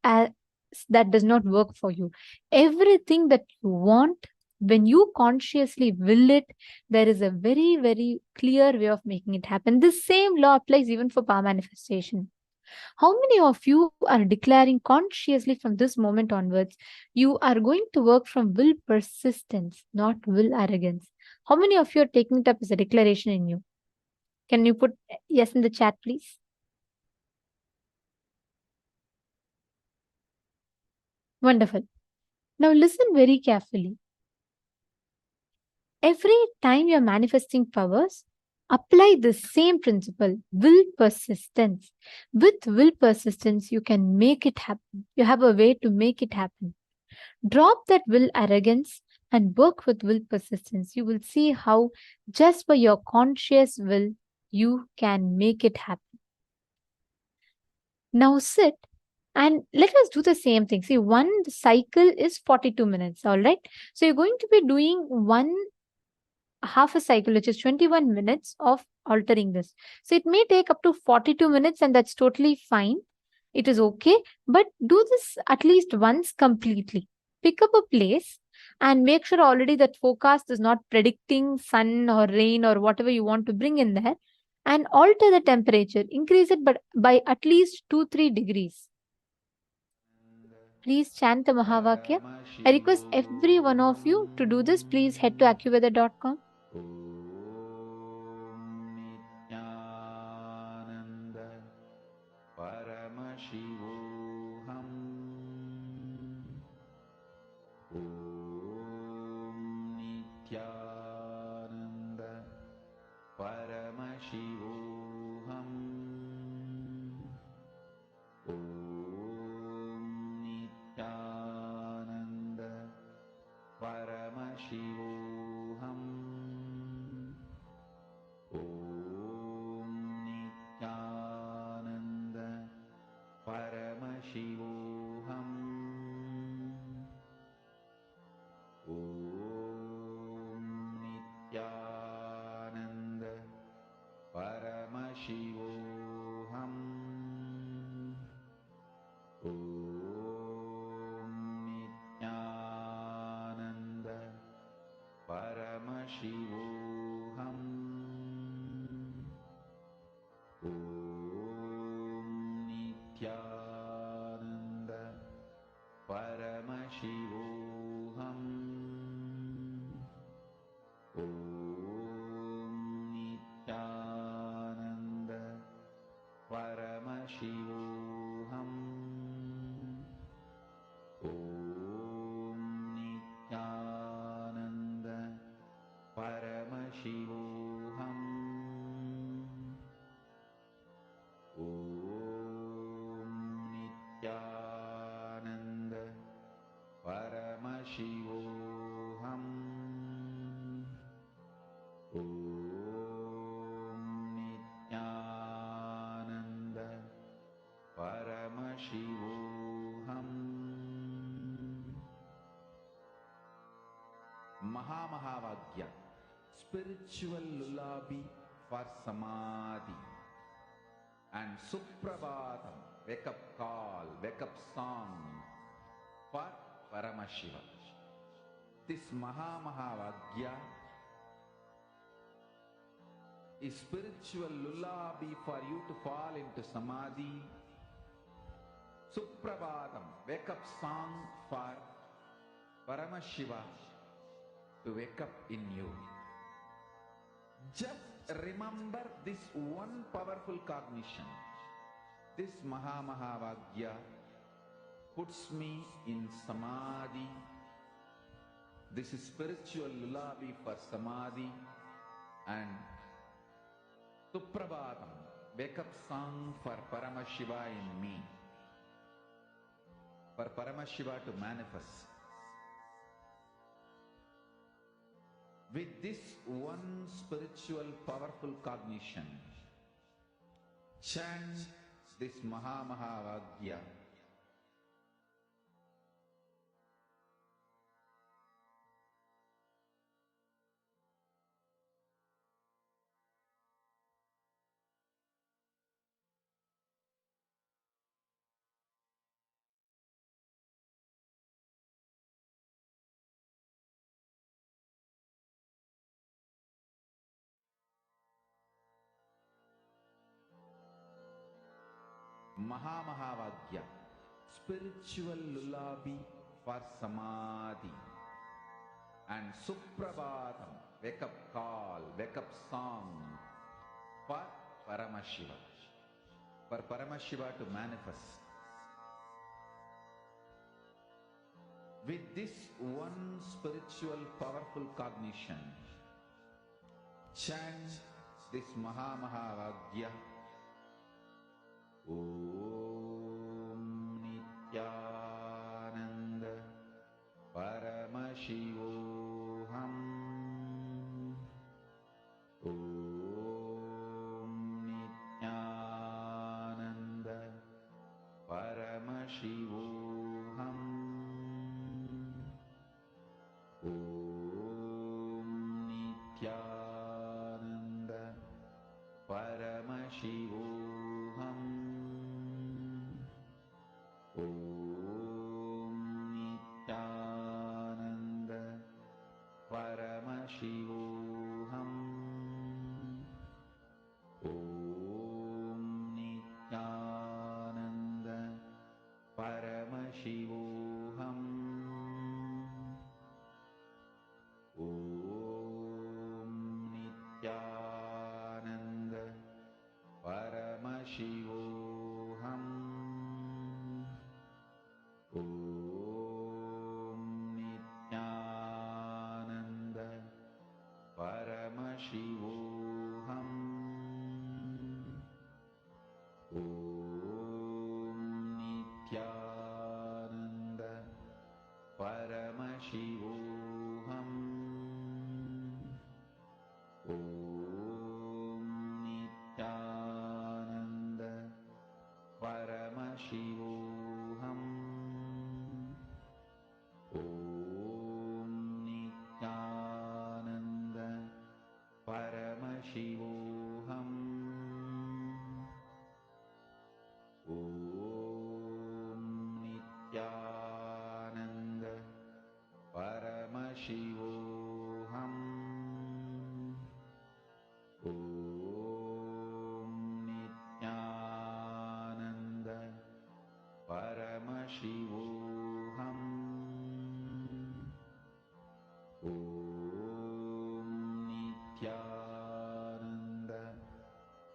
Speaker 6: does not work for you. Everything that you want, when you consciously will it, there is a very, very clear way of making it happen. This same law applies even for power manifestation. How many of you are declaring consciously from this moment onwards, you are going to work from will persistence, not will arrogance? How many of you are taking it up as a declaration in you? Can you put yes in the chat, please? Wonderful. Now listen very carefully. Every time you're manifesting powers, apply the same principle, will persistence. With will persistence, you can make it happen. You have a way to make it happen. Drop that will arrogance and work with will persistence. You will see how just by your conscious will, you can make it happen. Now sit and let us do the same thing. See, one cycle is 42 minutes, all right? So you're going to be doing half a cycle, which is 21 minutes of altering this. So it may take up to 42 minutes and that's totally fine. It is okay, but do this at least once completely. Pick up a place and make sure already that forecast is not predicting sun or rain or whatever you want to bring in there, and alter the temperature, increase it but by at least 2-3 degrees. Please chant the Mahavakya. I request every one of you to do this. Please head to accuweather.com.
Speaker 3: Nithyananda Paramashivoham. Om Nithyananda Paramashivoham. Om Nithyananda Paramashivoham. Om Nithyananda Paramashivoham. Om Nithyananda Paramashivoham. Om Nithyananda Paramashivoham. Om Nithyananda Paramashivoham. Om Nithyananda Paramashivoham. Om Nithyananda Paramashivoham. Om Nithyananda Paramashivoham. Mahamahavagya, spiritual lullaby for samadhi. And Suprabhatam, wake up call, wake up song for Paramashiva. This Mahamahavagya is spiritual lullaby for you to fall into samadhi. Suprabhatam, wake up song for Paramashiva to wake up in you. Just remember this one powerful cognition. This Mahamahavagya puts me in samadhi. This is spiritual lullaby for samadhi. And Suprabhatam, wake up song for Paramashiva in me. For Paramashiva to manifest. With this one spiritual powerful cognition, chant this Mahamahavagya. Mahamahavagya, spiritual lullaby for samadhi. And Suprabhatam, wake up call, wake up song for Paramashiva. For Paramashiva to manifest. With this one spiritual powerful cognition, chant this Mahamahavagya. Om Nithyananda Paramashivoham. Om Nithyananda Paramashivoham. Om Nithyananda Paramashivoham. Om Nithyananda Paramashivoham. Om Nithyananda Paramashivoham. Om Nithyananda Paramashivoham. Om Nithyananda Paramashivoham. Om Nithyananda Paramashivoham. Om Nithyananda Paramashivoham. Om Nithyananda Paramashivoham. Om Nithyananda Paramashivoham. Om Nithyananda Paramashivoham. Om Nithyananda Paramashivoham. Om Nithyananda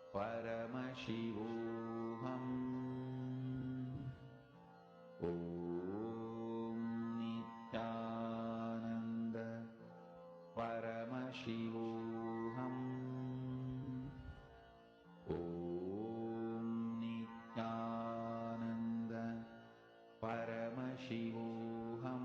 Speaker 3: Paramashivoham. Om Nithyananda Paramashivoham. Om Nithyananda Paramashivoham.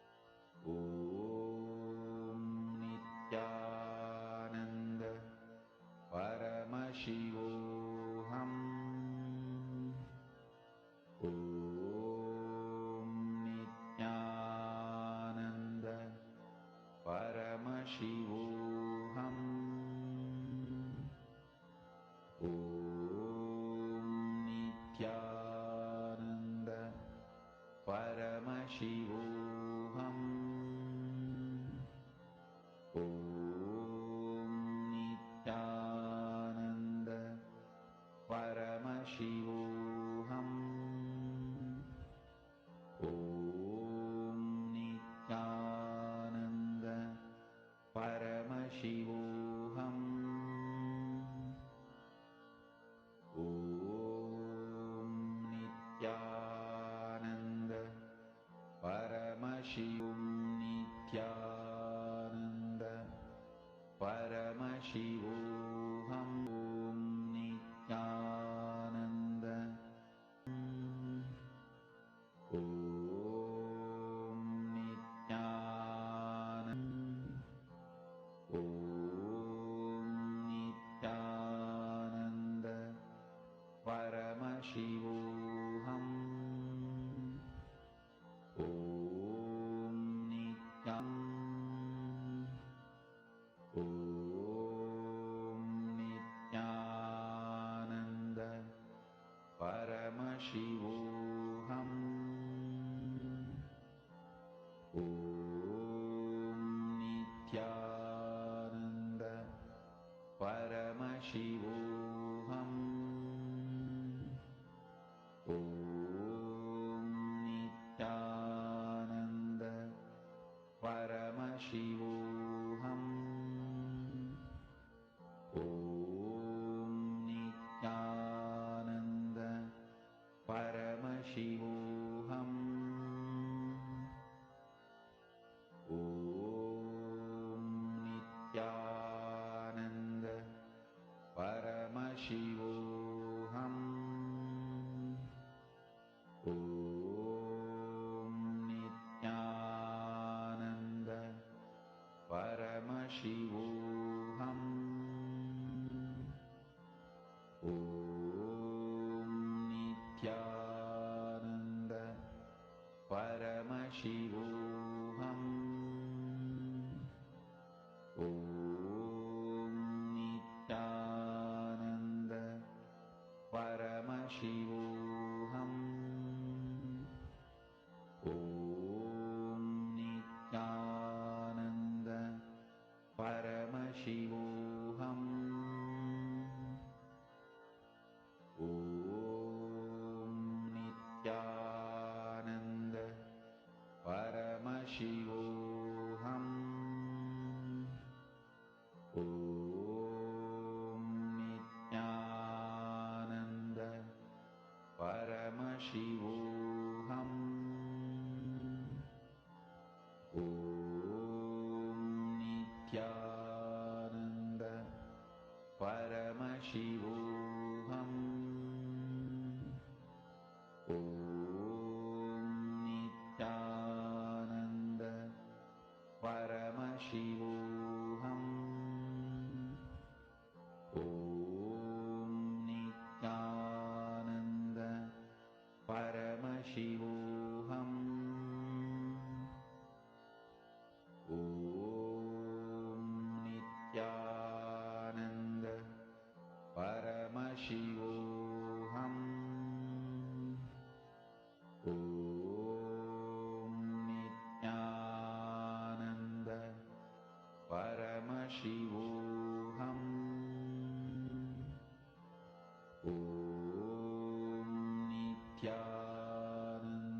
Speaker 3: Paramashivoham. Om Nithyananda Paramashivoham. Om Nithyananda Paramashivoham. Om Nithyananda Paramashivom. Nithyananda Paramashivoham. Om Nithyananda. Om Nithyananda. Om Nithyananda Paramashivoham. Om Nithyananda. Om Nithyananda Paramashivoham. Om Nithyananda Paramashivoham. Om Nithyananda Paramashivoham. Om Nithyananda Paramashivoham. Om Nithyananda Paramashivoham. Om Nithyananda Paramashivoham. Om Nithyananda Paramashivoham. Om Nithyananda Paramashivoham. Om Nithyananda Paramashivoham. Om Nithyananda Paramashivoham. Om Nithyananda Paramashivoham. Om Nithyananda Paramashivoham. Om Nithyananda Paramashivoham. Om Nithyananda Paramashivoham. Om Nithyananda Paramashivoham. Om Nithyananda Paramashivoham. Om Nithyananda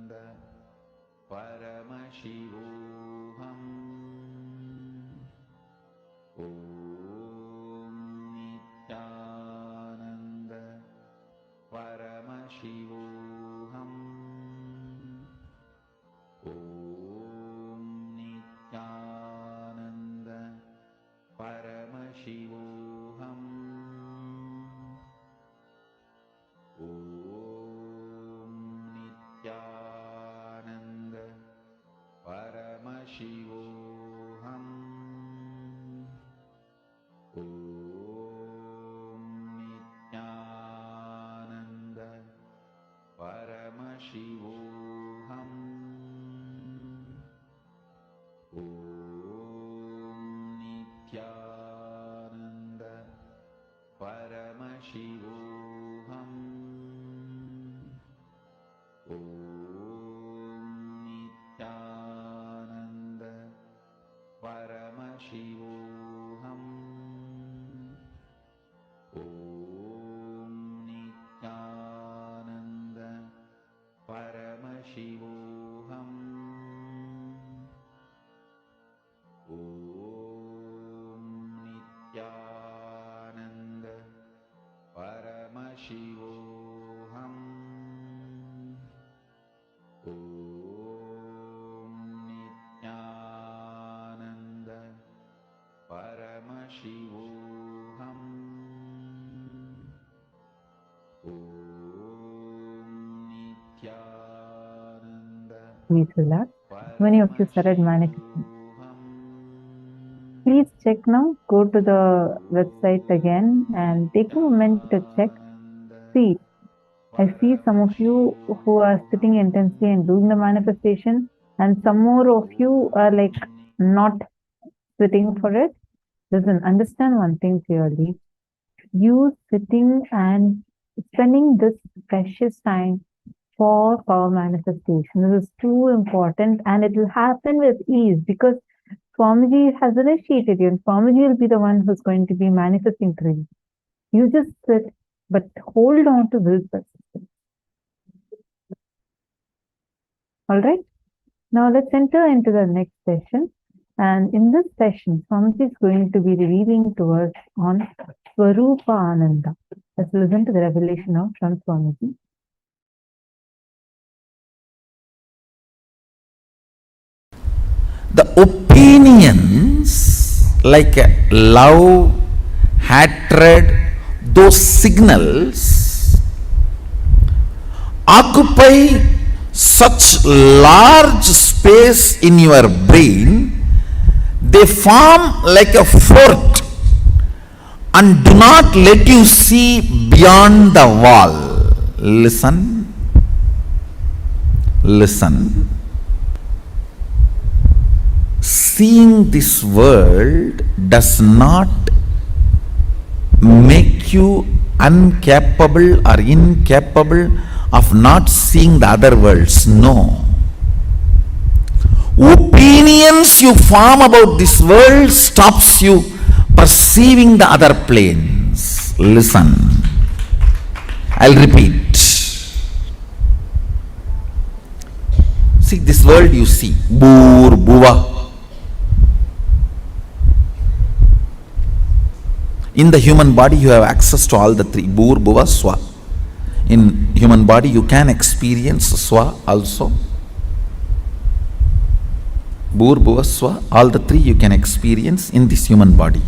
Speaker 3: Paramashivoham. Om Nithyananda Paramashivoham. Om Nithyananda Paramashivoham.
Speaker 7: Please relax. Many of you started manifesting. Please check now. Go to the website again and take a moment to check. See, I see some of you who are sitting intensely and doing the manifestation, and some more of you are like not sitting for it. Listen, understand one thing clearly. You sitting and spending this precious time for power manifestation. This is too important, and it will happen with ease because Swamiji has initiated you, and Swamiji will be the one who's going to be manifesting through you. You just sit, but hold on to will persistence. Alright? Now let's enter into the next session. And in this session, Swamiji is going to be revealing to us on Swarupa Ananda. Let's listen to the revelation of Swamiji.
Speaker 3: The opinions like love, hatred, those signals occupy such large space in your brain, they form like a fort and do not let you see beyond the wall. Listen. Listen. Seeing this world does not make you incapable or incapable of not seeing the other worlds. No. Opinions you form about this world stops you perceiving the other planes. Listen. I'll repeat. See, this world you see. Bur, Bhuva. In the human body, you have access to all the three. Bhur, Bhuva, Swa. In human body, you can experience Swa also. Bhur, Bhuva, Swa. All the three you can experience in this human body.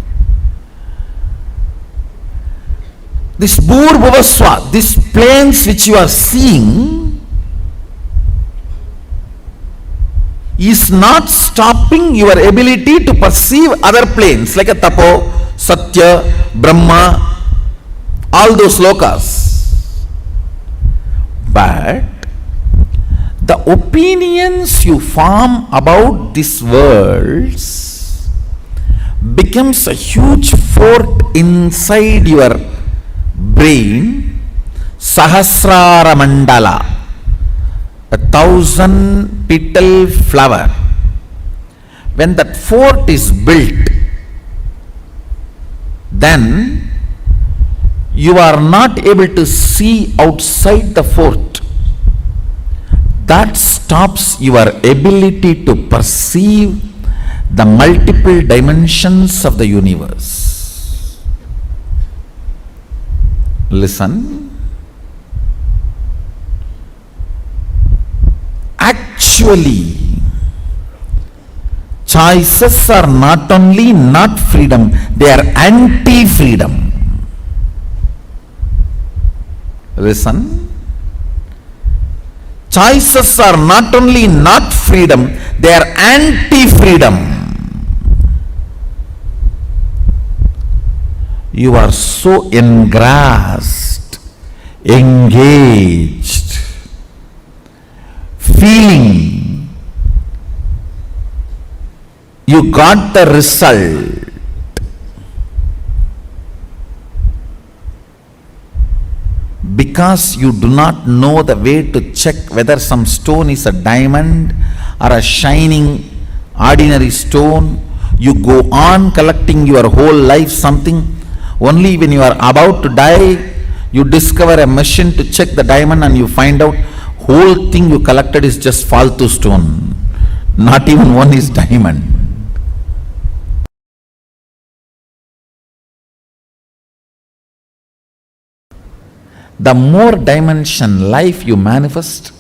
Speaker 3: This Bhur, Bhuva, Swa, these planes which you are seeing is not stopping your ability to perceive other planes like a Tapo, Satya, Brahma, all those lokas. But the opinions you form about these worlds becomes a huge fort inside your brain, Sahasrara Mandala, 1,000 petal flower. When that fort is built, then you are not able to see outside the fort. That stops your ability to perceive the multiple dimensions of the universe. Listen. Actually, choices are not only not freedom, they are anti-freedom. Listen. Choices are not only not freedom, they are anti-freedom. You are so engrossed, engaged, feeling you got the result. Because you do not know the way to check whether some stone is a diamond or a shining ordinary stone, you go on collecting your whole life something. Only when you are about to die, you discover a machine to check the diamond and you find out, whole thing you collected is just faltu stone. Not even one is diamond. The more dimension life you manifest,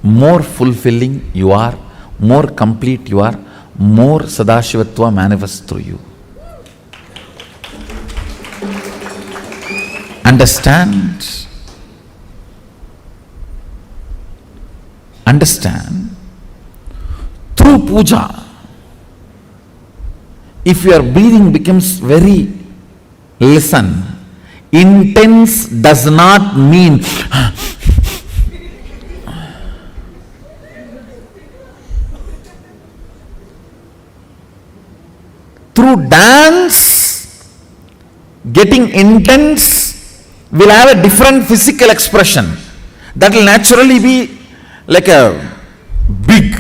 Speaker 3: more fulfilling you are, more complete you are, more Sadashivatva manifests through you. Understand? Understand? Through puja, if your breathing becomes very, listen, intense does not mean through dance, getting intense will have a different physical expression. That will naturally be like a big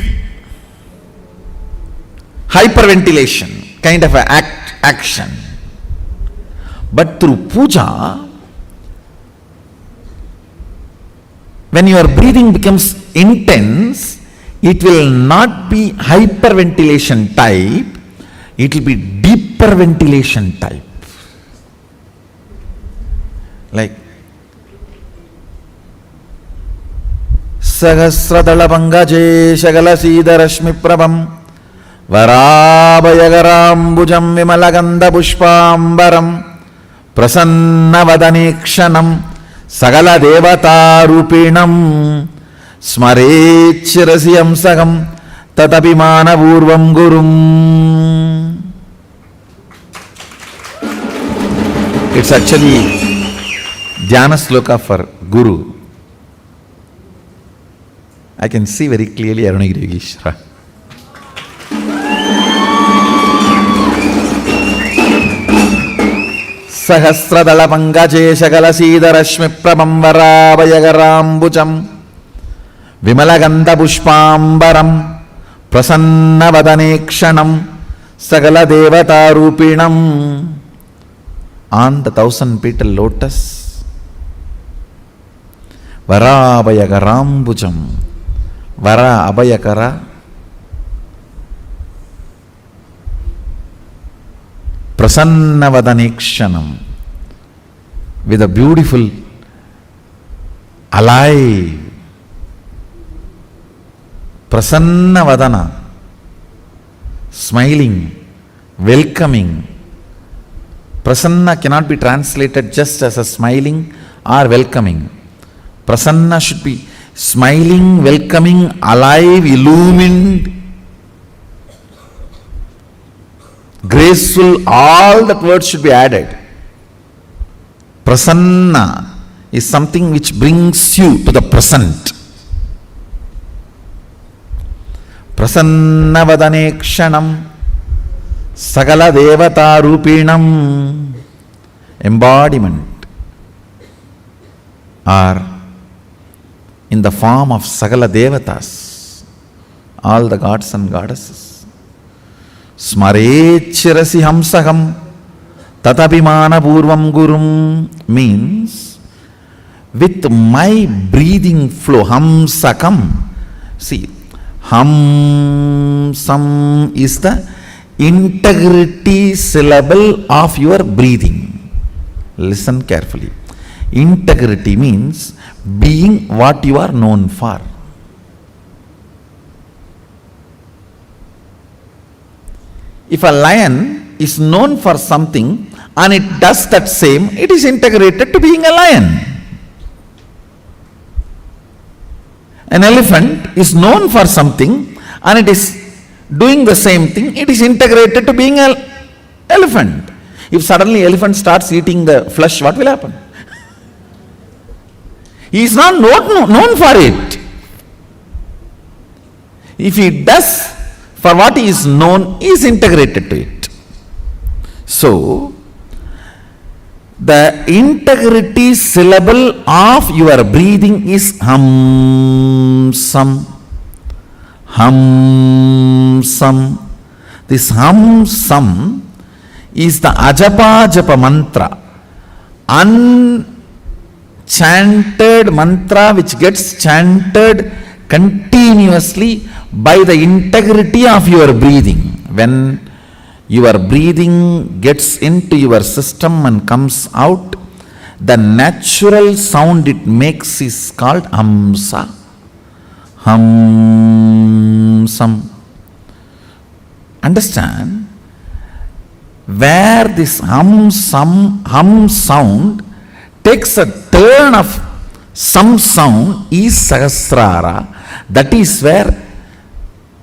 Speaker 3: hyperventilation kind of a action. But through puja, when your breathing becomes intense, it will not be hyperventilation type, it will be deeper ventilation type. Like Sahasradala Pangaje Shagala Siddharashmi Prabham Varabhayagarambujam Vimalaganda Pushpambaram Prasannavadanekshanam Sagala Devata Rupinam Smarechirasiyam Sagam Tatapimana Purvam Gurum. It's actually Dhyana Sloka for Guru. I can see very clearly Arunagiri Yogeshwara. Sahasradala Pangaje Shagala Siddharashmi Prabham Varabhayagarambujam Vimalaganda Pushpambaram Prasannavadanekshanam Sagala Devata Rupinam. On the 1,000-petal lotus, Varabhayagarambujam, Vara Abhayakara, Prasannavadanekshanam, with a beautiful, alive, Prasannavadana, smiling, welcoming. Prasanna cannot be translated just as a smiling or welcoming. Prasanna should be smiling, welcoming, alive, illumined, graceful, all that words should be added. Prasanna is something which brings you to the present. Prasannavadanekshanam Sagala Devata Rupinam, embodiment, or in the form of Sagala Devatas, all the gods and goddesses. Smarechirasi Hamsaham Tatapimana Purvam Gurum means with my breathing flow, Hamsakam. See, Hamsam is the integrity syllable of your breathing. Listen carefully. Integrity means being what you are known for. If a lion is known for something and it does that same, it is integrated to being a lion. An elephant is known for something and it is doing the same thing, it is integrated to being an elephant. If suddenly elephant starts eating the flesh, what will happen? He is not known for it. If he does for what he is known, he is integrated to it. So, the integrity syllable of your breathing is Hamsam. Hamsam. This Hamsam is the Ajapa Japa mantra, chanted mantra which gets chanted continuously by the integrity of your breathing. When your breathing gets into your system and comes out, the natural sound it makes is called hamsa. Hamsam. Understand? Where this hum sound takes a turn of some sound is Sahasrara. That is where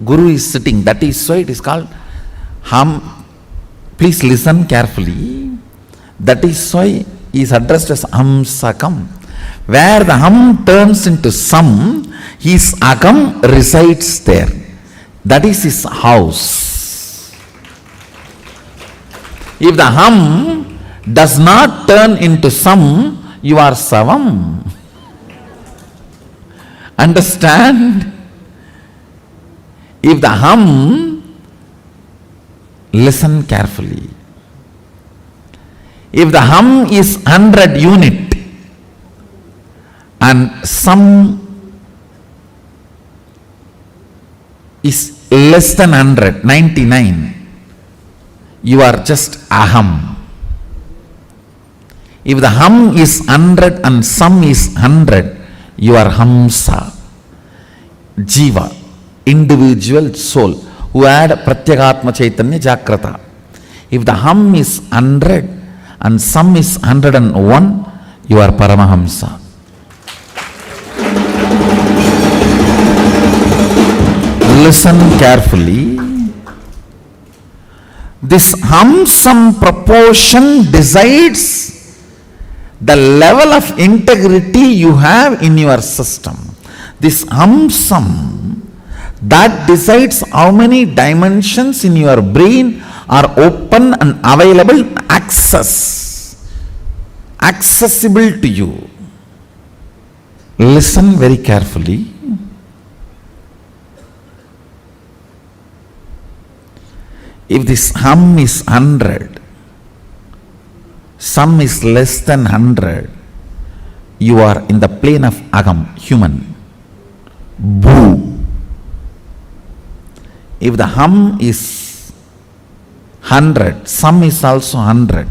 Speaker 3: Guru is sitting. That is why it is called hum. Please listen carefully. That is why he is addressed as Hamsakam. Where the hum turns into sam, his akam resides there. That is his house. If the hum does not turn into sam, you are savam. Understand? If the hum, listen carefully. If the hum is 100 unit and sam is less than 100, 99, you are just aham. If the hum is 100 and sam is 100, you are hamsa. Jiva, individual soul, who had Pratyagatma Chaitanya Jagrata. If the hum is 100 and sam is 101, you are Paramahamsa. Listen carefully. This hum-sam proportion decides the level of integrity you have in your system. This hum-sam, that decides how many dimensions in your brain are open and available, accessible to you. Listen very carefully. If this hum is 100, sam is less than 100, you are in the plane of agam, human. Bhu. If the hum is 100, sam is also 100,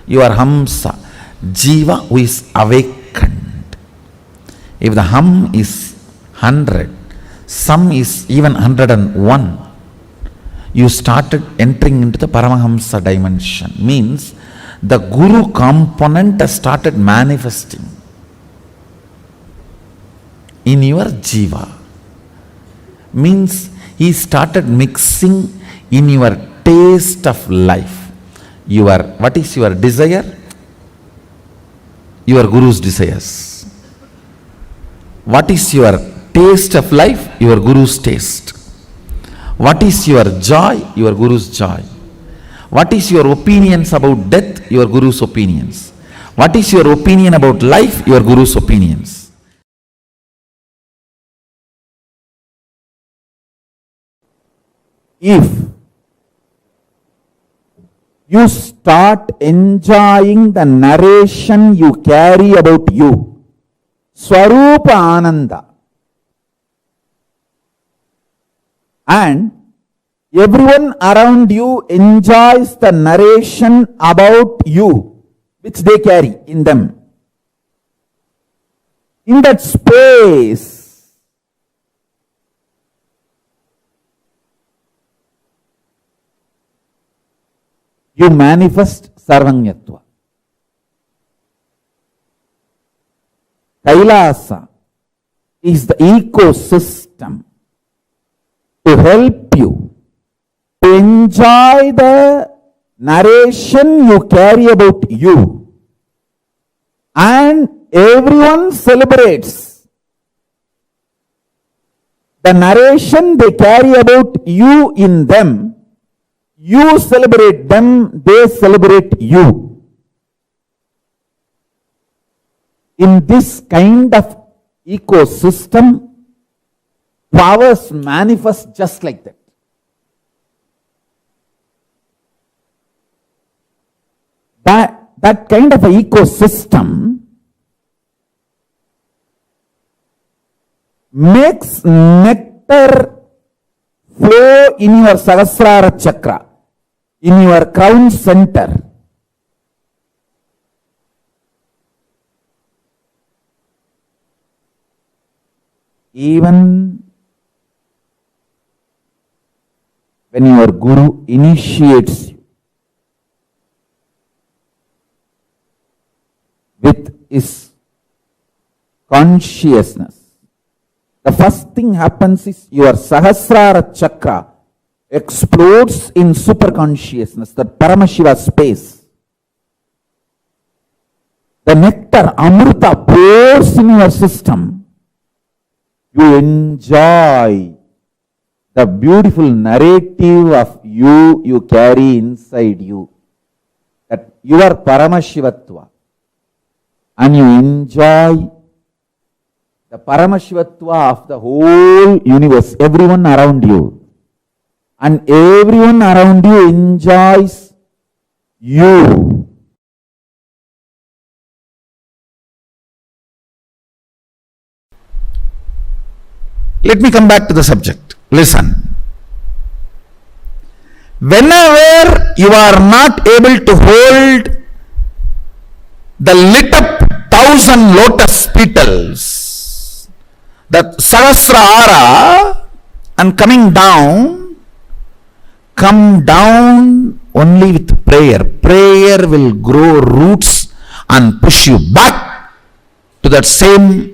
Speaker 3: you are hamsa, jiva who is awakened. If the hum is 100, sam is even 101, you started entering into the Paramahamsa dimension. Means the Guru component has started manifesting in your jiva. Means he started mixing in your taste of life. What is your desire? Your Guru's desires. What is your taste of life? Your Guru's taste. What is your joy? Your Guru's joy. What is your opinions about death? Your Guru's opinions. What is your opinion about life? Your Guru's opinions. If you start enjoying the narration you carry about you, Swarupa Ananda, and everyone around you enjoys the narration about you which they carry in them. In that space, you manifest Sarvanyatva. KAILASA is the ecosystem to help you to enjoy the narration you carry about you, and everyone celebrates the narration they carry about you in them. You celebrate them, they celebrate you. In this kind of ecosystem, powers manifest just like that. That kind of an ecosystem makes nectar flow in your Sahasrara chakra, in your crown center. Even when your Guru initiates you with his consciousness, the first thing happens is your Sahasrara chakra explodes in superconsciousness, that Paramashiva space. The nectar, Amrita, pours in your system. You enjoy the beautiful narrative of you carry inside you, that you are Paramashivatva, and you enjoy the Paramashivatva of the whole universe, everyone around you, and everyone around you enjoys you. Let me come back to the subject. Listen. Whenever you are not able to hold the lit up 1,000 lotus petals, that Sahasrara, and come down only with prayer. Prayer will grow roots and push you back to that same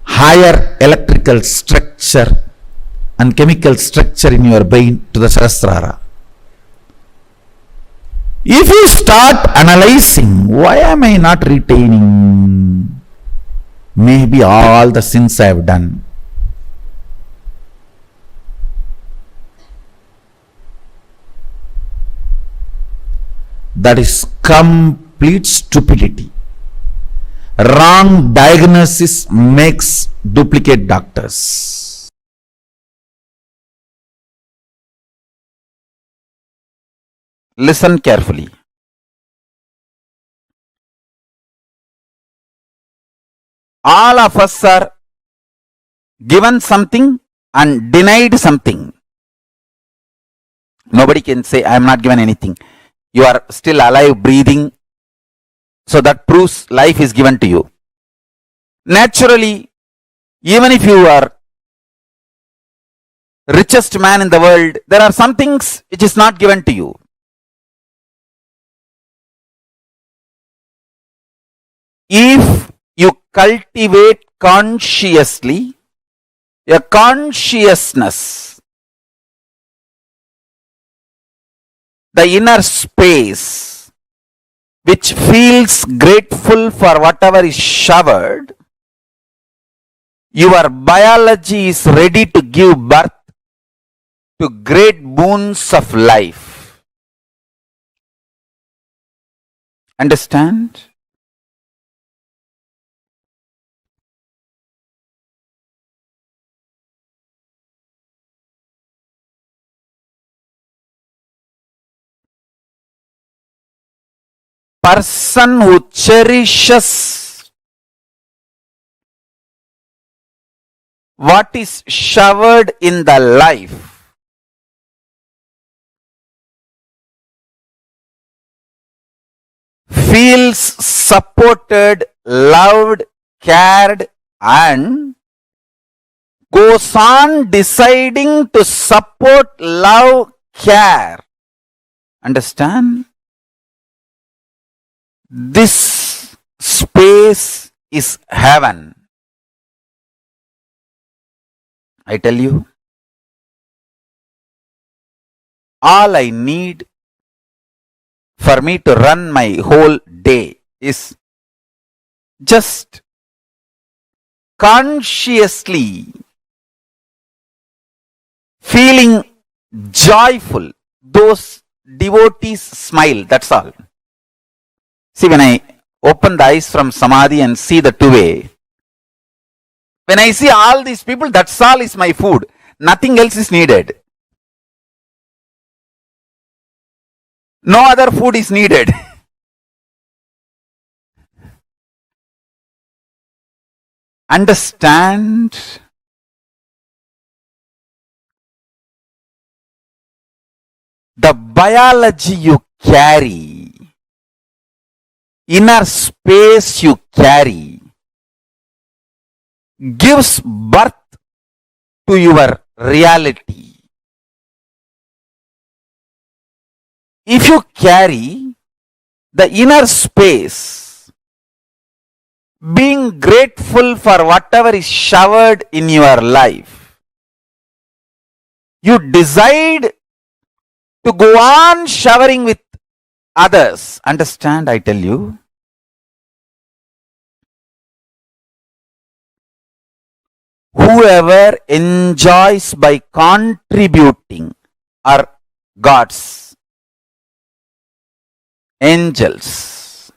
Speaker 3: higher electrical structure and chemical structure in your brain, to the Sahasrara. If you start analyzing, why am I not retaining? Maybe all the sins I have done. That is complete stupidity. Wrong diagnosis makes duplicate doctors. Listen carefully. All of us are given something and denied something. Nobody can say, I am not given anything. You are still alive, breathing. So that proves life is given to you. Naturally, even if you are richest man in the world, there are some things which is not given to you. If you cultivate consciously a consciousness, the inner space, which feels grateful for whatever is showered, your biology is ready to give birth to great boons of life. Understand? Person who cherishes what is showered in the life feels supported, loved, cared, and goes on deciding to support, love, care. Understand? This space is heaven. I tell you, all I need for me to run my whole day is just consciously feeling joyful. Those devotees smile, that's all. See, when I open the eyes from Samadhi and see the two-way, when I see all these people, that's all is my food. Nothing else is needed. No other food is needed. understand the biology you carry, inner space you carry, gives birth to your reality. If you carry the inner space, being grateful for whatever is showered in your life, you decide to go on showering with others. Understand, I tell you? Whoever enjoys by contributing are gods, angels.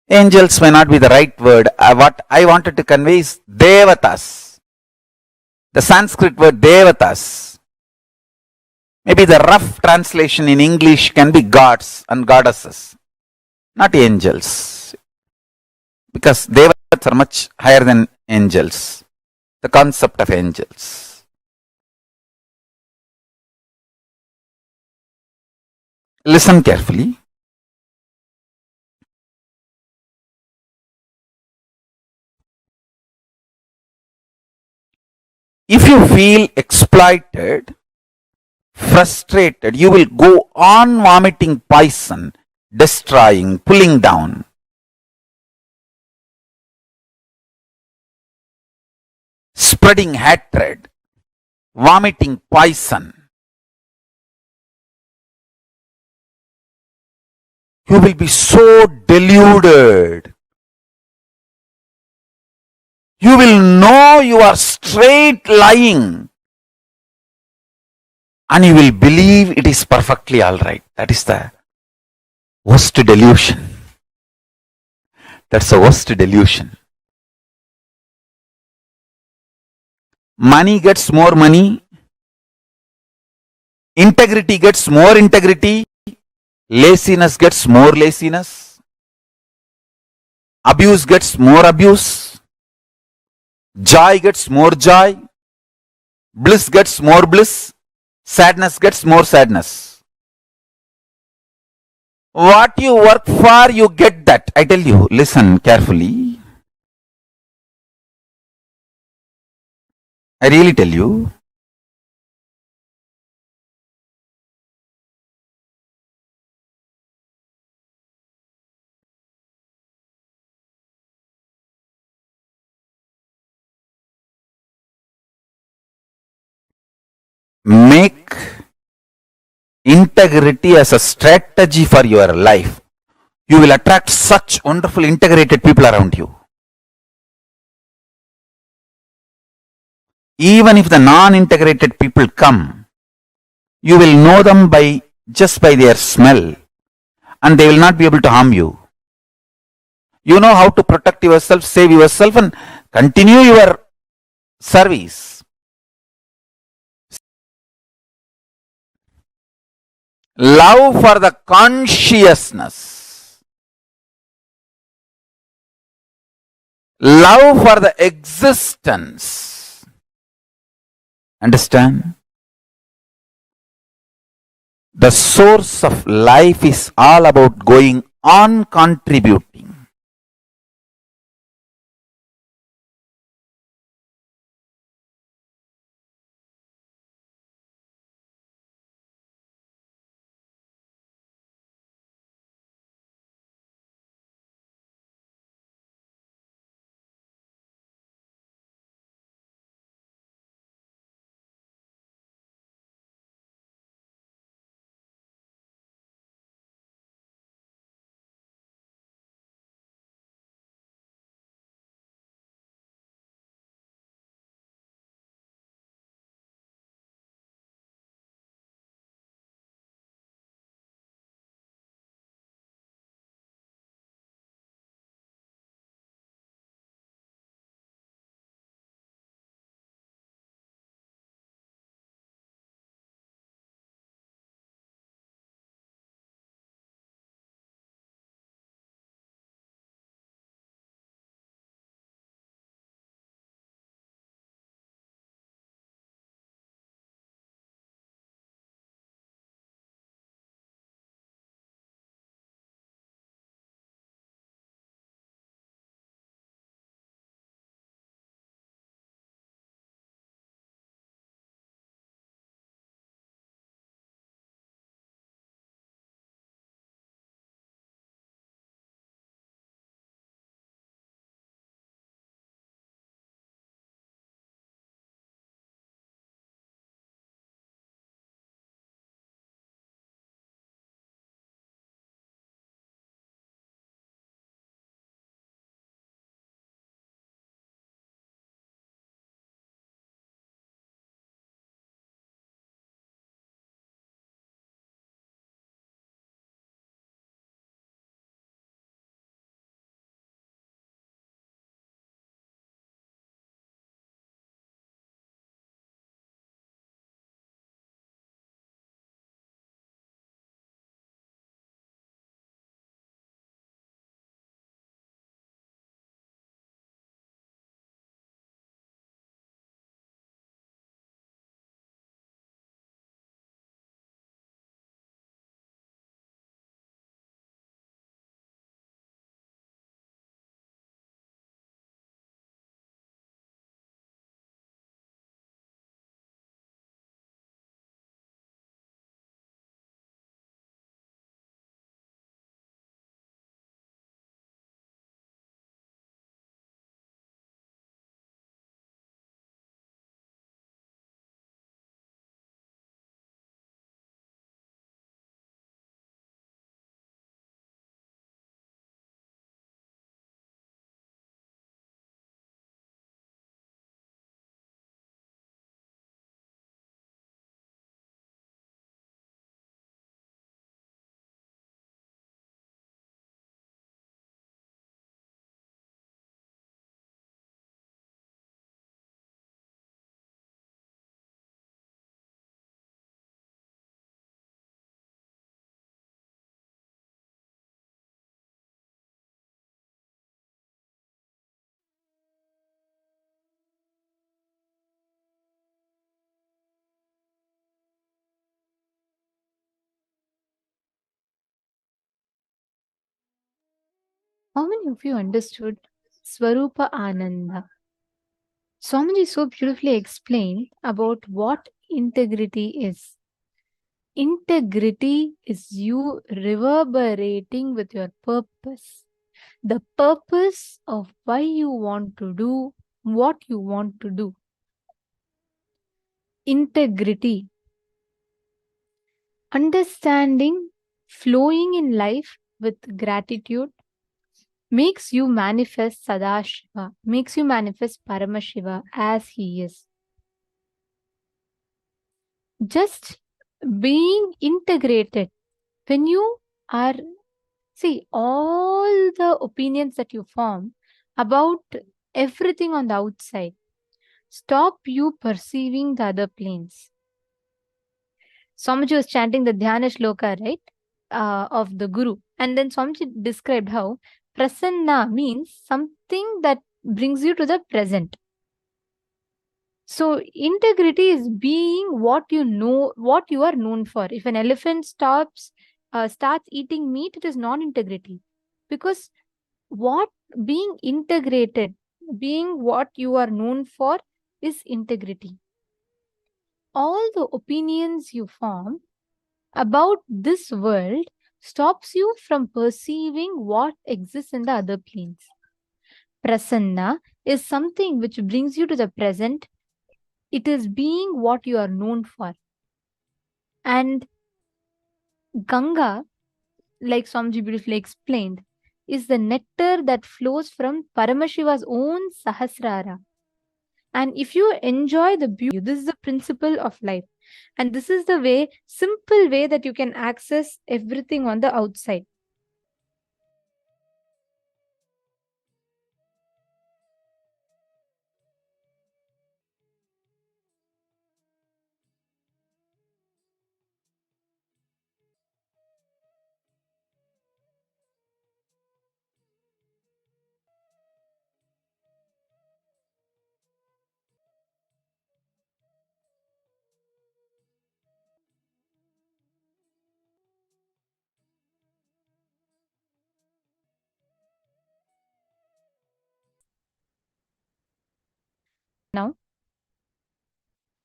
Speaker 3: Angels may not be the right word. What I wanted to convey is devatas. The Sanskrit word devatas. Maybe the rough translation in English can be gods and goddesses, not angels. Because devatas are much higher than angels. The concept of angels. Listen carefully. If you feel exploited, frustrated, you will go on vomiting poison, destroying, pulling down. Spreading hatred, vomiting poison. You will be so deluded. You will know you are straight lying. And you will believe it is perfectly alright. That is the worst delusion. That's the worst delusion. Money gets more money. Integrity gets more integrity. Laziness gets more laziness. Abuse gets more abuse. Joy gets more joy. Bliss gets more bliss. Sadness gets more sadness. What you work for, you get that. I tell you, listen carefully. I really tell you. Make integrity as a strategy for your life. You will attract such wonderful integrated people around you. Even if the non-integrated people come, you will know them just by their smell, and they will not be able to harm you. You know how to protect yourself, save yourself, and continue your service. Love for the consciousness. Love for the existence. Understand? The source of life is all about going on contributing.
Speaker 6: How many of you understood Swarupa Ananda? Swamiji so beautifully explained about what integrity is. Integrity is you reverberating with your purpose. The purpose of why you want to do what you want to do. Integrity. Understanding, flowing in life with gratitude makes you manifest Sadashiva, makes you manifest Paramashiva as he is. Just being integrated. When you are, see, all the opinions that you form about everything on the outside, stop you perceiving the other planes. Swamiji was chanting the Dhyana Shloka, right? Of the Guru. And then Swamiji described how prasanna means something that brings you to the present. So integrity is being what you know, what you are known for. If an elephant starts eating meat, it is non-integrity. Because what being integrated, being what you are known for is integrity. All the opinions you form about this world stops you from perceiving what exists in the other planes. Prasanna is something which brings you to the present. It is being what you are known for. And Ganga, like Swamiji beautifully explained, is the nectar that flows from Paramashiva's own Sahasrara. And if you enjoy the beauty, this is the principle of life. And this is the way, simple way that you can access everything on the outside. Now,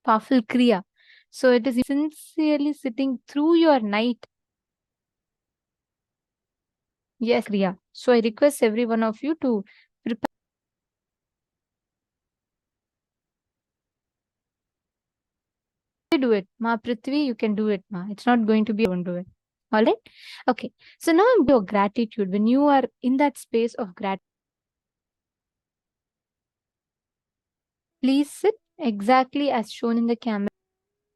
Speaker 6: powerful Kriya. So it is sincerely sitting through your night. Yes, Kriya. So I request every one of you to prepare. Do it. Ma Prithvi, you can do it, Ma. It's not going to be, don't do it. All right? Okay. So now I'm your gratitude. When you are in that space of gratitude, please sit exactly as shown in the camera.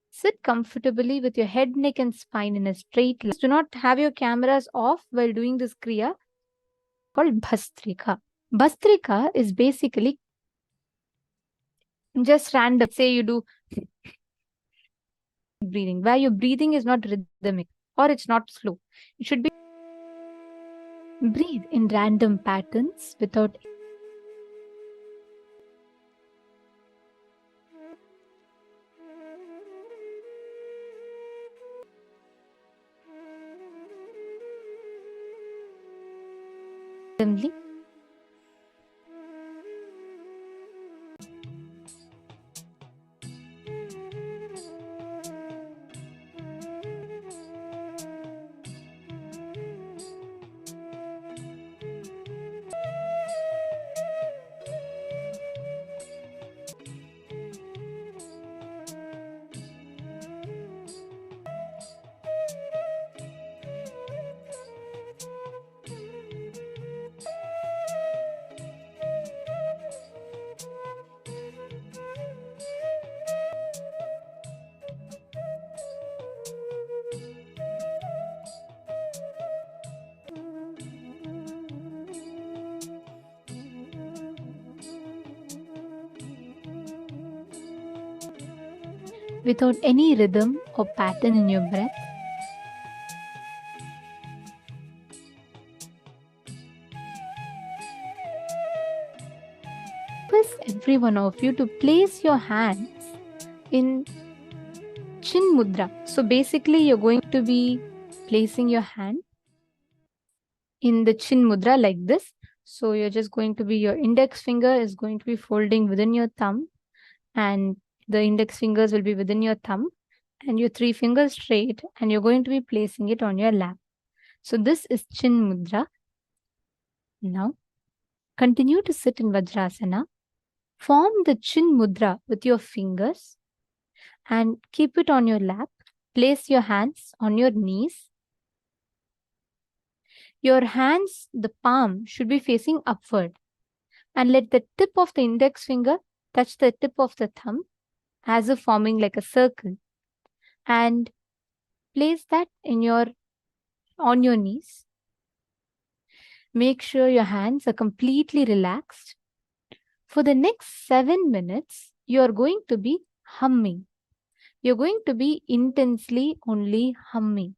Speaker 6: Sit comfortably with your head, neck, and spine in a straight line. Do not have your cameras off while doing this Kriya called Bhastrika. Bhastrika is basically just random. Say you do breathing, where your breathing is not rhythmic or it's not slow. It should be breathe in random patterns without randomly. Without any rhythm or pattern in your breath. Request every one of you to place your hands in Chin Mudra. So basically you're going to be placing your hand in the Chin Mudra like this. So you're just going to be, your index finger is going to be folding within your thumb, and the index fingers will be within your thumb, and your 3 fingers straight, and you're going to be placing it on your lap. So this is Chin Mudra. Now, continue to sit in Vajrasana. Form the Chin Mudra with your fingers and keep it on your lap. Place your hands on your knees. Your hands, the palm, should be facing upward. And let the tip of the index finger touch the tip of the thumb as if forming like a circle. And place that on your knees. Make sure your hands are completely relaxed. For the next 7 minutes, you are going to be humming. You're going to be intensely only humming.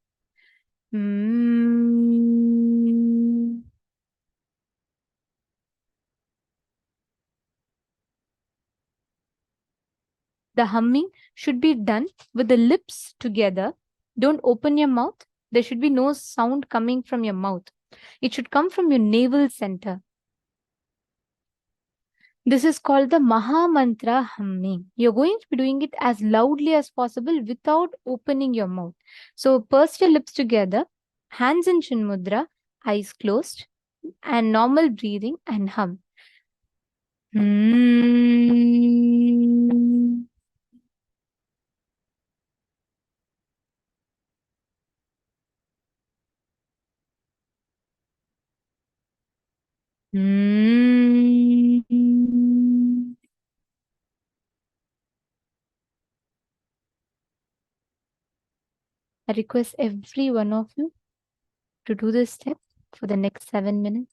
Speaker 6: The humming should be done with the lips together. Don't open your mouth. There should be no sound coming from your mouth. It should come from your navel center. This is called the Maha Mantra humming. You're going to be doing it as loudly as possible without opening your mouth. So purse your lips together, hands in Chin Mudra, eyes closed, and normal breathing, and hum. I request every one of you to do this step for the next 7 minutes.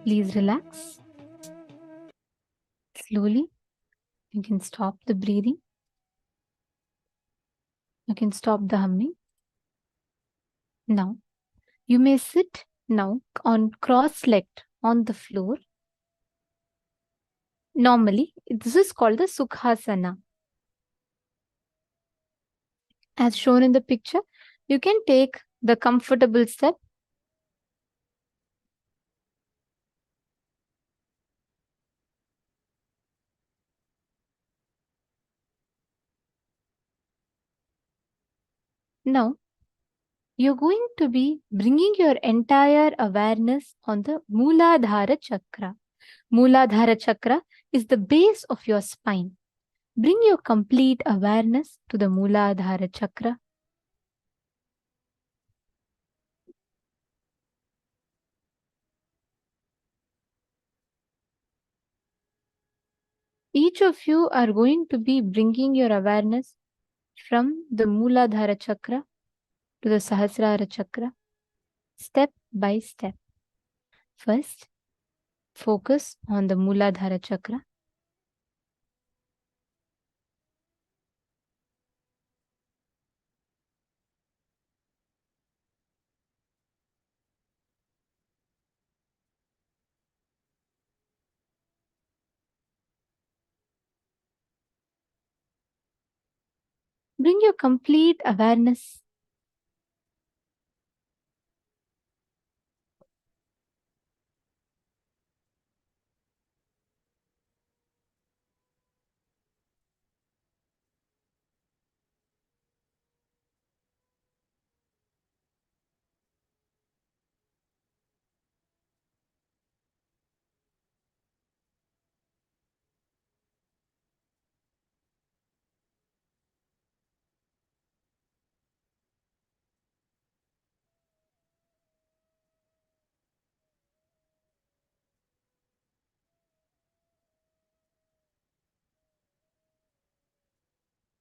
Speaker 6: Please relax. Slowly, you can stop the breathing. You can stop the humming. Now, you may sit now on cross-legged on the floor. Normally, this is called the Sukhasana. As shown in the picture, you can take the comfortable step. Now, you're going to be bringing your entire awareness on the Mooladhara Chakra. Mooladhara Chakra is the base of your spine. Bring your complete awareness to the Mooladhara Chakra. Each of you are going to be bringing your awareness from the Mooladhara Chakra to the Sahasrara Chakra, step by step. First, focus on the Mooladhara Chakra. Bring your complete awareness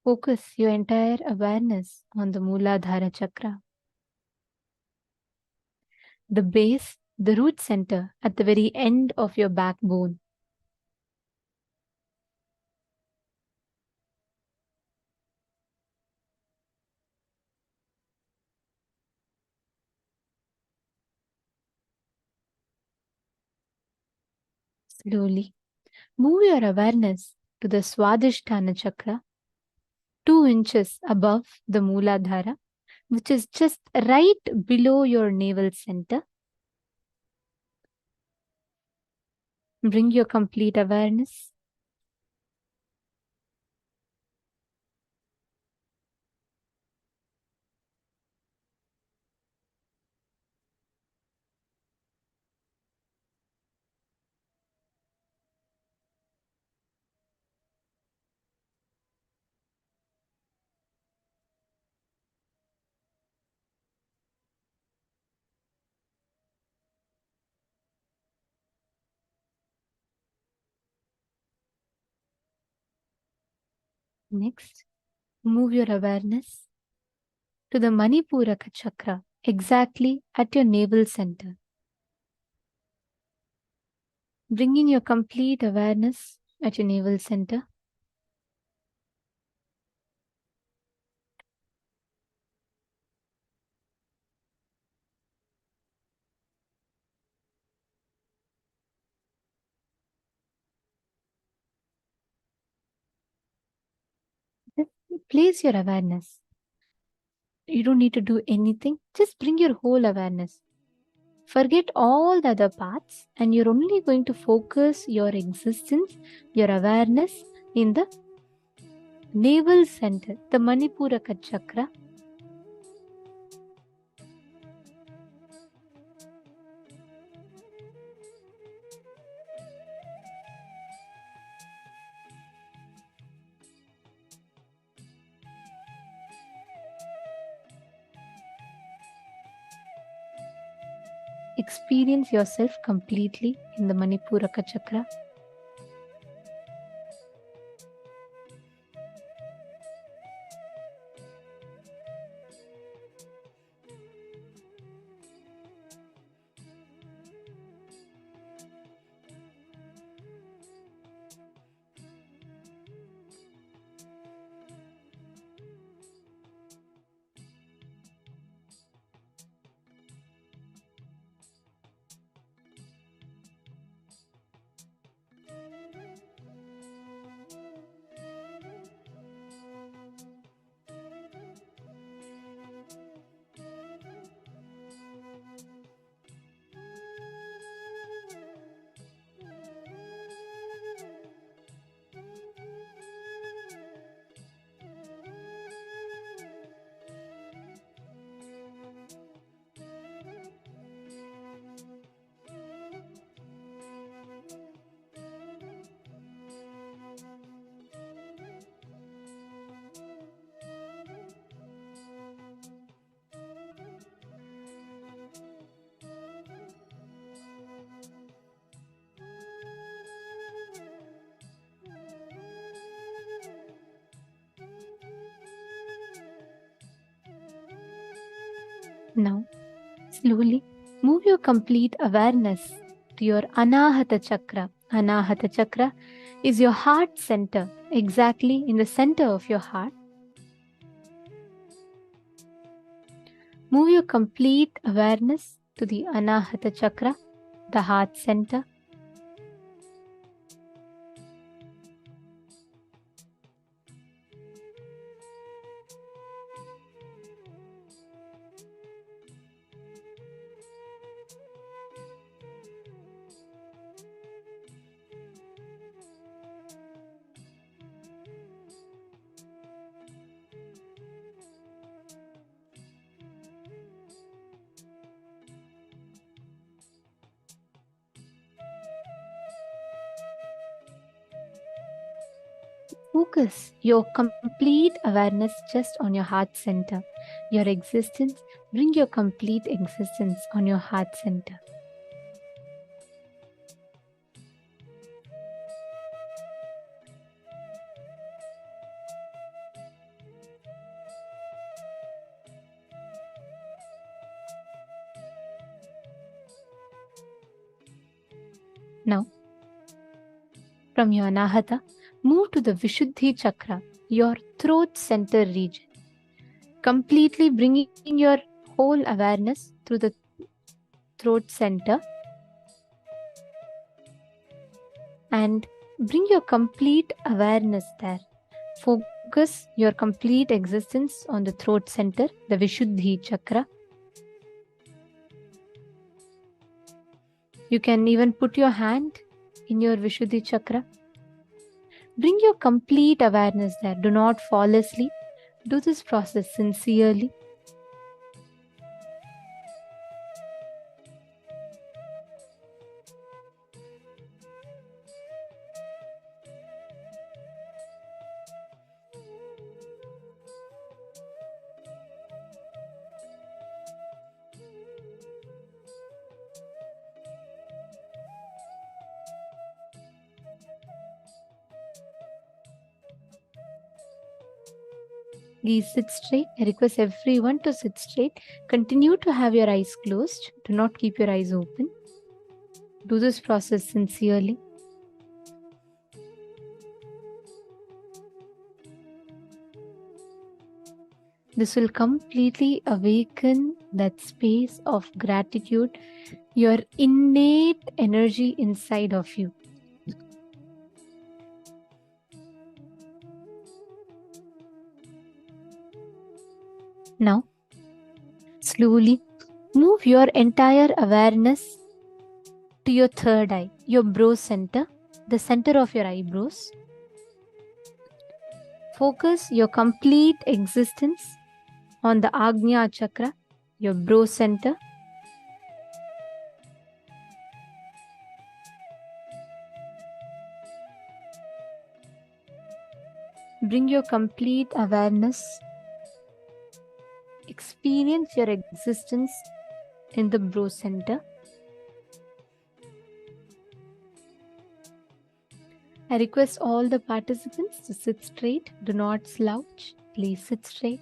Speaker 6: Focus your entire awareness on the Mooladhara Chakra. The base, the root center at the very end of your backbone. Slowly, move your awareness to the Swadhisthana Chakra, 2 inches above the Mooladhara, which is just right below your navel center. Bring your complete awareness. Next, move your awareness to the Manipuraka Chakra, exactly at your navel center. Bringing your complete awareness at your navel center. Just place your awareness. You don't need to do anything. Just bring your whole awareness. Forget all the other parts and you're only going to focus your existence, your awareness in the navel center, the Manipuraka Chakra. Experience yourself completely in the Manipuraka Chakra. Now, slowly move your complete awareness to your Anahata Chakra. Anahata Chakra is your heart center, exactly in the center of your heart. Move your complete awareness to the Anahata Chakra, the heart center. Focus your complete awareness just on your heart center. Your existence, bring your complete existence on your heart center. Now, from your Anahata, move to the Vishuddhi Chakra, your throat center region. Completely bringing your whole awareness through the throat center and bring your complete awareness there. Focus your complete existence on the throat center, the Vishuddhi Chakra. You can even put your hand in your Vishuddhi Chakra. Bring your complete awareness there. Do not fall asleep. Do this process sincerely. Please sit straight. I request everyone to sit straight. Continue to have your eyes closed. Do not keep your eyes open. Do this process sincerely. This will completely awaken that space of gratitude, your innate energy inside of you. Now, slowly move your entire awareness to your third eye, your brow center, the center of your eyebrows. Focus your complete existence on the Agnya Chakra, your brow center. Bring your complete awareness. Experience your existence in the brow center. I request all the participants to sit straight. Do not slouch. Please sit straight.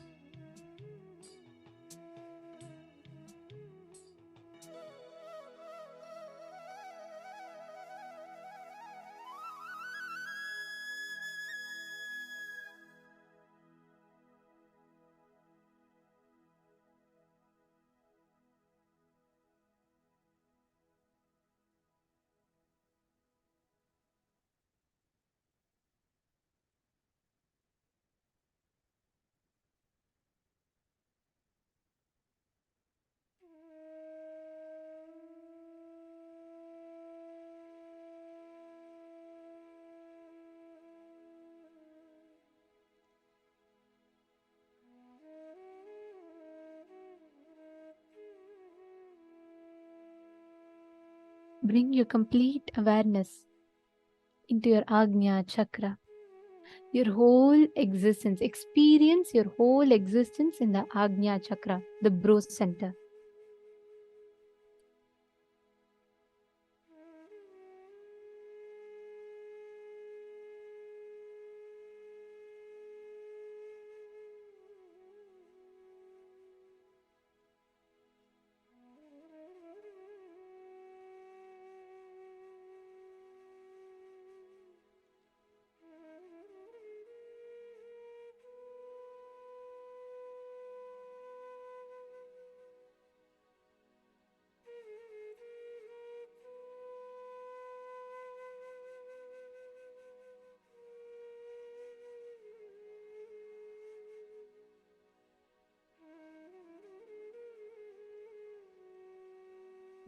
Speaker 6: Bring your complete awareness into your Agnya Chakra. Your whole existence, experience your whole existence in the Agnya Chakra, the brow center.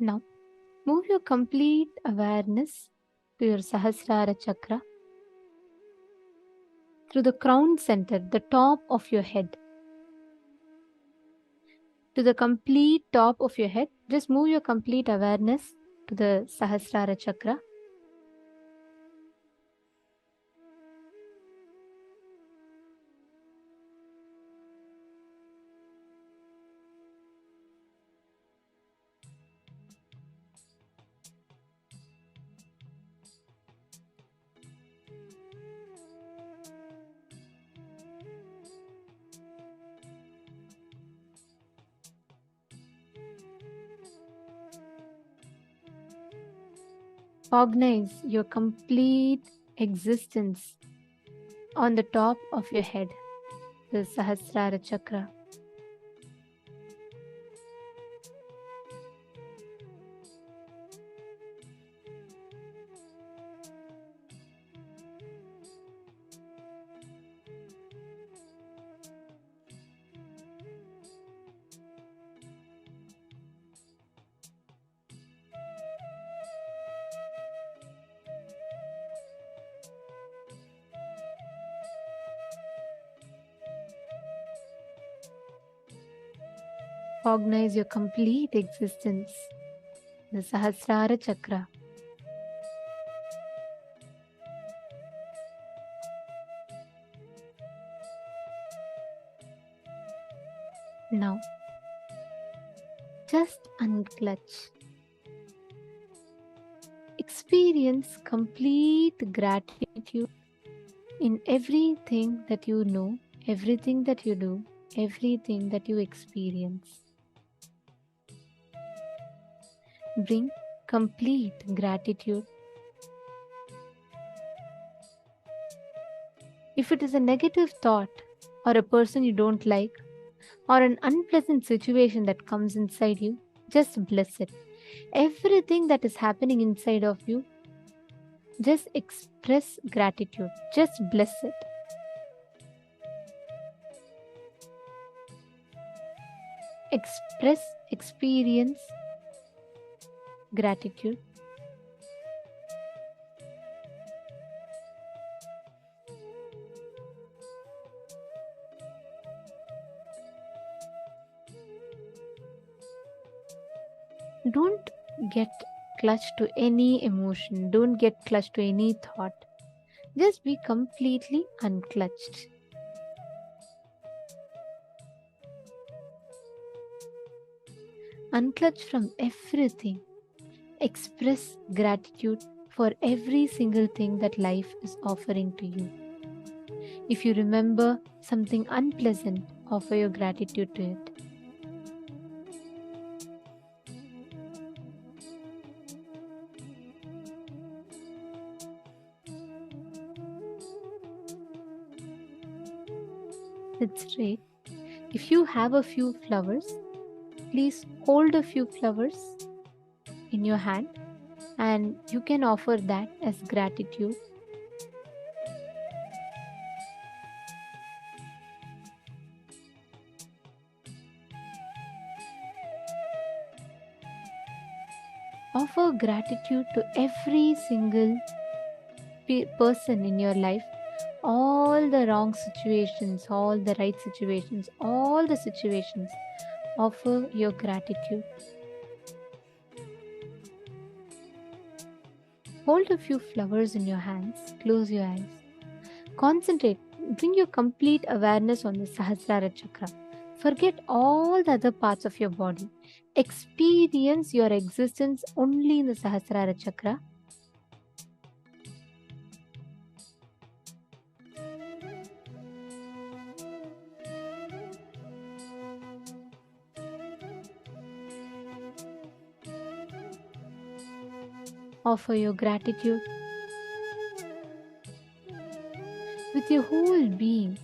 Speaker 6: Now, move your complete awareness to your Sahasrara chakra through the crown center, the top of your head. To the complete top of your head, just move your complete awareness to the Sahasrara chakra. Cognize your complete existence on the top of your head, the Sahasrara chakra. Cognize your complete existence, the Sahasrara chakra. Now, just unclutch. Experience complete gratitude in everything that you know, everything that you do, everything that you experience. Bring complete gratitude. If it is a negative thought, or a person you don't like, or an unpleasant situation that comes inside you, just bless it. Everything that is happening inside of you, just express gratitude. Just bless it. Experience gratitude. Don't get clutched to any emotion. Don't get clutched to any thought. Just be completely unclutched. Unclutch from everything. Express gratitude for every single thing that life is offering to you. If you remember something unpleasant, offer your gratitude to it. That's right. If you have a few flowers, please hold a few flowers in your hand and you can offer that as gratitude. Offer gratitude to every single person in your life. All the wrong situations, all the right situations, all the situations, offer your gratitude. Hold a few flowers in your hands, close your eyes. Concentrate, bring your complete awareness on the Sahasrara chakra. Forget all the other parts of your body. Experience your existence only in the Sahasrara chakra. Offer your gratitude with your whole being.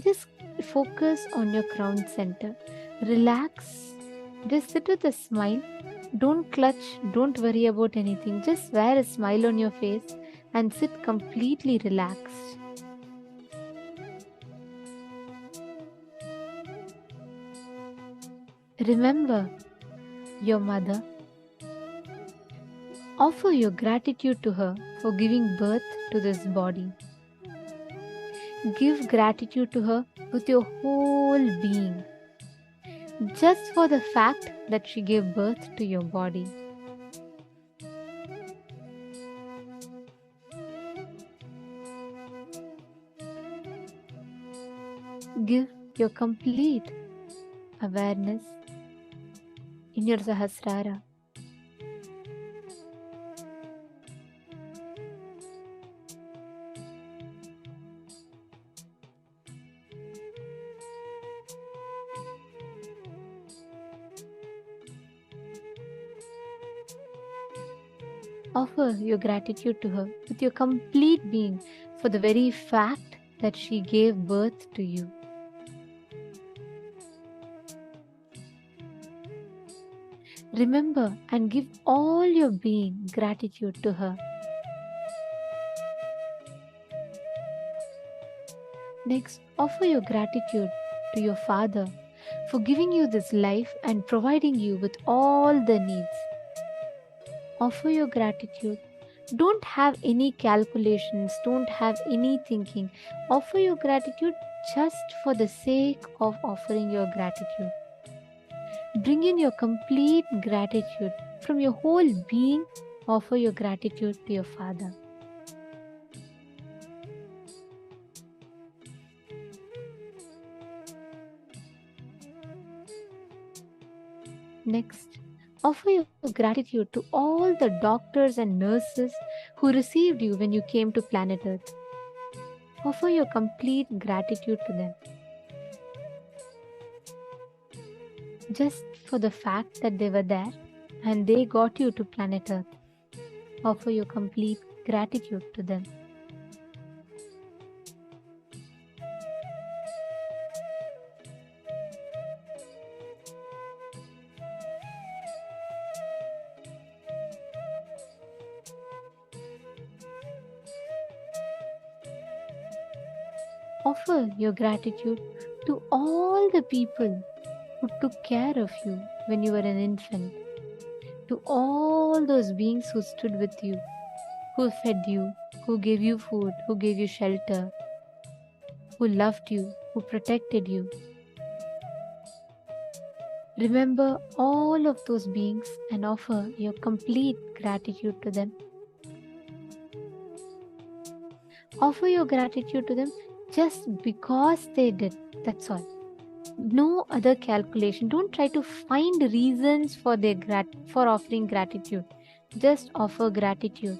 Speaker 6: Just focus on your crown center. Relax. Just sit with a smile. Don't clutch. Don't worry about anything. Just wear a smile on your face and sit completely relaxed. Remember your mother. Offer your gratitude to her for giving birth to this body. Give gratitude to her with your whole being, just for the fact that she gave birth to your body. Give your complete awareness in your Sahasrara. Offer your gratitude to her with your complete being for the very fact that she gave birth to you. Remember and give all your being gratitude to her. Next, offer your gratitude to your father for giving you this life and providing you with all the needs. Offer your gratitude. Don't have any calculations, don't have any thinking. Offer your gratitude just for the sake of offering your gratitude. Bring in your complete gratitude from your whole being. Offer your gratitude to your father. Next, offer your gratitude to all the doctors and nurses who received you when you came to planet Earth. Offer your complete gratitude to them. Just for the fact that they were there and they got you to planet Earth. Offer your complete gratitude to them. Offer your gratitude to all the people who took care of you when you were an infant, to all those beings who stood with you, who fed you, who gave you food, who gave you shelter, who loved you, who protected you. Remember all of those beings and offer your complete gratitude to them. Offer your gratitude to them just because they did. That's all. No other calculation. Don't try to find reasons for for offering gratitude. Just offer gratitude.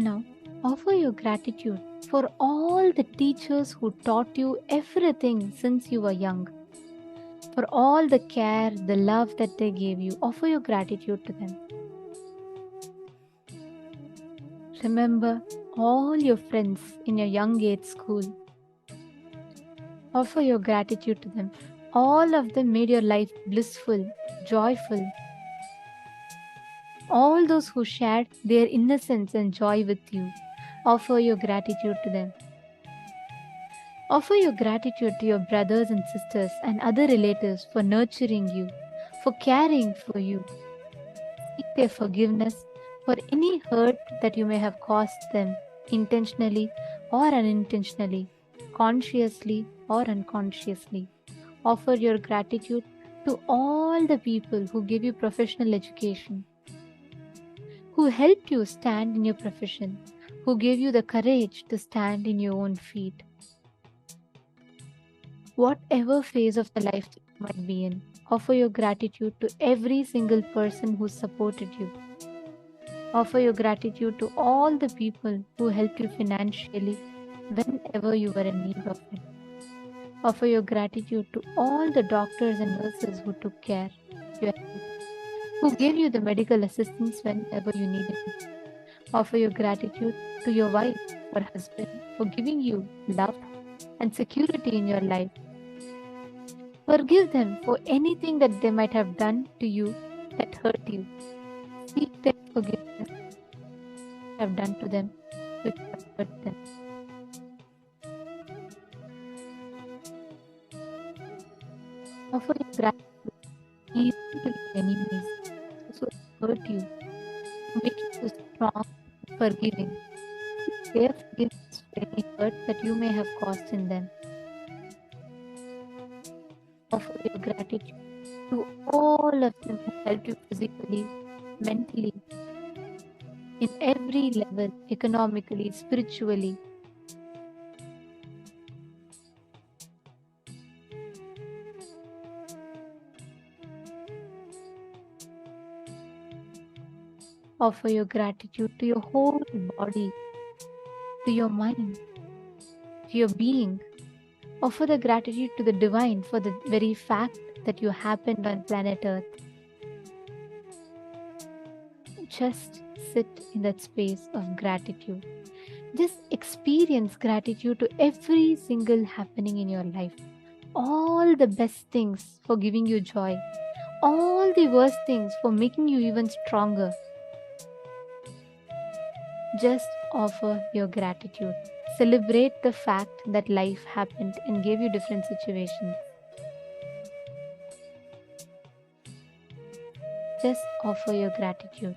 Speaker 6: Now, offer your gratitude for all the teachers who taught you everything since you were young. For all the care, the love that they gave you, offer your gratitude to them. Remember all your friends in your young age school. Offer your gratitude to them. All of them made your life blissful, joyful. All those who shared their innocence and joy with you, offer your gratitude to them. Offer your gratitude to your brothers and sisters and other relatives for nurturing you, for caring for you. Seek their forgiveness for any hurt that you may have caused them, intentionally or unintentionally, consciously or unconsciously. Offer your gratitude to all the people who gave you professional education, who helped you stand in your profession, who gave you the courage to stand in your own feet. Whatever phase of the life that you might be in, offer your gratitude to every single person who supported you. Offer your gratitude to all the people who helped you financially whenever you were in need of it. Offer your gratitude to all the doctors and nurses who took care of your health, who gave you the medical assistance whenever you needed it. Offer your gratitude to your wife or husband for giving you love and security in your life. Forgive them for anything that they might have done to you that hurt you. Seek their forgiveness you have done to them which have hurt them. Offer your gratitude even to your enemies, those who have hurt you, to make you so strong and forgiving. Their forgiveness for any hurt that you may have caused in them. Offer your gratitude to all of them who helped you physically, mentally, in every level, economically, spiritually. Offer your gratitude to your whole body, to your mind, to your being. Offer the gratitude to the divine for the very fact that you happened on planet Earth. Just sit in that space of gratitude. Just experience gratitude to every single happening in your life. All the best things for giving you joy. All the worst things for making you even stronger. Just offer your gratitude. Celebrate the fact that life happened and gave you different situations. Just offer your gratitude.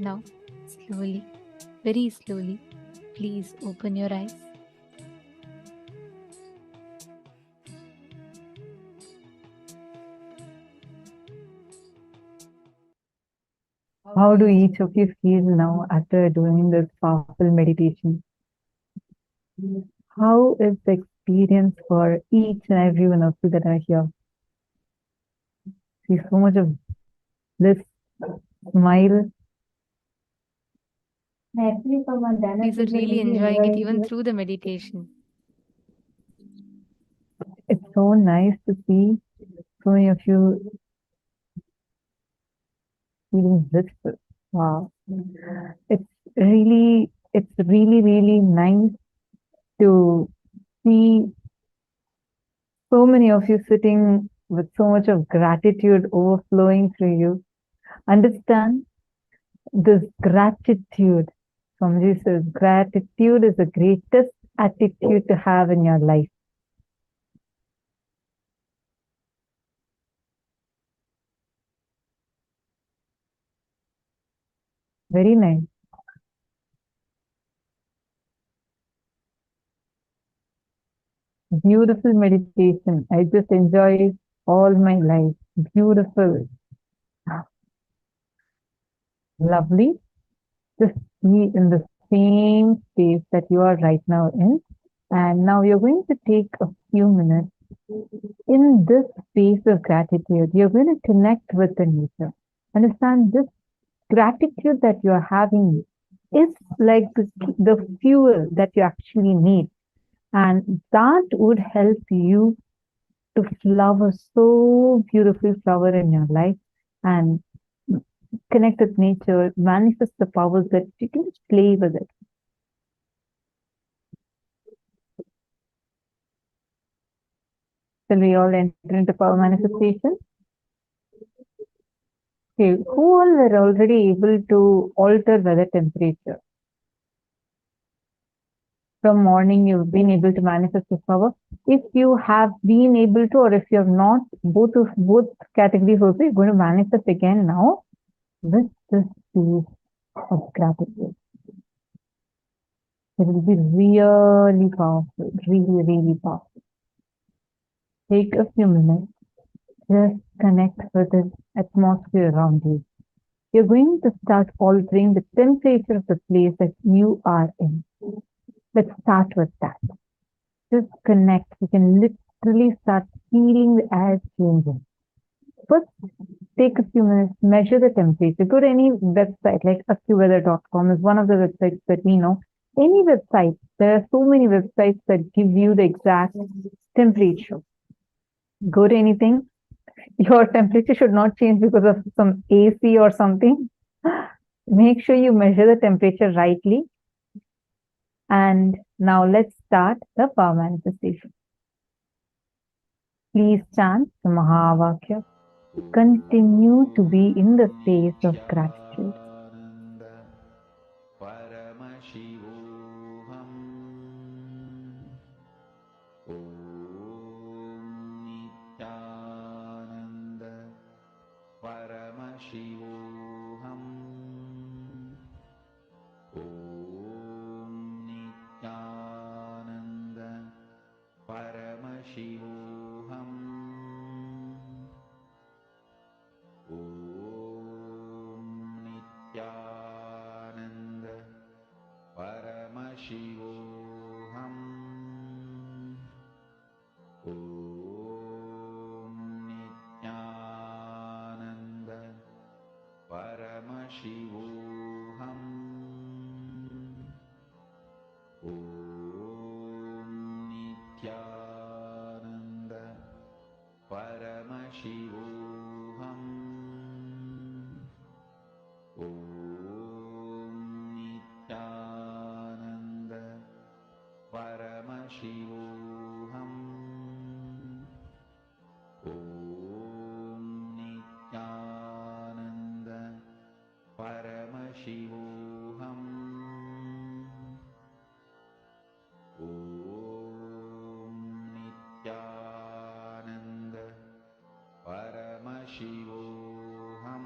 Speaker 6: Now, slowly, very slowly, please open your eyes.
Speaker 7: How do each of you feel now after doing this powerful meditation? How is the experience for each and every one of you that are here? See so much of this smile.
Speaker 6: These are really enjoying it even through the meditation.
Speaker 7: It's so nice to see so many of you feeling blissful. Wow. It's really, really nice to see so many of you sitting with so much of gratitude overflowing through you. Understand this gratitude. Swamiji says, gratitude is the greatest attitude to have in your life. Very nice. Beautiful meditation. I just enjoy all my life. Beautiful. Lovely. Just be in the same space that you are right now in. And now you're going to take a few minutes in this space of gratitude. You're going to connect with the nature. Understand this gratitude that you're having is like the fuel that you actually need. And that would help you to flower so beautifully flower in your life and connect with nature, manifest the powers that you can just play with it. Shall we all enter into power manifestation? Okay, who all were already able to alter weather temperature? From morning, you've been able to manifest this power. If you have been able to, or if you have not, both categories also, you're going to manifest again now with this space of gratitude. It will be really powerful, really, really powerful. Take a few minutes, just connect with the atmosphere around you. You're going to start altering the temperature of the place that you are in. Let's start with that. Just connect. You can literally start feeling the air changing. First, take a few minutes, measure the temperature. Go to any website like AccuWeather.com is one of the websites that we know. Any website, there are so many websites that give you the exact temperature. Go to anything. Your temperature should not change because of some AC or something. Make sure you measure the temperature rightly. And now let's start the power manifestation. Please chant the Mahavakya. Continue to be in the space of gratitude.
Speaker 3: Paramashivoham. Om Nithyananda Paramashivoham. Om Nithyananda Paramashivoham. Om Nithyananda Paramashivoham. Om Nithyananda Paramashivoham. Om Nithyananda Paramashivoham. Om Nithyananda Paramashivoham. Om Nithyananda Paramashivoham. Om Nithyananda Paramashivoham.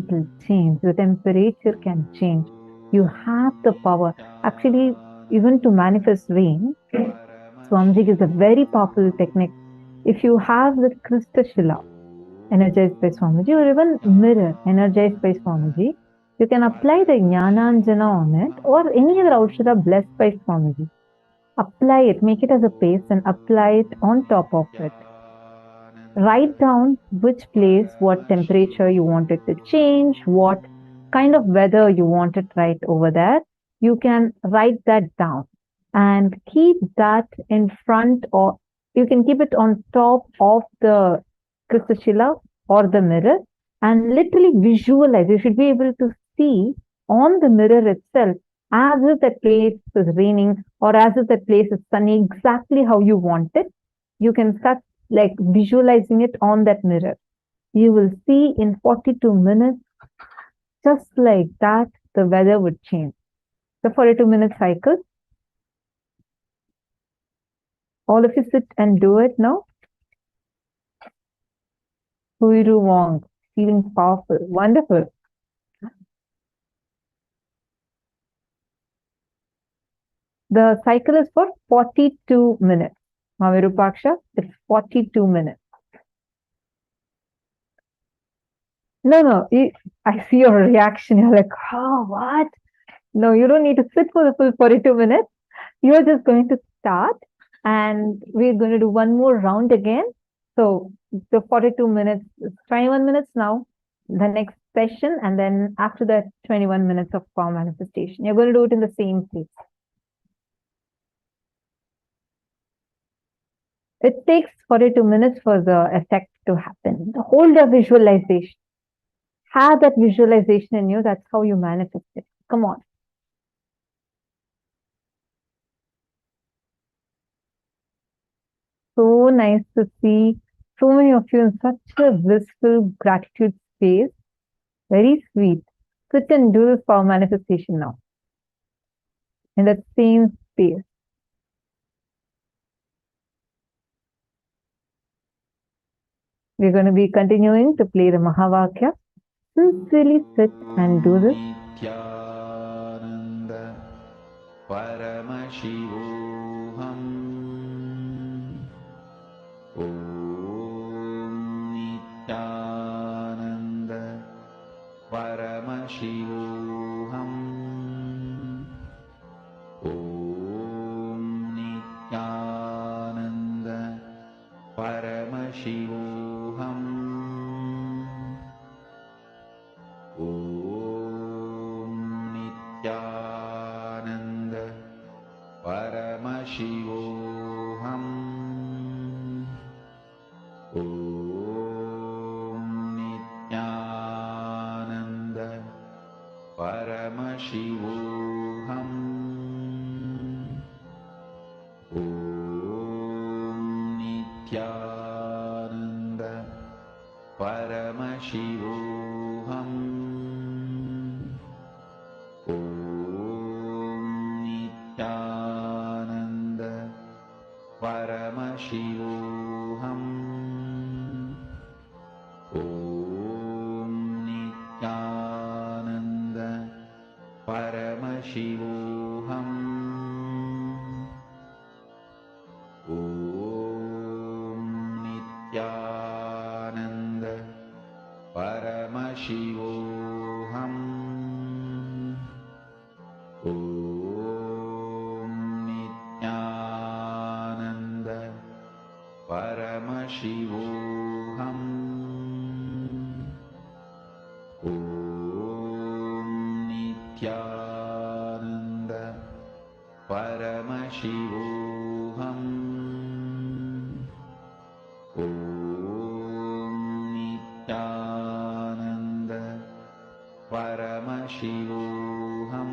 Speaker 7: it will change. The temperature can change. You have the power. Actually, even to manifest rain, Swamiji gives a very powerful technique. If you have the crystal shila energized by Swamiji, or even mirror energized by Swamiji, you can apply the Jnananjana on it, or any other Aushadha blessed by Swamiji. Apply it, make it as a paste and apply it on top of it. Write down which place, what temperature you want it to change, what kind of weather you want it right over there. You can write that down and keep that in front, or you can keep it on top of the Kristashila or the mirror and literally visualize. You should be able to see on the mirror itself as if that place is raining or as if that place is sunny, exactly how you want it. You can start like visualizing it on that mirror. You will see in 42 minutes, just like that, the weather would change. The 42-minute cycle. All of you sit and do it now. Huiru Wong, feeling powerful, wonderful. The cycle is for 42 minutes. Mavirupaksha, it's 42 minutes. No, I see your reaction. You're like, oh, what? No, you don't need to sit for the full 42 minutes. You're just going to start and we're going to do one more round again. So the 42 minutes, 21 minutes now, the next session, and then after that, 21 minutes of power manifestation. You're going to do it in the same place. It takes 42 minutes for the effect to happen. Hold the visualization. Have that visualization in you. That's how you manifest it. Come on. So nice to see so many of you in such a blissful gratitude space. Very sweet. Sit and do this power manifestation now. In that same space. We're going to be continuing to play the Mahavakya. Sincerely sit and do this.
Speaker 3: Nithyananda Paramashivoham. Om Nithyananda Paramashivoham. Om Nithyananda Paramashivoham. Om Nithyananda Paramashivoham. Om Nithyananda Paramashivoham. Om Nithyananda Paramashivoham. Om Nithyananda Paramashivoham. Om Nithyananda Paramashivoham. Om Nithyananda Paramashivoham. Om Nithyananda Paramashivoham. Om Nithyananda Paramashivoham. Om Nithyananda Paramashivoham.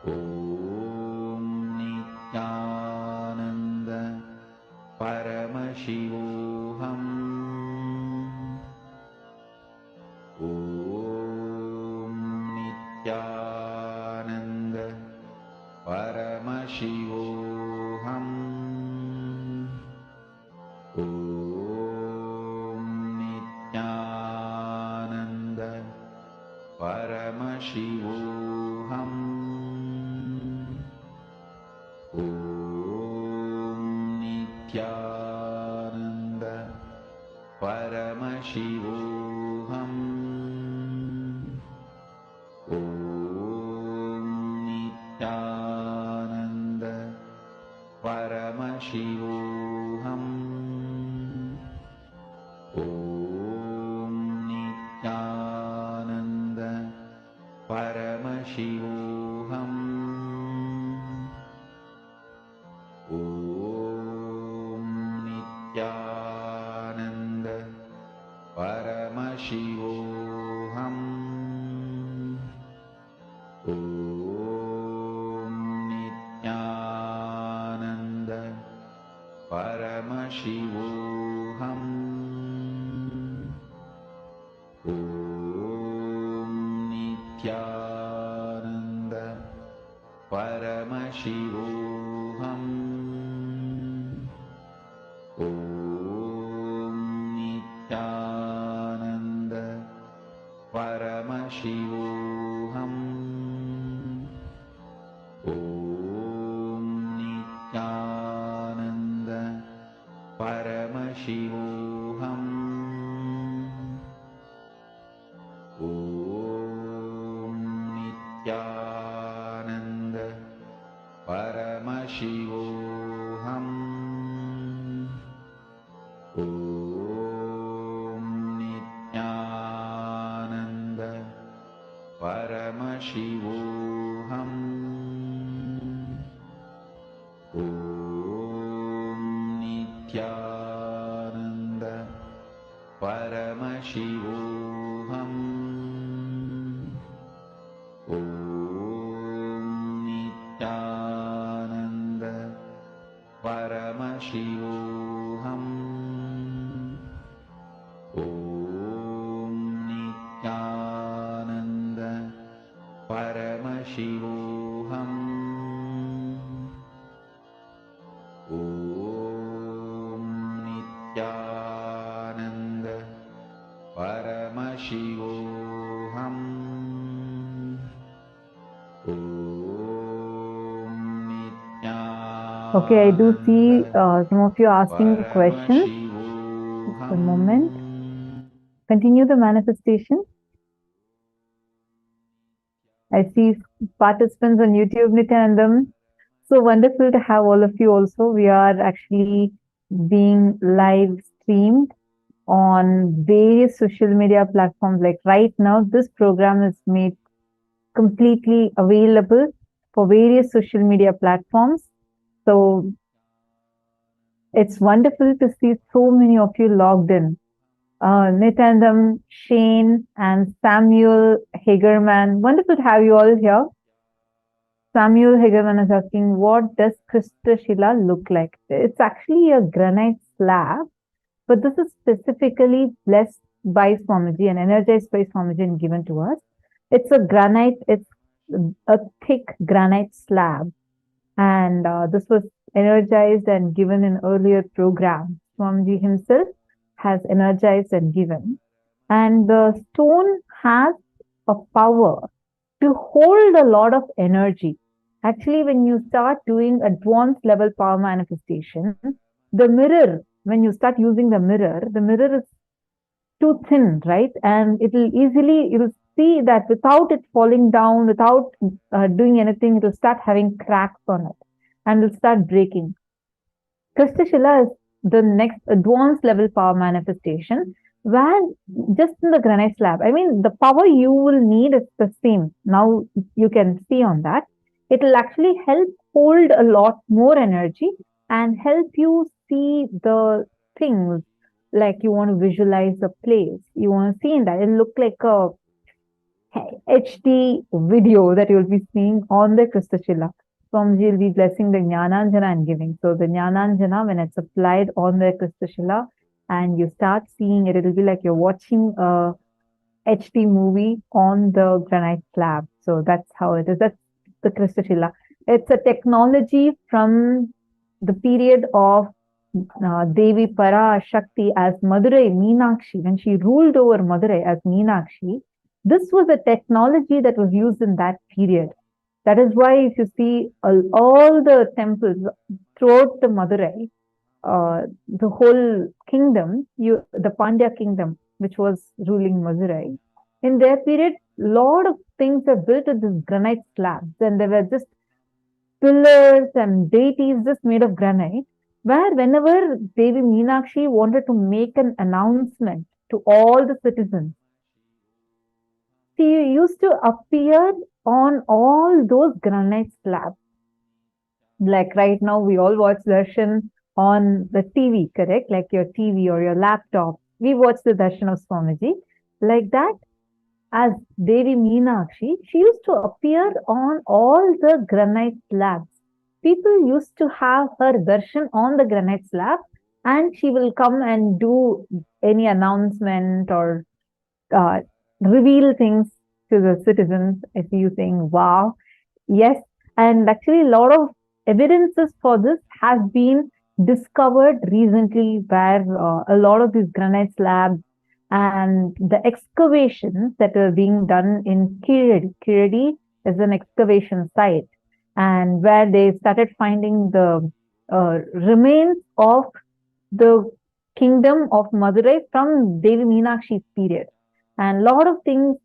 Speaker 3: Om Nithyananda Paramashivoham. Om Nithyananda Paramashivoham. Om Nithyananda Nithyananda Paramashivoham. Om Nithyananda Paramashivoham. Om Nithyananda Paramashivoham. Om Nithyananda Paramashivoham. Om Nithyananda Paramashivoham. Om Nithyananda Paramashivoham. Om Nithyananda Paramashivoham. Om Nithyananda Paramashivoham. Om Nithyananda Paramashivoham. Om Nithyananda Paramashivoham. Om Nithyananda Paramashivoham. Om Nithyananda Paramashivoham. Om Nithyananda Paramashivoham. Om Nithyananda Paramashivoham. Om Nithyananda
Speaker 7: Okay, I do see some of you asking questions. Just a moment. Continue the manifestation. I see participants on YouTube, Nithyanandam. So wonderful to have all of you also. We are actually being live streamed on various social media platforms. Like right now, this program is made completely available for various social media platforms. So it's wonderful to see so many of you logged in. Nithyanandam, Shane, and Samuel Hagerman. Wonderful to have you all here. Samuel Hagerman is asking, what does Krista Shila look like? It's actually a granite slab, but this is specifically blessed by Swamiji and energized by Swamiji and given to us. It's a granite, it's a thick granite slab. And this was energized and given in earlier programs. Swamiji himself has energized and given. And the stone has a power to hold a lot of energy. Actually, when you start doing advanced level power manifestation, the mirror, when you start using the mirror is too thin, right? And you'll see that without it falling down, without doing anything, it will start having cracks on it and it'll start breaking. Krista Shila is the next advanced level power manifestation, where just in the granite slab, I mean, the power you will need is the same. Now you can see on that. It will actually help hold a lot more energy and help you see the things, like you want to visualize a place. You want to see in that. It'll look like a HD video that you'll be seeing on the Krista Shila. Swamiji will be blessing the Jnananjana and giving. So the Jnananjana, when it's applied on the Krista Shila and you start seeing it, it'll be like you're watching a HD movie on the granite slab. So that's how it is. That's the Krista Shila. It's a technology from the period of Devi Parashakti as Madurai Meenakshi. When she ruled over Madurai as Meenakshi, this was a technology that was used in that period. That is why if you see all the temples throughout the Madurai, the whole kingdom, the Pandya kingdom, which was ruling Madurai, in their period, lot of things were built with this granite slabs, and there were just pillars and deities just made of granite, where whenever Devi Meenakshi wanted to make an announcement to all the citizens, she used to appear on all those granite slabs. Like right now, we all watch darshan on the TV, correct? Like your TV or your laptop. We watch the darshan of Swamiji. Like that, as Devi Meenakshi, she used to appear on all the granite slabs. People used to have her darshan on the granite slab, and she will come and do any announcement or reveal things to the citizens. I see you saying, wow. Yes, and actually a lot of evidences for this have been discovered recently, where a lot of these granite slabs and the excavations that are being done in Kiradi. Kiradi is an excavation site, and where they started finding the remains of the kingdom of Madurai from Devi Meenakshi's period. And a lot of things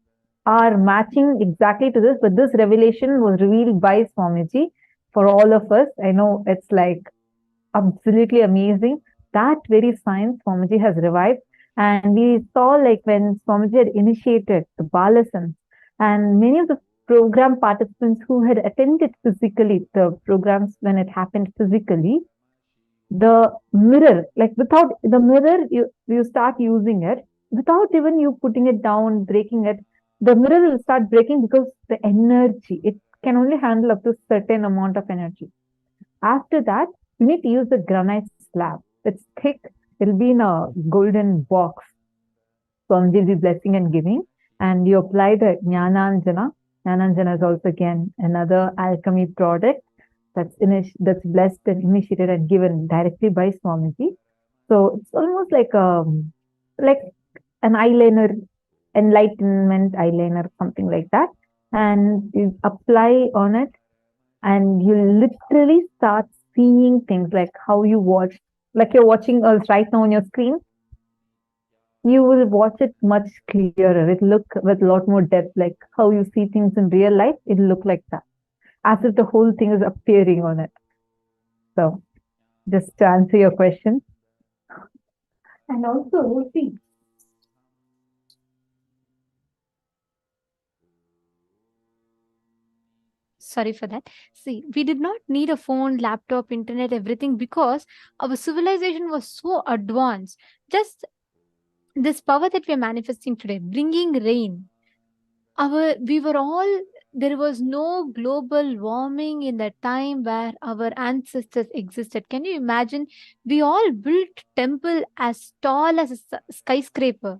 Speaker 7: are matching exactly to this, but this revelation was revealed by Swamiji for all of us. I know it's like absolutely amazing. That very science Swamiji has revived. And we saw like when Swamiji had initiated the Balasans, and many of the program participants who had attended physically the programs when it happened physically, the mirror, like without the mirror, you start using it without even you putting it down, breaking it, the mirror will start breaking because the energy, it can only handle up to certain amount of energy. After that, you need to use the granite slab. It's thick. It'll be in a golden box. Swamiji blessing and giving. And you apply the Jnananjana. Jnananjana is also again another alchemy product that's blessed and initiated and given directly by Swamiji. So it's almost like an eyeliner, enlightenment eyeliner, something like that. And you apply on it, and you literally start seeing things like how you watch, like you're watching us right now on your screen. You will watch it much clearer. It look with a lot more depth, like how you see things in real life. It'll look like that, as if the whole thing is appearing on it. So, just to answer your question. And also, see,
Speaker 6: sorry for that. See, we did not need a phone, laptop, internet, everything, because our civilization was so advanced. Just this power that we are manifesting today, bringing rain. There was no global warming in the time where our ancestors existed. Can you imagine? We all built temple as tall as a skyscraper,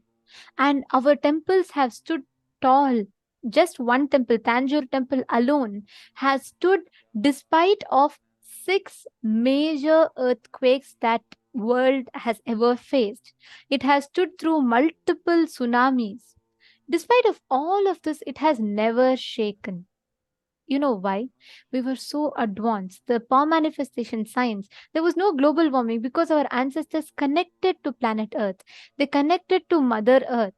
Speaker 6: and our temples have stood tall. Just one temple, Tanjore temple alone, has stood despite of 6 major earthquakes that world has ever faced. It has stood through multiple tsunamis. Despite of all of this, it has never shaken. You know why? We were so advanced. The power manifestation science, there was no global warming because our ancestors connected to planet Earth. They connected to Mother Earth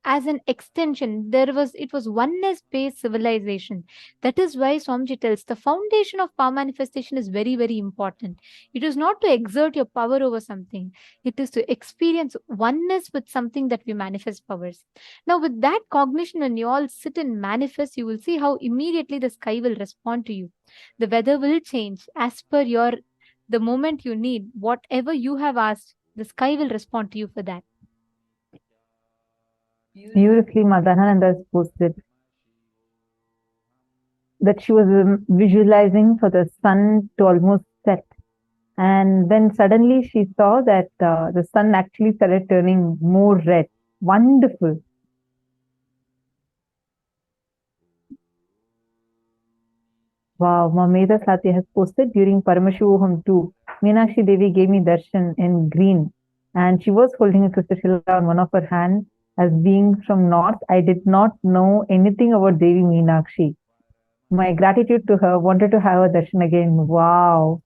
Speaker 6: as an extension. It was oneness based civilization. That is why Swamiji tells the foundation of power manifestation is very, very important. It is not to exert your power over something, it is to experience oneness with something that we manifest powers. Now, with that cognition, when you all sit and manifest, you will see how immediately the sky will respond to you. The weather will change as per the moment you need. Whatever you have asked, the sky will respond to you for that.
Speaker 7: Beautifully, Madhananda has posted that she was visualizing for the sun to almost set. And then suddenly she saw that the sun actually started turning more red. Wonderful. Wow, Mameda Satya has posted during Paramashivoham too. Meenakshi Devi gave me darshan in green, and she was holding a crystal shell on one of her hands. As being from north, I did not know anything about Devi Meenakshi. My gratitude to her, wanted to have a darshan again. Wow.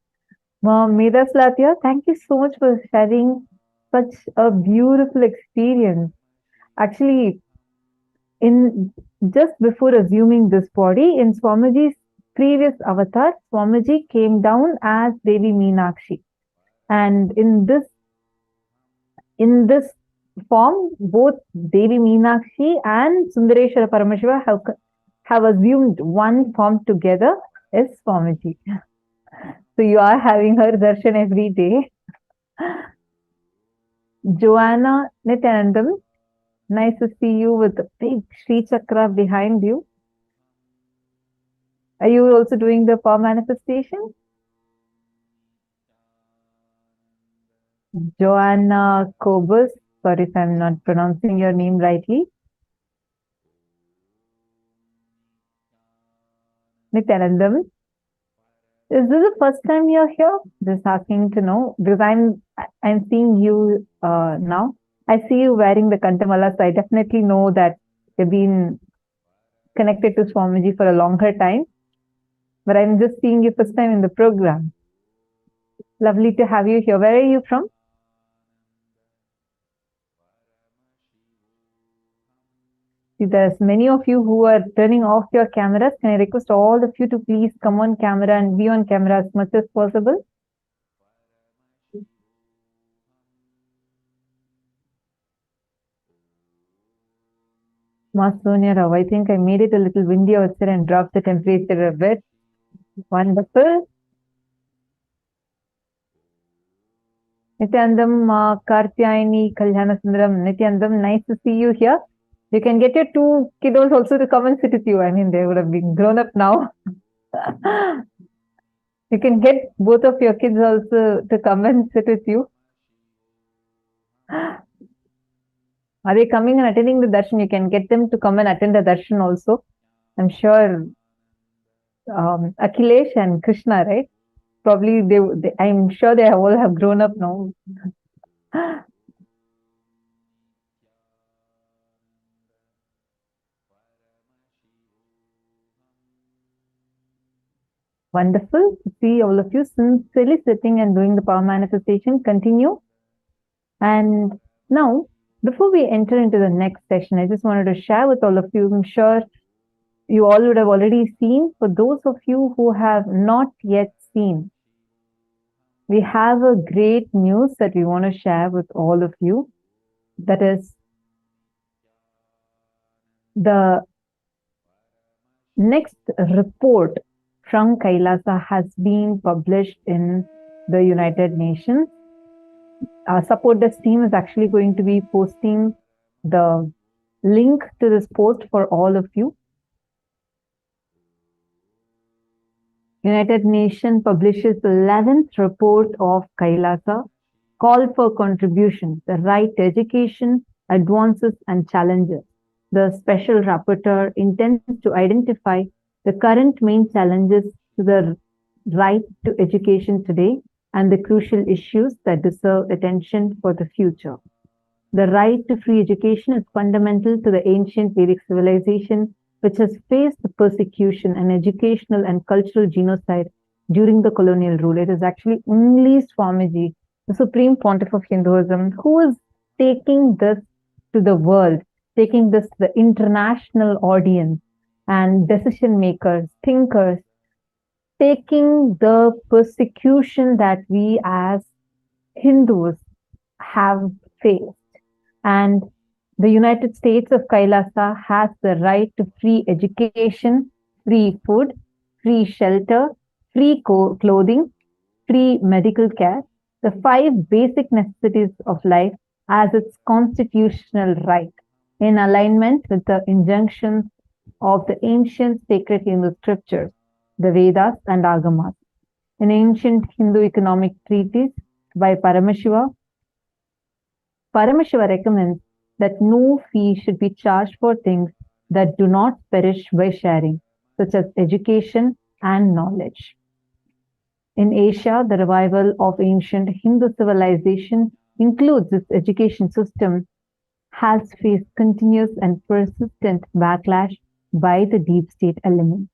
Speaker 7: Medha Satya, thank you so much for sharing such a beautiful experience. Actually, in just before assuming this body, in Swamiji's previous avatar, Swamiji came down as Devi Meenakshi. And in this form, both Devi Meenakshi and Sundareshwara Paramashiva have assumed one form together as Swamiji. So you are having her darshan every day. Joanna Nithyanandam, nice to see you with the big Sri Chakra behind you. Are you also doing the power manifestation? Joanna Kobus, sorry if I'm not pronouncing your name rightly. Nithyanandam, is this the first time you're here? Just asking to know, because I'm seeing you now. I see you wearing the Kantamala, so I definitely know that you've been connected to Swamiji for a longer time. But I'm just seeing you first time in the program. Lovely to have you here. Where are you from? See, there's many of you who are turning off your cameras. Can I request all of you to please come on camera and be on camera as much as possible? Sonia Rao, I think I made it a little windy outside and dropped the temperature a bit. Wonderful. Nithyanandam, Kartyayani, Kalyanasundram, Nithyanandam, nice to see you here. You can get your two kiddos also to come and sit with you. I mean, they would have been grown up now. You can get both of your kids also to come and sit with you. Are they coming and attending the darshan? You can get them to come and attend the darshan also. I'm sure Akhilesh and Krishna, right? Probably I'm sure they all have grown up now. Wonderful to see all of you sincerely sitting and doing the power manifestation. Continue. And now, before we enter into the next session, I just wanted to share with all of you, I'm sure you all would have already seen. For those of you who have not yet seen, we have a great news that we want to share with all of you. That is, the next report from KAILASA has been published in the United Nations. Our support desk team is actually going to be posting the link to this post for all of you. United Nations publishes the 11th report of KAILASA, Call for Contribution, the Right to Education, Advances and Challenges. The special rapporteur intends to identify the current main challenges to the right to education today and the crucial issues that deserve attention for the future. The right to free education is fundamental to the ancient Vedic civilization, which has faced the persecution and educational and cultural genocide during the colonial rule. It is actually only Swamiji, the Supreme Pontiff of Hinduism, who is taking this to the world, taking this to the international audience and decision makers, thinkers, taking the persecution that we as Hindus have faced. And the United States of KAILASA has the right to free education, free food, free shelter, free clothing, free medical care, the 5 basic necessities of life as its constitutional right, in alignment with the injunctions of the ancient sacred Hindu scriptures, the Vedas and Agamas. An ancient Hindu economic treatise by Paramashiva recommends that no fee should be charged for things that do not perish by sharing, such as education and knowledge. In Asia, the revival of ancient Hindu civilization includes its education system has faced continuous and persistent backlash by the deep state elements.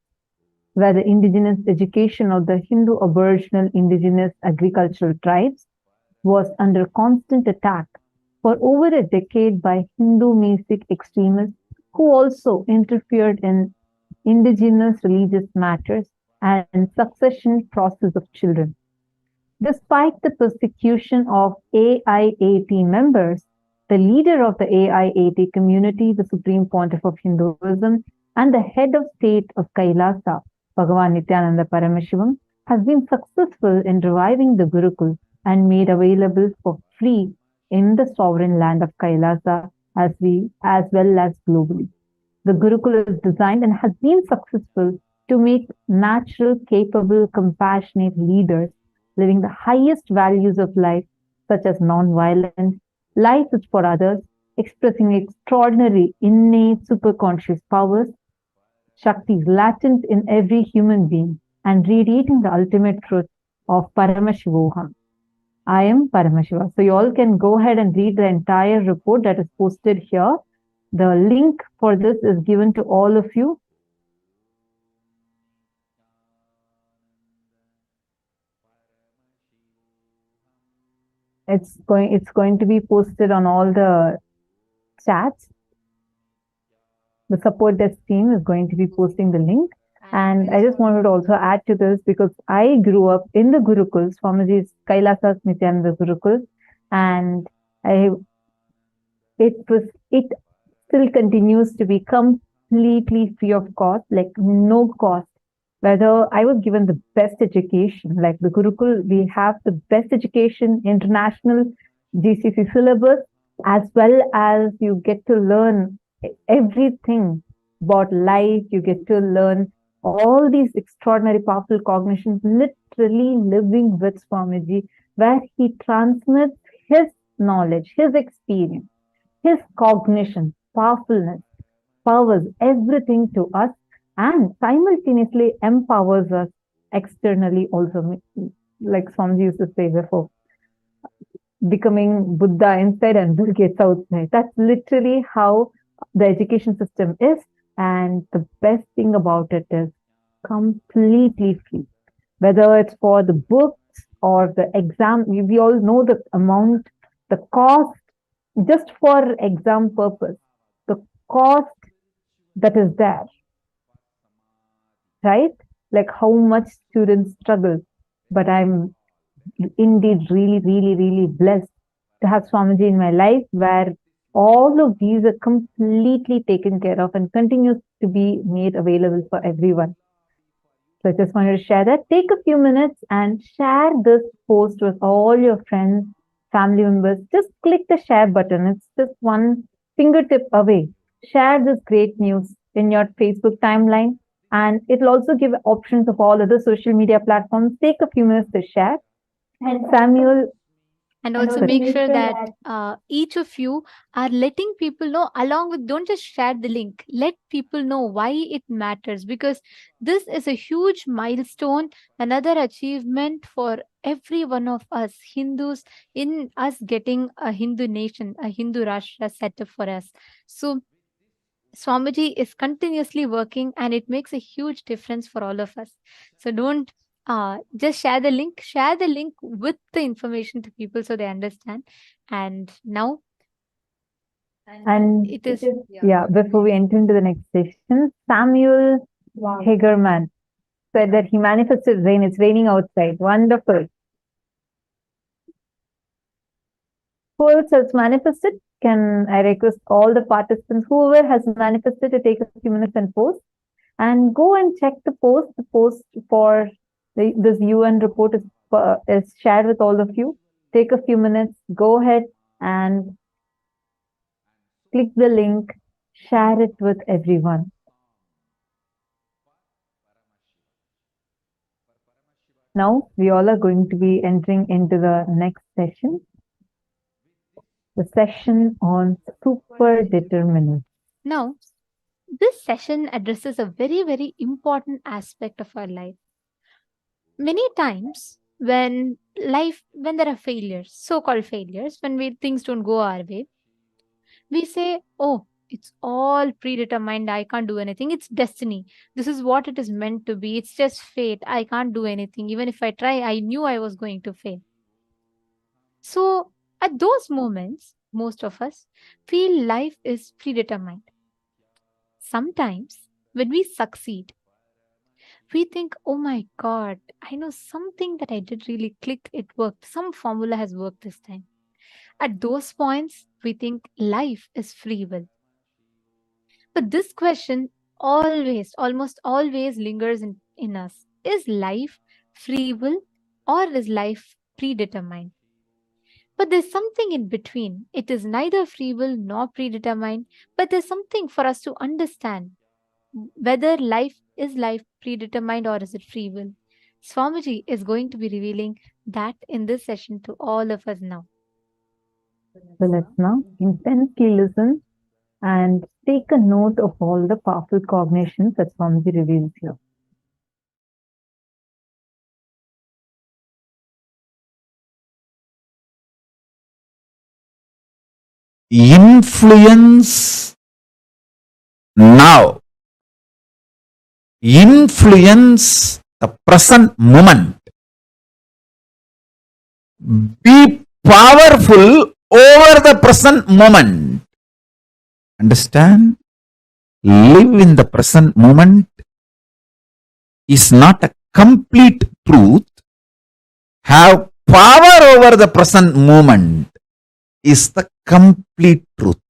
Speaker 7: where the indigenous education of the Hindu Aboriginal indigenous agricultural tribes was under constant attack for over a decade by Hindu mystic extremists who also interfered in indigenous religious matters and succession process of children. Despite the persecution of AIAT members, the leader of the AIAT community, the Supreme Pontiff of Hinduism, and the head of state of KAILASA, Bhagavan Nithyananda Paramashivam, has been successful in reviving the Gurukul and made available for free in the sovereign land of KAILASA as well as globally. The Gurukul is designed and has been successful to make natural, capable, compassionate leaders living the highest values of life, such as non-violence, life is for others, expressing extraordinary innate superconscious powers, Shaktis latent in every human being, and radiating the ultimate truth of Paramashivoham. I am Paramashiva. So you all can go ahead and read the entire report that is posted here. The link for this is given to all of you. It's going to be posted on all the chats. The support desk team is going to be posting the link. And I just wanted to also add to this because I grew up in the Gurukuls, Swamiji's Kailasa's Nithyananda Gurukul, and it still continues to be completely free of cost, like no cost. Whether I was given the best education, like the Gurukul, we have the best education, international GCC syllabus, as well as you get to learn everything about life. You get to learn all these extraordinary, powerful cognitions, literally living with Swamiji, where he transmits his knowledge, his experience, his cognition, powerfulness, powers everything to us, and simultaneously empowers us externally also, like Swamiji used to say before, becoming Buddha inside and Bill Gates outside. That's literally how the education system is, and the best thing about it is completely free. Whether it's for the books or the exam, we all know the amount, the cost, just for exam purpose, the cost that is there, right? Like how much students struggle. But I'm indeed really blessed to have Swamiji in my life, where all of these are completely taken care of and continues to be made available for everyone. So I just wanted to share that. Take a few minutes and share this post with all your friends, family members. Just click the share button. It's just one fingertip away. Share this great news in your Facebook timeline, and it'll also give options of all other social media platforms. Take a few minutes to share. And Samuel,
Speaker 6: and also make sure that each of you are letting people know, along with, don't just share the link, let people know why it matters, because this is a huge milestone, another achievement for every one of us Hindus, in us getting a Hindu nation, a Hindu Rashtra set up for us. So Swamiji is continuously working, and it makes a huge difference for all of us. So don't just share the link with the information to people so they understand. And now,
Speaker 7: and
Speaker 6: it is,
Speaker 7: before we enter into the next session, Samuel Hagerman said that he manifested rain. It's raining outside. Wonderful. Who else has manifested? Can I request all the participants, whoever has manifested, to take a few minutes and post, and go and check the post. The post for this UN report is shared with all of you. Take a few minutes, go ahead and click the link, share it with everyone. Now we all are going to be entering into the next session, the session on super-determinism.
Speaker 6: Now, this session addresses a very important aspect of our life. Many times when there are failures, so-called failures, when things don't go our way, we say, oh, It's all predetermined. I can't do anything. It's destiny. This is what it is meant to be. It's just fate. I can't do anything. Even if I try, I knew I was going to fail. So, at those moments, most of us feel life is predetermined. Sometimes, when we succeed, we think, oh my God, I know something that I did really click, it worked. Some formula has worked this time. At those points, we think life is free will. But this question always, almost always lingers in us. Is life free will or is life predetermined? But there's something in between. It is neither free will nor predetermined, but there's something for us to understand whether life is life predetermined or is it free will. Swamiji is going to be revealing that in this session to all of us now.
Speaker 7: So let's now intensely listen and take a note of all the powerful cognitions that Swamiji reveals here.
Speaker 3: Influence now. Influence the present moment. Be powerful over the present moment. Understand? Live in the present moment is not a complete truth. Have power over the present moment is the complete truth.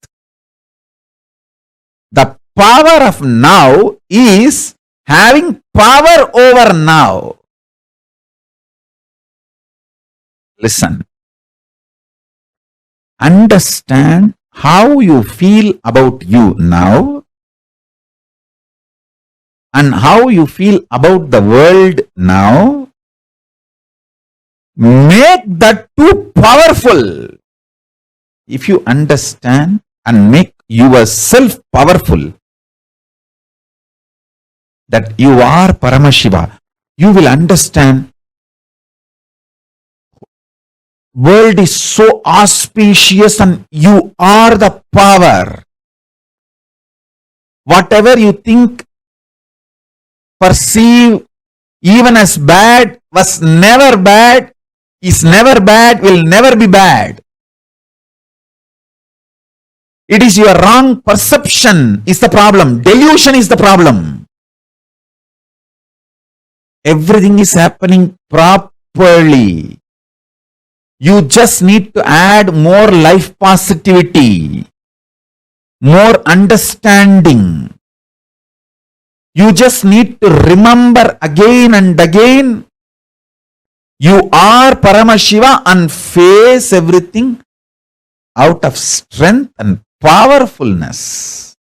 Speaker 3: The power of now is having power over now. Listen. Understand how you feel about you now and how you feel about the world now. Make that too powerful. If you understand and make yourself powerful, that you are Paramashiva, you will understand world is so auspicious and you are the power. Whatever you think, perceive, even as bad, was never bad, is never bad, will never be bad. It is your wrong perception is the problem. Delusion is the problem. Everything is happening properly. You just need to add more life positivity, more understanding. You just need to remember again and again, you are Paramashiva and face everything out of strength and powerfulness.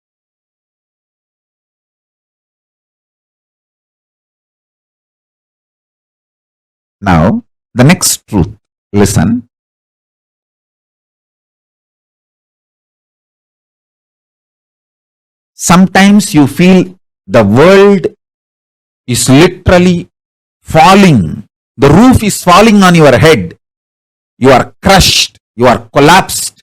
Speaker 3: Now, the next truth. Listen. Sometimes you feel the world is literally falling. The roof is falling on your head. You are crushed. You are collapsed.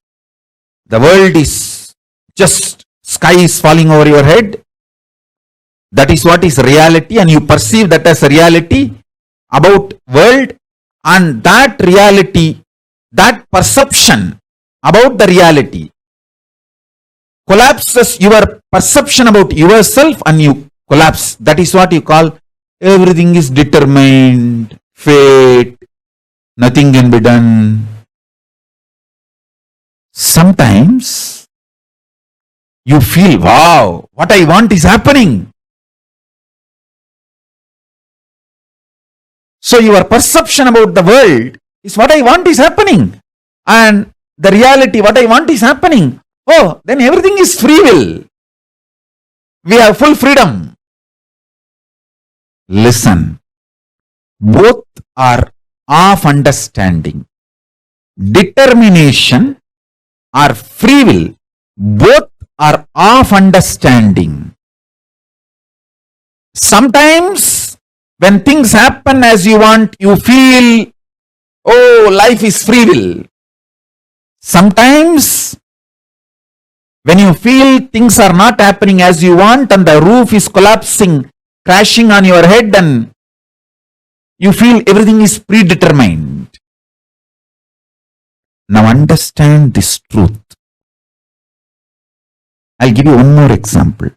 Speaker 3: The world is just, sky is falling over your head. That is what is reality, and you perceive that as a reality about world. And that reality, that perception about the reality collapses your perception about yourself and you collapse. That is what you call everything is determined, fate, nothing can be done. Sometimes you feel, wow, what I want is happening. So your perception about the world is what I want is happening. And the reality, what I want is happening. Oh, then everything is free will. We have full freedom. Listen. Both are of understanding. Determination or free will, both are of understanding. Sometimes when things happen as you want, you feel, oh, life is free will. Sometimes when you feel things are not happening as you want and the roof is collapsing, crashing on your head, and you feel everything is predetermined. Now understand this truth. I'll give you one more example.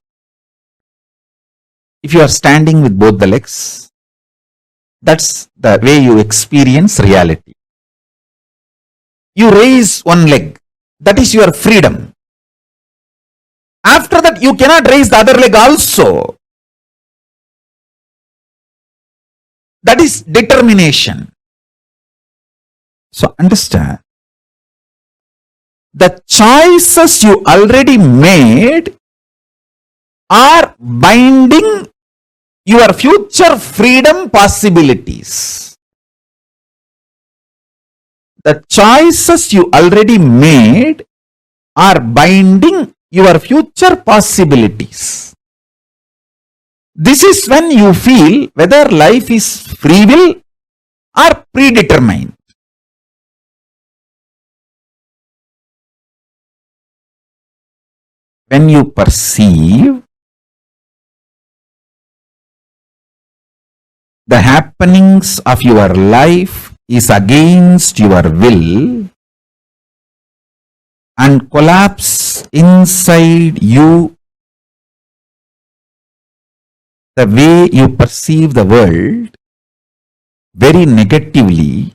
Speaker 3: If you are standing with both the legs, that's the way you experience reality. You raise one leg, that is your freedom. After that, you cannot raise the other leg also. That is determination. So understand, the choices you already made are binding your future freedom possibilities. The choices you already made are binding your future possibilities. This is when you feel whether life is free will or predetermined. When you perceive the happenings of your life is against your will and collapse inside you, the way you perceive the world very negatively,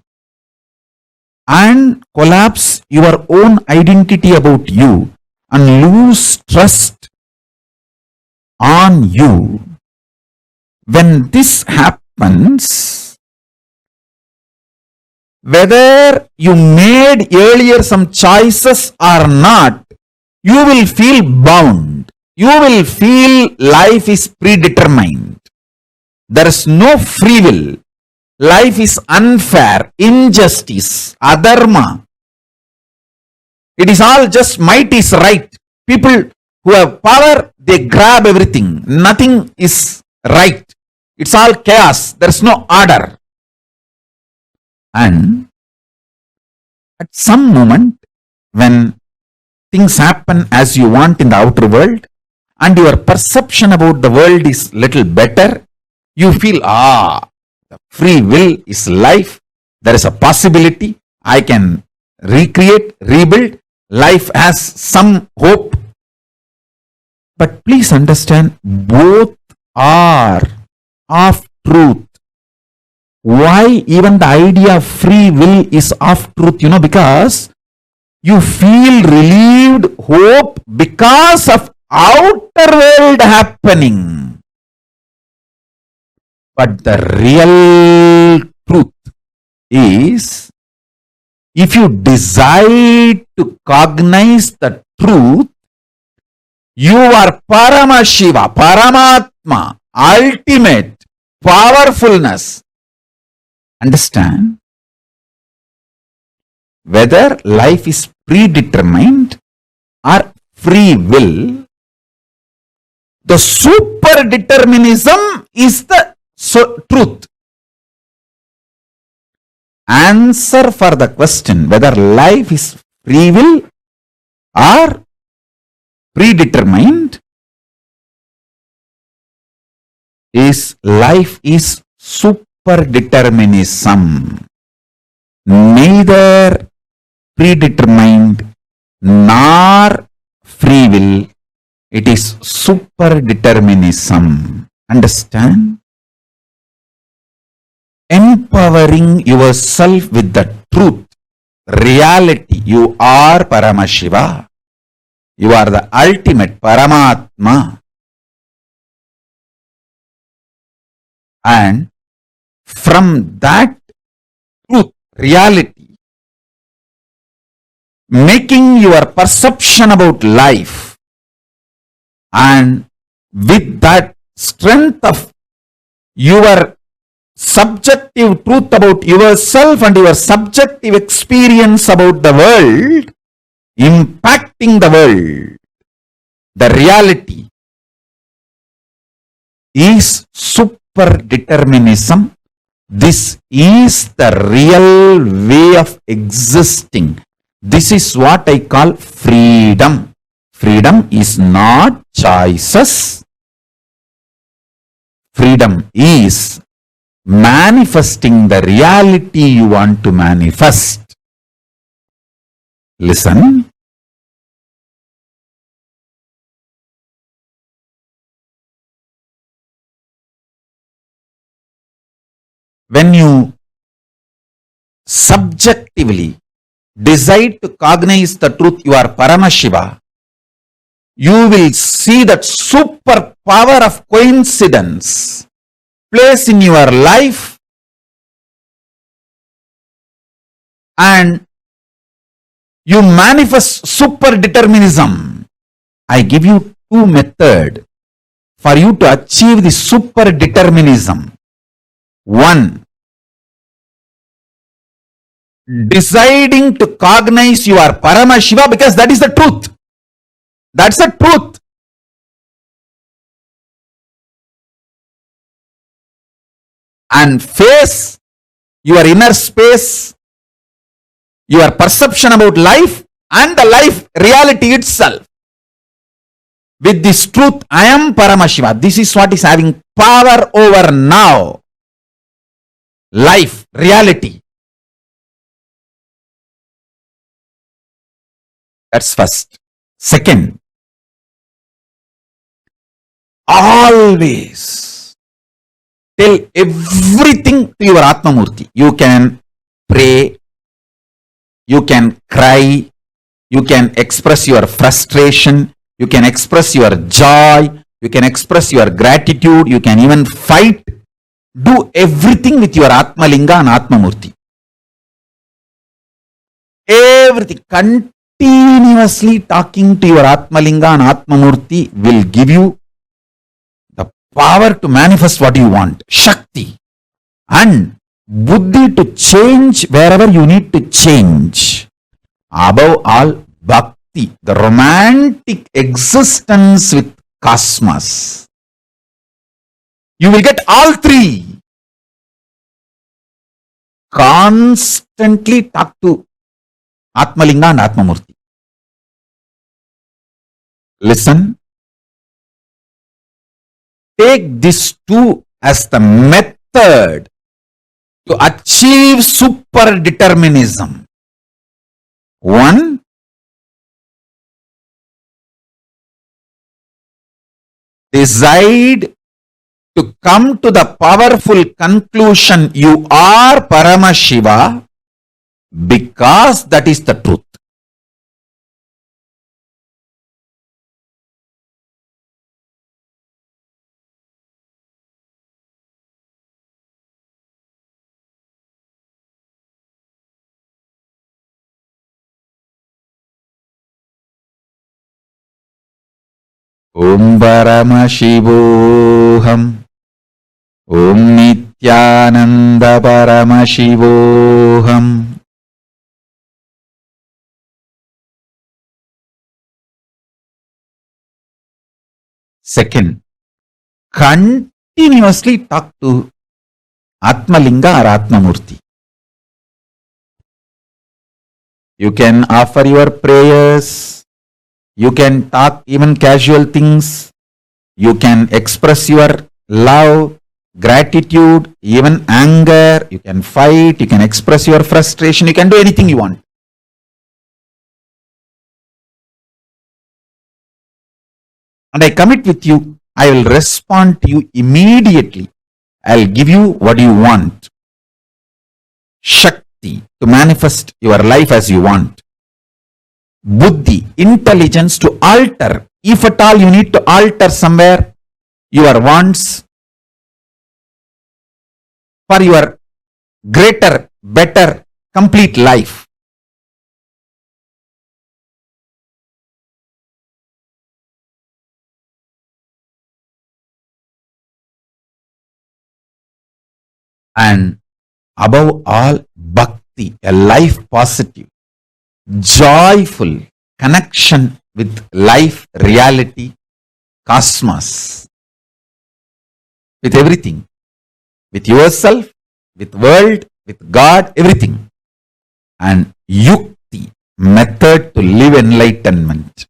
Speaker 3: and collapse your own identity about you and lose trust on you. When this happens, whether you made earlier some choices or not, you will feel bound. You will feel life is predetermined. There is no free will. Life is unfair, injustice, adharma. It is all just might is right. People who have power, they grab everything. Nothing is right. It's all chaos. There is no order. And at some moment, when things happen as you want in the outer world, and your perception about the world is little better, you feel, the free will is life. There is a possibility. I can recreate, rebuild. Life has some hope. But please understand, both are of truth. Why even the idea of free will is of truth? Because you feel relieved, hope because of outer world happening. But the real truth is, if you decide to cognize the truth, you are Paramashiva, Paramatma, ultimate powerfulness. Understand? Whether life is predetermined or free will, the super-determinism is the truth. Answer for the question whether life is free will or predetermined is life is super-determinism. Neither predetermined nor free will. It is super-determinism. Understand? Empowering yourself with the truth, reality. You are Paramashiva. You are the ultimate Paramatma. And from that truth, reality, making your perception about life, and with that strength of your subjective truth about yourself and your subjective experience about the world, impacting the world, the reality is super-determinism. This is the real way of existing. This is what I call freedom. Freedom is not choices. Freedom is manifesting the reality you want to manifest. Listen. When you subjectively decide to cognize the truth you are Paramashiva, you will see that super power of coincidence plays in your life, and you manifest super-determinism. I give you two methods for you to achieve the super-determinism. One, deciding to cognize you are Paramashiva because that is the truth. That's the truth. And face your inner space, your perception about life and the life reality itself. With this truth, I am Paramashiva. This is what is having power over now. Life, reality. That's first. Second, always tell everything to your Atmamurti. You can pray, you can cry, you can express your frustration, you can express your joy, you can express your gratitude, you can even fight. Do everything with your Atmalinga and Atmamurti. Everything. Continuously talking to your Atmalinga and Atmamurti will give you the power to manifest what you want. Shakti. And Buddhi to change wherever you need to change. Above all, Bhakti. The romantic existence with cosmos. You will get all three. Constantly talk to Atmalinga and Atmamurti. Listen. Take these two as the method to achieve super-determinism. One, decide to come to the powerful conclusion you are Paramashiva because that is the truth. Om Paramashivoham. Om Nithyananda Paramashivoham. Second, continuously talk to Atmalinga or Atmamurti. You can offer your prayers, you can talk even casual things, you can express your love, gratitude, even anger, you can fight, you can express your frustration, you can do anything you want. And I commit with you, I will respond to you immediately. I'll give you what you want. Shakti, to manifest your life as you want. Buddhi, intelligence to alter. If at all you need to alter somewhere your wants for your greater, better, complete life. And above all, bhakti, a life positive, joyful connection with life, reality, cosmos, with everything, with yourself, with world, with God, everything. And yukti, method to live enlightenment.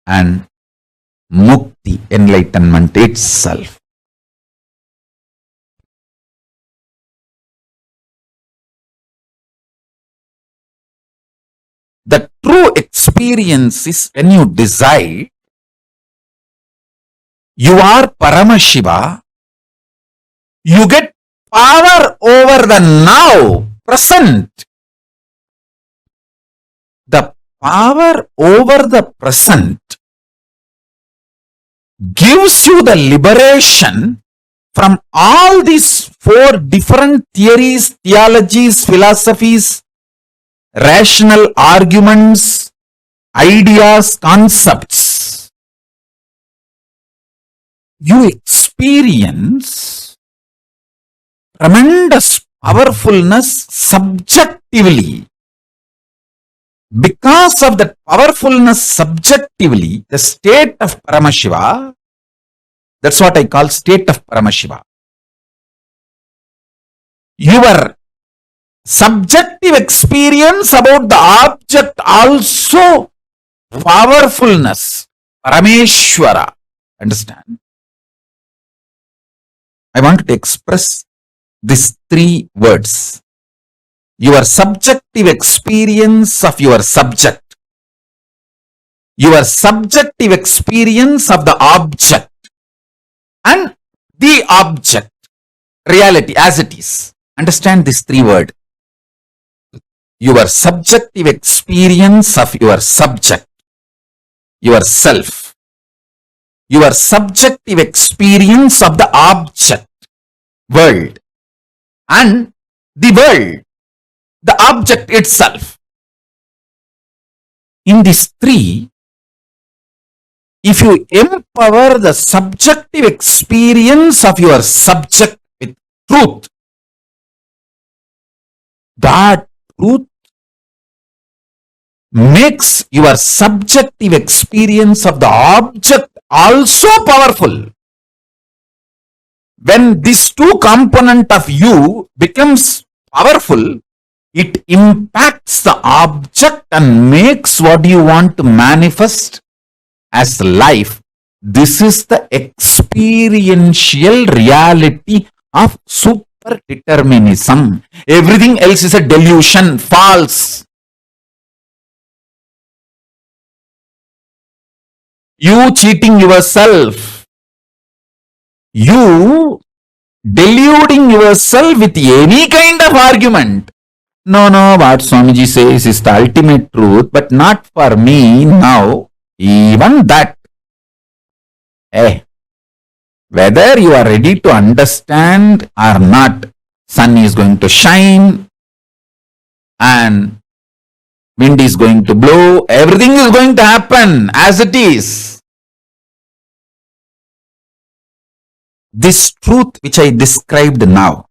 Speaker 3: and mukti, enlightenment itself. The true experience is when you decide you are Paramashiva, you get power over the now, present. The power over the present gives you the liberation from all these four different theories, theologies, philosophies, rational arguments, ideas, concepts. You experience tremendous powerfulness subjectively. Because of that powerfulness subjectively, the state of Paramashiva, that's what I call state of Paramashiva. Your subjective experience about the object also powerfulness, Parameshwara. Understand? I want to express these three words. Your subjective experience of your subject, your subjective experience of the object, and the object, reality as it is. Understand this three words. Your subjective experience of your subject, yourself, your subjective experience of the object, world, and the world, the object itself. In these three, if you empower the subjective experience of your subject with truth, that truth makes your subjective experience of the object also powerful. When these two components of you becomes powerful, it impacts the object and makes what you want to manifest as life. This is the experiential reality of super-determinism. Everything else is a delusion, false. You cheating yourself, you deluding yourself with any kind of argument. No, what Swamiji says is the ultimate truth, but not for me now. Even that. Whether you are ready to understand or not, sun is going to shine and wind is going to blow. Everything is going to happen as it is. This truth which I described now,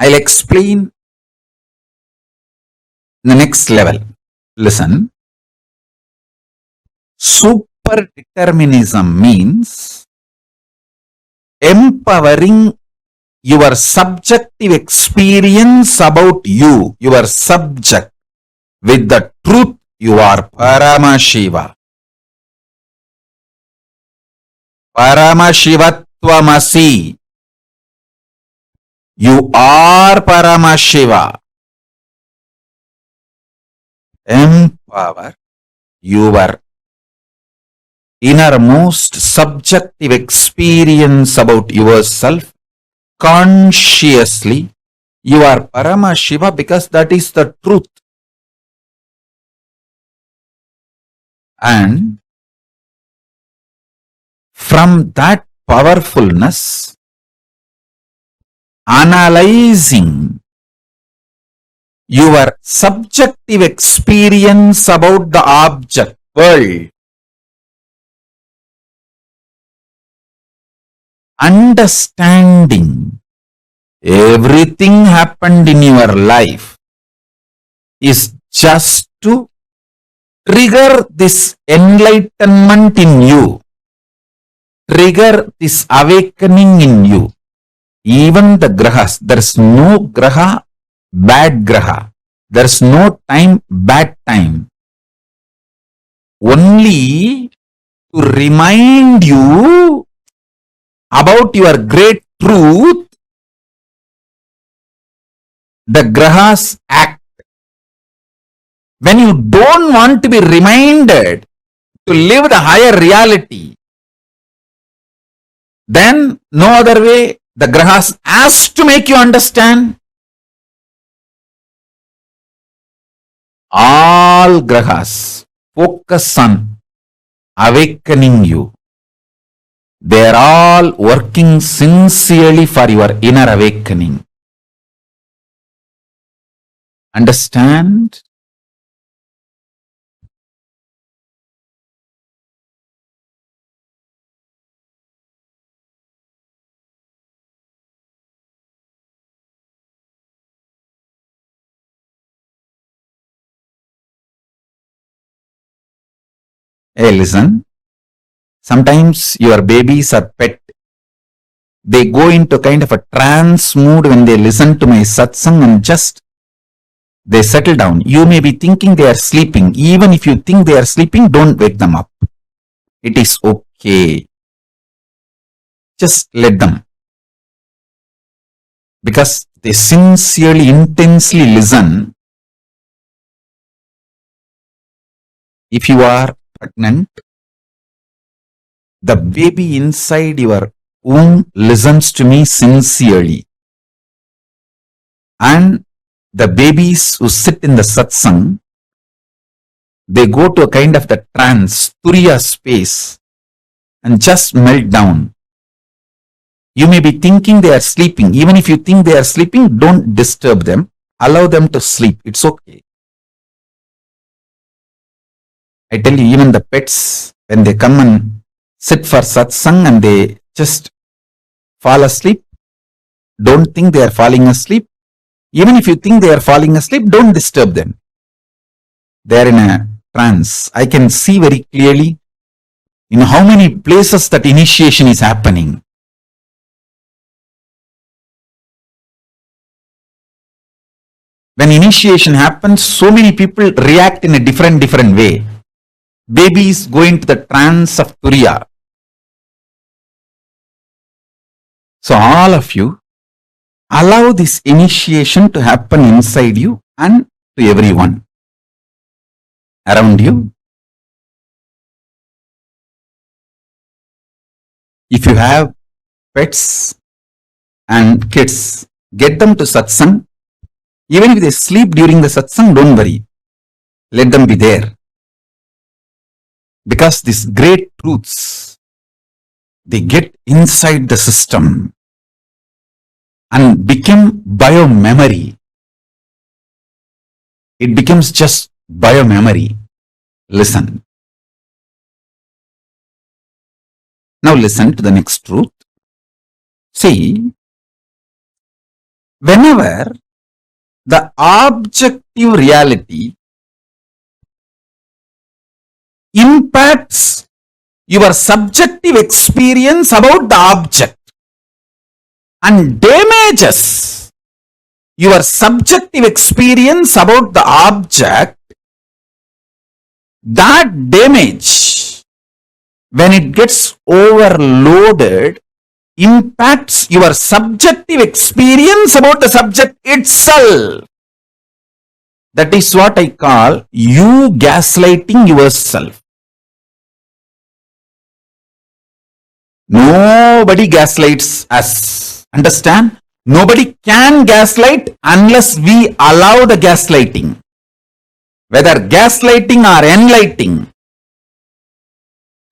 Speaker 3: I'll explain the next level. Listen. Super-determinism means empowering your subjective experience about you, your subject, with the truth you are Paramashiva. Paramashivattvamasi. You are Paramashiva. Empower your innermost subjective experience about yourself consciously. You are Paramashiva because that is the truth. And from that powerfulness, analyzing your subjective experience about the object, world, understanding everything happened in your life is just to trigger this enlightenment in you, trigger this awakening in you. Even the grahas, there is no graha, bad graha. There's no time, bad time. Only to remind you about your great truth, the grahas act. When you don't want to be reminded to live the higher reality, then no other way, the grahas has to make you understand. All grahas focus on awakening you. They are all working sincerely for your inner awakening. Understand? Hey, listen. Sometimes your babies are pet. They go into kind of a trance mood when they listen to my satsang and just they settle down. You may be thinking they are sleeping. Even if you think they are sleeping, don't wake them up. It is okay. Just let them. Because they sincerely, intensely listen. If you are pregnant, the baby inside your womb listens to me sincerely. And the babies who sit in the satsang, they go to a kind of the trance, turiya space, and just melt down. You may be thinking they are sleeping. Even if you think they are sleeping, don't disturb them. Allow them to sleep. It's okay. I tell you, even the pets, when they come and sit for satsang and they just fall asleep, don't think they are falling asleep. Even if you think they are falling asleep, don't disturb them. They are in a trance. I can see very clearly in how many places that initiation is happening. When initiation happens, so many people react in a different way. Babies go into the trance of turiya. So all of you, allow this initiation to happen inside you and to everyone around you. If you have pets and kids, get them to satsang. Even if they sleep during the satsang, don't worry. Let them be there. Because these great truths, they get inside the system and become bio-memory. It becomes just bio-memory. Listen. Now listen to the next truth. See, whenever the objective reality impacts your subjective experience about the object and damages your subjective experience about the object, that damage, when it gets overloaded, impacts your subjective experience about the subject itself. That is what I call you gaslighting yourself. Nobody gaslights us. Understand? Nobody can gaslight unless we allow the gaslighting. Whether gaslighting or enlightening,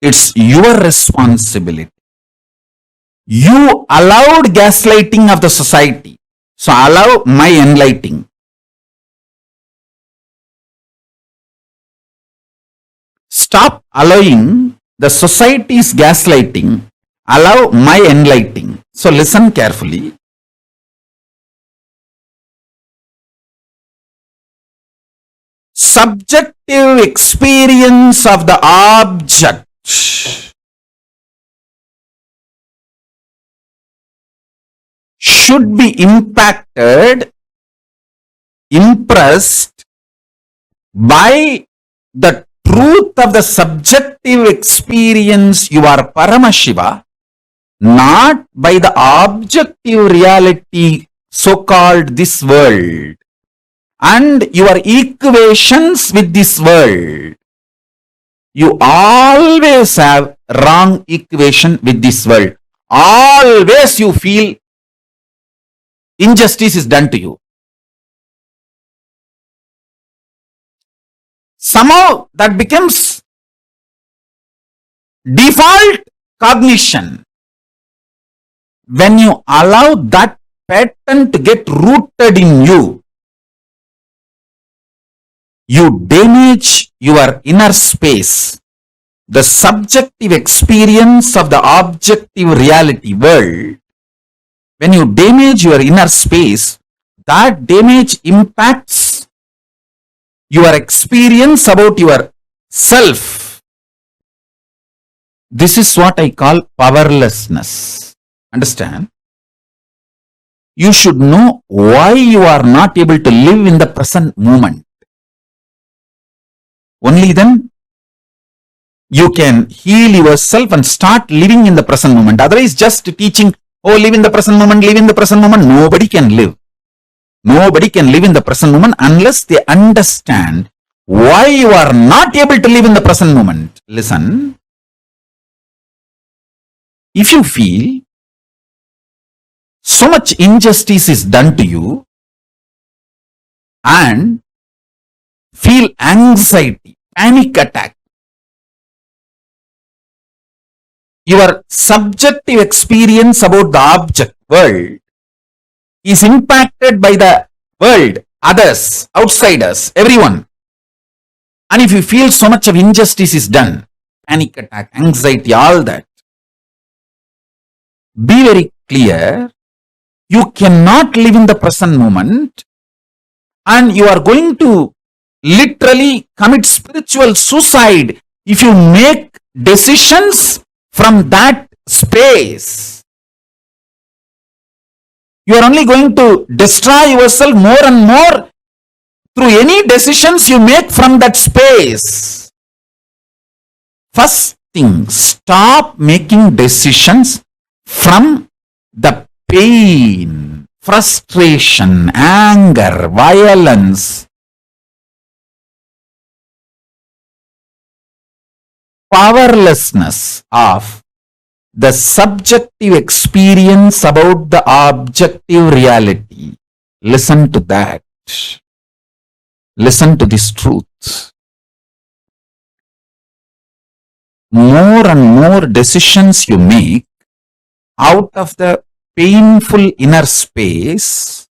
Speaker 3: it's your responsibility. You allowed gaslighting of the society. So allow my enlightening. Stop allowing the society's gaslighting. Allow my enlightening. So listen carefully. Subjective experience of the object should be impacted, impressed By the truth of the subjective experience, you are Paramashiva, not by the objective reality, so-called this world, and your equations with this world. You always have wrong equation with this world. Always you feel injustice is done to you. Somehow that becomes default cognition. When you allow that pattern to get rooted in you, you damage your inner space, the subjective experience of the objective reality world. When you damage your inner space, that damage impacts your experience about your self. This is what I call powerlessness. Understand? You should know why you are not able to live in the present moment. Only then you can heal yourself and start living in the present moment. Otherwise, just teaching, oh, live in the present moment, live in the present moment. Nobody can live. Nobody can live in the present moment unless they understand why you are not able to live in the present moment. Listen. If you feel so much injustice is done to you and feel anxiety, panic attack, your subjective experience about the object world is impacted by the world, others, outsiders, everyone. And if you feel so much of injustice is done, panic attack, anxiety, all that, be very clear, you cannot live in the present moment and you are going to literally commit spiritual suicide if you make decisions from that space. You are only going to destroy yourself more and more through any decisions you make from that space. First thing, stop making decisions from the pain, frustration, anger, violence, powerlessness of the subjective experience about the objective reality. Listen to that. Listen to this truth. More and more decisions you make out of the painful inner space,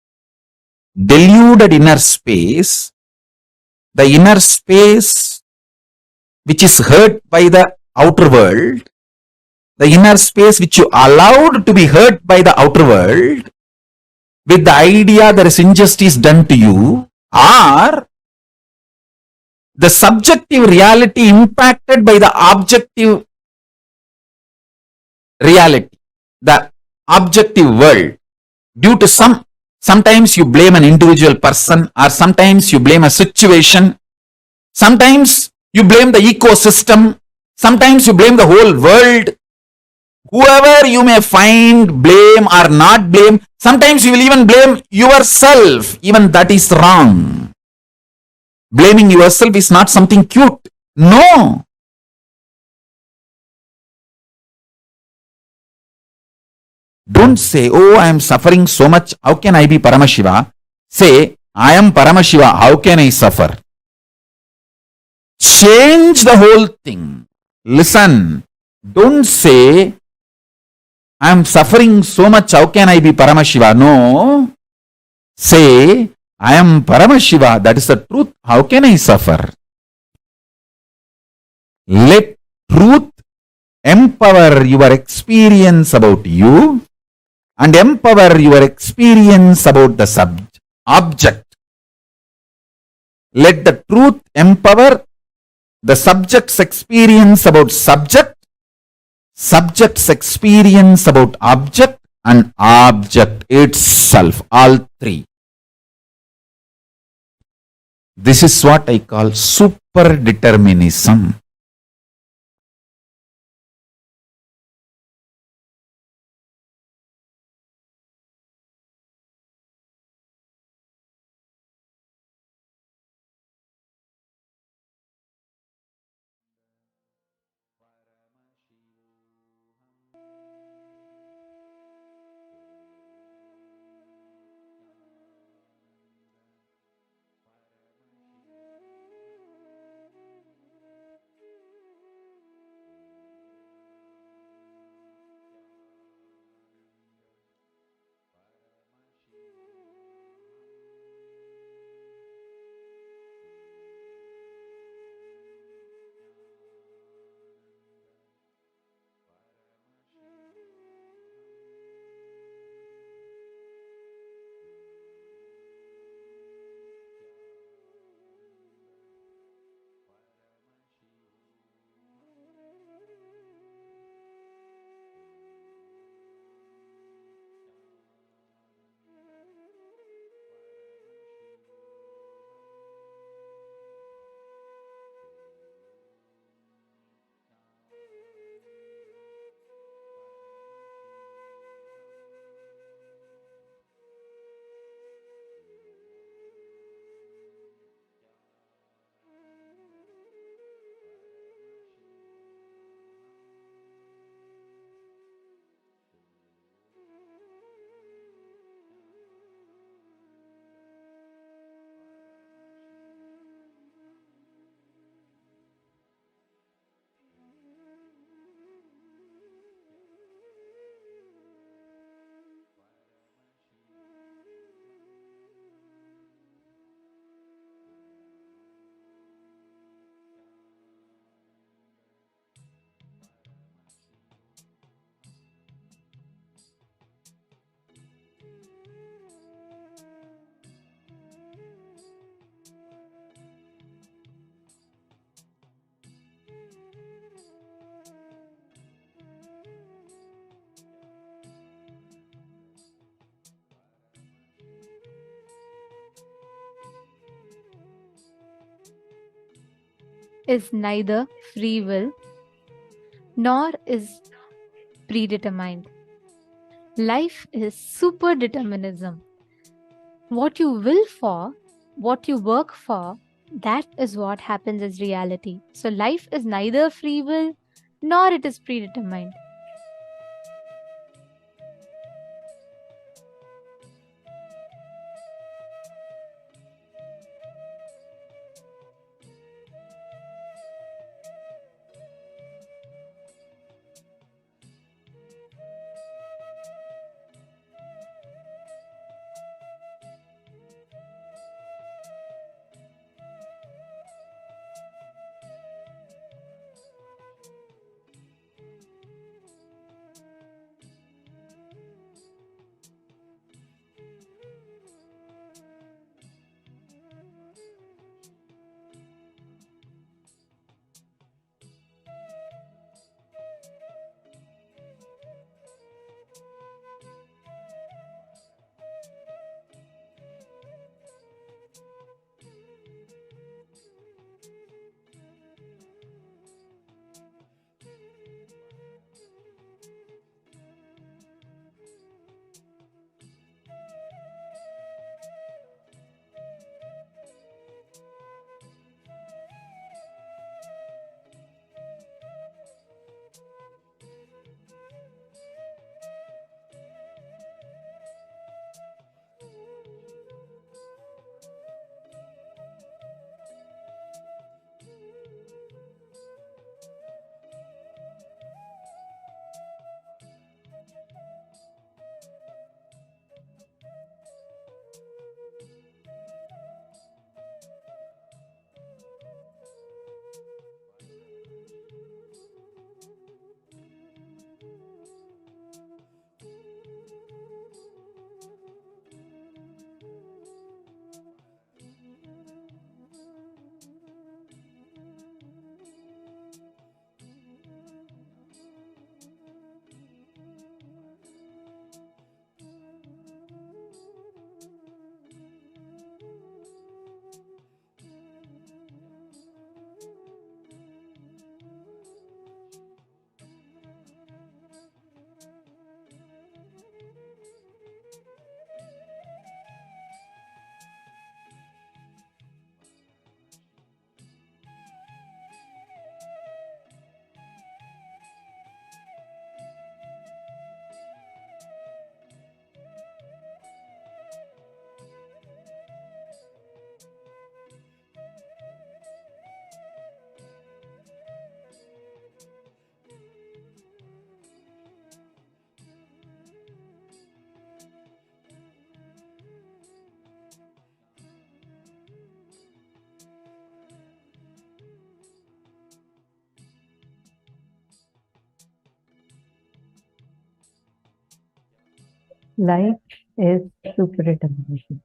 Speaker 3: deluded inner space, the inner space which is hurt by the outer world, the inner space which you allowed to be hurt by the outer world, with the idea there is injustice done to you, or the subjective reality impacted by the objective reality, the objective world, due to sometimes you blame an individual person, or sometimes you blame a situation, sometimes you blame the ecosystem, sometimes you blame the whole world. Whoever you may find, blame or not blame, sometimes you will even blame yourself. Even that is wrong. Blaming yourself is not something cute. No. Don't say, oh, I am suffering so much. How can I be Paramashiva? Say, I am Paramashiva. How can I suffer? Change the whole thing. Listen. Don't say, I am suffering so much. How can I be Paramashiva? No. Say, I am Paramashiva. That is the truth. How can I suffer? Let truth empower your experience about you and empower your experience about the object. Let the truth empower the subject's experience about subject, subject's experience about object, and object itself. All three. This is what I call super-determinism.
Speaker 6: Is neither free will nor is predetermined. Life is super-determinism. What you will for, what you work for, that is what happens as reality. So life is neither free will nor it is predetermined.
Speaker 7: Life is superdeterminism.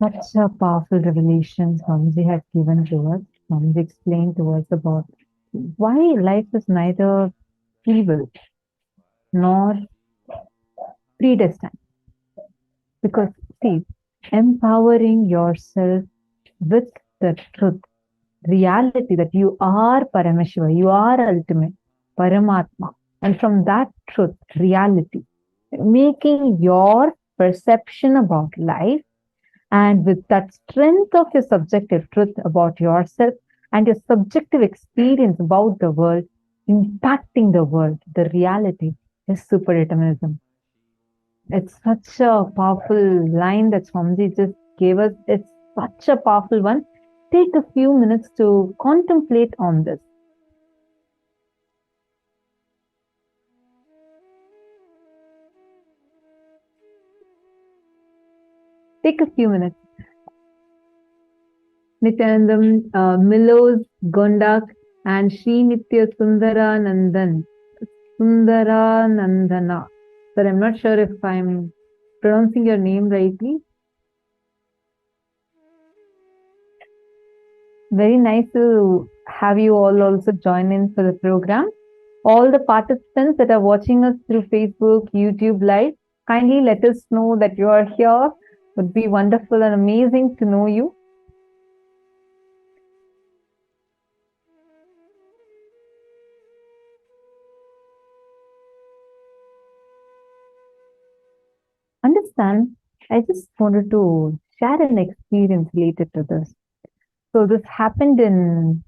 Speaker 7: Such a powerful revelation Swamiji had given to us. Swamiji explained to us about why life is neither evil nor predestined. Because, see, empowering yourself with the truth, reality that you are Paramashiva, you are ultimate, Paramatma. And from that truth, reality, making your perception about life, and with that strength of your subjective truth about yourself and your subjective experience about the world, impacting the world, the reality is superdeterminism. It's such a powerful line that Swamiji just gave us. It's such a powerful one. Take a few minutes to contemplate on this. Take a few minutes. Nithyanandam, Milos, Gondak, and Sri Nitya Sundaranandan. Sundaranandana. Sir, I'm not sure if I'm pronouncing your name rightly. Very nice to have you all also join in for the program. All the participants that are watching us through Facebook, YouTube Live, kindly let us know that you are here. It would be wonderful and amazing to know you. Understand, I just wanted to share an experience related to this. So this happened in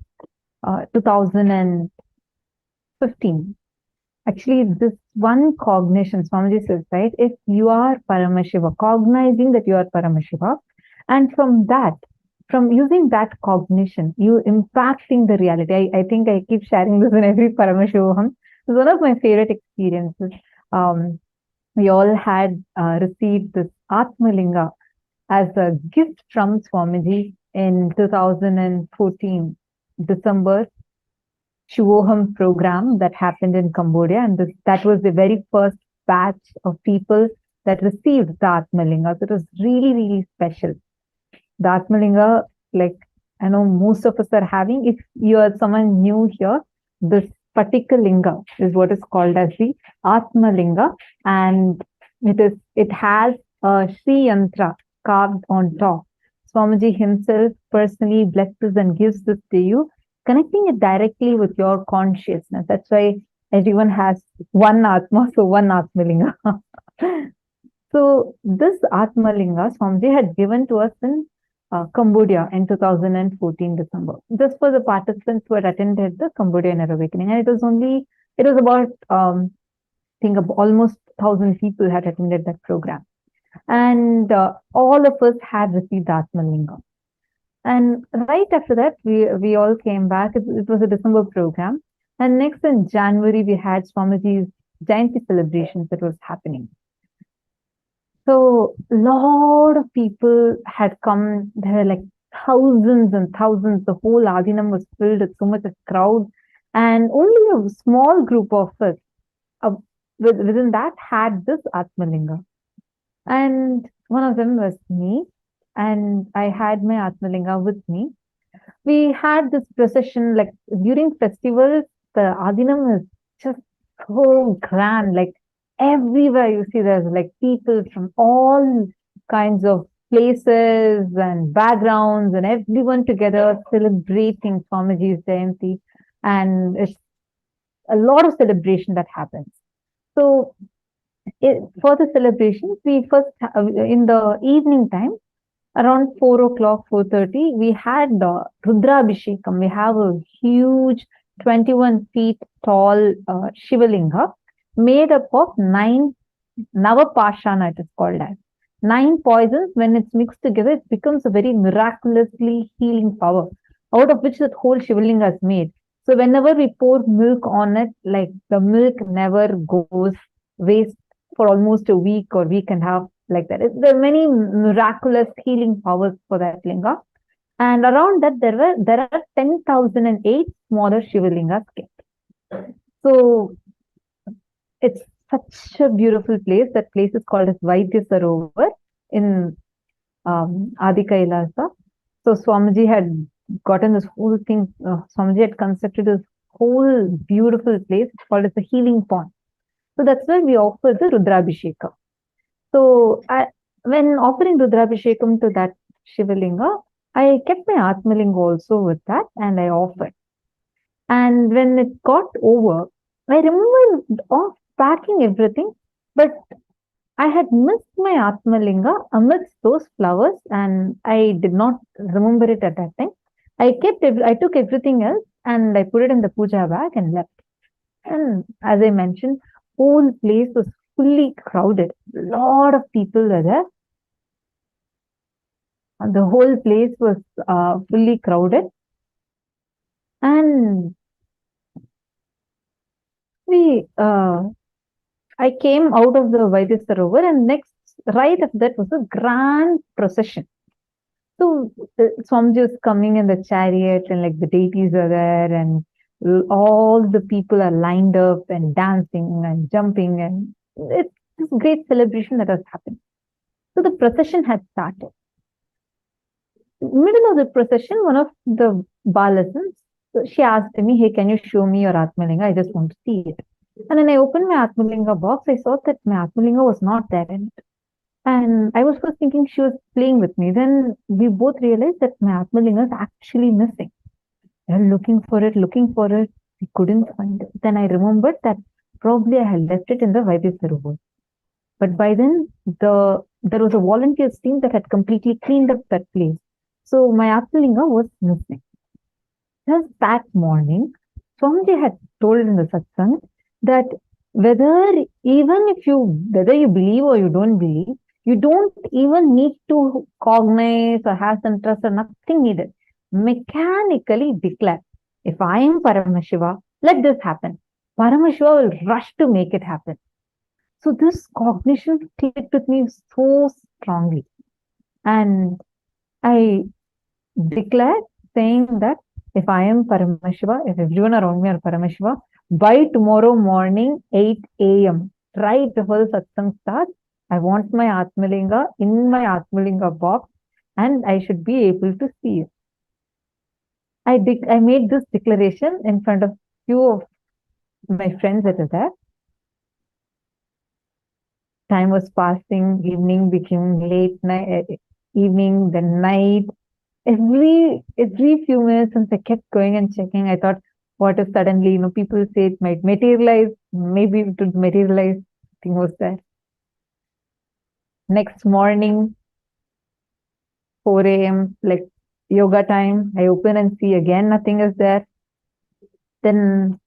Speaker 7: 2015. Actually, this one cognition, Swamiji says, right? If you are Paramashiva, cognizing that you are Paramashiva, and from that, from using that cognition, you impacting the reality. I think I keep sharing this in every Paramashivoham. It's one of my favorite experiences. We all had received this Atmalinga as a gift from Swamiji in 2014, December Shivoham program that happened in Cambodia. And that was the very first batch of people that received the Atmalinga. So it was really, really special. The Atmalinga, like I know most of us are having, if you are someone new here, this particular linga is what is called as the Atmalinga, and it has a Sri Yantra carved on top. Swamiji himself personally blesses and gives this to you, connecting it directly with your consciousness. That's why everyone has one Atma, so one Atmalinga. So this Atmalinga Swamiji had given to us in Cambodia in 2014 December. Just for the participants who had attended the Cambodian Awakening. And it was about, I think almost 1,000 people had attended that program. And all of us had received the Atmalinga. And right after that, we all came back. It was a December program. And next in January, we had Swamiji's Jayanti celebrations that was happening. So a lot of people had come. There were like thousands and thousands. The whole Adinam was filled with so much of crowd. And only a small group of us within that had this Atmalinga. And one of them was me. And I had my Atmalinga with me. We had this procession, like during festivals, the Adinam is just so grand. Like everywhere you see, there's like people from all kinds of places and backgrounds and everyone together celebrating Swamiji's Jayanti. And it's a lot of celebration that happens. So for the celebrations, we first, in the evening time, around 4 o'clock, 4:30, we had Rudrabhishekam. We have a huge 21 feet tall Shivalinga made up of 9 Navapashana, it is called as. 9 poisons, when it's mixed together, it becomes a very miraculously healing power, out of which that whole Shivalinga is made. So whenever we pour milk on it, like the milk never goes waste for almost a week or week and a half, like that. There are many miraculous healing powers for that linga. And around that, there are 10,008 smaller Shivalingas kept. So it's such a beautiful place. That place is called as Vaidya Sarovar in Adi KAILASA. So Swamiji had gotten this whole thing, Swamiji had constructed this whole beautiful place called as the healing pond. So that's where we offer the Rudrabhishekam. So when offering Rudrabhishekam to that Shivalinga, I kept my Atmalinga also with that and I offered. And when it got over, I remember of packing everything, but I had missed my Atmalinga amidst those flowers and I did not remember it at that time. I took everything else and I put it in the puja bag and left. And as I mentioned, whole place was fully crowded. A lot of people were there. And the whole place was fully crowded. And I came out of the Vaidya Sarovar and next, right after that was a grand procession. So Swamiji was coming in the chariot and like the deities are there and all the people are lined up and dancing and jumping and it's this great celebration that has happened. So the procession had started. Middle of the procession, one of the Balasans, she asked me, hey, can you show me your Atmalinga? I just want to see it. And when I opened my Atmalinga box, I saw that my Atmalinga was not there in it. And I was first thinking she was playing with me. Then we both realized that my Atmalinga is actually missing. We were looking for it. We couldn't find it. Then I remembered that probably I had left it in the Vaidya Sarovar. But by then, there was a volunteers team that had completely cleaned up that place. So my Atmalinga was missing. Just that morning, Swamiji had told in the satsang that whether you believe or you don't believe, you don't even need to cognize or have some trust or nothing needed. Mechanically declare, if I am Paramashiva, let this happen. Paramashiva will rush to make it happen. So this cognition clicked with me so strongly. And I declared saying that if I am Paramashiva, if everyone around me are Paramashiva, by tomorrow morning, 8 a.m., right before the satsang starts, I want my Atmalinga in my Atmalinga box and I should be able to see it. I made this declaration in front of few of my friends that are there. Time was passing, evening became late night, evening, then night. Every few minutes, since I kept going and checking, I thought, what if suddenly, people say it might materialize, maybe it would materialize, nothing was there. Next morning, 4 a.m., like yoga time, I open and see again, nothing is there. Then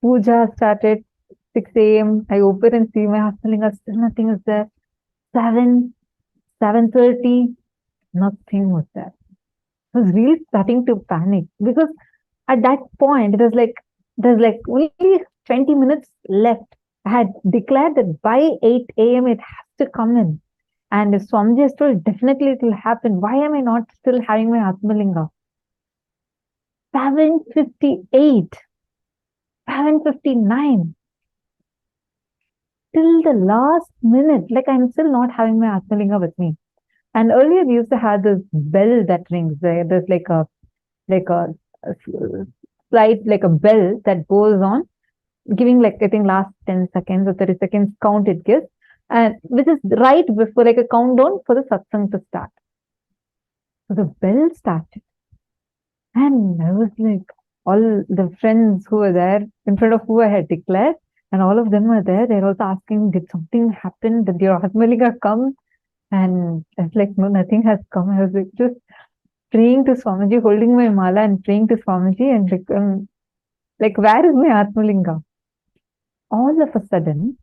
Speaker 7: puja started, 6 a.m., I open and see my Atmalinga, still nothing is there. 7:30, nothing was there. I was really starting to panic because at that point, it was like, there's like only 20 minutes left. I had declared that by 8 a.m. it has to come in. And if Swamiji has told, definitely it will happen. Why am I not still having my Atmalinga? 7:58, 7:59. Till the last minute, like I'm still not having my Atmalinga with me. And earlier we used to have this bell that rings. There's like a slight, like a bell that goes on, giving like, I think last 10 seconds or 30 seconds count it gives. And which is right before like a countdown for the satsang to start. So the bell started. And I was like, all the friends who were there in front of who I had declared, and all of them were there. They're also asking, did something happen? Did your Atmalinga come? And I was like, no, nothing has come. I was like, just praying to Swamiji, holding my mala and praying to Swamiji and like, where is my Atmalinga? All of a sudden,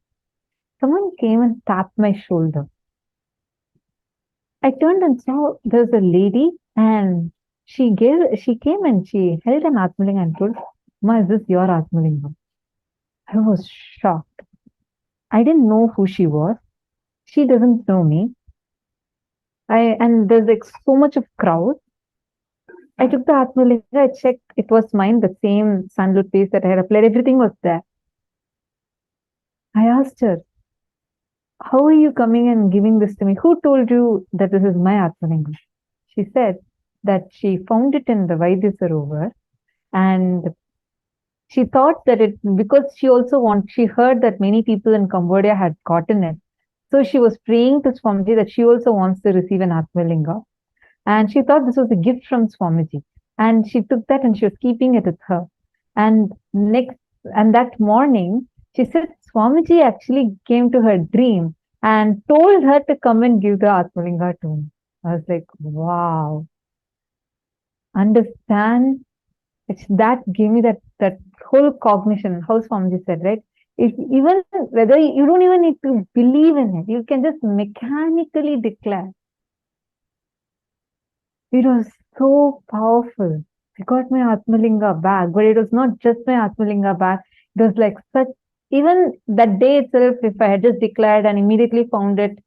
Speaker 7: someone came and tapped my shoulder. I turned and saw there's a lady and she came and she held an Atmalinga and told, Ma, is this your Atmalinga? I was shocked. I didn't know who she was. She doesn't know me. And there's like so much of crowd. I took the Atmalinga, I checked, it was mine, the same sandalwood paste that I had applied, everything was there. I asked her, how are you coming and giving this to me? Who told you that this is my Atmalinga? She said that she found it in the Vaidya Sarovar, and she thought that it, because she heard that many people in Cambodia had gotten it. So she was praying to Swamiji that she also wants to receive an Atmalinga. And she thought this was a gift from Swamiji. And she took that and she was keeping it with her. And that morning, she said Swamiji actually came to her dream and told her to come and give the Atmalinga to me. I was like, wow. Understand? That gave me that whole cognition, how Swamiji said, right? Even whether you don't even need to believe in it, you can just mechanically declare. It was so powerful. I got my Atmalinga back, but it was not just my Atmalinga back. It was like such, even that day itself, if I had just declared and immediately found it,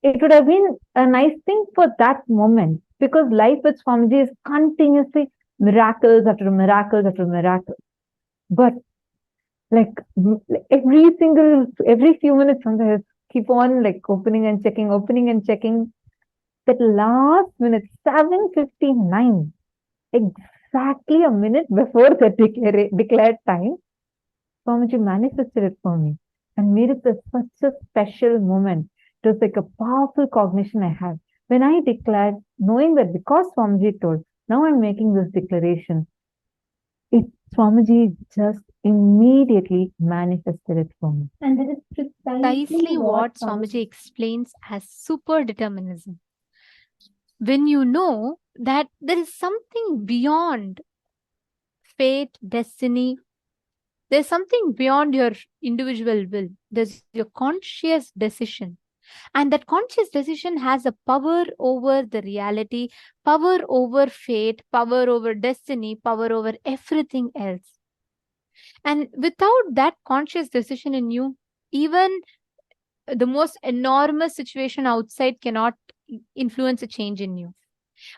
Speaker 7: it would have been a nice thing for that moment, because life with Swamiji is continuously miracles after miracles after miracles. But like every few minutes, sometimes keep on like opening and checking. That last minute, 7:59, exactly a minute before the declared time, Swamiji manifested it for me and made it such a special moment. It was like a powerful cognition I had. When I declared, knowing that because Swamiji told, now I'm making this declaration, Swamiji just immediately manifested it for me.
Speaker 6: And that is precisely what Swamiji explains as super-determinism. When you know that there is something beyond fate, destiny, there's something beyond your individual will, there's your conscious decision. And that conscious decision has a power over the reality, power over fate, power over destiny, power over everything else. And without that conscious decision in you, even the most enormous situation outside cannot influence a change in you.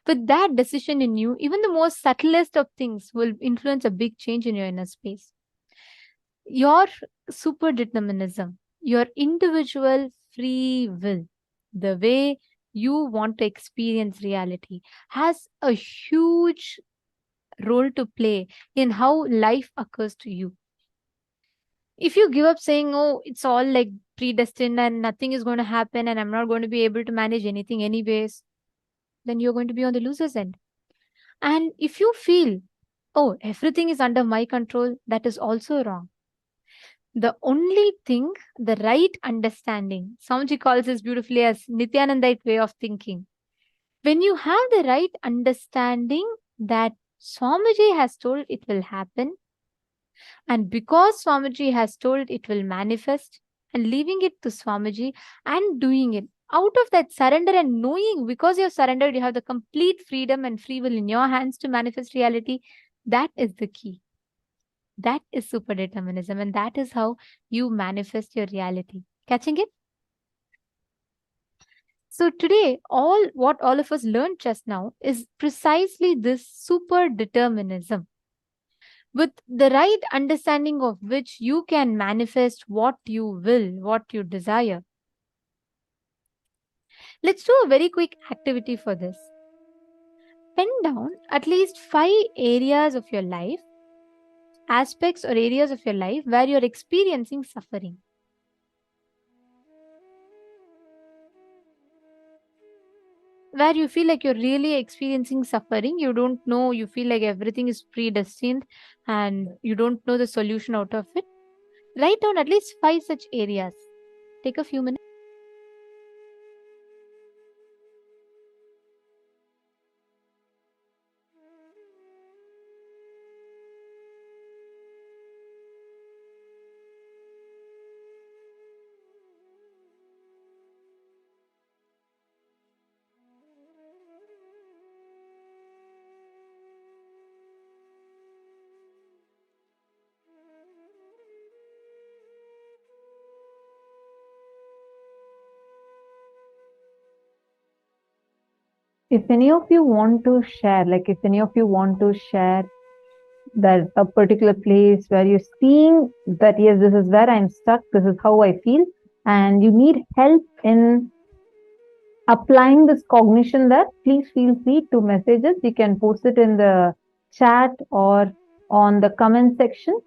Speaker 6: With that decision in you, even the most subtlest of things will influence a big change in your inner space. Your super determinism, your individual free will, the way you want to experience reality, has a huge role to play in how life occurs to you. If you give up saying, oh, it's all like predestined and nothing is going to happen and I'm not going to be able to manage anything anyways, then you're going to be on the loser's end. And if you feel, oh, everything is under my control, that is also wrong. The only thing, the right understanding, Swamiji calls this beautifully as Nithyanandite way of thinking. When you have the right understanding that Swamiji has told it will happen, and because Swamiji has told it will manifest, and leaving it to Swamiji and doing it, out of that surrender and knowing because you're surrendered, you have the complete freedom and free will in your hands to manifest reality, that is the key. That is super determinism, and that is how you manifest your reality. Catching it? So today, what all of us learned just now is precisely this super determinism, with the right understanding of which you can manifest what you will, what you desire. Let's do a very quick activity for this. Pen down at least 5 areas of your life, aspects or areas of your life where you're experiencing suffering. Where you feel like you're really experiencing suffering, you don't know, you feel like everything is predestined and you don't know the solution out of it. Write down at least 5 such areas. Take a few minutes.
Speaker 7: If any of you want to share, There's a particular place where you're seeing that, yes, this is where I'm stuck, this is how I feel, and you need help in applying this cognition there, please feel free to message us. You can post it in the chat or on the comment section.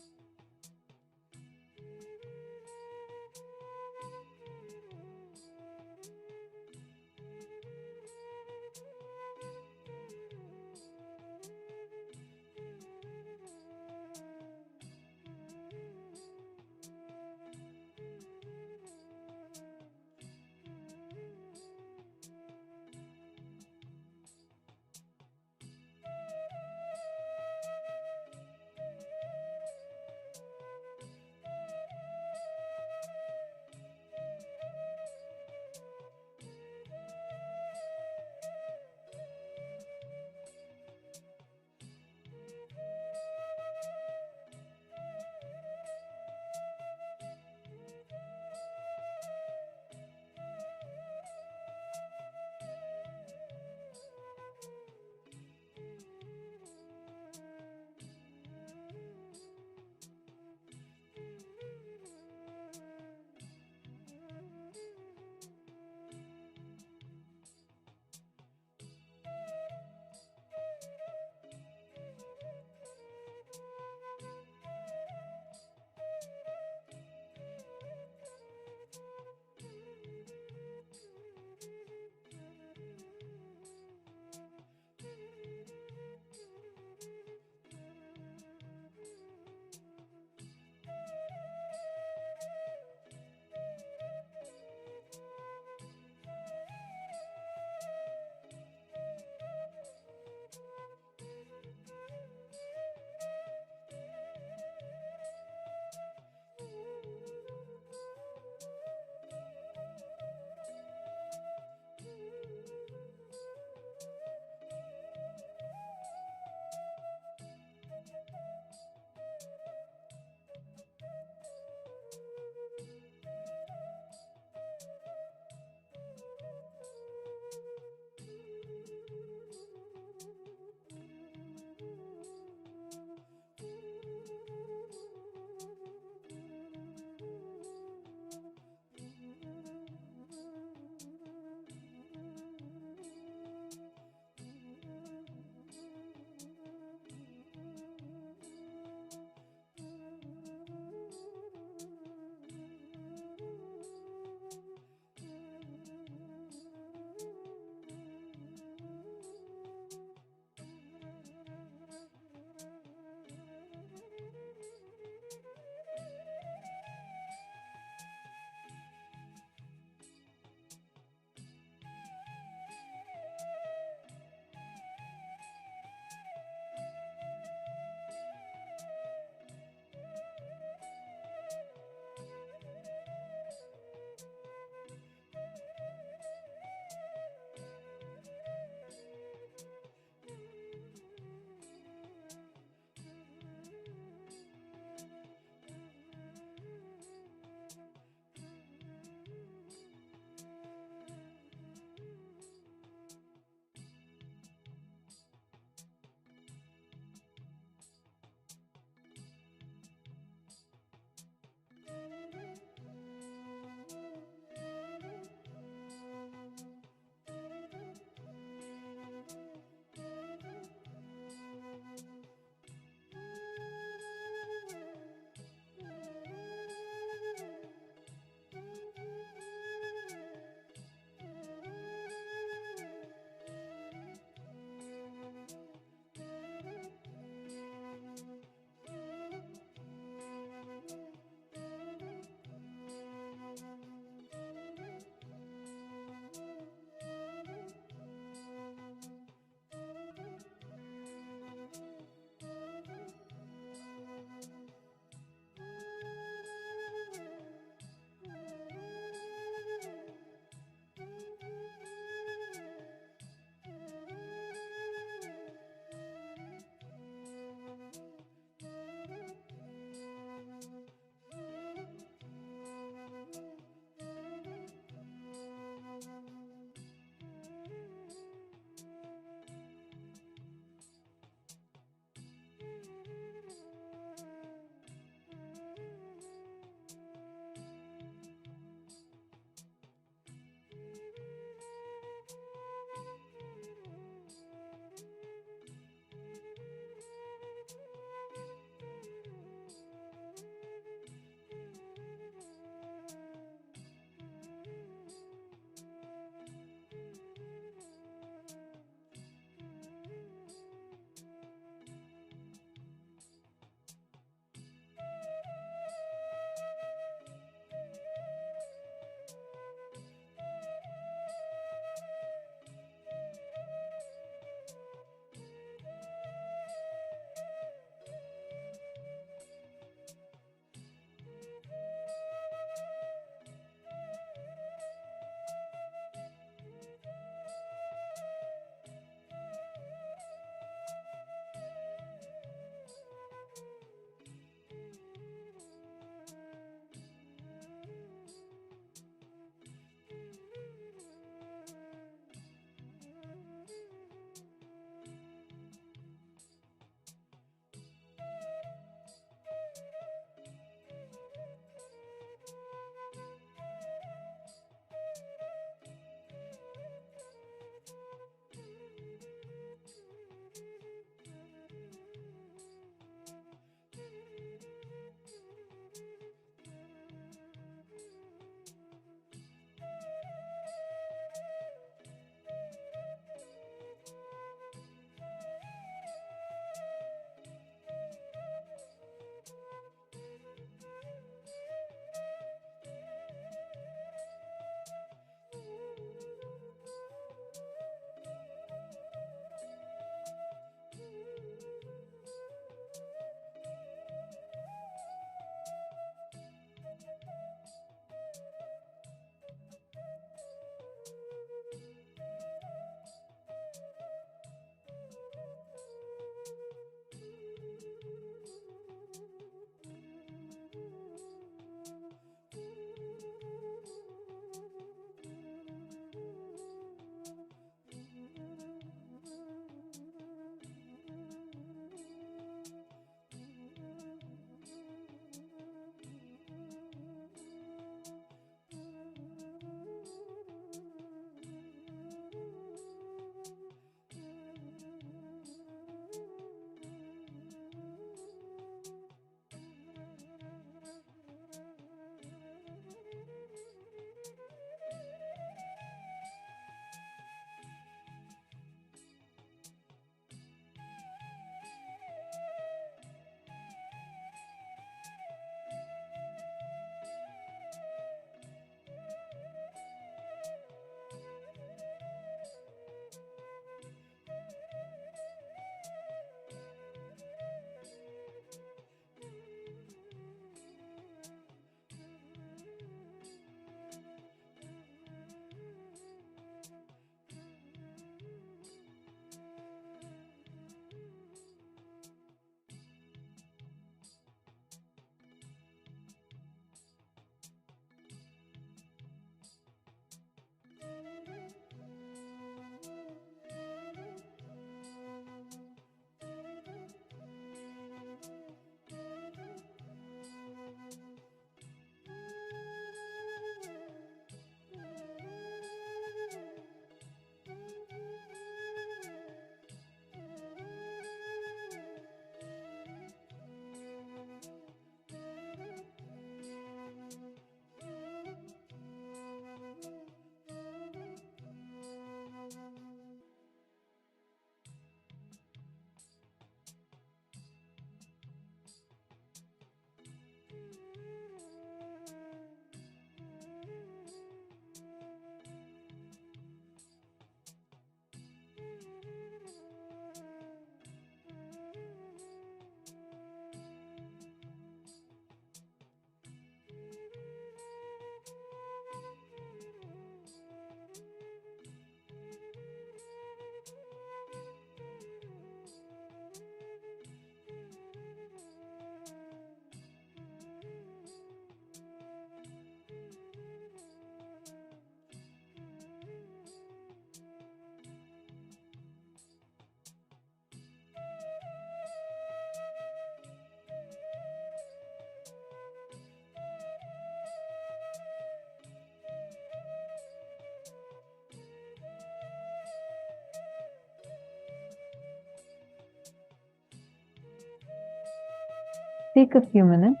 Speaker 7: take a few minutes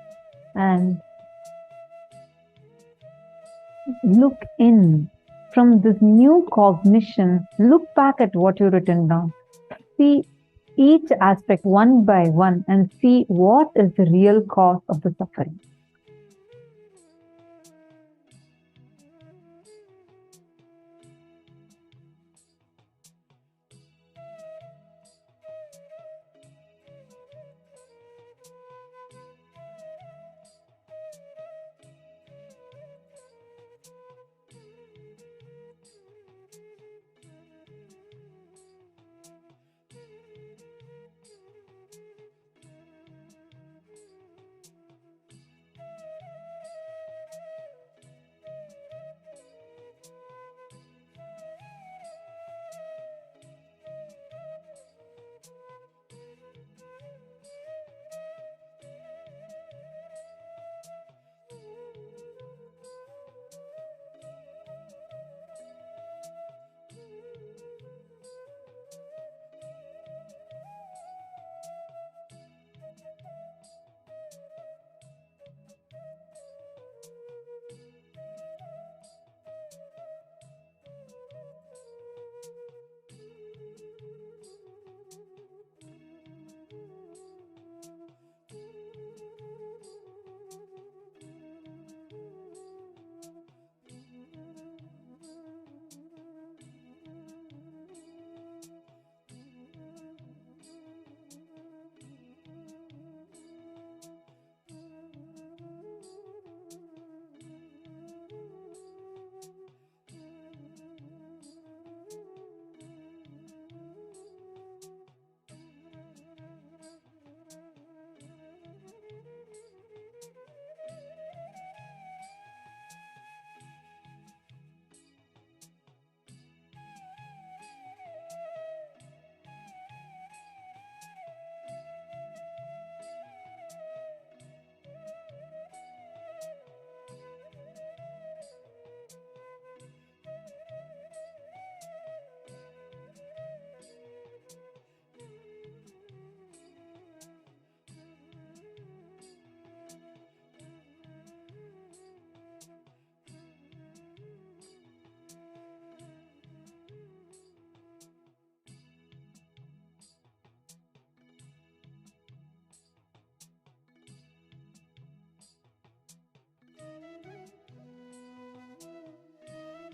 Speaker 7: and look in from this new cognition. Look back at what you've written down. See each aspect one by one and see what is the real cause of the suffering.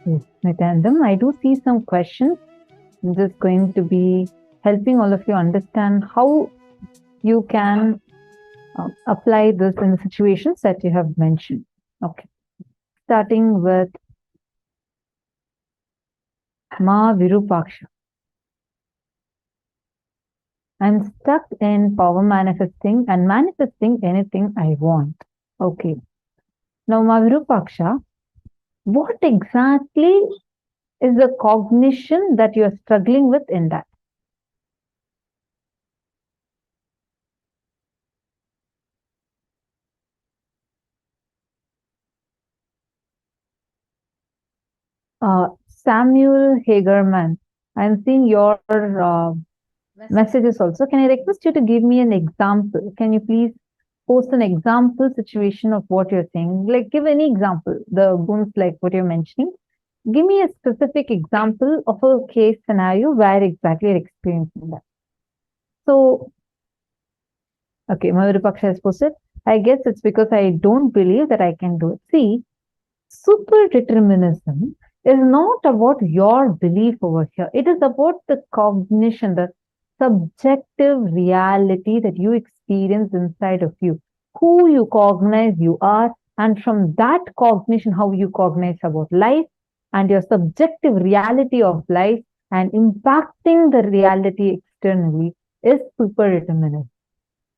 Speaker 7: Yes, Nithyananda, I do see some questions. I'm just going to be helping all of you understand how you can apply this in the situations that you have mentioned. Okay. Starting with Ma Virupaksha. I'm stuck in power manifesting and manifesting anything I want. Okay. Now, Ma Virupaksha, what exactly is the cognition that you are struggling with in that? Samuel Hagerman, I'm seeing your messages also. Can I request you to give me an example? Can you please post an example situation of what you're saying? Like, give any example, the guns like what you're mentioning. Give me a specific example of a case scenario where exactly you're experiencing that. So, okay, Mayuripaksha has posted. I guess it's because I don't believe that I can do it. See, super-determinism is not about your belief over here. It is about the cognition, the subjective reality that you experience inside of you, who you cognize you are, and from that cognition, how you cognize about life and your subjective reality of life and impacting the reality externally is super-determinism.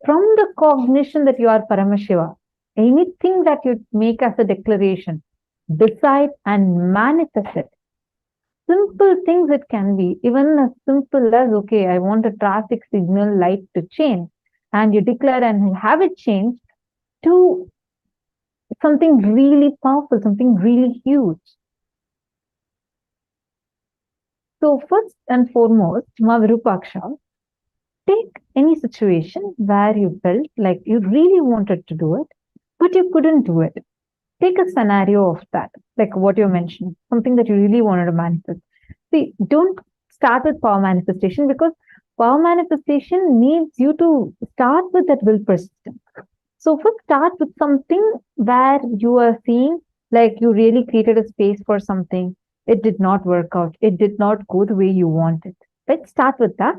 Speaker 7: From the cognition that you are Paramashiva, anything that you make as a declaration, decide and manifest it. Simple things it can be, even as simple as, okay, I want a traffic signal light to change, and you declare and have it changed to something really powerful, something really huge. So first and foremost, Ma Virupaksha, take any situation where you felt like you really wanted to do it, but you couldn't do it. Take a scenario of that, like what you mentioned, something that you really wanted to manifest. See, don't start with power manifestation, because power manifestation needs you to start with that will persistence. So first start with something where you are seeing like you really created a space for something. It did not work out. It did not go the way you wanted. Let's start with that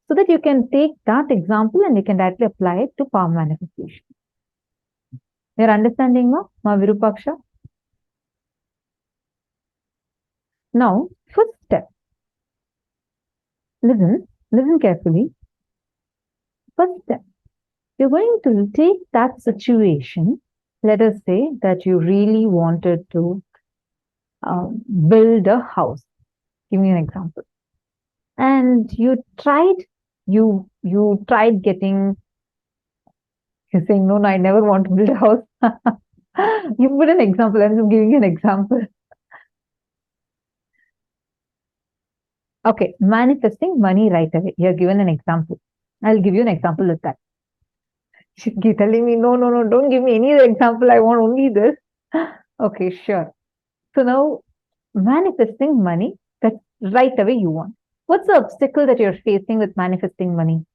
Speaker 7: so that you can take that example and you can directly apply it to power manifestation. You're understanding now, Ma Virupaksha? Now, first step. Listen carefully. First step. You're going to take that situation. Let us say that you really wanted to build a house. Give me an example. And you tried getting. You're saying, no, I never want to build a house. You put an example. I'm just giving you an example. Okay, manifesting money right away. You're given an example. I'll give you an example of that. She's telling me, no, don't give me any other example. I want only this. Okay, sure. So now, manifesting money that right away you want. What's the obstacle that you're facing with manifesting money?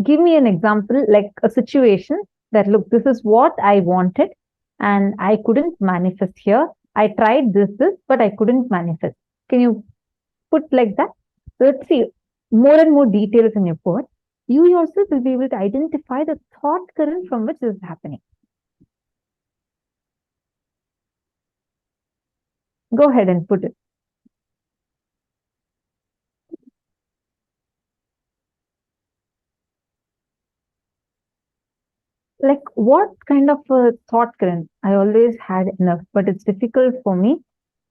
Speaker 7: Give me an example, like a situation that, look, this is what I wanted and I couldn't manifest here. I tried this, but I couldn't manifest. Can you put like that? So let's see more and more details in your put. You yourself will be able to identify the thought current from which this is happening. Go ahead and put it. Like what kind of a thought current? I always had enough, but it's difficult for me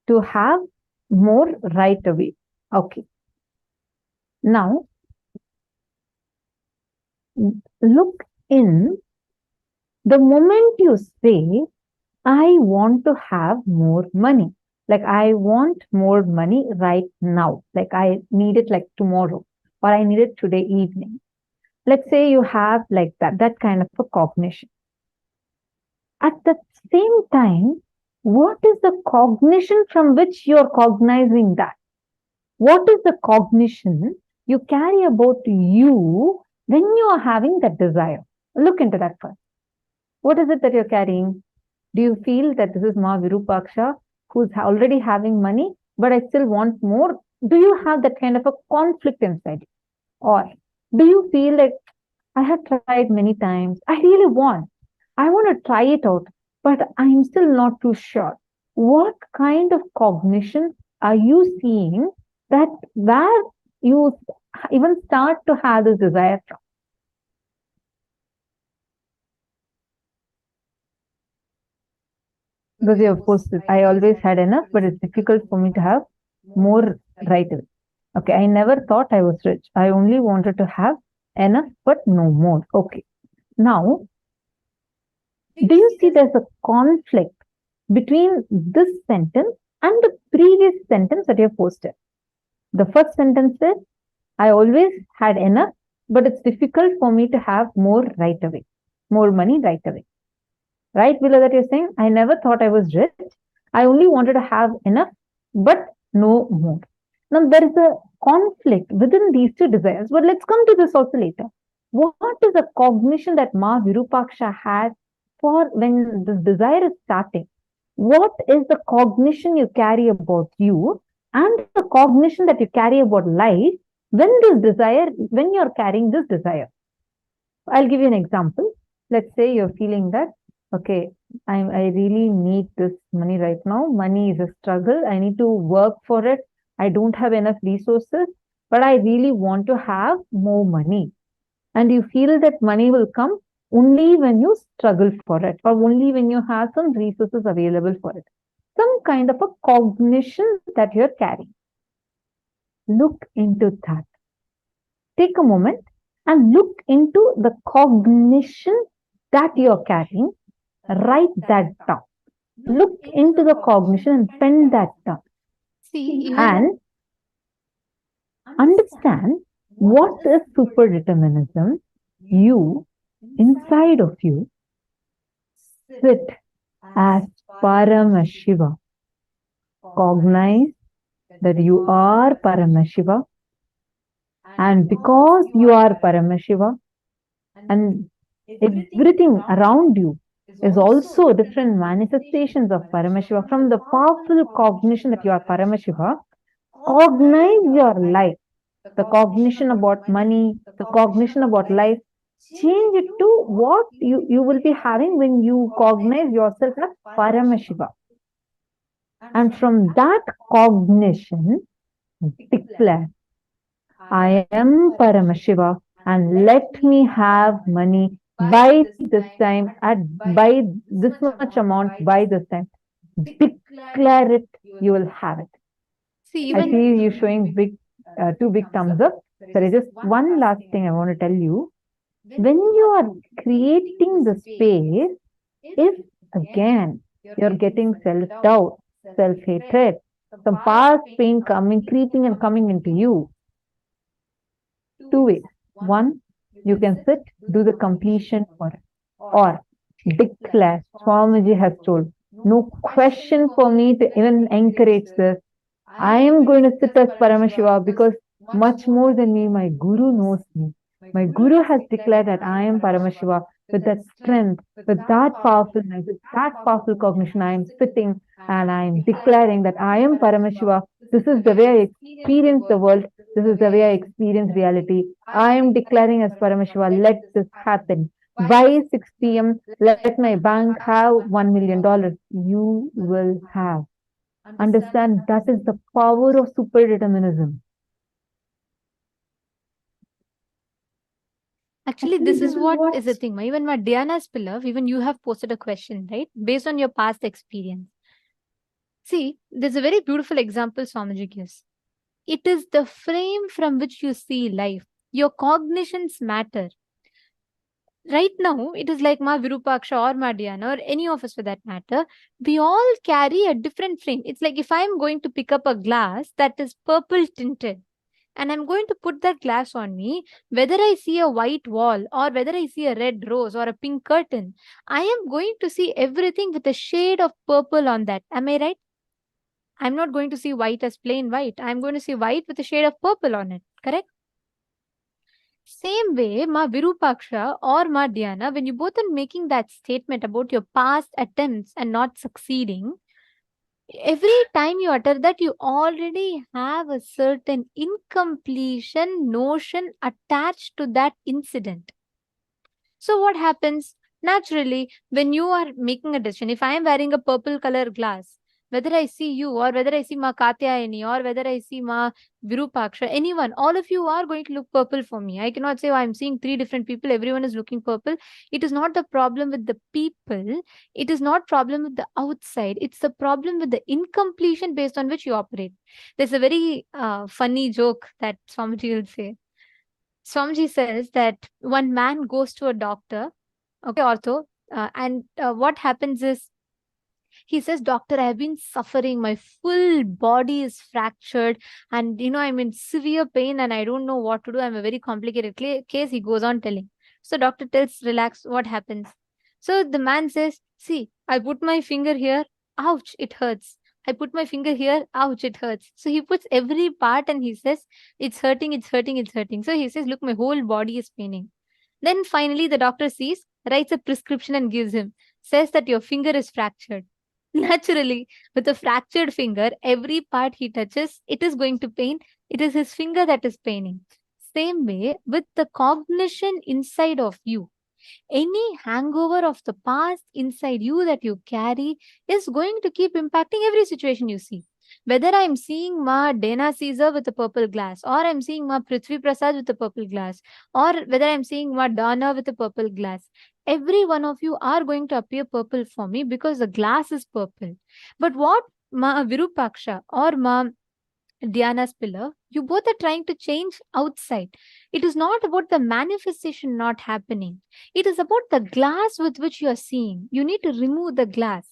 Speaker 7: to have more right away. Okay. Now, look in the moment you say, I want to have more money. Like I want more money right now. Like I need it like tomorrow, or I need it today evening. Let's say you have like that kind of a cognition. At the same time, what is the cognition from which you're cognizing that? What is the cognition you carry about you when you are having that desire? Look into that first. What is it that you're carrying? Do you feel that this is Ma Virupaksha who's already having money, but I still want more? Do you have that kind of a conflict inside you? Or do you feel like I have tried many times, I want to try it out, but I'm still not too sure? What kind of cognition are you seeing that where you even start to have this desire from? Because you have posted, I always had enough, but it's difficult for me to have more right away. Okay, I never thought I was rich. I only wanted to have enough, but no more. Okay. Now, do you see there's a conflict between this sentence and the previous sentence that you have posted? The first sentence says, I always had enough, but it's difficult for me to have more right away, more money right away. Right, below that you're saying, I never thought I was rich. I only wanted to have enough, but no more. Now, there is a conflict within these two desires, but let's come to this also later. What is the cognition that Ma Virupaksha had for when this desire is starting? What is the cognition you carry about you and the cognition that you carry about life when you're carrying this desire? I'll give you an example. Let's say you're feeling that, okay, I really need this money right now. Money is a struggle. I need to work for it. I don't have enough resources, but I really want to have more money. And you feel that money will come only when you struggle for it, or only when you have some resources available for it. Some kind of a cognition that you're carrying. Look into that. Take a moment and look into the cognition that you're carrying. Write that down. Look into the cognition and pen that down.
Speaker 6: See,
Speaker 7: And understand What is superdeterminism? You, inside of you, sit as Paramashiva. Cognize that you are Paramashiva, and because you are Paramashiva, and everything around you is also different manifestations of Paramashiva. From the powerful cognition that you are Paramashiva, cognize your life, the cognition about money, the cognition about life. Change it to what you will be having when you cognize yourself as Paramashiva. And from that cognition, declare, I am Paramashiva and let me have money by this time, by this much amount, by this time. Declare it, you will have it.
Speaker 6: See,
Speaker 7: I see you showing two big thumbs up. There is just one last thing I want to tell you. When you are creating the space, if again you're getting self-doubt, self-hatred, some past pain creeping and coming into you, two ways. One, you can sit, do the completion for it, or declare. Swamiji has told, no question for me to even encourage this. I am going to sit as Paramashiva because much more than me, my Guru knows me. My Guru has declared that I am Paramashiva. With that strength, with that powerfulness, with that powerful cognition, I am sitting and I am declaring that I am Paramashiva. This is the way I experience the world. This is the way I experience reality. I am declaring as Paramashiva, let this happen. By 6 p.m., let my bank have $1 million. You will have. Understand, that is the power of superdeterminism.
Speaker 6: Actually, this is what is the thing. Even my Diana's pillar, even you have posted a question, right? Based on your past experience. See, there's a very beautiful example Swamiji gives. It is the frame from which you see life. Your cognitions matter. Right now, it is like Ma Virupaksha or Ma Diana or any of us for that matter. We all carry a different frame. It's like if I'm going to pick up a glass that is purple tinted, and I'm going to put that glass on me, whether I see a white wall or whether I see a red rose or a pink curtain, I am going to see everything with a shade of purple on that. Am I right? I'm not going to see white as plain white. I'm going to see white with a shade of purple on it. Correct? Same way, Ma Virupaksha or Ma Diana, when you both are making that statement about your past attempts and not succeeding, every time you utter that, you already have a certain incompletion notion attached to that incident. So what happens? Naturally, when you are making a decision, if I am wearing a purple color glass, whether I see you or whether I see Ma Katyayani or whether I see Ma Virupaksha, anyone, all of you are going to look purple for me. I cannot say, oh, I'm seeing 3 different people, everyone is looking purple. It is not the problem with the people. It is not problem with the outside. It's the problem with the incompletion based on which you operate. There's a very funny joke that Swamiji will say. Swamiji says that one man goes to a doctor, okay, ortho, and what happens is, he says, doctor, I have been suffering. My full body is fractured and, I'm in severe pain and I don't know what to do. I'm a very complicated case. He goes on telling. So doctor tells, relax, what happens? So the man says, see, I put my finger here. Ouch, it hurts. I put my finger here. Ouch, it hurts. So he puts every part and he says, it's hurting, it's hurting, it's hurting. So he says, look, my whole body is paining. Then finally the doctor sees, writes a prescription and gives him, says that your finger is fractured. Naturally, with a fractured finger, every part he touches, it is going to pain. It is his finger that is paining. Same way, with the cognition inside of you, any hangover of the past inside you that you carry is going to keep impacting every situation you see. Whether I'm seeing Ma Dana Caesar with a purple glass, or I'm seeing Ma Prithvi Prasad with a purple glass, or whether I'm seeing Ma Dana with a purple glass, every one of you are going to appear purple for me because the glass is purple. But what Ma Virupaksha or Ma Diana's pillar, you both are trying to change outside. It is not about the manifestation not happening. It is about the glass with which you are seeing. You need to remove the glass.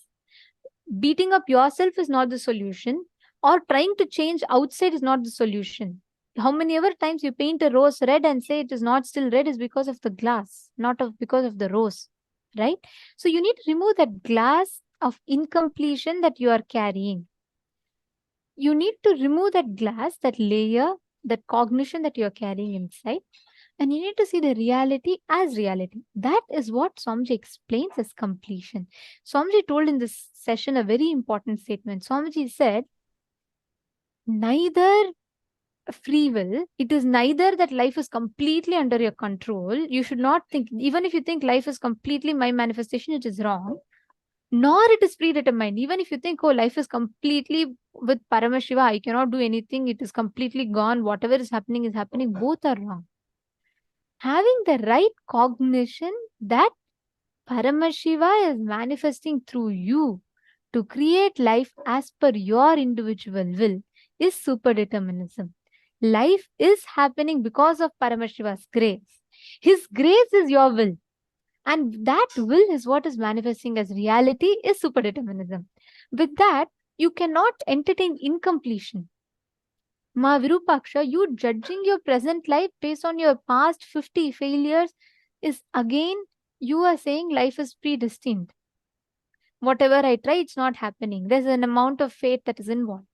Speaker 6: Beating up yourself is not the solution, or trying to change outside is not the solution. How many ever times you paint a rose red and say it is not still red is because of the glass, not because of the rose, right? So you need to remove that glass of incompletion that you are carrying. You need to remove that glass, that layer, that cognition that you are carrying inside, and you need to see the reality as reality. That is what Swamiji explains as completion. Swamiji told in this session a very important statement. Swamiji said, neither free will, it is neither that life is completely under your control. You should not think, even if you think life is completely my manifestation, it is wrong. Nor it is predetermined. Even if you think, oh, life is completely with Paramashiva, I cannot do anything, it is completely gone, whatever is happening, both are wrong. Having the right cognition that Paramashiva is manifesting through you to create life as per your individual will is superdeterminism. Life is happening because of Paramashiva's grace. His grace is your will. And that will is what is manifesting as reality is superdeterminism. With that, you cannot entertain incompletion. Ma Virupaksha, you judging your present life based on your past 50 failures is again, you are saying life is predestined. Whatever I try, it's not happening. There's an amount of fate that is involved.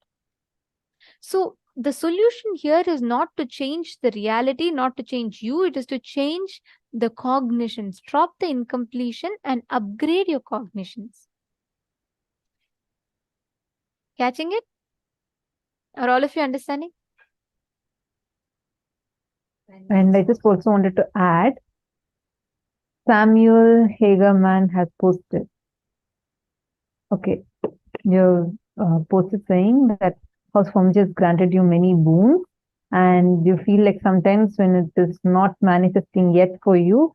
Speaker 6: So the solution here is not to change the reality, not to change you. It is to change the cognitions. Drop the incompletion and upgrade your cognitions. Catching it? Are all of you understanding?
Speaker 7: And I just also wanted to add, Samuel Hagerman has posted. Okay, you posted saying that how Swamiji has granted you many boons, and you feel like sometimes when it is not manifesting yet for you,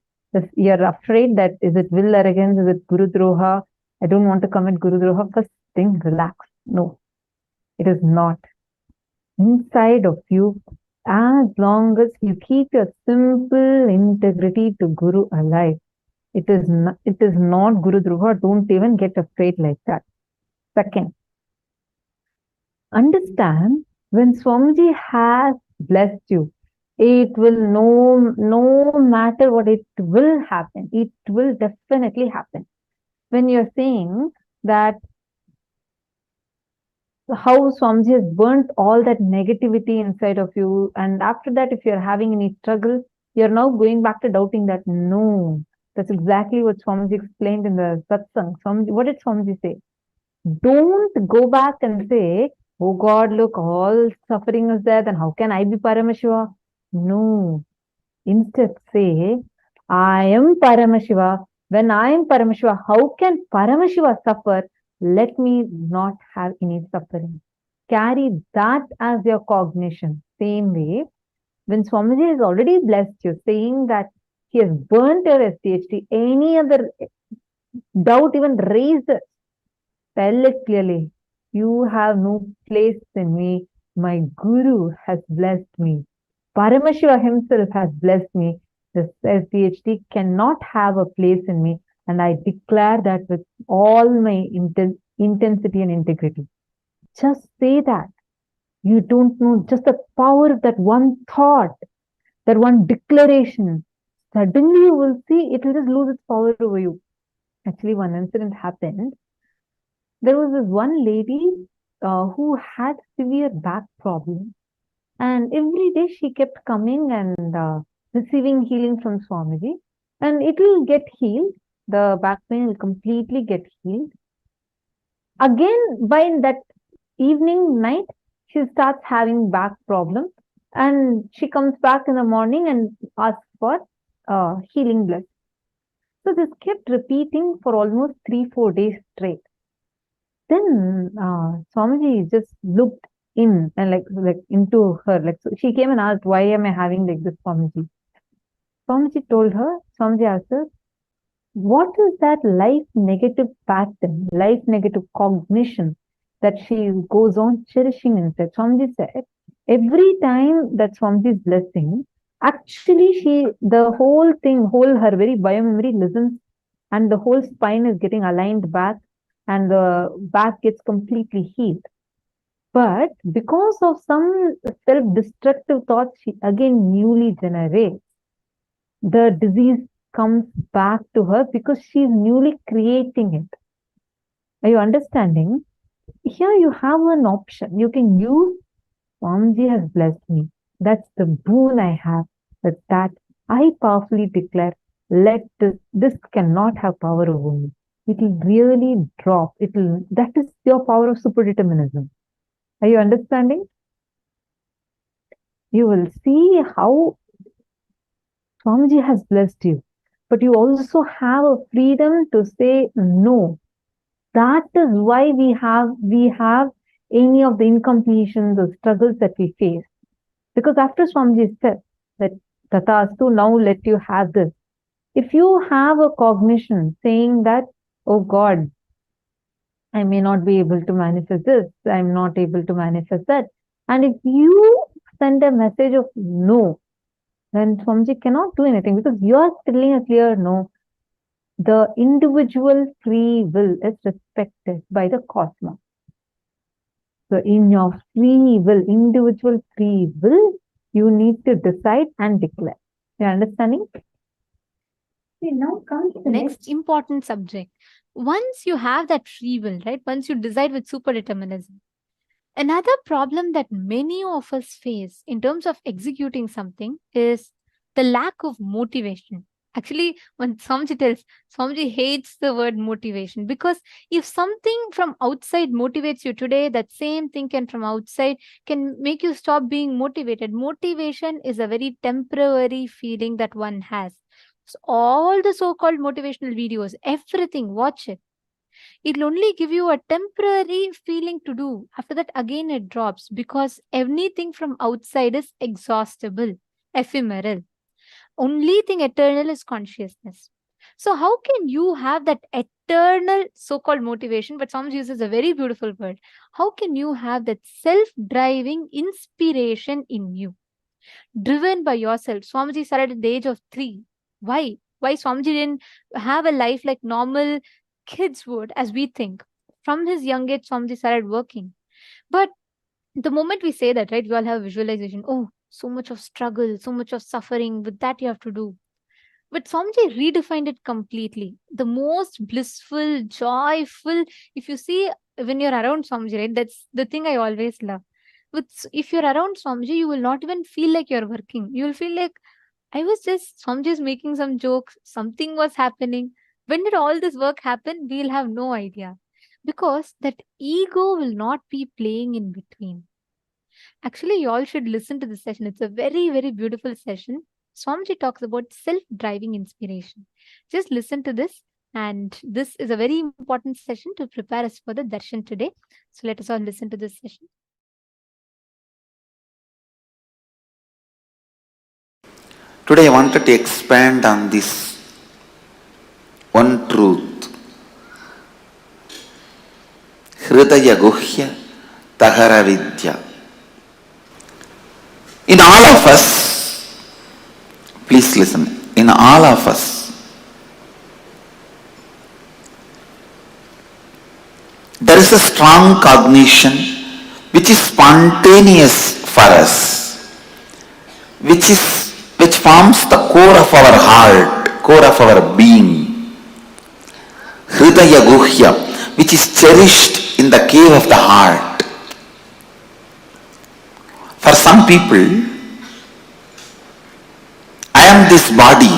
Speaker 7: you're afraid that is it will arrogance, is it Guru Droha? I don't want to commit Guru Droha. First thing, relax. No, it is not. Inside of you, as long as you keep your simple integrity to Guru alive, it is not Guru Droha. Don't even get afraid like that. Second, understand when Swamiji has blessed you, it will no matter what, it will happen. It will definitely happen. When you're saying that how Swamiji has burnt all that negativity inside of you, and after that, if you're having any struggle, you're now going back to doubting that. No, that's exactly what Swamiji explained in the satsang. What did Swamiji say? Don't go back and say, oh God, look, all suffering is there, then how can I be Paramashiva? No. Instead say, I am Paramashiva. When I am Paramashiva, how can Paramashiva suffer? Let me not have any suffering. Carry that as your cognition. Same way, when Swamiji has already blessed you, saying that he has burnt your SDHT, any other doubt even raised, tell it clearly. You have no place in me. My Guru has blessed me. Paramashiva himself has blessed me. This SDHT cannot have a place in me. And I declare that with all my intensity and integrity. Just say that. You don't know just the power of that one thought, that one declaration. Suddenly you will see it will just lose its power over you. Actually, one incident happened. There was this one lady who had severe back problem, and every day she kept coming and receiving healing from Swamiji, and it will get healed. The back pain will completely get healed. Again, by that evening, night, she starts having back problem, and she comes back in the morning and asks for healing blood. So this kept repeating for almost 3-4 days straight. Then Swamiji just looked in and like into her. Like, so she came and asked, why am I having like this, Swamiji? Swamiji told her, Swamiji asked her, what is that life negative pattern, life negative cognition that she goes on cherishing inside? Swamiji said, every time that Swamiji's blessing, actually the whole thing, her very biomemory listens, and the whole spine is getting aligned back, and the back gets completely healed. But because of some self-destructive thoughts she again newly generates, the disease comes back to her because she's newly creating it. Are you understanding? Here you have an option. You can use Swamiji has blessed me. That's the boon I have. With that, I powerfully declare, let this cannot have power over me. It will really drop. That is your power of superdeterminism. Are you understanding? You will see how Swamiji has blessed you. But you also have a freedom to say no. That is why we have any of the incompletions or struggles that we face. Because after Swamiji said that Tathastu, now let you have this. If you have a cognition saying that, oh God, I may not be able to manifest this, I'm not able to manifest that. And if you send a message of no, then Swamiji cannot do anything because you are telling a clear no. The individual free will is respected by the cosmos. So in your free will, individual free will, you need to decide and declare. You understanding?
Speaker 6: Now comes the next important subject. Once you have that free will, right? Once you decide with superdeterminism, another problem that many of us face in terms of executing something is the lack of motivation. Actually, when Swamiji hates the word motivation because if something from outside motivates you today, that same thing from outside can make you stop being motivated. Motivation is a very temporary feeling that one has. So all the so-called motivational videos, everything, watch it. It'll only give you a temporary feeling to do. After that, again it drops because anything from outside is exhaustible, ephemeral. Only thing eternal is consciousness. So how can you have that eternal so-called motivation? But Swamiji uses a very beautiful word. How can you have that self-driving inspiration in you? Driven by yourself. Swamiji started at the age of 3. Why? Why Swamiji didn't have a life like normal kids would, as we think? From his young age, Swamiji started working. But the moment we say that, right, we all have visualization. Oh, so much of struggle, so much of suffering. With that, you have to do. But Swamiji redefined it completely. The most blissful, joyful. If you see, when you're around Swamiji, right, that's the thing I always love. If you're around Swamiji, you will not even feel like you're working. You will feel like Swamiji is making some jokes. Something was happening. When did all this work happen? We'll have no idea. Because that ego will not be playing in between. Actually, you all should listen to this session. It's a very, very beautiful session. Swamiji talks about self-driving inspiration. Just listen to this. And this is a very important session to prepare us for the darshan today. So let us all listen to this session.
Speaker 3: Today I wanted to expand on this one truth. Hridaya guhya tahara vidya. In all of us, please listen, in all of us, there is a strong cognition which is spontaneous for us, which forms the core of our heart, core of our being. Hridaya guhya, which is cherished in the cave of the heart. For some people, I am this body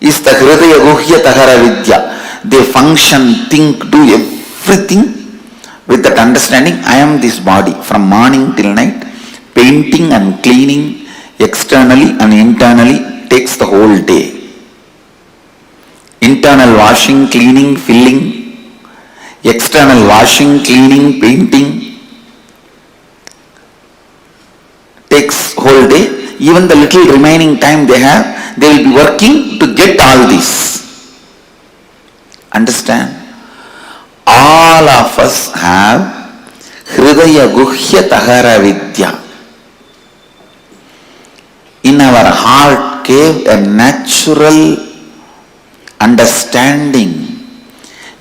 Speaker 3: is the Hridaya Guhya Tahara Vidya. They function, think, do everything with that understanding. I am this body from morning till night. Painting and cleaning externally and internally takes the whole day. Internal washing, cleaning, filling. External washing, cleaning, painting. Takes whole day. Even the little remaining time they have, they will be working to get all this. Understand? All of us have Hridaya Guhya Tahara Vidya. In our heart cave, a natural understanding,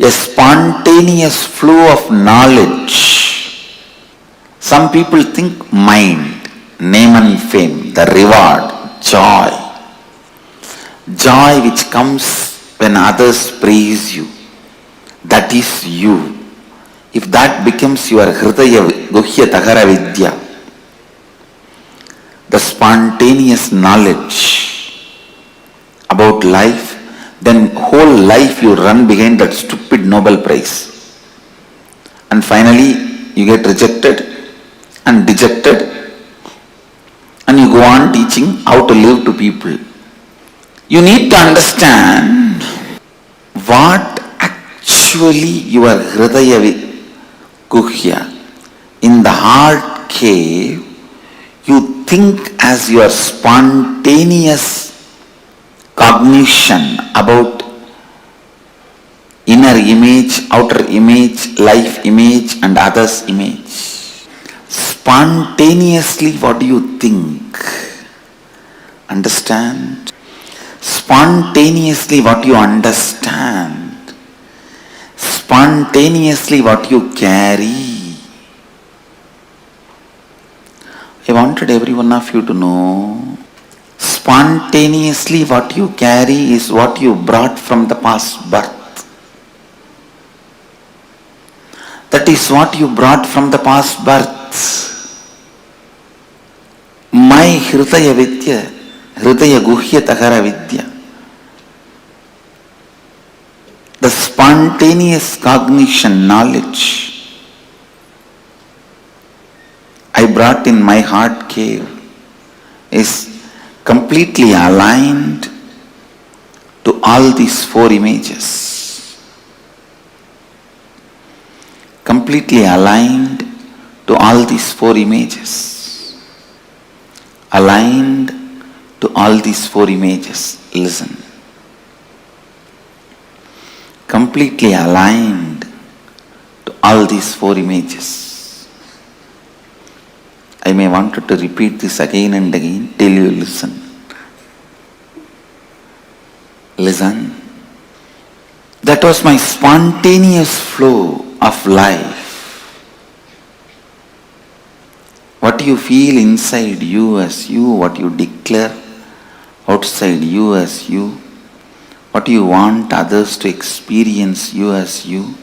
Speaker 3: a spontaneous flow of knowledge Some people think mind, name and fame, the reward, joy. Joy which comes when others praise you. That is you. If that becomes your hridaya guhya tahara vidya, the spontaneous knowledge about life, then whole life you run behind that stupid Nobel Prize. And finally you get rejected and dejected, and you go on teaching how to live to people. You need to understand what actually your hridaya guhya, in the heart cave, you think as your spontaneous cognition about inner image, outer image, life image and others image. Spontaneously what do you think? Understand? Spontaneously what you understand. Spontaneously what you carry. I wanted every one of you to know, spontaneously what you carry is what you brought from the past birth. That is what you brought from the past birth. My hridaya vidya, hridaya guhya tahara vidya, the spontaneous cognition, knowledge I brought in my heart cave is completely aligned to all these four images. Completely aligned to all these four images. Aligned to all these four images. Listen. Completely aligned to all these four images. I may want to repeat this again and again till you listen. Listen. That was my spontaneous flow of life. What you feel inside you as you, what you declare outside you as you, what you want others to experience you as you,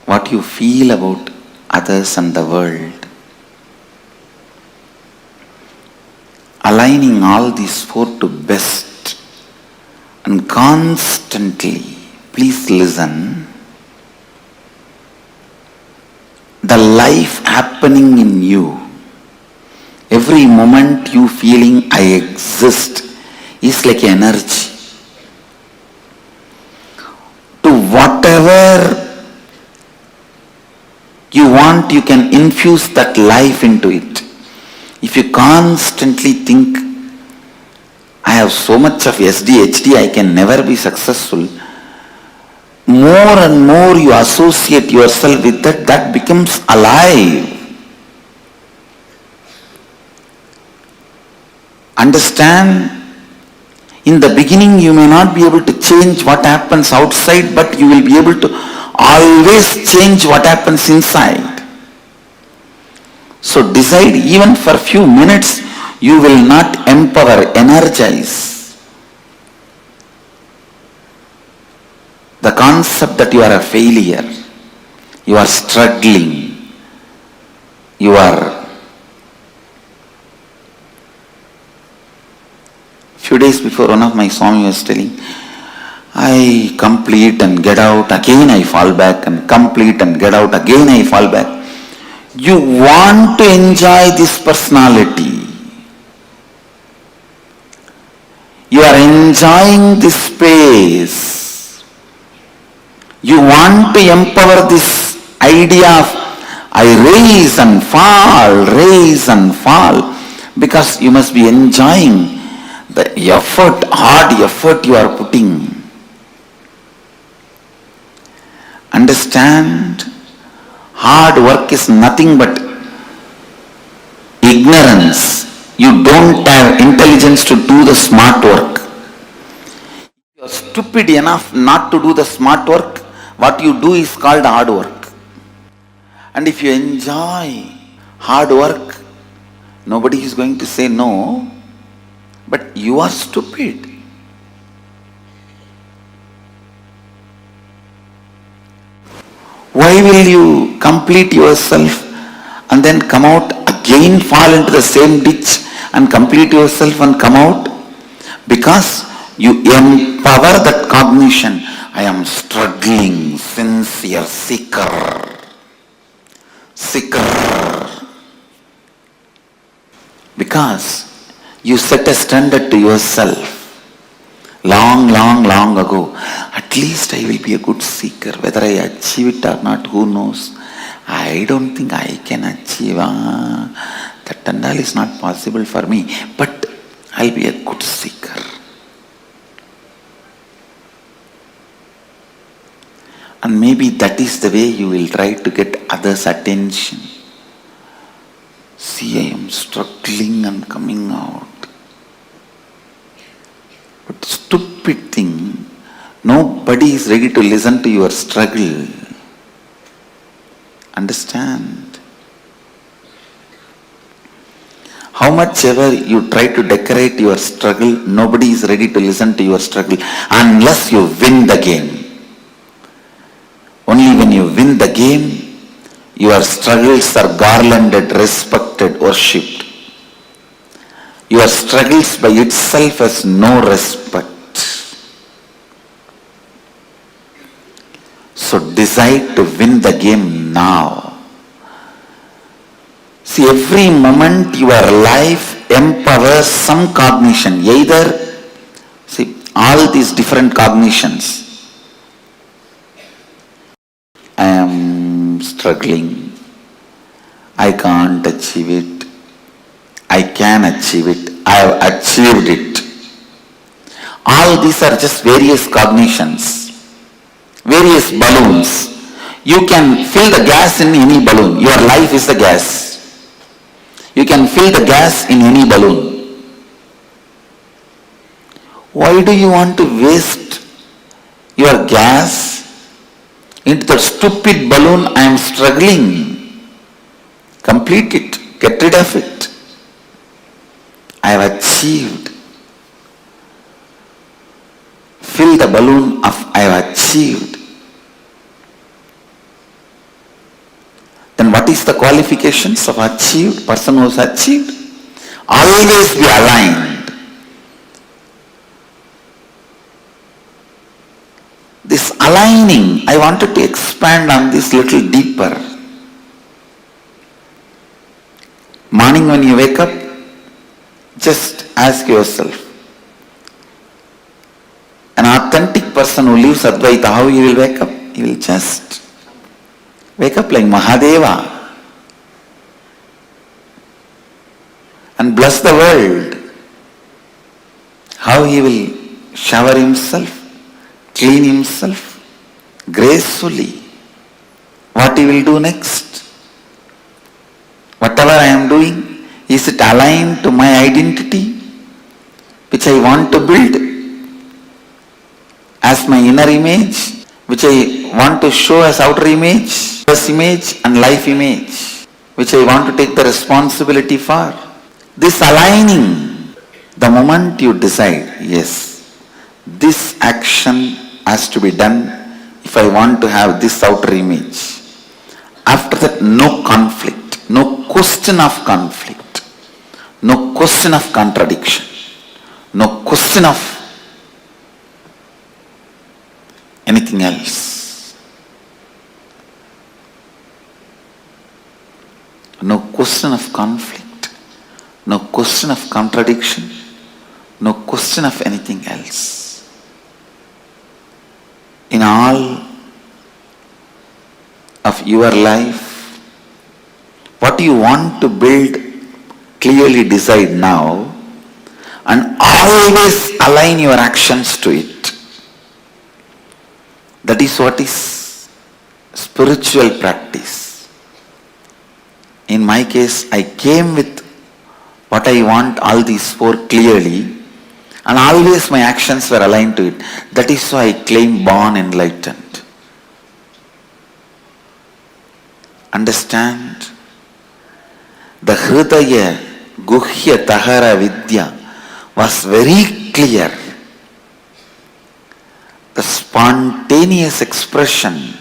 Speaker 3: what you feel about others and the world. Aligning all these four to best and constantly, please listen, the life happening in you, every moment you feeling I exist is like energy. To whatever you want, you can infuse that life into it. If you constantly think, I have so much of SDHD, I can never be successful, more and more you associate yourself with that, that becomes alive. Understand? In the beginning you may not be able to change what happens outside, but you will be able to always change what happens inside. So decide, even for a few minutes, you will not empower, energize the concept that you are a failure, you are struggling, you are. Few days before, one of my Swami was telling, I complete and get out, again I fall back, and complete and get out, again I fall back. You want to enjoy this personality. You are enjoying this space. You want to empower this idea of I rise and fall, because you must be enjoying the effort, hard effort you are putting. Understand? Hard work is nothing but ignorance. You don't have intelligence to do the smart work. You are stupid enough not to do the smart work. What you do is called hard work. And if you enjoy hard work, nobody is going to say no, but you are stupid. Why will you complete yourself and then come out again, fall into the same ditch and complete yourself and come out? Because you empower that cognition. I am struggling, sincere, seeker. Because you set a standard to yourself long ago. At least I will be a good seeker. Whether I achieve it or not, who knows? I don't think I can achieve. That and all is not possible for me. But I'll be a good seeker. And maybe that is the way you will try to get others' attention. See, I am struggling and coming out. But stupid thing, nobody is ready to listen to your struggle. Understand? How much ever you try to decorate your struggle, nobody is ready to listen to your struggle unless you win the game. Only when you win the game, your struggles are garlanded, respected, worshipped. Your struggles by itself has no respect. So decide to win the game now. See, every moment your life empowers some cognition. Either, see, all these different cognitions. I am struggling. I can't achieve it. I can achieve it. I have achieved it. All these are just various cognitions, various balloons. You can fill the gas in any balloon. Your life is the gas. You can fill the gas in any balloon. Why do you want to waste your gas into that stupid balloon? I am struggling. Complete it. Get rid of it. I have achieved. Fill the balloon of I have achieved. Then what is the qualifications of achieved? Person who has achieved? Always be aligned. This aligning, I wanted to expand on this little deeper. Morning when you wake up, just ask yourself, an authentic person who lives Advaita, how he will wake up? He will just wake up like Mahadeva and bless the world. How he will shower himself, clean himself gracefully. What he will do next? Whatever I am doing, is it aligned to my identity which I want to build as my inner image, which I want to show as outer image, first image and life image, which I want to take the responsibility for? This aligning, the moment you decide, yes, this action has to be done if I want to have this outer image. After that, no conflict, no question of conflict, no question of contradiction, no question of anything else. No question of conflict, no question of contradiction, no question of anything else. In all of your life, what you want to build, clearly decide now and always align your actions to it. That is what is spiritual practice. In my case, I came with what I want, all these four clearly, and always my actions were aligned to it. That is why I claim born enlightened. understand? The Hridaya Guhya Tahara Vidya was very clear. The spontaneous expression,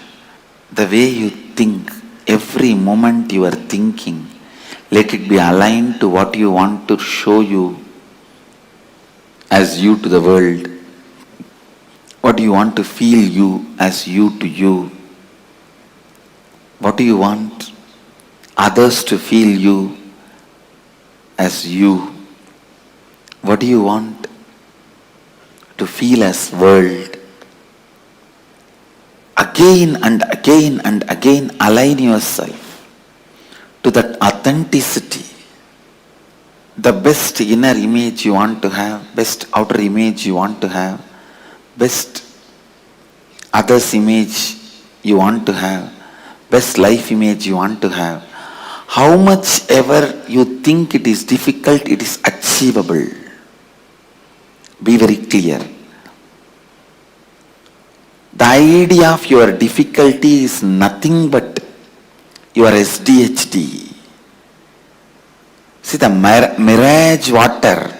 Speaker 3: the way you think, every moment you are thinking, let it be aligned to what you want to show you as you to the world. What do you want to feel you as you to you? What do you want others to feel you as you? What do you want to feel as world? Again and again and again align yourself to that authenticity. The best inner image you want to have, best outer image you want to have, best others image you want to have, best life image you want to have. How much ever you think it is difficult, it is achievable. Be very clear. The idea of your difficulty is nothing but your SDHD. See, the mirage water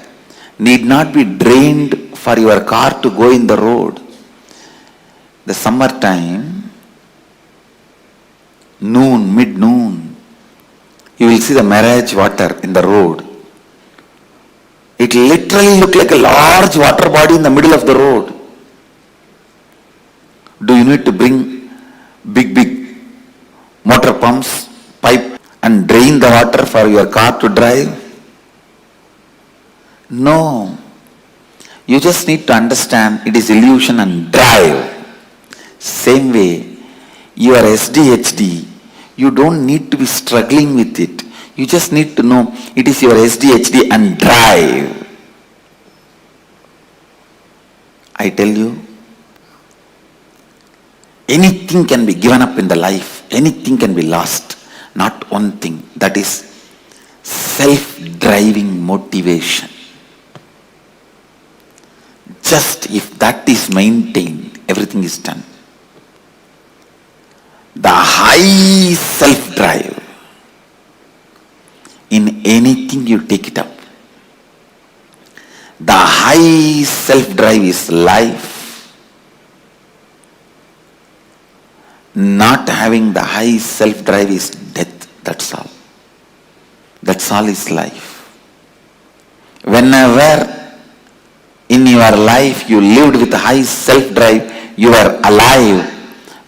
Speaker 3: need not be drained for your car to go in the road. The summertime, mid-noon, you will see the mirage water in the road. It literally looks like a large water body in the middle of the road. Do you need to bring big motor pumps, pipe and drain the water for your car to drive? No. You just need to understand it is illusion and drive. Same way, your SDHD, you don't need to be struggling with it. You just need to know it is your SDHD and drive. I tell you, anything can be given up in the life. Anything can be lost. Not one thing. That is self-driving motivation. Just if that is maintained, everything is done. The high self-drive, in anything you take it up. The high self-drive is life. Not having the high self-drive is death. That's all. That's all is life. Whenever in your life you lived with high self-drive, you are alive.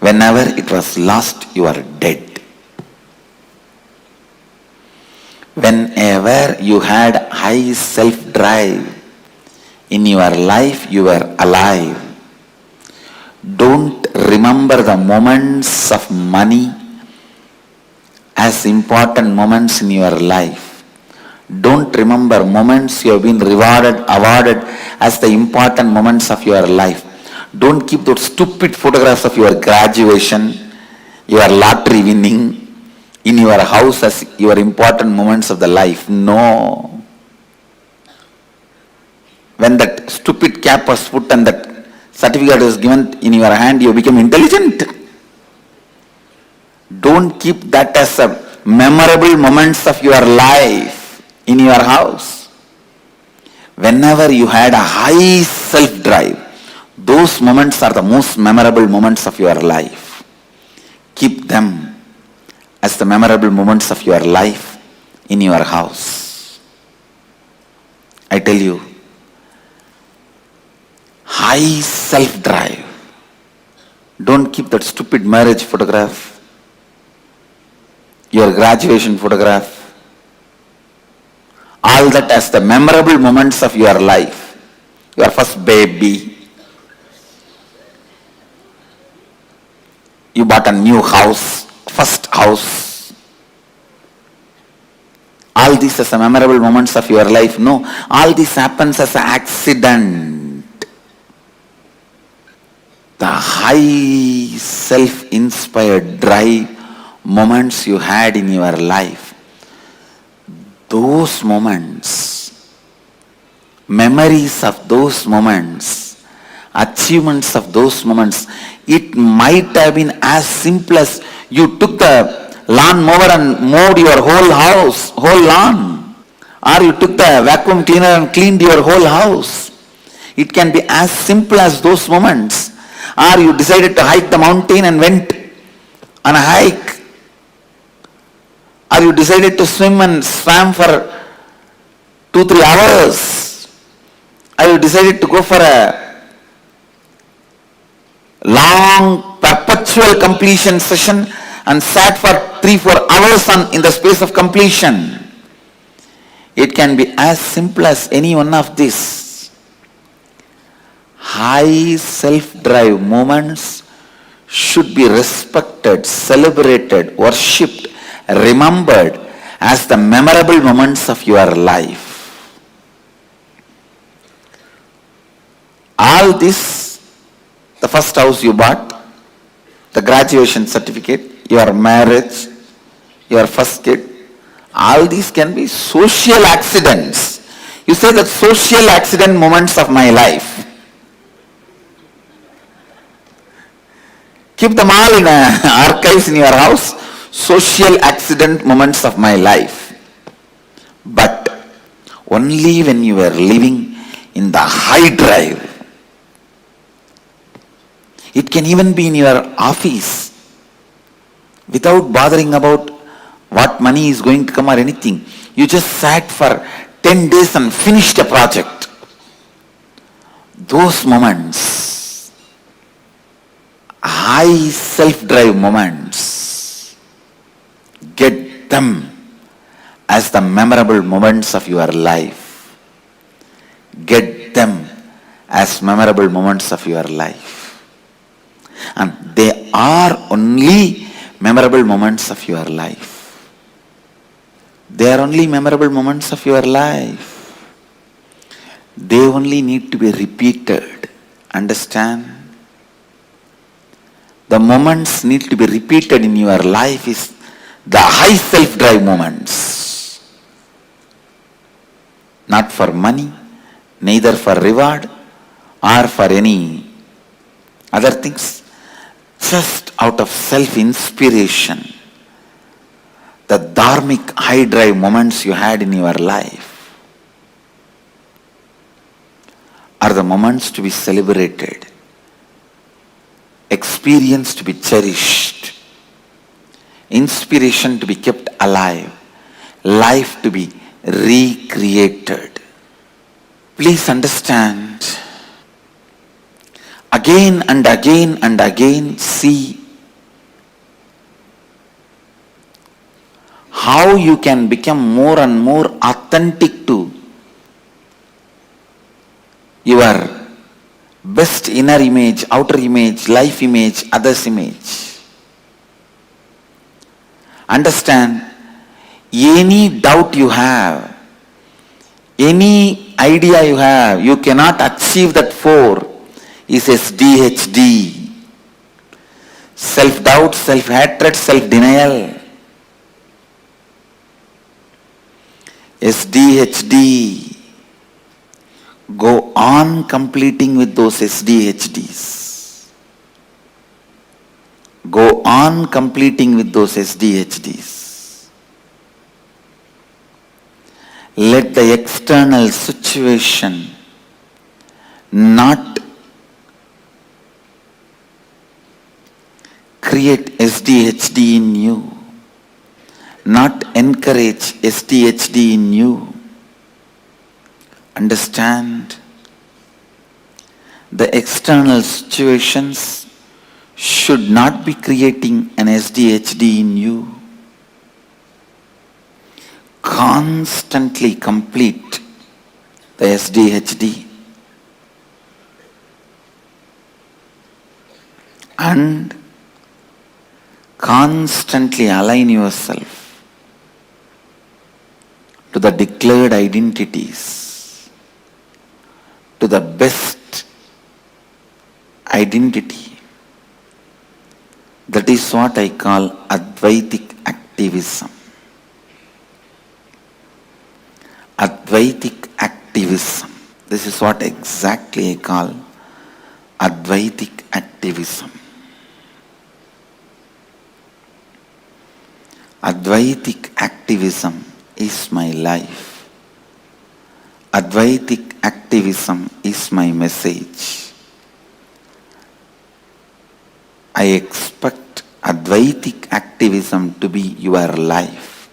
Speaker 3: Whenever it was lost, you are dead. Whenever you had high self-drive in your life, you were alive. Don't remember the moments of money as important moments in your life. Don't remember moments you have been rewarded, awarded as the important moments of your life. Don't keep those stupid photographs of your graduation, your lottery winning, in your house as your important moments of the life. No. When that stupid cap was put and that certificate was given in your hand, you became intelligent. Don't keep that as a memorable moments of your life in your house. Whenever you had a high self-drive, those moments are the most memorable moments of your life. Keep them as the memorable moments of your life in your house. I tell you, high self-drive. Don't keep that stupid marriage photograph, your graduation photograph, all that as the memorable moments of your life. Your first baby, you bought a new house, first house. All these as the memorable moments of your life. No, all this happens as an accident. The high self-inspired drive moments you had in your life, those moments, memories of those moments, achievements of those moments, it might have been as simple as you took the lawn mower and mowed your whole house, whole lawn. Or you took the vacuum cleaner and cleaned your whole house. It can be as simple as those moments. Or you decided to hike the mountain and went on a hike. Or you decided to swim and swam for 2-3 hours. Or you decided to go for a long perpetual completion session and sat for 3-4 hours in the space of completion. It can be as simple as any one of these. High self-drive moments should be respected, celebrated, worshipped, remembered as the memorable moments of your life. All this, the first house you bought, the graduation certificate, your marriage, your first kid, all these can be social accidents. You say that social accident moments of my life. Keep them all in archives in your house. Social accident moments of my life. But only when you were living in the high drive. It can even be in your office without bothering about what money is going to come or anything. You just sat for 10 days and finished a project. Those moments, high self-drive moments, get them as the memorable moments of your life. Get them as memorable moments of your life. And they are only memorable moments of your life. They are only memorable moments of your life. They only need to be repeated. Understand? The moments need to be repeated in your life is the high self-drive moments. Not for money, neither for reward or for any other things. Just out of self-inspiration. The dharmic high drive moments you had in your life are the moments to be celebrated, experience to be cherished, inspiration to be kept alive, life to be recreated. Please understand, again and again and again see how you can become more and more authentic to your best inner image, outer image, life image, others image. Understand, any doubt you have, any idea you have, you cannot achieve that 4 is SDHD. Self-doubt, self-hatred, self-denial. SDHD. Go on completing with those SDHDs. Go on completing with those SDHDs. Let the external situation not create SDHD in you. Not encourage SDHD in you. Understand, the external situations should not be creating an SDHD in you. Constantly complete the SDHD and constantly align yourself to the declared identities, to the best identity. That is what I call Advaitic activism. Advaitic activism. This is what exactly I call Advaitic activism. Advaitic activism is my life. Advaitic activism is my message. I expect Advaitic activism to be your life.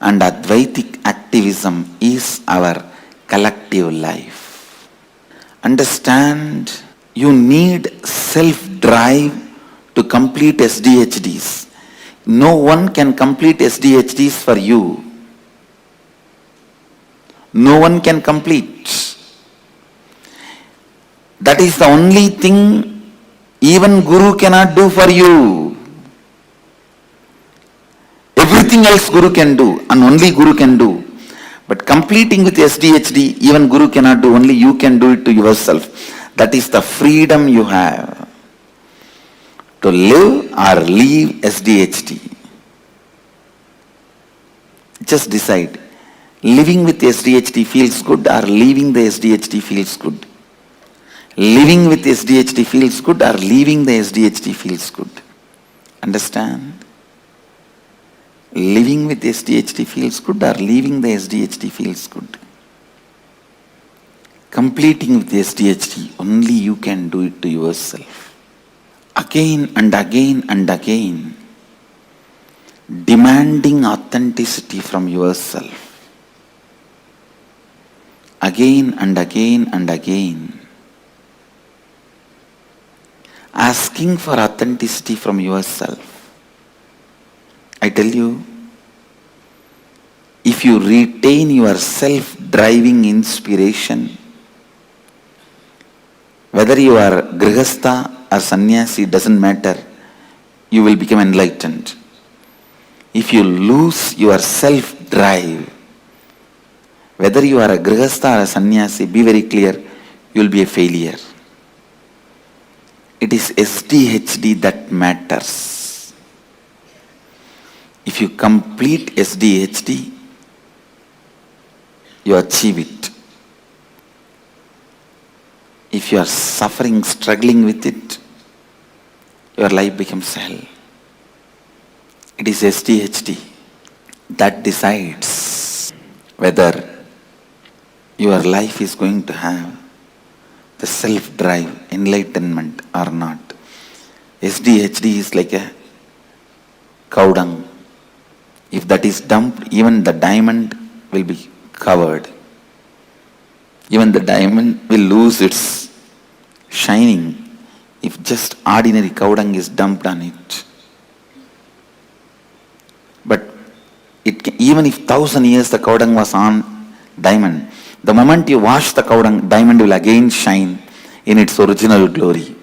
Speaker 3: And Advaitic activism is our collective life. Understand, you need self-drive to complete SDHDs. No one can complete SDHDs for you. No one can complete. That is the only thing even Guru cannot do for you. Everything else Guru can do and only Guru can do. But completing with SDHD, even Guru cannot do, only you can do it to yourself. That is the freedom you have to live or leave SDHD. Just decide. Living with SDHD feels good or leaving the SDHD feels good. Living with SDHD feels good or leaving the SDHD feels good. Understand? Living with SDHD feels good or leaving the SDHD feels good. Completing with SDHD, only you can do it to yourself. Again and again and again, demanding authenticity from yourself. Again and again and again, asking for authenticity from yourself. I tell you, if you retain your self-driving inspiration, whether you are grihastha or sannyasi, doesn't matter, you will become enlightened. If you lose your self-drive, whether you are a grihastha or a sannyasi, be very clear, you will be a failure. It is SDHD that matters. If you complete SDHD, you achieve it. If you are suffering, struggling with it, your life becomes hell. It is SDHD that decides whether your life is going to have the self-drive, enlightenment or not. SDHD is like a cow dung. If that is dumped, even the diamond will be covered. Even the diamond will lose its shining if just ordinary cow dung is dumped on it. But even if 1,000 years the cow dung was on diamond, the moment you wash the cow dung, diamond will again shine in its original glory.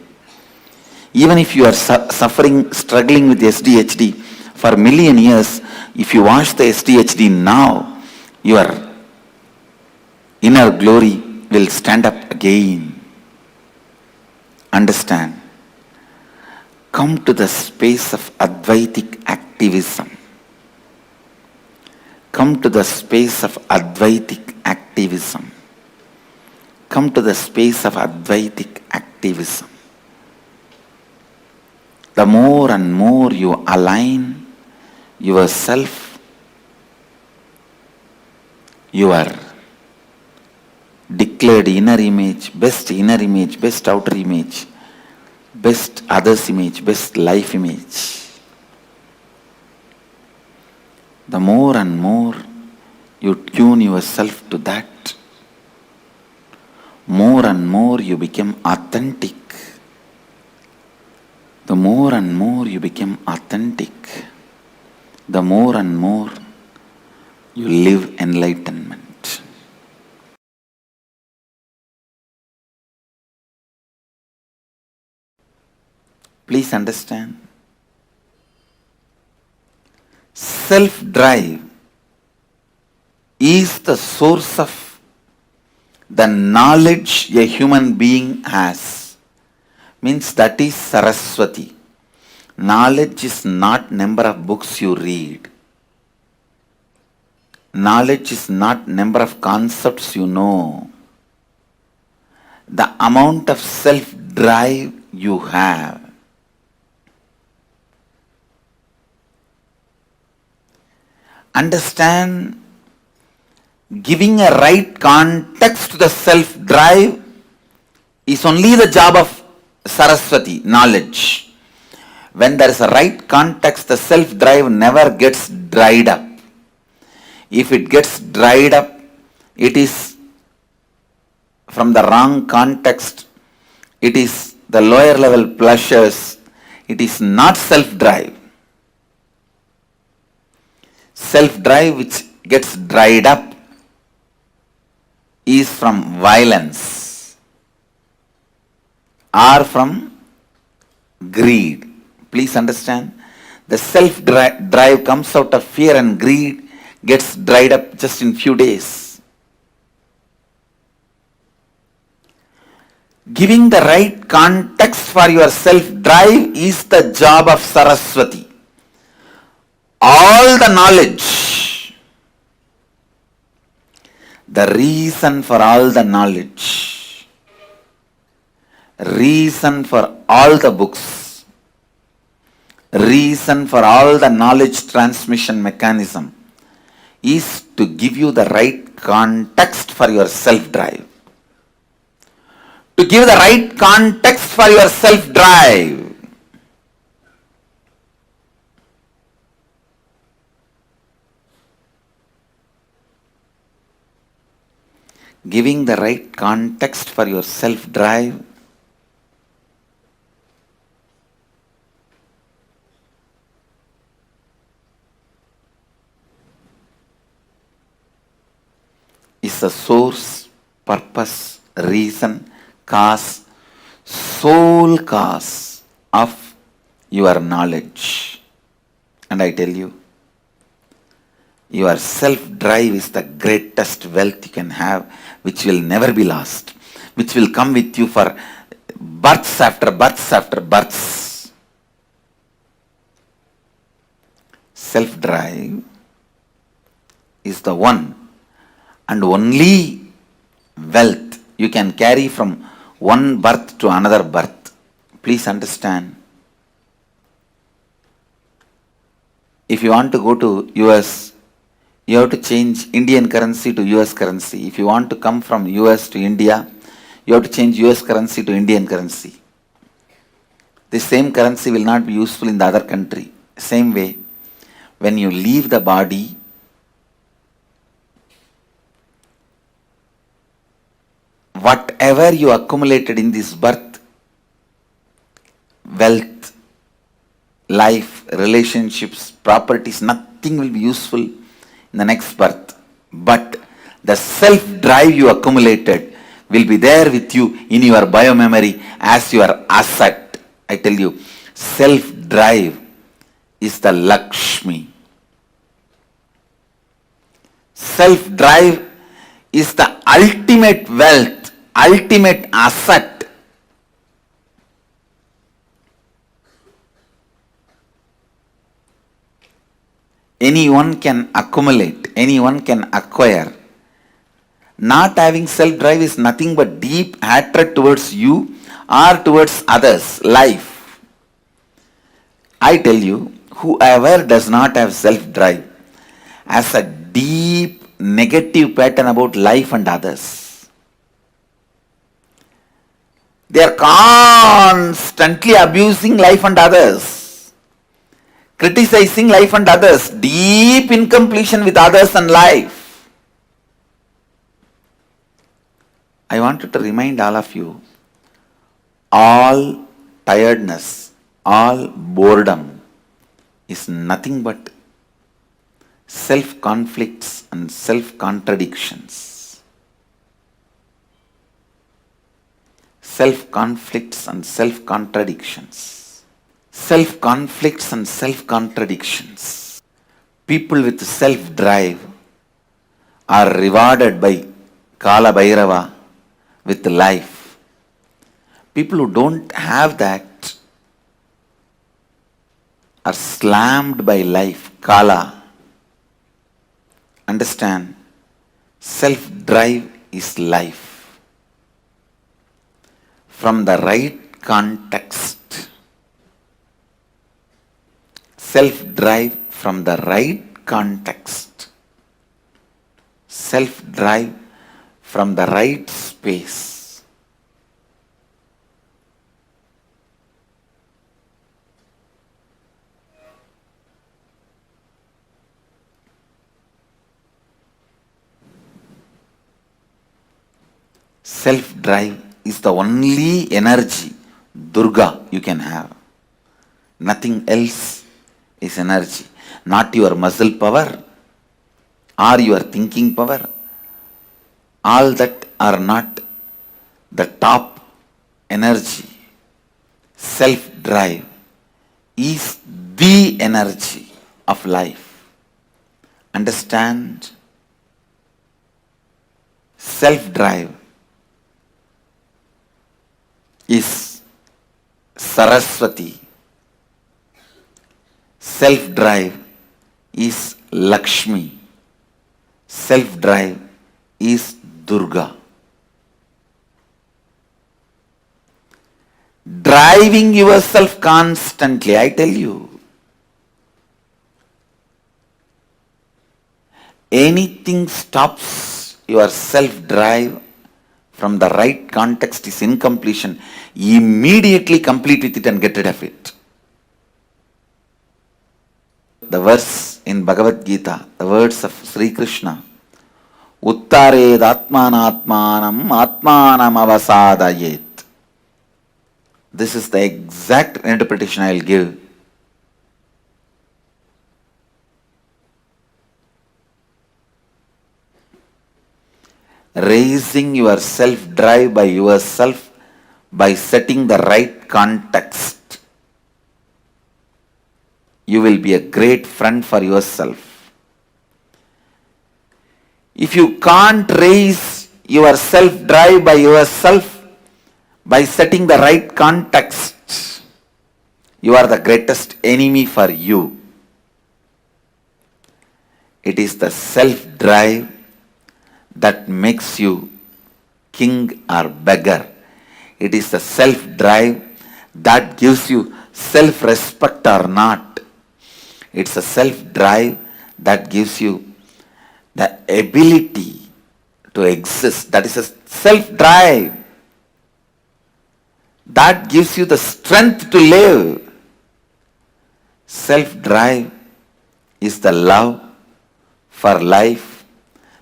Speaker 3: Even if you are suffering, struggling with SDHD for a million years, if you wash the SDHD now, your inner glory will stand up again. Understand? Come to the space of Advaitic activism. Come to the space of Advaitic activism. Come to the space of Advaitic activism. The more and more you align yourself, your declared inner image, best outer image, best others image, best life image, the more and more you tune yourself to that, more and more you become authentic. The more and more you become authentic, the more and more you live enlightenment. Please understand, self-drive is the source of the knowledge a human being has. Means that is Saraswati. Knowledge is not number of books you read. Knowledge is not number of concepts you know. The amount of self-drive you have. understand, giving a right context to the self-drive is only the job of Saraswati, knowledge. When there is a right context, the self-drive never gets dried up. If it gets dried up, it is from the wrong context. It is the lower level pleasures. It is not self-drive. Self-drive which gets dried up is from violence or from greed. Please understand, the self-drive comes out of fear and greed, gets dried up just in few days. Giving the right context for your self-drive is the job of Saraswati. All the knowledge, the reason for all the knowledge, reason for all the books, reason for all the knowledge transmission mechanism is to give you the right context for your self-drive. To give the right context for your self-drive. Giving the right context for your self-drive is the source, purpose, reason, cause, sole cause of your knowledge. And I tell you, your self-drive is the greatest wealth you can have, which will never be lost, which will come with you for births after births after births. Self-drive is the one and only wealth you can carry from one birth to another birth. Please understand. If you want to go to US, you have to change Indian currency to US currency. If you want to come from US to India, you have to change US currency to Indian currency. The same currency will not be useful in the other country. Same way, when you leave the body, whatever you accumulated in this birth, wealth, life, relationships, properties, nothing will be useful in the next birth. But the self-drive you accumulated will be there with you in your biomemory as your asset. I tell you, self-drive is the Lakshmi. Self-drive is the ultimate wealth, ultimate asset. Anyone can accumulate, anyone can acquire. Not having self-drive is nothing but deep hatred towards you or towards others, life. I tell you, whoever does not have self-drive has a deep negative pattern about life and others. They are constantly abusing life and others, criticizing life and others, deep incompletion with others and life. I wanted to remind all of you, all tiredness, all boredom is nothing but self-conflicts and self-contradictions. Self-conflicts and self-contradictions. Self-conflicts and self-contradictions. People with self-drive are rewarded by Kala Bhairava with life. People who don't have that are slammed by life, Kala. Understand, self-drive is life. From the right context, self-drive from the right context. Self-drive from the right space. Self-drive is the only energy, Durga, you can have. Nothing else is energy. Not your muscle power or your thinking power. All that are not the top energy. Self-drive is the energy of life. Understand? Self-drive is Saraswati. Self-drive is Lakshmi. Self-drive is Durga. Driving yourself constantly, I tell you. Anything stops your self-drive from the right context is incompletion. Immediately complete with it and get rid of it. The verse in Bhagavad Gita, the words of Sri Krishna, Uttared Atmanatmanam Atmanam Avasadayet. This is the exact interpretation I will give. Raising your self-drive by yourself by setting the right context. You will be a great friend for yourself. If you can't raise your self-drive by yourself by setting the right context, you are the greatest enemy for you. It is the self-drive that makes you king or beggar. It is the self-drive that gives you self-respect or not. It's a self-drive that gives you the ability to exist. That is a self-drive that gives you the strength to live. Self-drive is the love for life.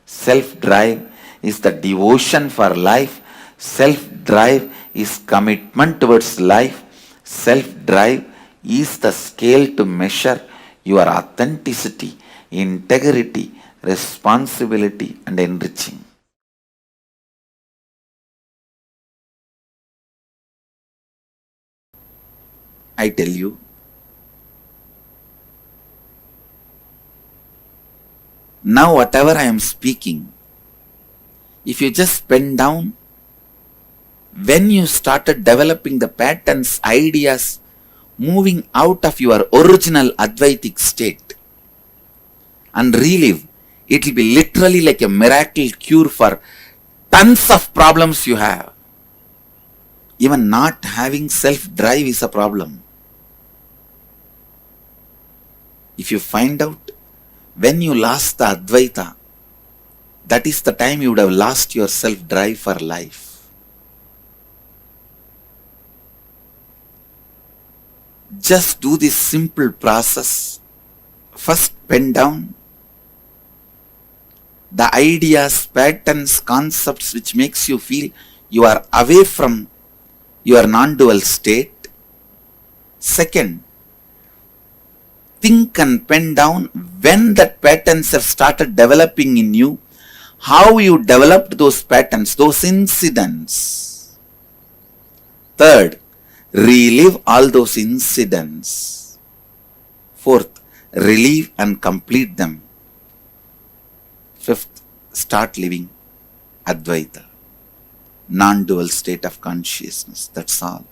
Speaker 3: Self-drive is the devotion for life. Self-drive is commitment towards life. Self-drive is the scale to measure your authenticity, integrity, responsibility, and enriching. I tell you, now whatever I am speaking, if you just pen down, when you started developing the patterns, ideas, moving out of your original Advaitic state and relive, it will be literally like a miracle cure for tons of problems you have. Even not having self-drive is a problem. If you find out when you lost the Advaita, that is the time you would have lost your self-drive for life. Just do this simple process. First, pen down the ideas, patterns, concepts which makes you feel you are away from your non-dual state. Second, think and pen down when that patterns have started developing in you, how you developed those patterns, those incidents. Third, relive all those incidents. Fourth, relive and complete them. Fifth, start living Advaita, non-dual state of consciousness. That's all.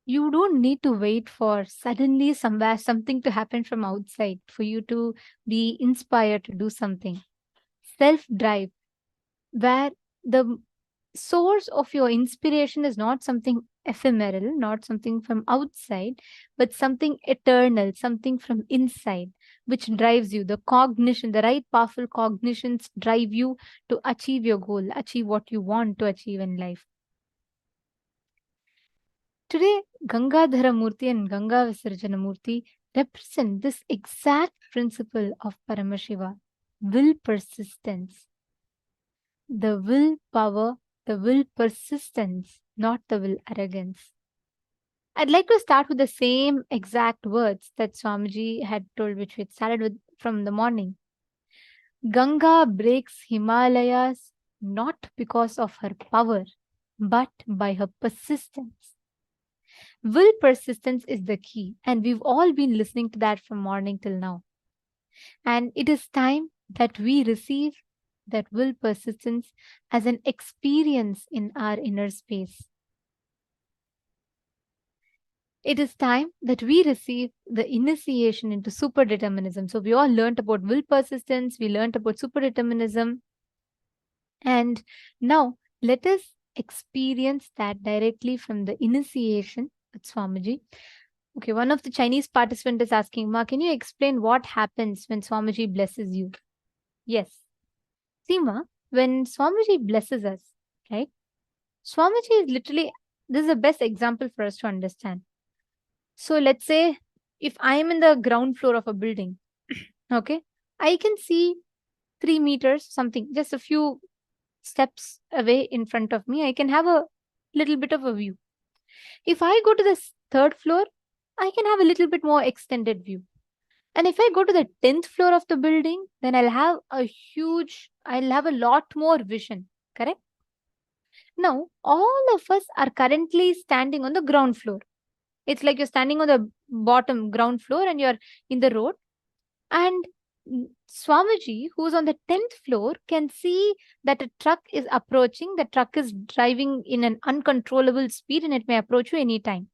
Speaker 6: You don't need to wait for suddenly somewhere something to happen from outside for you to be inspired to do something. Self-drive, where the source of your inspiration is not something ephemeral, not something from outside, but something eternal, something from inside, which drives you. The cognition, the right powerful cognitions drive you to achieve your goal, achieve what you want to achieve in life. Today, Gangadhara Murti and Ganga Visarjana Murti represent this exact principle of Paramashiva, will persistence. The will power, the will persistence, not the will arrogance. I'd like to start with the same exact words that Swamiji had told, which we had started with from the morning. Ganga breaks Himalayas not because of her power, but by her persistence. Will persistence is the key, and we've all been listening to that from morning till now. And it is time that we receive that will persistence as an experience in our inner space. It is time that we receive the initiation into super-determinism. So we all learned about will persistence, we learned about super-determinism, and now let us experience that directly from the initiation with Swamiji. Okay, one of the Chinese participants is asking, Ma, can you explain what happens when Swamiji blesses you? Yes. See, Ma, when Swamiji blesses us, right? Swamiji is literally, this is the best example for us to understand. So let's say if I am in the ground floor of a building, okay, I can see 3 meters, something, just a few steps away in front of me, I can have a little bit of a view. If I go to the 3rd floor, I can have a little bit more extended view. And if I go to the 10th floor of the building, then I'll have a lot more vision, correct? Now, all of us are currently standing on the ground floor. It's like you're standing on the bottom ground floor and you're in the road. And Swamiji, who's on the 10th floor, can see that a truck is approaching. The truck is driving in an uncontrollable speed and it may approach you anytime.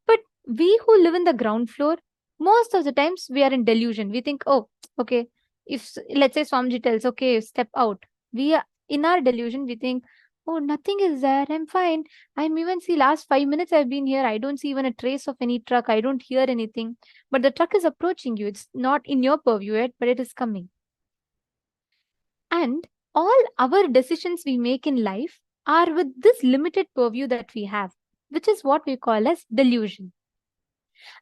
Speaker 6: But we who live in the ground floor, most of the times we are in delusion. We think, oh, okay, if let's say Swamiji tells, okay, step out. We are in our delusion, we think, oh, nothing is there. I'm fine. I'm even see last 5 minutes I've been here. I don't see even a trace of any truck. I don't hear anything. But the truck is approaching you. It's not in your purview yet, but it is coming. And all our decisions we make in life are with this limited purview that we have, which is what we call as delusion.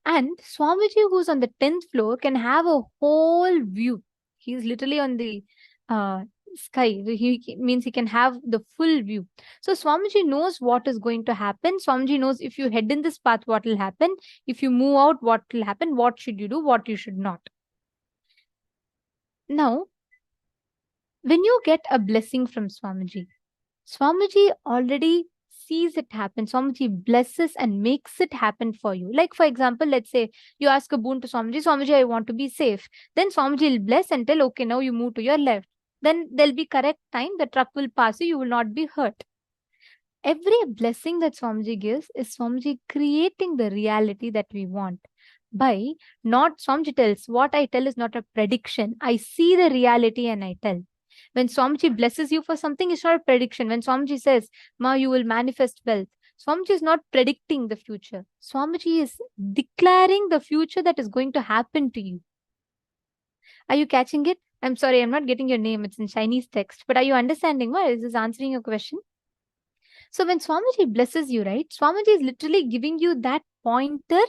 Speaker 6: And Swamiji, who's on the 10th floor, can have a whole view. He's literally on the sky. He means he can have the full view. So Swamiji knows what is going to happen. Swamiji knows if you head in this path, what will happen. If you move out, what will happen. What should you do, what you should not. Now, when you get a blessing from Swamiji, Swamiji already sees it happen. Swamiji blesses and makes it happen for you. Like, for example, let's say you ask a boon to Swamiji, Swamiji, I want to be safe. Then Swamiji will bless and tell, okay, now you move to your left. Then there'll be correct time, the truck will pass you, you will not be hurt. Every blessing that Swamiji gives is Swamiji creating the reality that we want. By not, Swamiji tells, what I tell is not a prediction. I see the reality and I tell. When Swamiji blesses you for something, it's not a prediction. When Swamiji says, Ma, you will manifest wealth, Swamiji is not predicting the future. Swamiji is declaring the future that is going to happen to you. Are you catching it? I'm sorry, I'm not getting your name. It's in Chinese text. But are you understanding? Why is this answering your question? So when Swamiji blesses you, right, Swamiji is literally giving you that pointer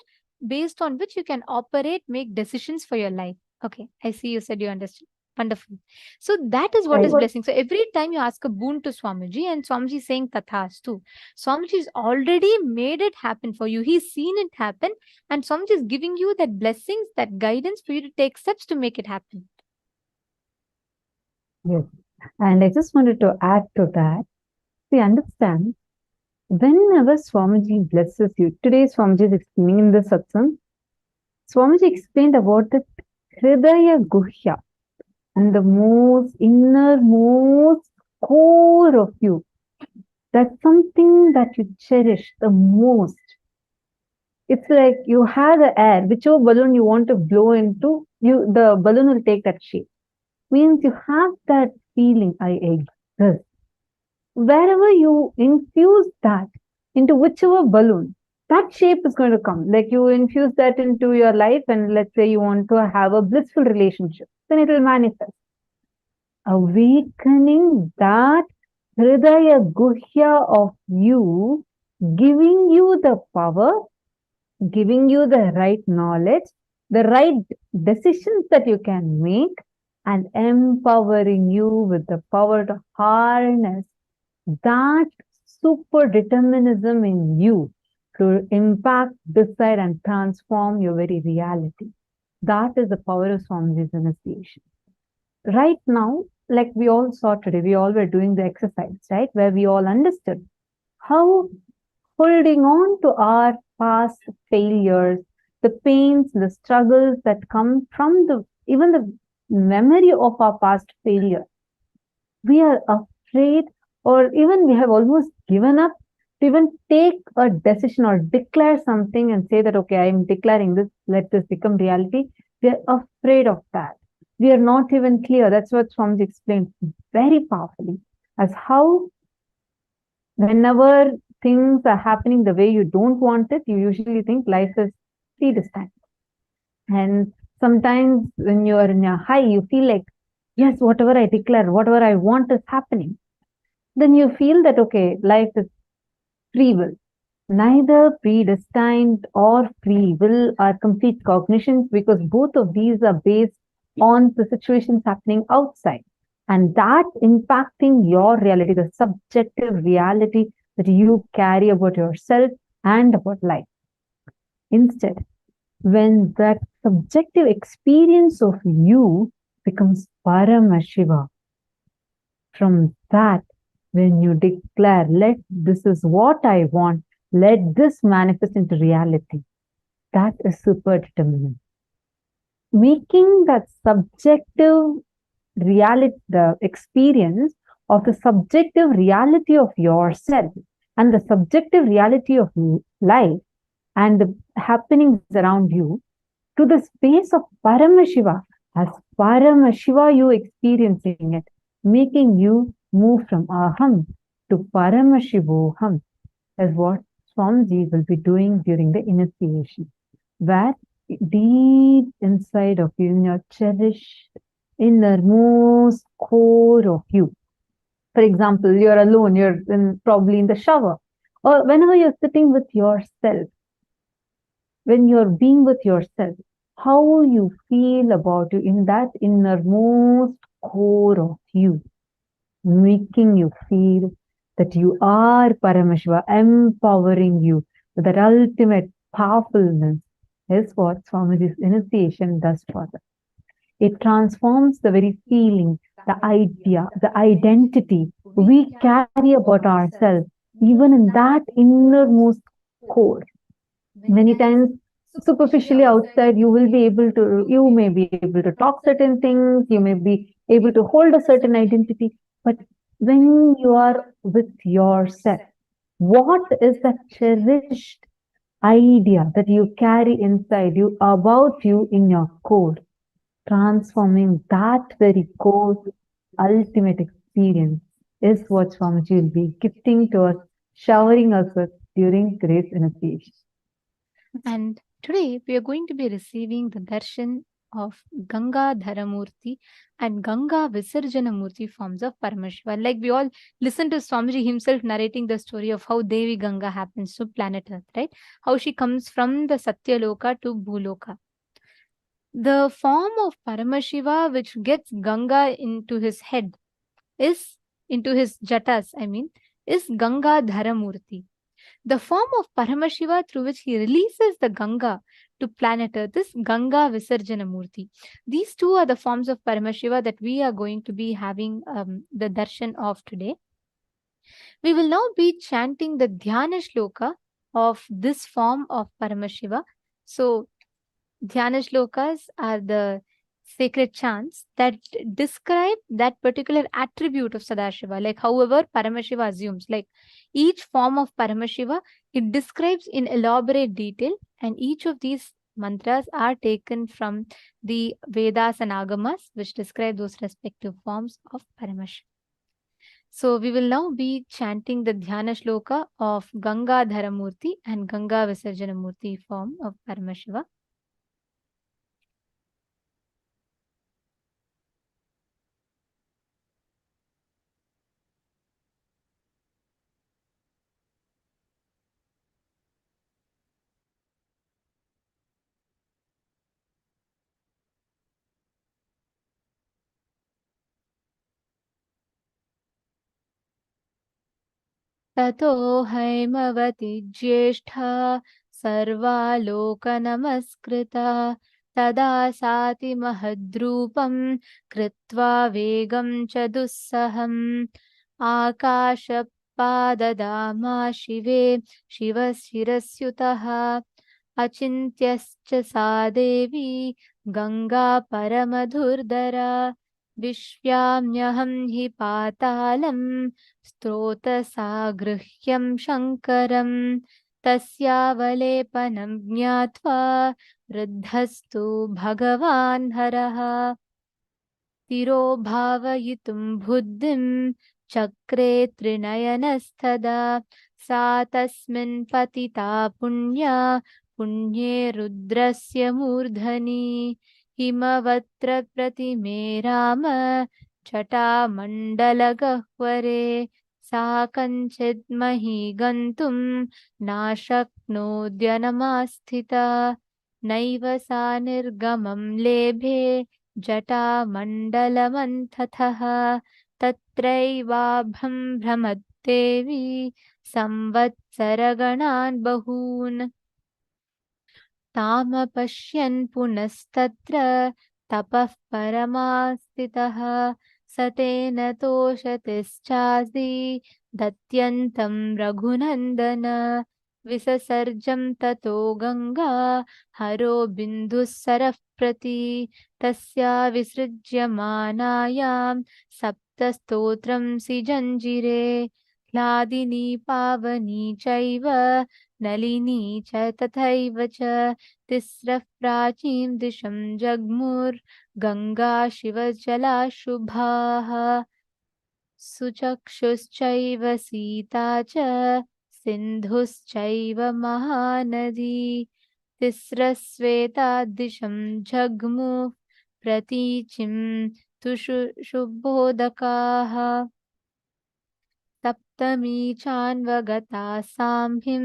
Speaker 6: based on which you can operate, make decisions for your life. Okay, I see you said you understood. Wonderful. So that is what is blessing. So every time you ask a boon to Swamiji and Swamiji is saying Tathastu, Swamiji has already made it happen for you. He's seen it happen and Swamiji is giving you that blessings, that guidance for you to take steps to make it happen.
Speaker 7: Yes. And I just wanted to add to that. We understand whenever Swamiji blesses you, today Swamiji is explaining in the satsang, Swamiji explained about the Hridaya Guhya and the most innermost core of you. That's something that you cherish the most. It's like you have the air, whichever balloon you want to blow into, the balloon will take that shape. Means you have that feeling, I exist. Wherever you infuse that into whichever balloon, that shape is going to come. Like you infuse that into your life, and let's say you want to have a blissful relationship, then it will manifest. Awakening that Hridaya Guhya of you, giving you the power, giving you the right knowledge, the right decisions that you can make, and empowering you with the power to harness that super determinism in you to impact, decide, and transform your very reality. That is the power of Swamiji's initiation. Right now, like we all saw today, we all were doing the exercise, right? Where we all understood how holding on to our past failures, the pains, the struggles that come from even the memory of our past failure. We are afraid, or even we have almost given up to even take a decision or declare something and say that, okay, I am declaring this, let this become reality. We are afraid of that. We are not even clear. That's what Swamiji explained very powerfully, as how whenever things are happening the way you don't want it, you usually think life is predestined. And sometimes when you are in a high, you feel like, yes, whatever I declare, whatever I want is happening. Then you feel that, okay, life is free will. Neither predestined or free will are complete cognitions, because both of these are based on the situations happening outside, and that impacting your reality, the subjective reality that you carry about yourself and about life. Instead, when that subjective experience of you becomes Paramashiva, from that, when you declare, this is what I want, let this manifest into reality, that is super-determinism. Making that subjective reality, the experience of the subjective reality of yourself and the subjective reality of life and the happenings around you, to the space of Paramashiva, as Paramashiva you experiencing it, making you move from Aham to Paramashivoham, is what Swamiji will be doing during the initiation, where deep inside of you, in your cherished innermost core of you. For example, you're alone, you're probably in the shower, or whenever you're sitting with yourself, when you're being with yourself, how you feel about you in that innermost core of you, making you feel that you are Paramashiva, empowering you with that ultimate powerfulness, is what Swamiji's initiation does for them. It transforms the very feeling, the idea, the identity we carry about ourselves, even in that innermost core. Many times, superficially outside, you may be able to talk certain things, you may be able to hold a certain identity, but when you are with yourself, what is that cherished idea that you carry inside you about you in your core? Transforming that very core ultimate experience is what Swamiji will be gifting to us, showering us with during today's initiation.
Speaker 6: And today we are going to be receiving the darshan of Ganga Dharamurti and Ganga Visarjanamurti forms of Paramashiva. Like we all listen to Swamiji himself narrating the story of how Devi Ganga happens to planet Earth, right? How she comes from the Satya Loka to Bhuloka. The form of Paramashiva which gets Ganga into his head into his jatas, is Ganga Dharamurti. The form of Paramashiva through which he releases the Ganga to planet Earth is Ganga Visarjanamurti. These two are the forms of Paramashiva that we are going to be having the darshan of today. We will now be chanting the Dhyana Shloka of this form of Paramashiva. So, Dhyana Shlokas are the sacred chants that describe that particular attribute of Sadashiva, like however Paramashiva assumes, like each form of Paramashiva It describes in elaborate detail, and each of these mantras are taken from the Vedas and Agamas, which describe those respective forms of Paramashiva. So we will now be chanting the Dhyana Shloka of Ganga Dharamurti and Ganga Visarjanamurti form of Paramashiva. ततो हैमवति ज्येष्ठा सर्वालोकनमस्कृता तदा साति महद्रूपं कृत्वा वेगं च दुस्सहम् आकाशपाददामा शिवे शिवशिरस्युतः अचिन्त्यश्च सा देवी गंगा परमधुर्धरा विश्व्याम्यहं हि पातालं स्तोतसागृह्यं शङ्करं तस्यावलेपनं ज्ञात्वा वृद्धस्तु भगवान् हरः तिरोभावयितुं बुद्धिं चक्रे त्रिनयनस्तदा सा तस्मिन् पतिता पुण्या पुण्ये रुद्रस्य मूर्धनि हिमवत्र प्रतिमे राम जटामण्डलगह्वरे सा कञ्चित् मही गन्तुं नाशक्नोद्यनमास्थिता नैव सा निर्गमं लेभे जटामण्डलमन्थतः तत्रैवाभं भ्रमद्देवी संवत्सरगणान् बहून् तामपश्यन् पुनस्तत्र तपः परमास्थितः स तेन तोषतिश्चासि दत्यन्तं रघुनन्दन विससर्जं ततो गंगा हरो बिन्दुसरः प्रति तस्या विसृज्यमानायां सप्तस्तोत्रं सिजञ्जिरे ह्लादिनी पावनी चैव नलिनी च तथैव च तिस्रः प्राचीं दिशं जग्मुर्गङ्गा शिवजला शुभाः सुचक्षुश्चैव सीता च सिन्धुश्चैव महानदी तिस्रः श्वेतादिशं जग्मुः प्रतीचिं शुभोदकाः सप्तमी चान्वगता साम्भिं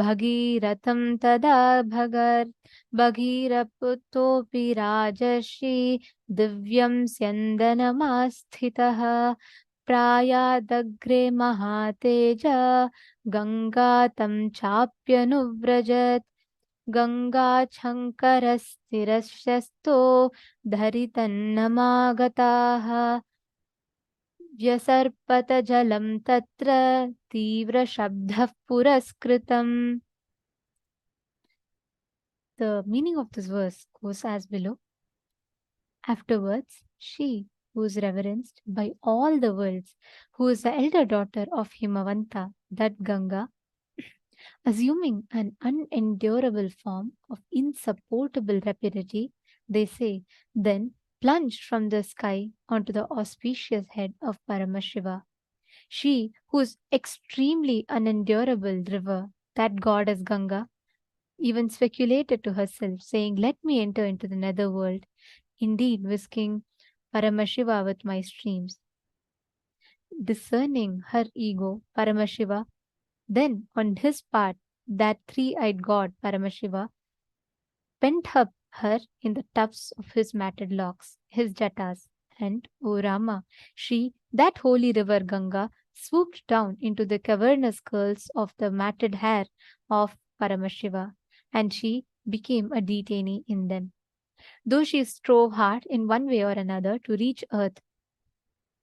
Speaker 6: भगीरथं तदा भगीरथपुत्रोऽपि राजर्षि दिव्यं स्यन्दनमास्थितः प्रायादग्रे महातेजा गंगा तं चाप्यनुव्रजत् गंगाच्छङ्करस्थिरशस्तो धरितन्नमागताः व्यसर्पत जलं तत्र तीव्रशब्दः पुरस्कृतम्. The meaning of this verse goes as below. Afterwards, she, who is reverenced by all the worlds, who is the elder daughter of Himavanta, that Ganga, assuming an unendurable form of insupportable rapidity, they say, then plunged from the sky onto the auspicious head of Paramashiva. She, whose extremely unendurable river, that goddess Ganga, even speculated to herself, saying, let me enter into the netherworld, indeed whisking Paramashiva with my streams. Discerning her ego, Paramashiva, then on his part, that three-eyed god, Paramashiva, pent up her in the tufts of his matted locks, his jatas, and, O Rama, she, that holy river Ganga, swooped down into the cavernous curls of the matted hair of Paramashiva, and she became a detainee in them. Though she strove hard in one way or another to reach earth,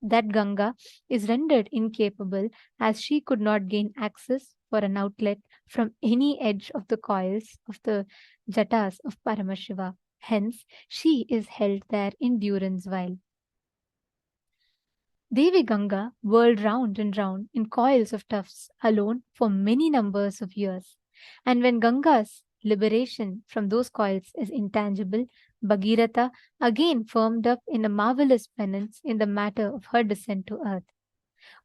Speaker 6: that Ganga is rendered incapable, as she could not gain access for an outlet from any edge of the coils of the jatas of Paramashiva. Hence, she is held there in durance while. Devi Ganga whirled round and round in coils of tufts alone for many numbers of years. And when Ganga's liberation from those coils is intangible, Bhagirath again firmed up in a marvelous penance in the matter of her descent to earth.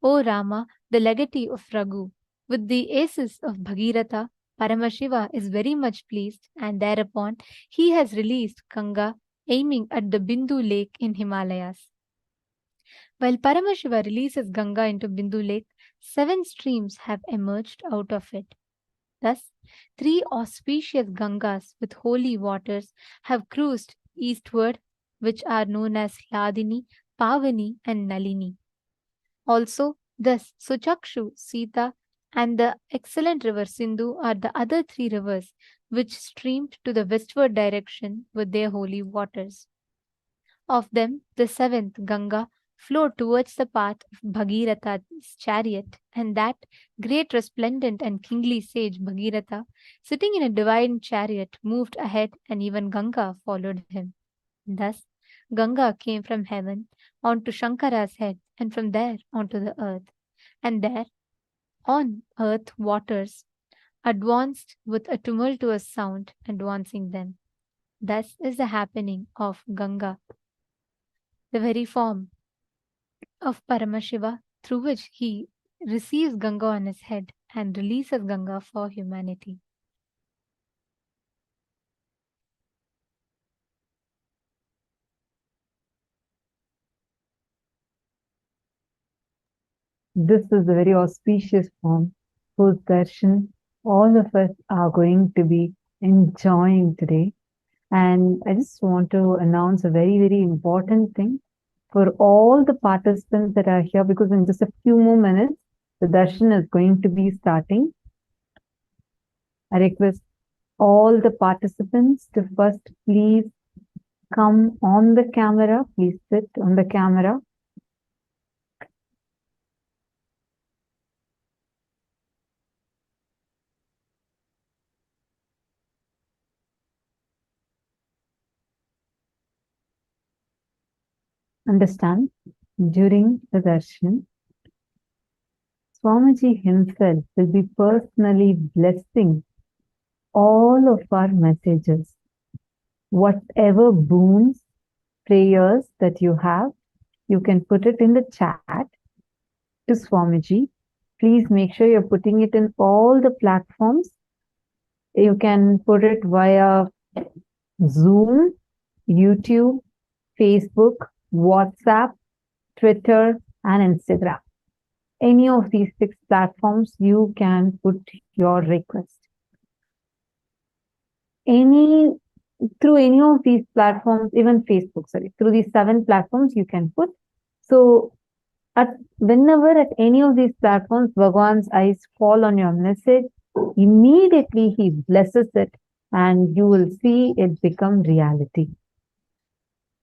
Speaker 6: O Rama, the legatee of Raghu, with the aces of Bhagirath, Paramashiva is very much pleased, and thereupon he has released Ganga, aiming at the Bindu lake in Himalayas. While Paramashiva releases Ganga into Bindu lake, 7 streams have emerged out of it. Thus, 3 auspicious Gangas with holy waters have cruised eastward, which are known as Hladini, Pavani, and Nalini. Also, thus Suchakshu, Sita, and the excellent river Sindhu are the other 3 rivers which streamed to the westward direction with their holy waters. Of them, the 7th, Ganga, flowed towards the path of Bhagiratha's chariot, and that great resplendent and kingly sage Bhagiratha, sitting in a divine chariot, moved ahead, and even Ganga followed him. Thus, Ganga came from heaven onto Shankara's head, and from there onto the earth. And there, on earth, waters advanced with a tumultuous sound, advancing them. Thus is the happening of Ganga, the very form of Paramashiva, through which he receives Ganga on his head and releases Ganga for humanity.
Speaker 7: This is a very auspicious form whose darshan all of us are going to be enjoying today. And I just want to announce a very, very important thing for all the participants that are here, because in just a few more minutes, the darshan is going to be starting. I request all the participants to first please come on the camera. Please sit on the camera. Understand, during the darshan, Swamiji himself will be personally blessing all of our messages. Whatever boons, prayers that you have, you can put it in the chat to Swamiji. Please make sure you're putting it in all the platforms. You can put it via Zoom, YouTube, Facebook, WhatsApp, Twitter, and Instagram. Any of these 6 platforms, you can put your request. Through any of these platforms, even Facebook, through these 7 platforms you can put. So, whenever at any of these platforms, Bhagavan's eyes fall on your message, immediately he blesses it and you will see it become reality.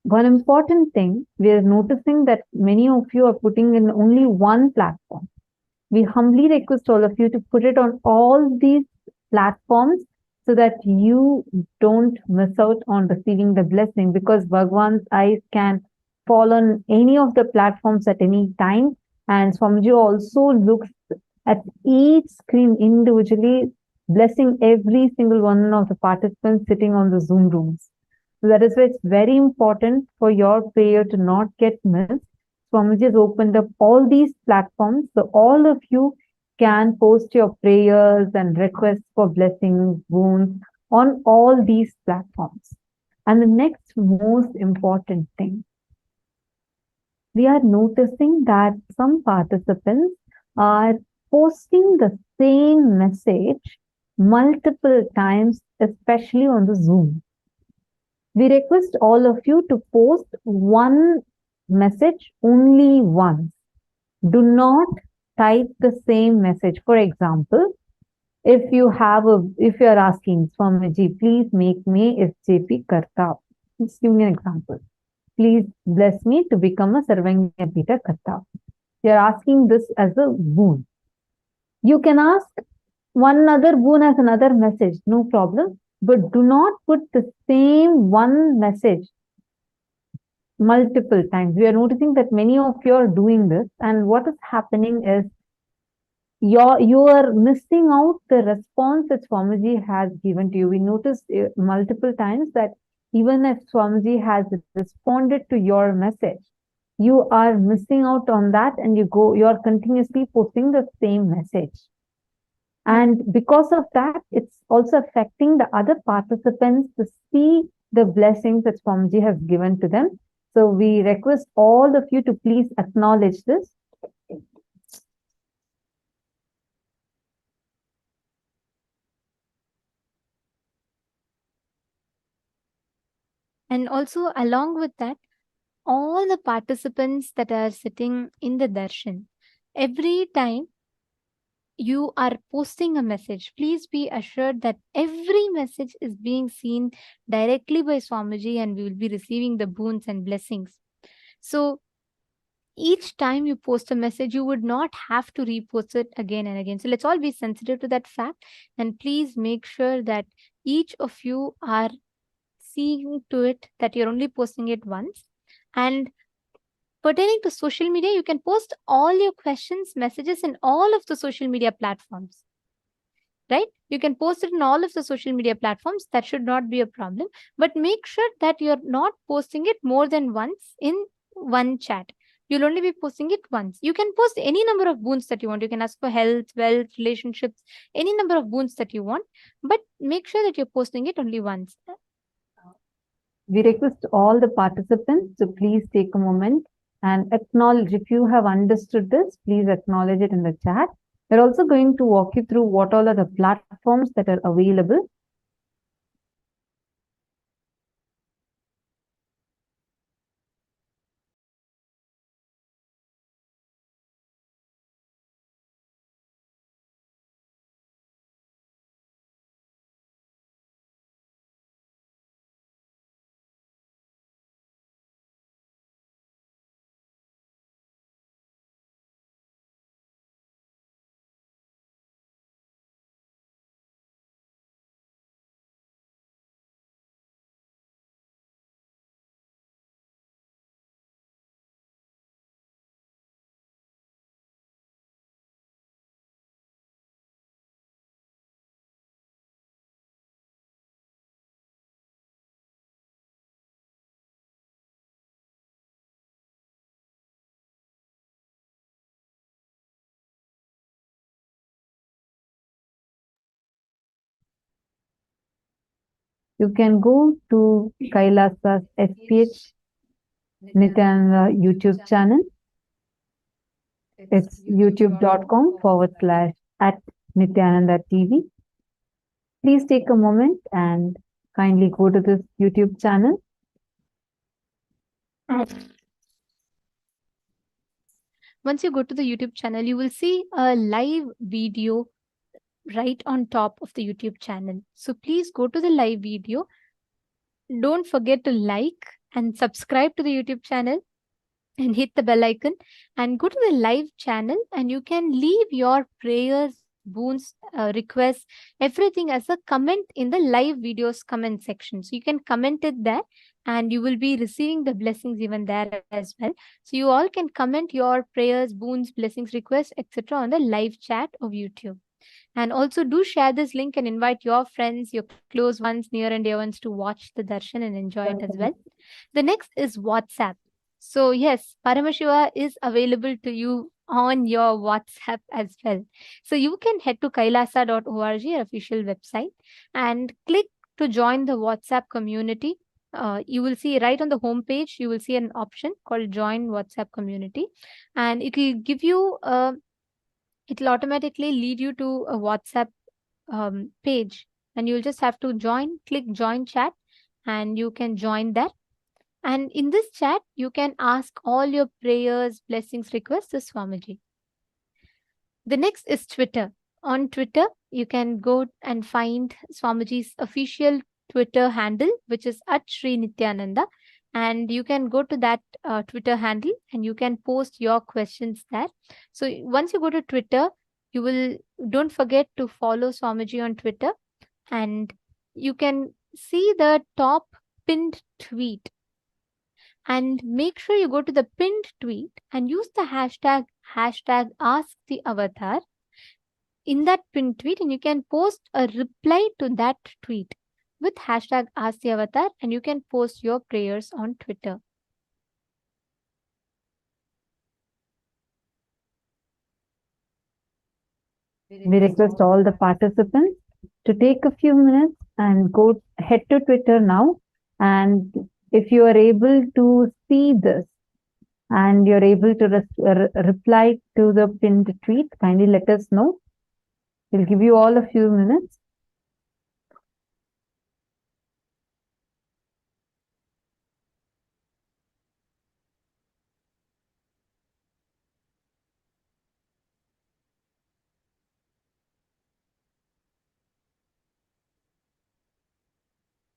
Speaker 7: One important thing, we are noticing that many of you are putting in only one platform. We humbly request all of you to put it on all these platforms so that you don't miss out on receiving the blessing, because Bhagavan's eyes can fall on any of the platforms at any time. And Swamiji also looks at each screen individually, blessing every single one of the participants sitting on the Zoom rooms. So that is why it's very important for your prayer to not get missed. Swamiji has opened up all these platforms, so all of you can post your prayers and requests for blessings, wounds on all these platforms. And the next most important thing, we are noticing that some participants are posting the same message multiple times, especially on the Zoom. We request all of you to post one message only once. Do not type the same message. For example, if you are asking Swamiji, please make me SJP Karta. Just give me an example. Please bless me to become a Sarvanya Pita Karta. You are asking this as a boon. You can ask one other boon as another message, no problem. But do not put the same one message multiple times. We are noticing that many of you are doing this, and what is happening is you are missing out the response that Swamiji has given to you. We noticed multiple times that even if Swamiji has responded to your message, you are missing out on that, and you are continuously posting the same message. And because of that, it's also affecting the other participants to see the blessings that Swamiji has given to them. So we request all of you to please acknowledge this.
Speaker 6: And also along with that, all the participants that are sitting in the darshan, every time you are posting a message, please be assured that every message is being seen directly by Swamiji, and we will be receiving the boons and blessings. So each time you post a message, you would not have to repost it again and again. So let's all be sensitive to that fact, and please make sure that each of you are seeing to it that you're only posting it once. And pertaining to social media, you can post all your questions, messages in all of the social media platforms, right? You can post it in all of the social media platforms. That should not be a problem. But make sure that you're not posting it more than once in one chat. You'll only be posting it once. You can post any number of boons that you want. You can ask for health, wealth, relationships, any number of boons that you want. But make sure that you're posting it only once.
Speaker 7: We request all the participants to please take a moment and acknowledge. If you have understood this, please acknowledge it in the chat. We're also going to walk you through what all are the platforms that are available. You can go to KAILASA's SPH Nithyananda YouTube channel. It's youtube.com/@Nithyananda TV. Please take a moment and kindly go to this YouTube channel.
Speaker 6: Once you go to the YouTube channel, you will see a live video right on top of the YouTube channel. So please go to the live video. Don't forget to like and subscribe to the YouTube channel and hit the bell icon, and go to the live channel, and you can leave your prayers, boons, requests, everything as a comment in the live videos comment section. So you can comment it there, and you will be receiving the blessings even there as well. So you all can comment your prayers, boons, blessings, requests, etc. on the live chat of YouTube. And also do share this link and invite your friends, your close ones, near and dear ones to watch the darshan and enjoy it as well. The next is WhatsApp. So yes, Paramashiva is available to you on your WhatsApp as well. So you can head to kailasa.org, our official website, and click to join the WhatsApp community. You will see right on the home page, you will see an option called Join WhatsApp Community, and it will give you it will automatically lead you to a WhatsApp page, and you'll just have to click join chat, and you can join that. And in this chat, you can ask all your prayers, blessings, requests to Swamiji. The next is Twitter. On Twitter, you can go and find Swamiji's official Twitter handle, which is @Sri-Nithyananda. And you can go to that Twitter handle, and you can post your questions there. So once you go to Twitter, don't forget to follow Swamiji on Twitter, and you can see the top pinned tweet. And make sure you go to the pinned tweet and use the hashtag #AskTheAvatar in that pinned tweet, and you can post a reply to that tweet with hashtag #AskTheAvatar, and you can post your prayers on Twitter.
Speaker 7: We request all the participants to take a few minutes and head to Twitter now. And if you are able to see this and you're able to reply to the pinned tweet, kindly let us know. We'll give you all a few minutes.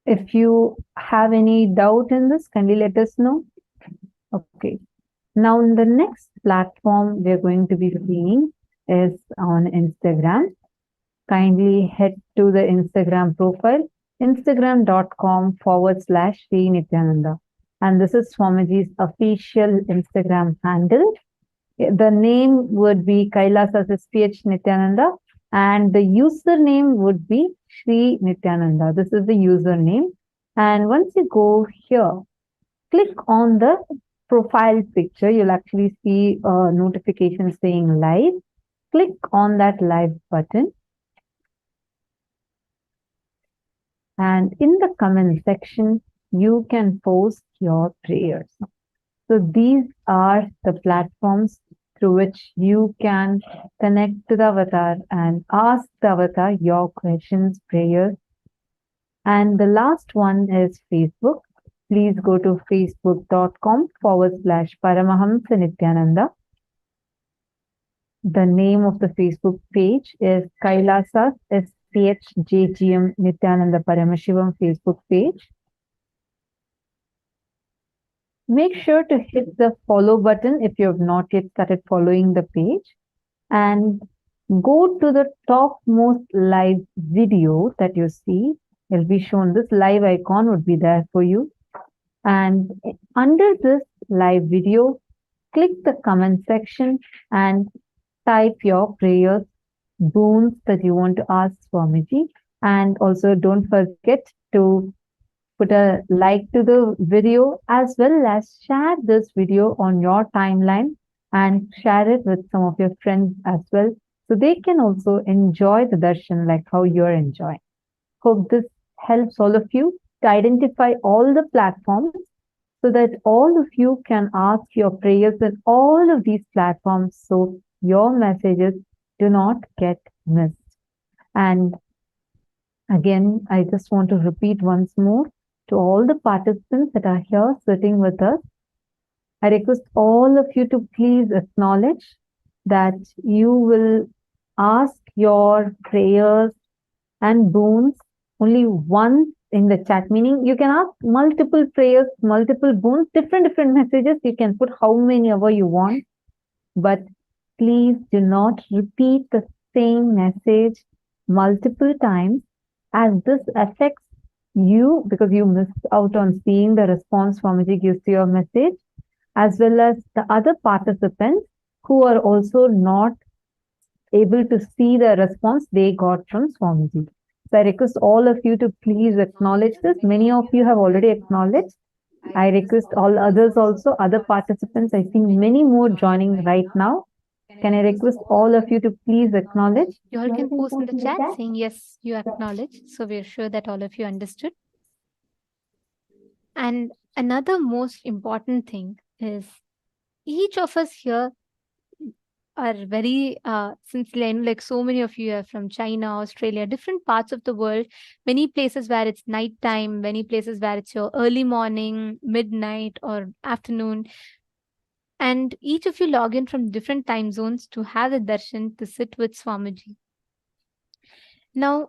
Speaker 7: If you have any doubt in this, kindly let us know. Okay. Now, the next platform we're going to be seeing is on Instagram. Kindly head to the Instagram profile, instagram.com/Sri Nithyananda. And this is Swamiji's official Instagram handle. The name would be KAILASA SPH Nithyananda, and the username would be Sri Nithyananda. This is the username. And once you go here, click on the profile picture. You'll actually see a notification saying live. Click on that live button. And in the comment section, you can post your prayers. So these are the platforms through which you can connect to the avatar and ask the avatar your questions, prayers. And the last one is Facebook. Please go to facebook.com/Paramātma Nithyananda. The name of the Facebook page is KAILASA SPHJGM Nithyananda Paramashivam Facebook page. Make sure to hit the follow button if you have not yet started following the page, and go to the topmost live video that you see. It will be shown. This live icon would be there for you. And under this live video, click the comment section and type your prayers, boons that you want to ask Swamiji. And also don't forget to put a like to the video, as well as share this video on your timeline and share it with some of your friends as well, so they can also enjoy the darshan like how you're enjoying. Hope this helps all of you to identify all the platforms so that all of you can ask your prayers in all of these platforms, so your messages do not get missed. And again, I just want to repeat once more to all the participants that are here sitting with us. I request all of you to please acknowledge that you will ask your prayers and boons only once in the chat, meaning you can ask multiple prayers, multiple boons, different messages. You can put how many ever you want, but please do not repeat the same message multiple times, as this affects you because you missed out on seeing the response Swamiji gives to your message, as well as the other participants who are also not able to see the response they got from Swamiji. So I request all of you to please acknowledge this. Many of you have already acknowledged. I request all others also, other participants. I see many more joining right now. Can I request all of you to please acknowledge?
Speaker 6: You all can post in the chat saying yes, you acknowledge. So we're sure that all of you understood. And another most important thing is each of us here are very, since like so many of you are from China, Australia, different parts of the world, many places where it's nighttime, many places where it's your early morning, midnight or afternoon. And each of you log in from different time zones to have the darshan, to sit with Swamiji. Now,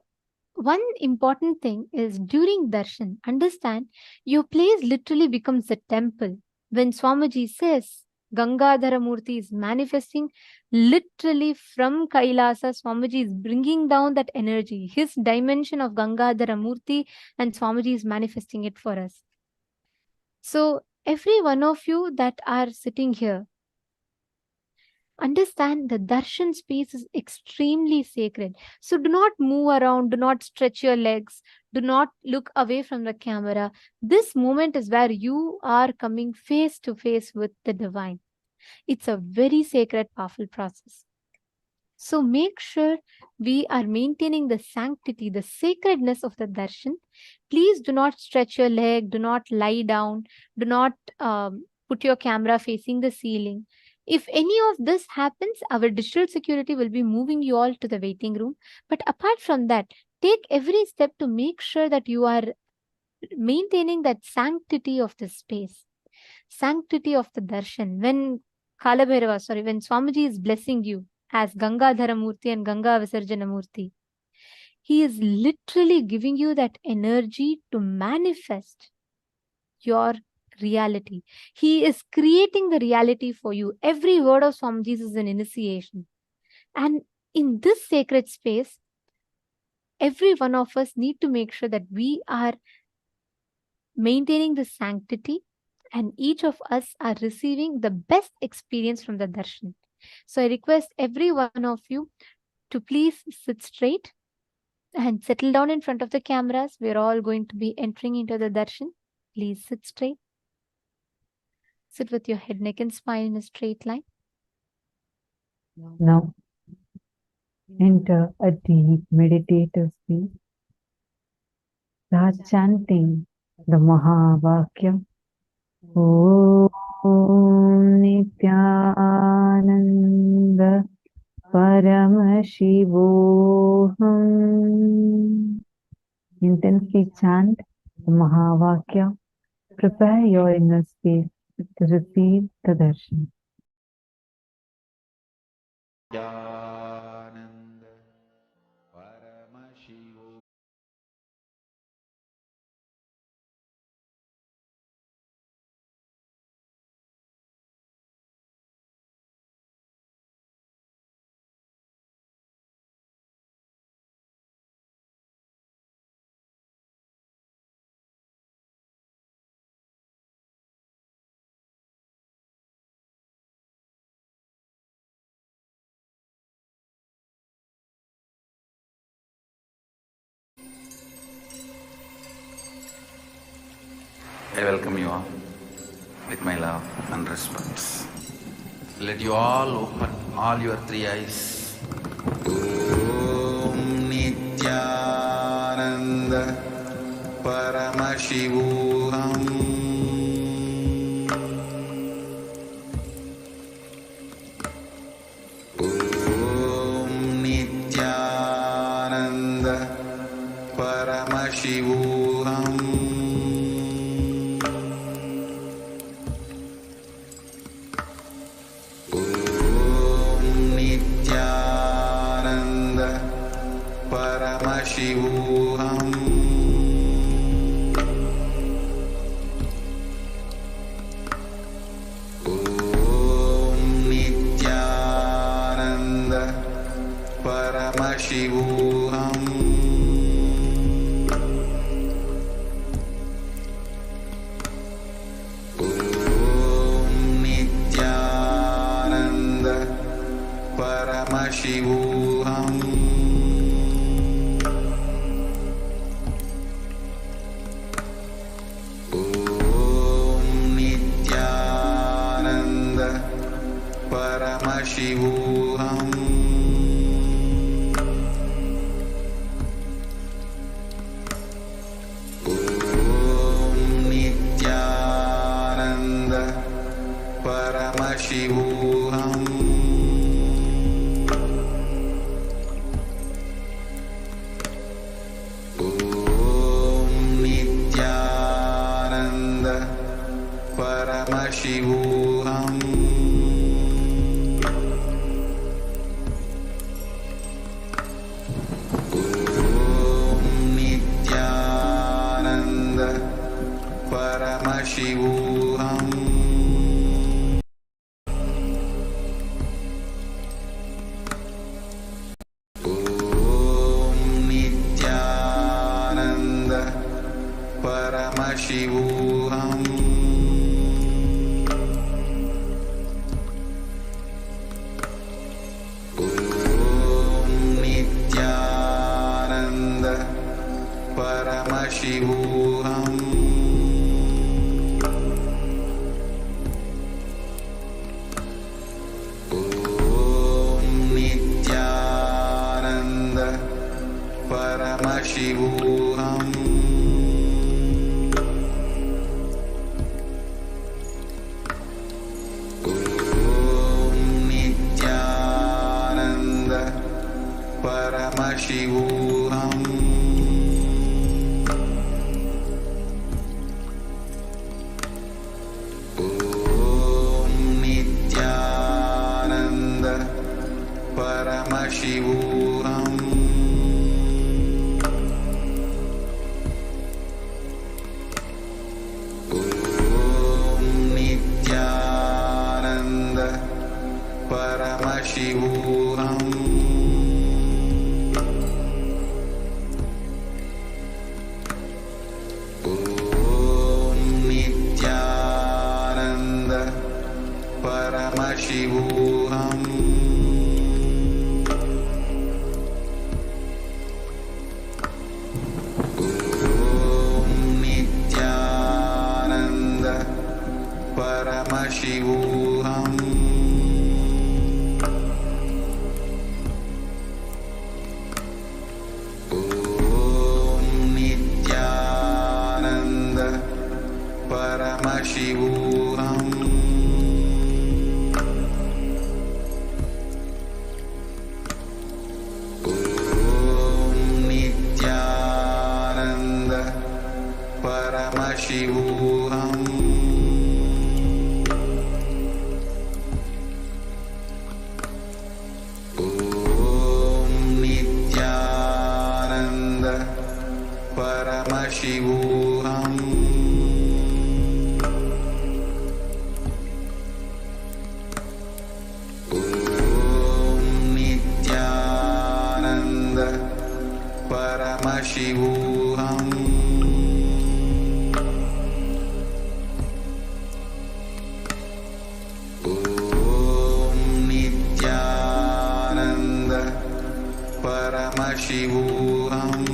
Speaker 6: one important thing is during darshan, understand your place literally becomes a temple. When Swamiji says Gangadhara Murti is manifesting, literally from Kailasa, Swamiji is bringing down that energy, his dimension of Gangadhara Murti, and Swamiji is manifesting it for us. So every one of you that are sitting here, understand the darshan space is extremely sacred. So do not move around, do not stretch your legs, do not look away from the camera. This moment is where you are coming face to face with the divine. It's a very sacred, powerful process. So make sure we are maintaining the sanctity, the sacredness of the darshan. Please do not stretch your leg, do not lie down, do not put your camera facing the ceiling. If any of this happens, our digital security will be moving you all to the waiting room. But apart from that, take every step to make sure that you are maintaining that sanctity of the space, sanctity of the darshan. When when Swamiji is blessing you as Ganga Dharamurti and Ganga Visarjanamurti, he is literally giving you that energy to manifest your reality. He is creating the reality for you. Every word of Swamiji's is an initiation. And in this sacred space, every one of us need to make sure that we are maintaining the sanctity, and each of us are receiving the best experience from the darshan. So I request every one of you to please sit straight and settle down in front of the cameras. We're all going to be entering into the darshan. Please sit straight. Sit with your head, neck and spine in a straight line.
Speaker 7: Now, enter a deep meditative state. Start chanting the Mahavakya. Om Nithyananda Paramashivoham. Intensely chant the Mahavakya. Prepare your inner space to receive the darshan.
Speaker 3: I welcome you all with my love and respect. Let you all open all your three eyes. Om Nithyananda Paramashivoham. Om Nithyananda Paramashivoham. Paramashivoham. Om Nithyananda Paramashivoham. Om Nithyananda Paramashivoham. Paramashivoham. Om Nithyananda Paramashivoham. Om Nithyananda Paramashivoham. Paramashivoham. Om Nithyananda Paramashivoham. Paramashivoham. Om Nithyananda Paramashivoham. Paramashivoham. Om Nithyananda Paramashivoham. Om Nithyananda Paramashivoham. Paramashivoham. Om Nithyananda Paramashivoham. Om Nithyananda Paramashivoham. Paramashivoham. Om Nithyananda Paramashivoham. Om Nithyananda Paramashivoham. Paramashivoham.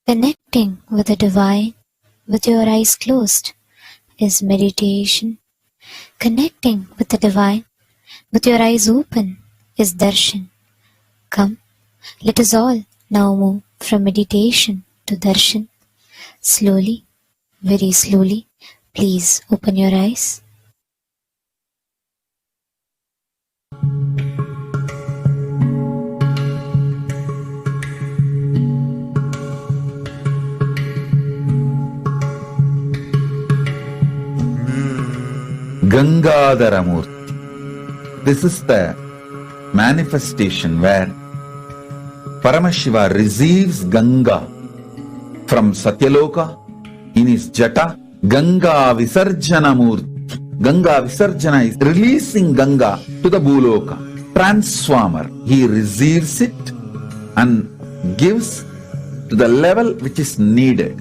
Speaker 10: Connecting with the divine with your eyes closed is meditation. Connecting with the divine with your eyes open is darshan. Come, let us all now move from meditation to darshan. Slowly, very slowly, please open your eyes.
Speaker 3: Gangadharamurti. This is the manifestation where Paramashiva receives Ganga from Satya Loka in his jata. Ganga Visarjanamurti. Ganga Visarjana is releasing Ganga to the Bhuloka. Transformer. He receives it and gives to the level which is needed.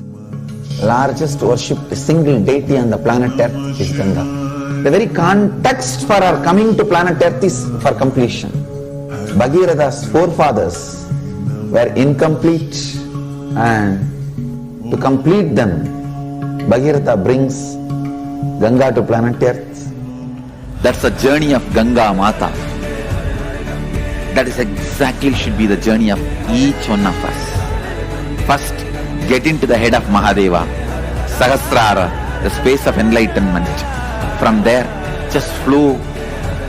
Speaker 8: Largest worshipped single deity on the planet Earth is Ganga. The very context for our coming to planet Earth is for completion. Bhagirath's forefathers were incomplete, and to complete them, Bhagiratha brings Ganga to planet Earth.
Speaker 3: That's the journey of Ganga Mata. That is exactly should be the journey of each one of us. First, get into the head of Mahadeva, Sahasrara, the space of enlightenment. From there, just flow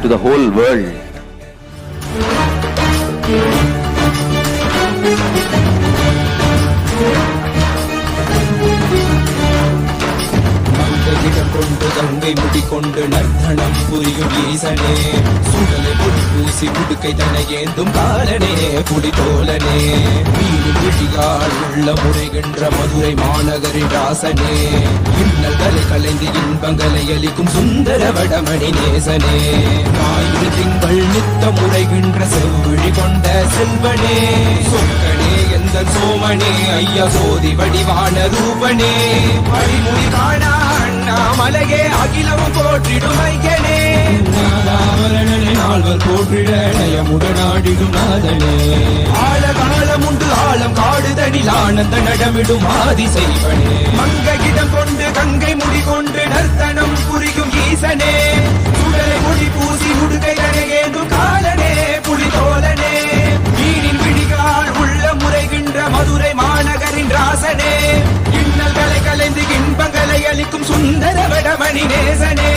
Speaker 3: to the whole world.
Speaker 11: Ganga முடிக்கொண்டு நர்த்தனம் புரியும் ஈசனே, சுடலை பொடி பூசி புடுக்கை தனை ஏந்தும் காலனே புலிதோலனே, மீன் விழியால் உள்ள முறைகின்ற மதுரை மாநகரின் ராசனே, இன்னல்களை கலைந்து இன்பங்களை அளிக்கும் சுந்தர வடமணி நேசனே, ஞாயிறு திங்கள் நித்த முறைகின்ற செவ்விழி கொண்ட செல்வனே, சொக்கனே எந்த சோமனே, ஐயா சோதி வடிவான ரூபனே, அடிமுடி காணா அண்ணாமலையே அகிலமும் போற்றிடும் ஐயனே, நாதாவரணனே நால்வர் போற்றிட நயமுடனாடிடும் நாதனே, ஆழகாலம் உண்டு ஆழம் காடுதனில் ஆனந்த நடமிடும் ஆதி செய்வனே, மங்கையிடம் கொண்டு கங்கை முடி கொண்டு நர்த்தனம் புரியும் ஈசனே, சுடலை முடி பூசி உடுகை தனையேந்தும் காலனே புலிதோலனே, மீனின் விழிகால் உள்ள முறைகின்ற மதுரை மாநகரின் ராசனே, இன்னல்களை கலைந்து இன்பங்களை அளிக்கும் சுந்தர வடமணி நேசனே.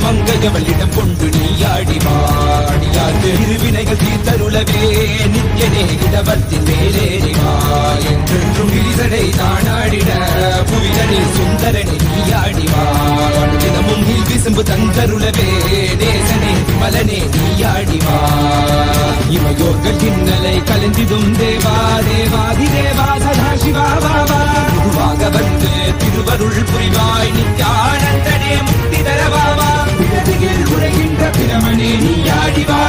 Speaker 11: மங்கையவளிடம் கொண்டு நீயாடி வாடியாண்டு இருவினைகள் தீர்த்தருளவே நித்யனே இடவத்தின் மேலேறிவா என்றென்றும் விரிசடை தானாடிட புவிதனே சுந்தரனே நீயாடிவா தினமும் நீல் விசும்பு தந்தருளவே தேசனே மலனே நீயாடிவா இமையோர்கள் இன்னலை கலந்திடும் தேவா தேவாதி தேவா சதா சிவா பாபா குருவாக வந்து திருவருள் புரிவாய் நித்யானந்தனே முக்தி தரவாவா பிறதியில் உரைகின்ற பிரமனே நீயாடிவா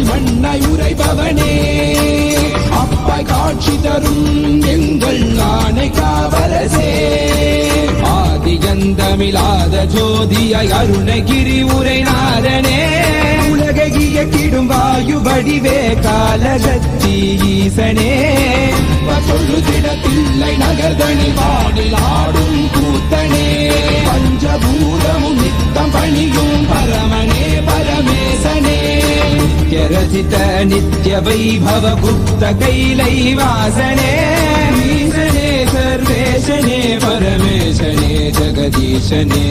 Speaker 11: மண்ணாய் உரைபவனே அப்பாய் காட்சி தரும் எங்கள் ஆணை காவலசே ஆதியந்தமில்லாத ஜோதியாய் அருணகிரி உரைநாதனே உலகை இயக்கிடும் வாயு வடிவே காலகத்தி ஈசனே சொல்லுதிடத்தில்லை நகர்தனி வானில் ஆடும் கூத்தனே பஞ்சபூதமும் நித்தம் பணியும் பரமனே பரமேசனே ரசித நித்ய வைபவ குப்த கைலை வாசனே ஈசனே சர்வேசனே பரமேசனே ஜெகதீசனே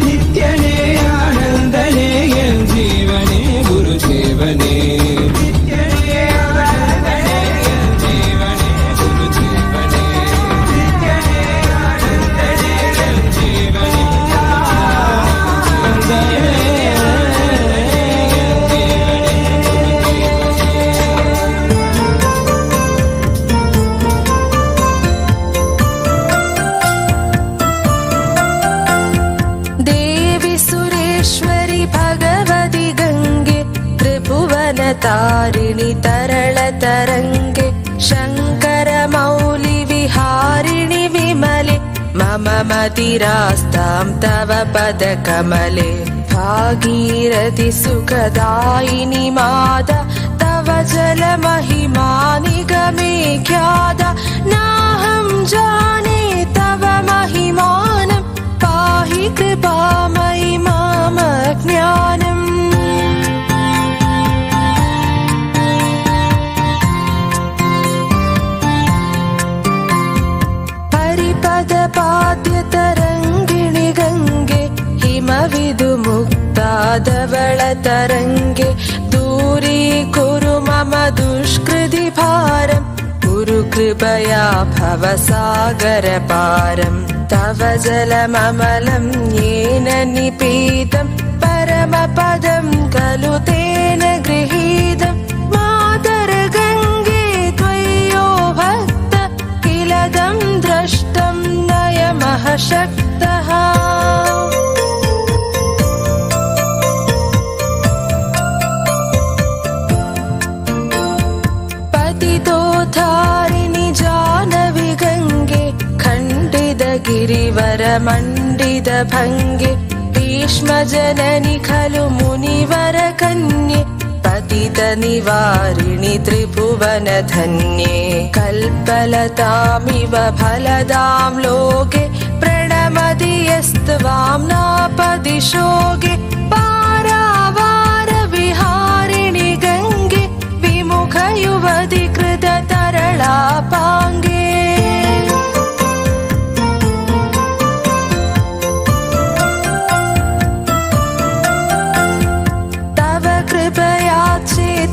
Speaker 11: நித்யனே ஆனந்தனே என் ஜீவனே குரு சேவனே நித்யனே ஆனந்தனே என் ஜீவனே குரு சேவனே நித்யனே ஆனந்தனே என் ஜீவனே तारिणी तरल तरंगे शंकर मौलि विहारिणि विमले मम मतिरास्तां तव पद कमले भागीरथि सुखदायिनि माता तव जल महिमा निगमे ख्याता नाहं जाने तव महिमानं पाहि कृपामयि माम ज्ञानम् पाद्यतरङ्गिणि गङ्गे हिमविदुमुक्ताधवळतरङ्गे दूरीकुरु मम दुष्कृति भारं कुरु कृपया भवसागरपारम् तव जलममलं येन निपीतं परमपदं खलु तेन गृहीतं मातर्गङ्गे त्वय्यो भक्त किलदं द्रष्टं नयमः शक्ति मण्डितभङ्गे भीष्मजननि खलु मुनिवरकन्ये पतितनिवारिणि त्रिभुवनधन्ये कल्पलतामिव फलदां लोके प्रणमति यस्त्वां नापदिशोगे पारावारविहारिणि गङ्गे विमुखयुवति कृततरलापाङ्गे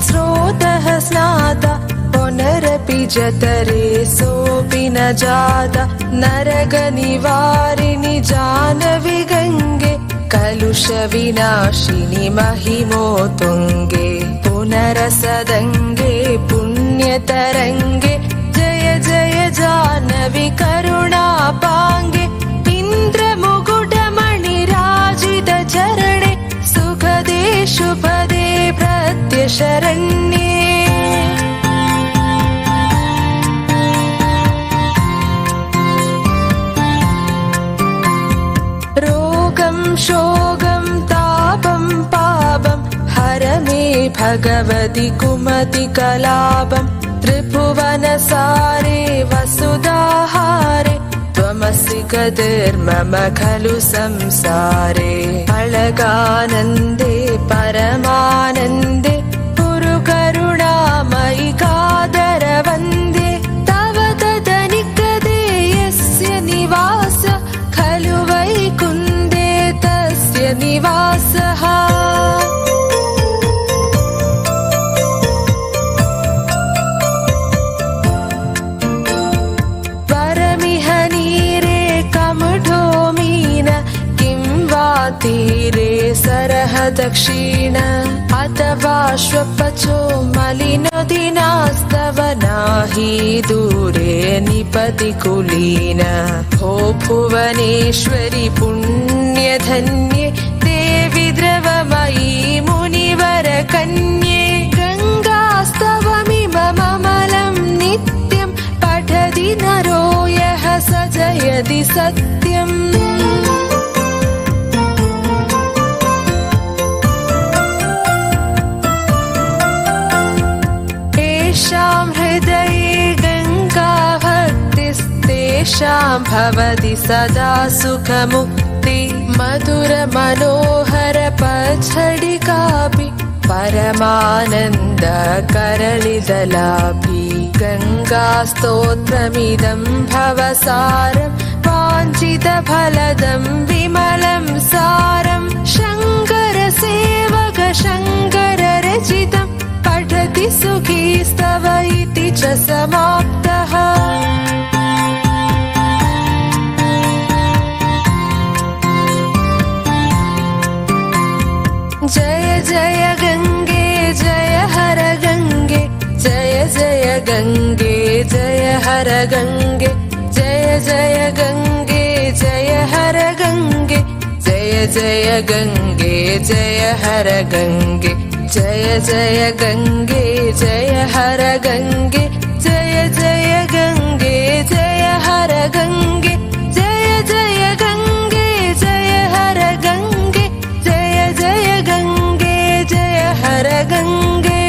Speaker 11: स्रोतः स्नाता पुनरपि जतरे सोऽपि न जाता नरकनिवारिणि जानवि गङ्गे कलुषविनाशिनि महिमोत्तुङ्गे पुनरसदङ्गे पुण्यतरङ्गे जय जय जानवि करुणापाङ्गे इन्द्रमुकुटमणिराजितचरणे सुखदे शुभदे प्रत्यशरण्ये रोगं शोगं तापं पापं हर मे भगवति कुमति कलापं त्रिभुवनसारे वसुधाहारे त्वमसि गतिर्मम खलु संसारे अलगानन्दे परमानन्दे कुरु करुणामयि कादरवन्दे तव तदनिकदे यस्य निवास खलु वैकुन्दे तस्य निवासः तीरे सरः दक्षिण अथवा श्वपचो मलिनदिनास्तव नाही दूरे निपति कुलीन भो भुवनेश्वरि पुण्यधन्ये देवि द्रवमयी मुनिवरकन्ये गङ्गास्तवमिममलं नित्यं पठति नरो यः स जयति सत्यम् तेषां हृदये गङ्गा भक्तिस्तेषां भवति सदा सुखमुक्ति मधुरमनोहर पच्छडिकापि परमानन्दकरलिदलापि गङ्गास्तोत्रमिदं भवसारं वाञ्छितफलदं विमलं सारं शङ्करसेवक शङ्कररचितं पठति सुखी स्तव इति च समाप्तः जय जय गङ्गे जय हर गङ्गे जय जय गङ्गे जय हर गङ्गे जय जय गङ्गे जय हर गङ्गे जय जय गङ्गे जय हर गङ्गे जय जय गङ्गे जय हर गङ्गे जय जय गङ्गे जय हर गङ्गे जय जय गङ्गे जय हर गङ्गे जय जय गङ्गे जय हर गङ्गे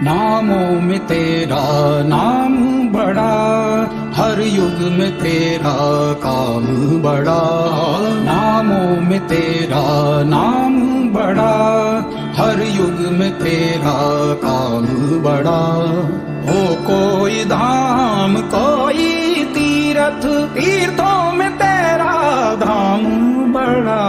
Speaker 12: नामों में तेरा नाम बड़ा, हर युग में तेरा काम बड़ा। नामों में तेरा नाम बड़ा, हर युग में तेरा काम बड़ा। हो कोई धाम कोई तीर्थ, तीर्थों में तेरा धाम बड़ा।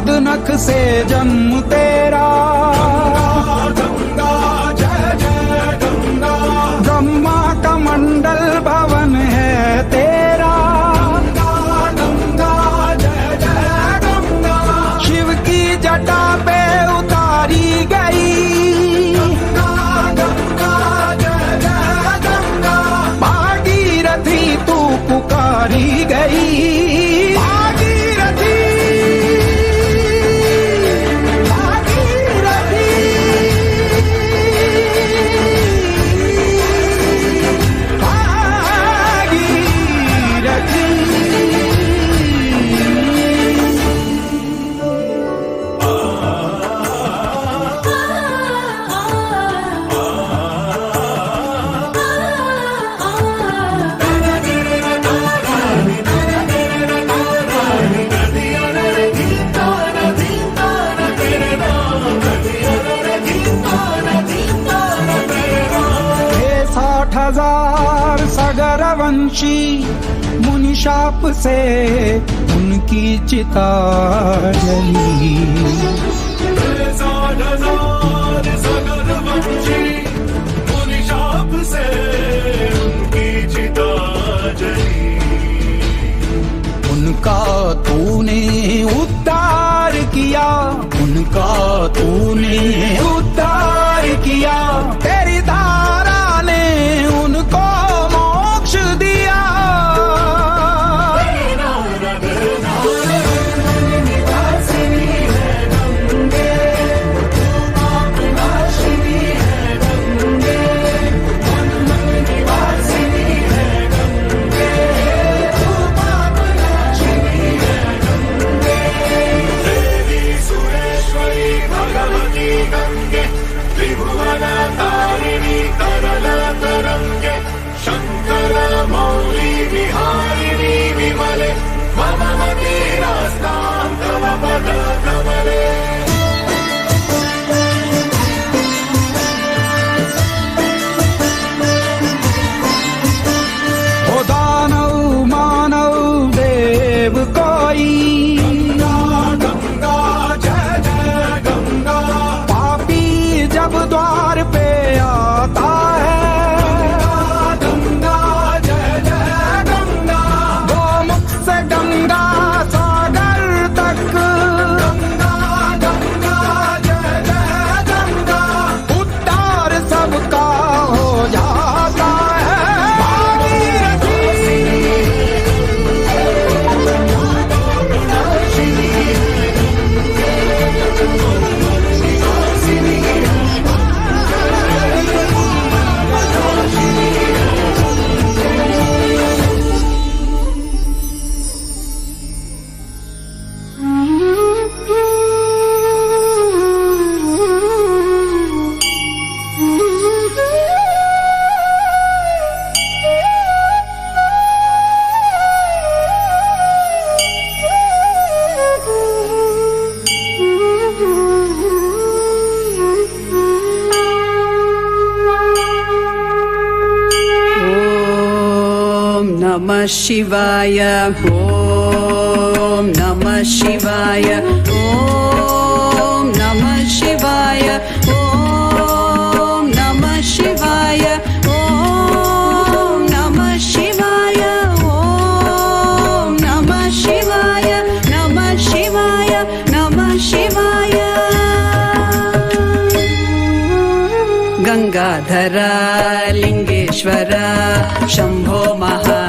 Speaker 12: बदनख से जन्म तेरा, गंगा जय जय गंगा, ब्रह्मा का मंडल भवन है तेरा, गंगा गंगा जय जय गंगा, शिव की जटा पे उतारी गई, गंगा गंगा जय जय गंगा, भागीरथी तू पुकारी गई, भागीरथी भागीरथी सगरवंशी मुनिशाप से उनकी चिता जली, सगरवंशी मुनिशाप से उनकी चिता जली, उनका तूने उद्धार किया, उनका तूने उद्धार किया, तेरी धारा ने उनको मोक्ष दिया, निवासिनी है गंगे, नाशिनी है गंगे, निवासिनी है गंगे, नाशिनी है गंगे, देवी सुरेश्वरी भगवती गंगे, त्रिभुवन तारिणी तरल तरंगे, शंकर मौली विहारिणी विमले, भगवती रास्तां तव पद कमले, ओ दानव मानव देव कोई, गंगा गंगा जय जय गंगा, पापी जब द्वार पे आता है, गंगा जय जय गंगा, गोमुख से गंगा सागर तक, गंगा गंगा जय जय गंगा, उद्धार सबका हो जाता है, भागीरथी
Speaker 13: नमः शिवाय, ॐ नमः शिवाय, ॐ नमः शिवाय, ॐ नमः शिवाय, ॐ नमः शिवाय, ॐ नमः शिवाय, नमः शिवाय, नमः शिवाय, गंगाधर लिंगेश्वर शंभो महा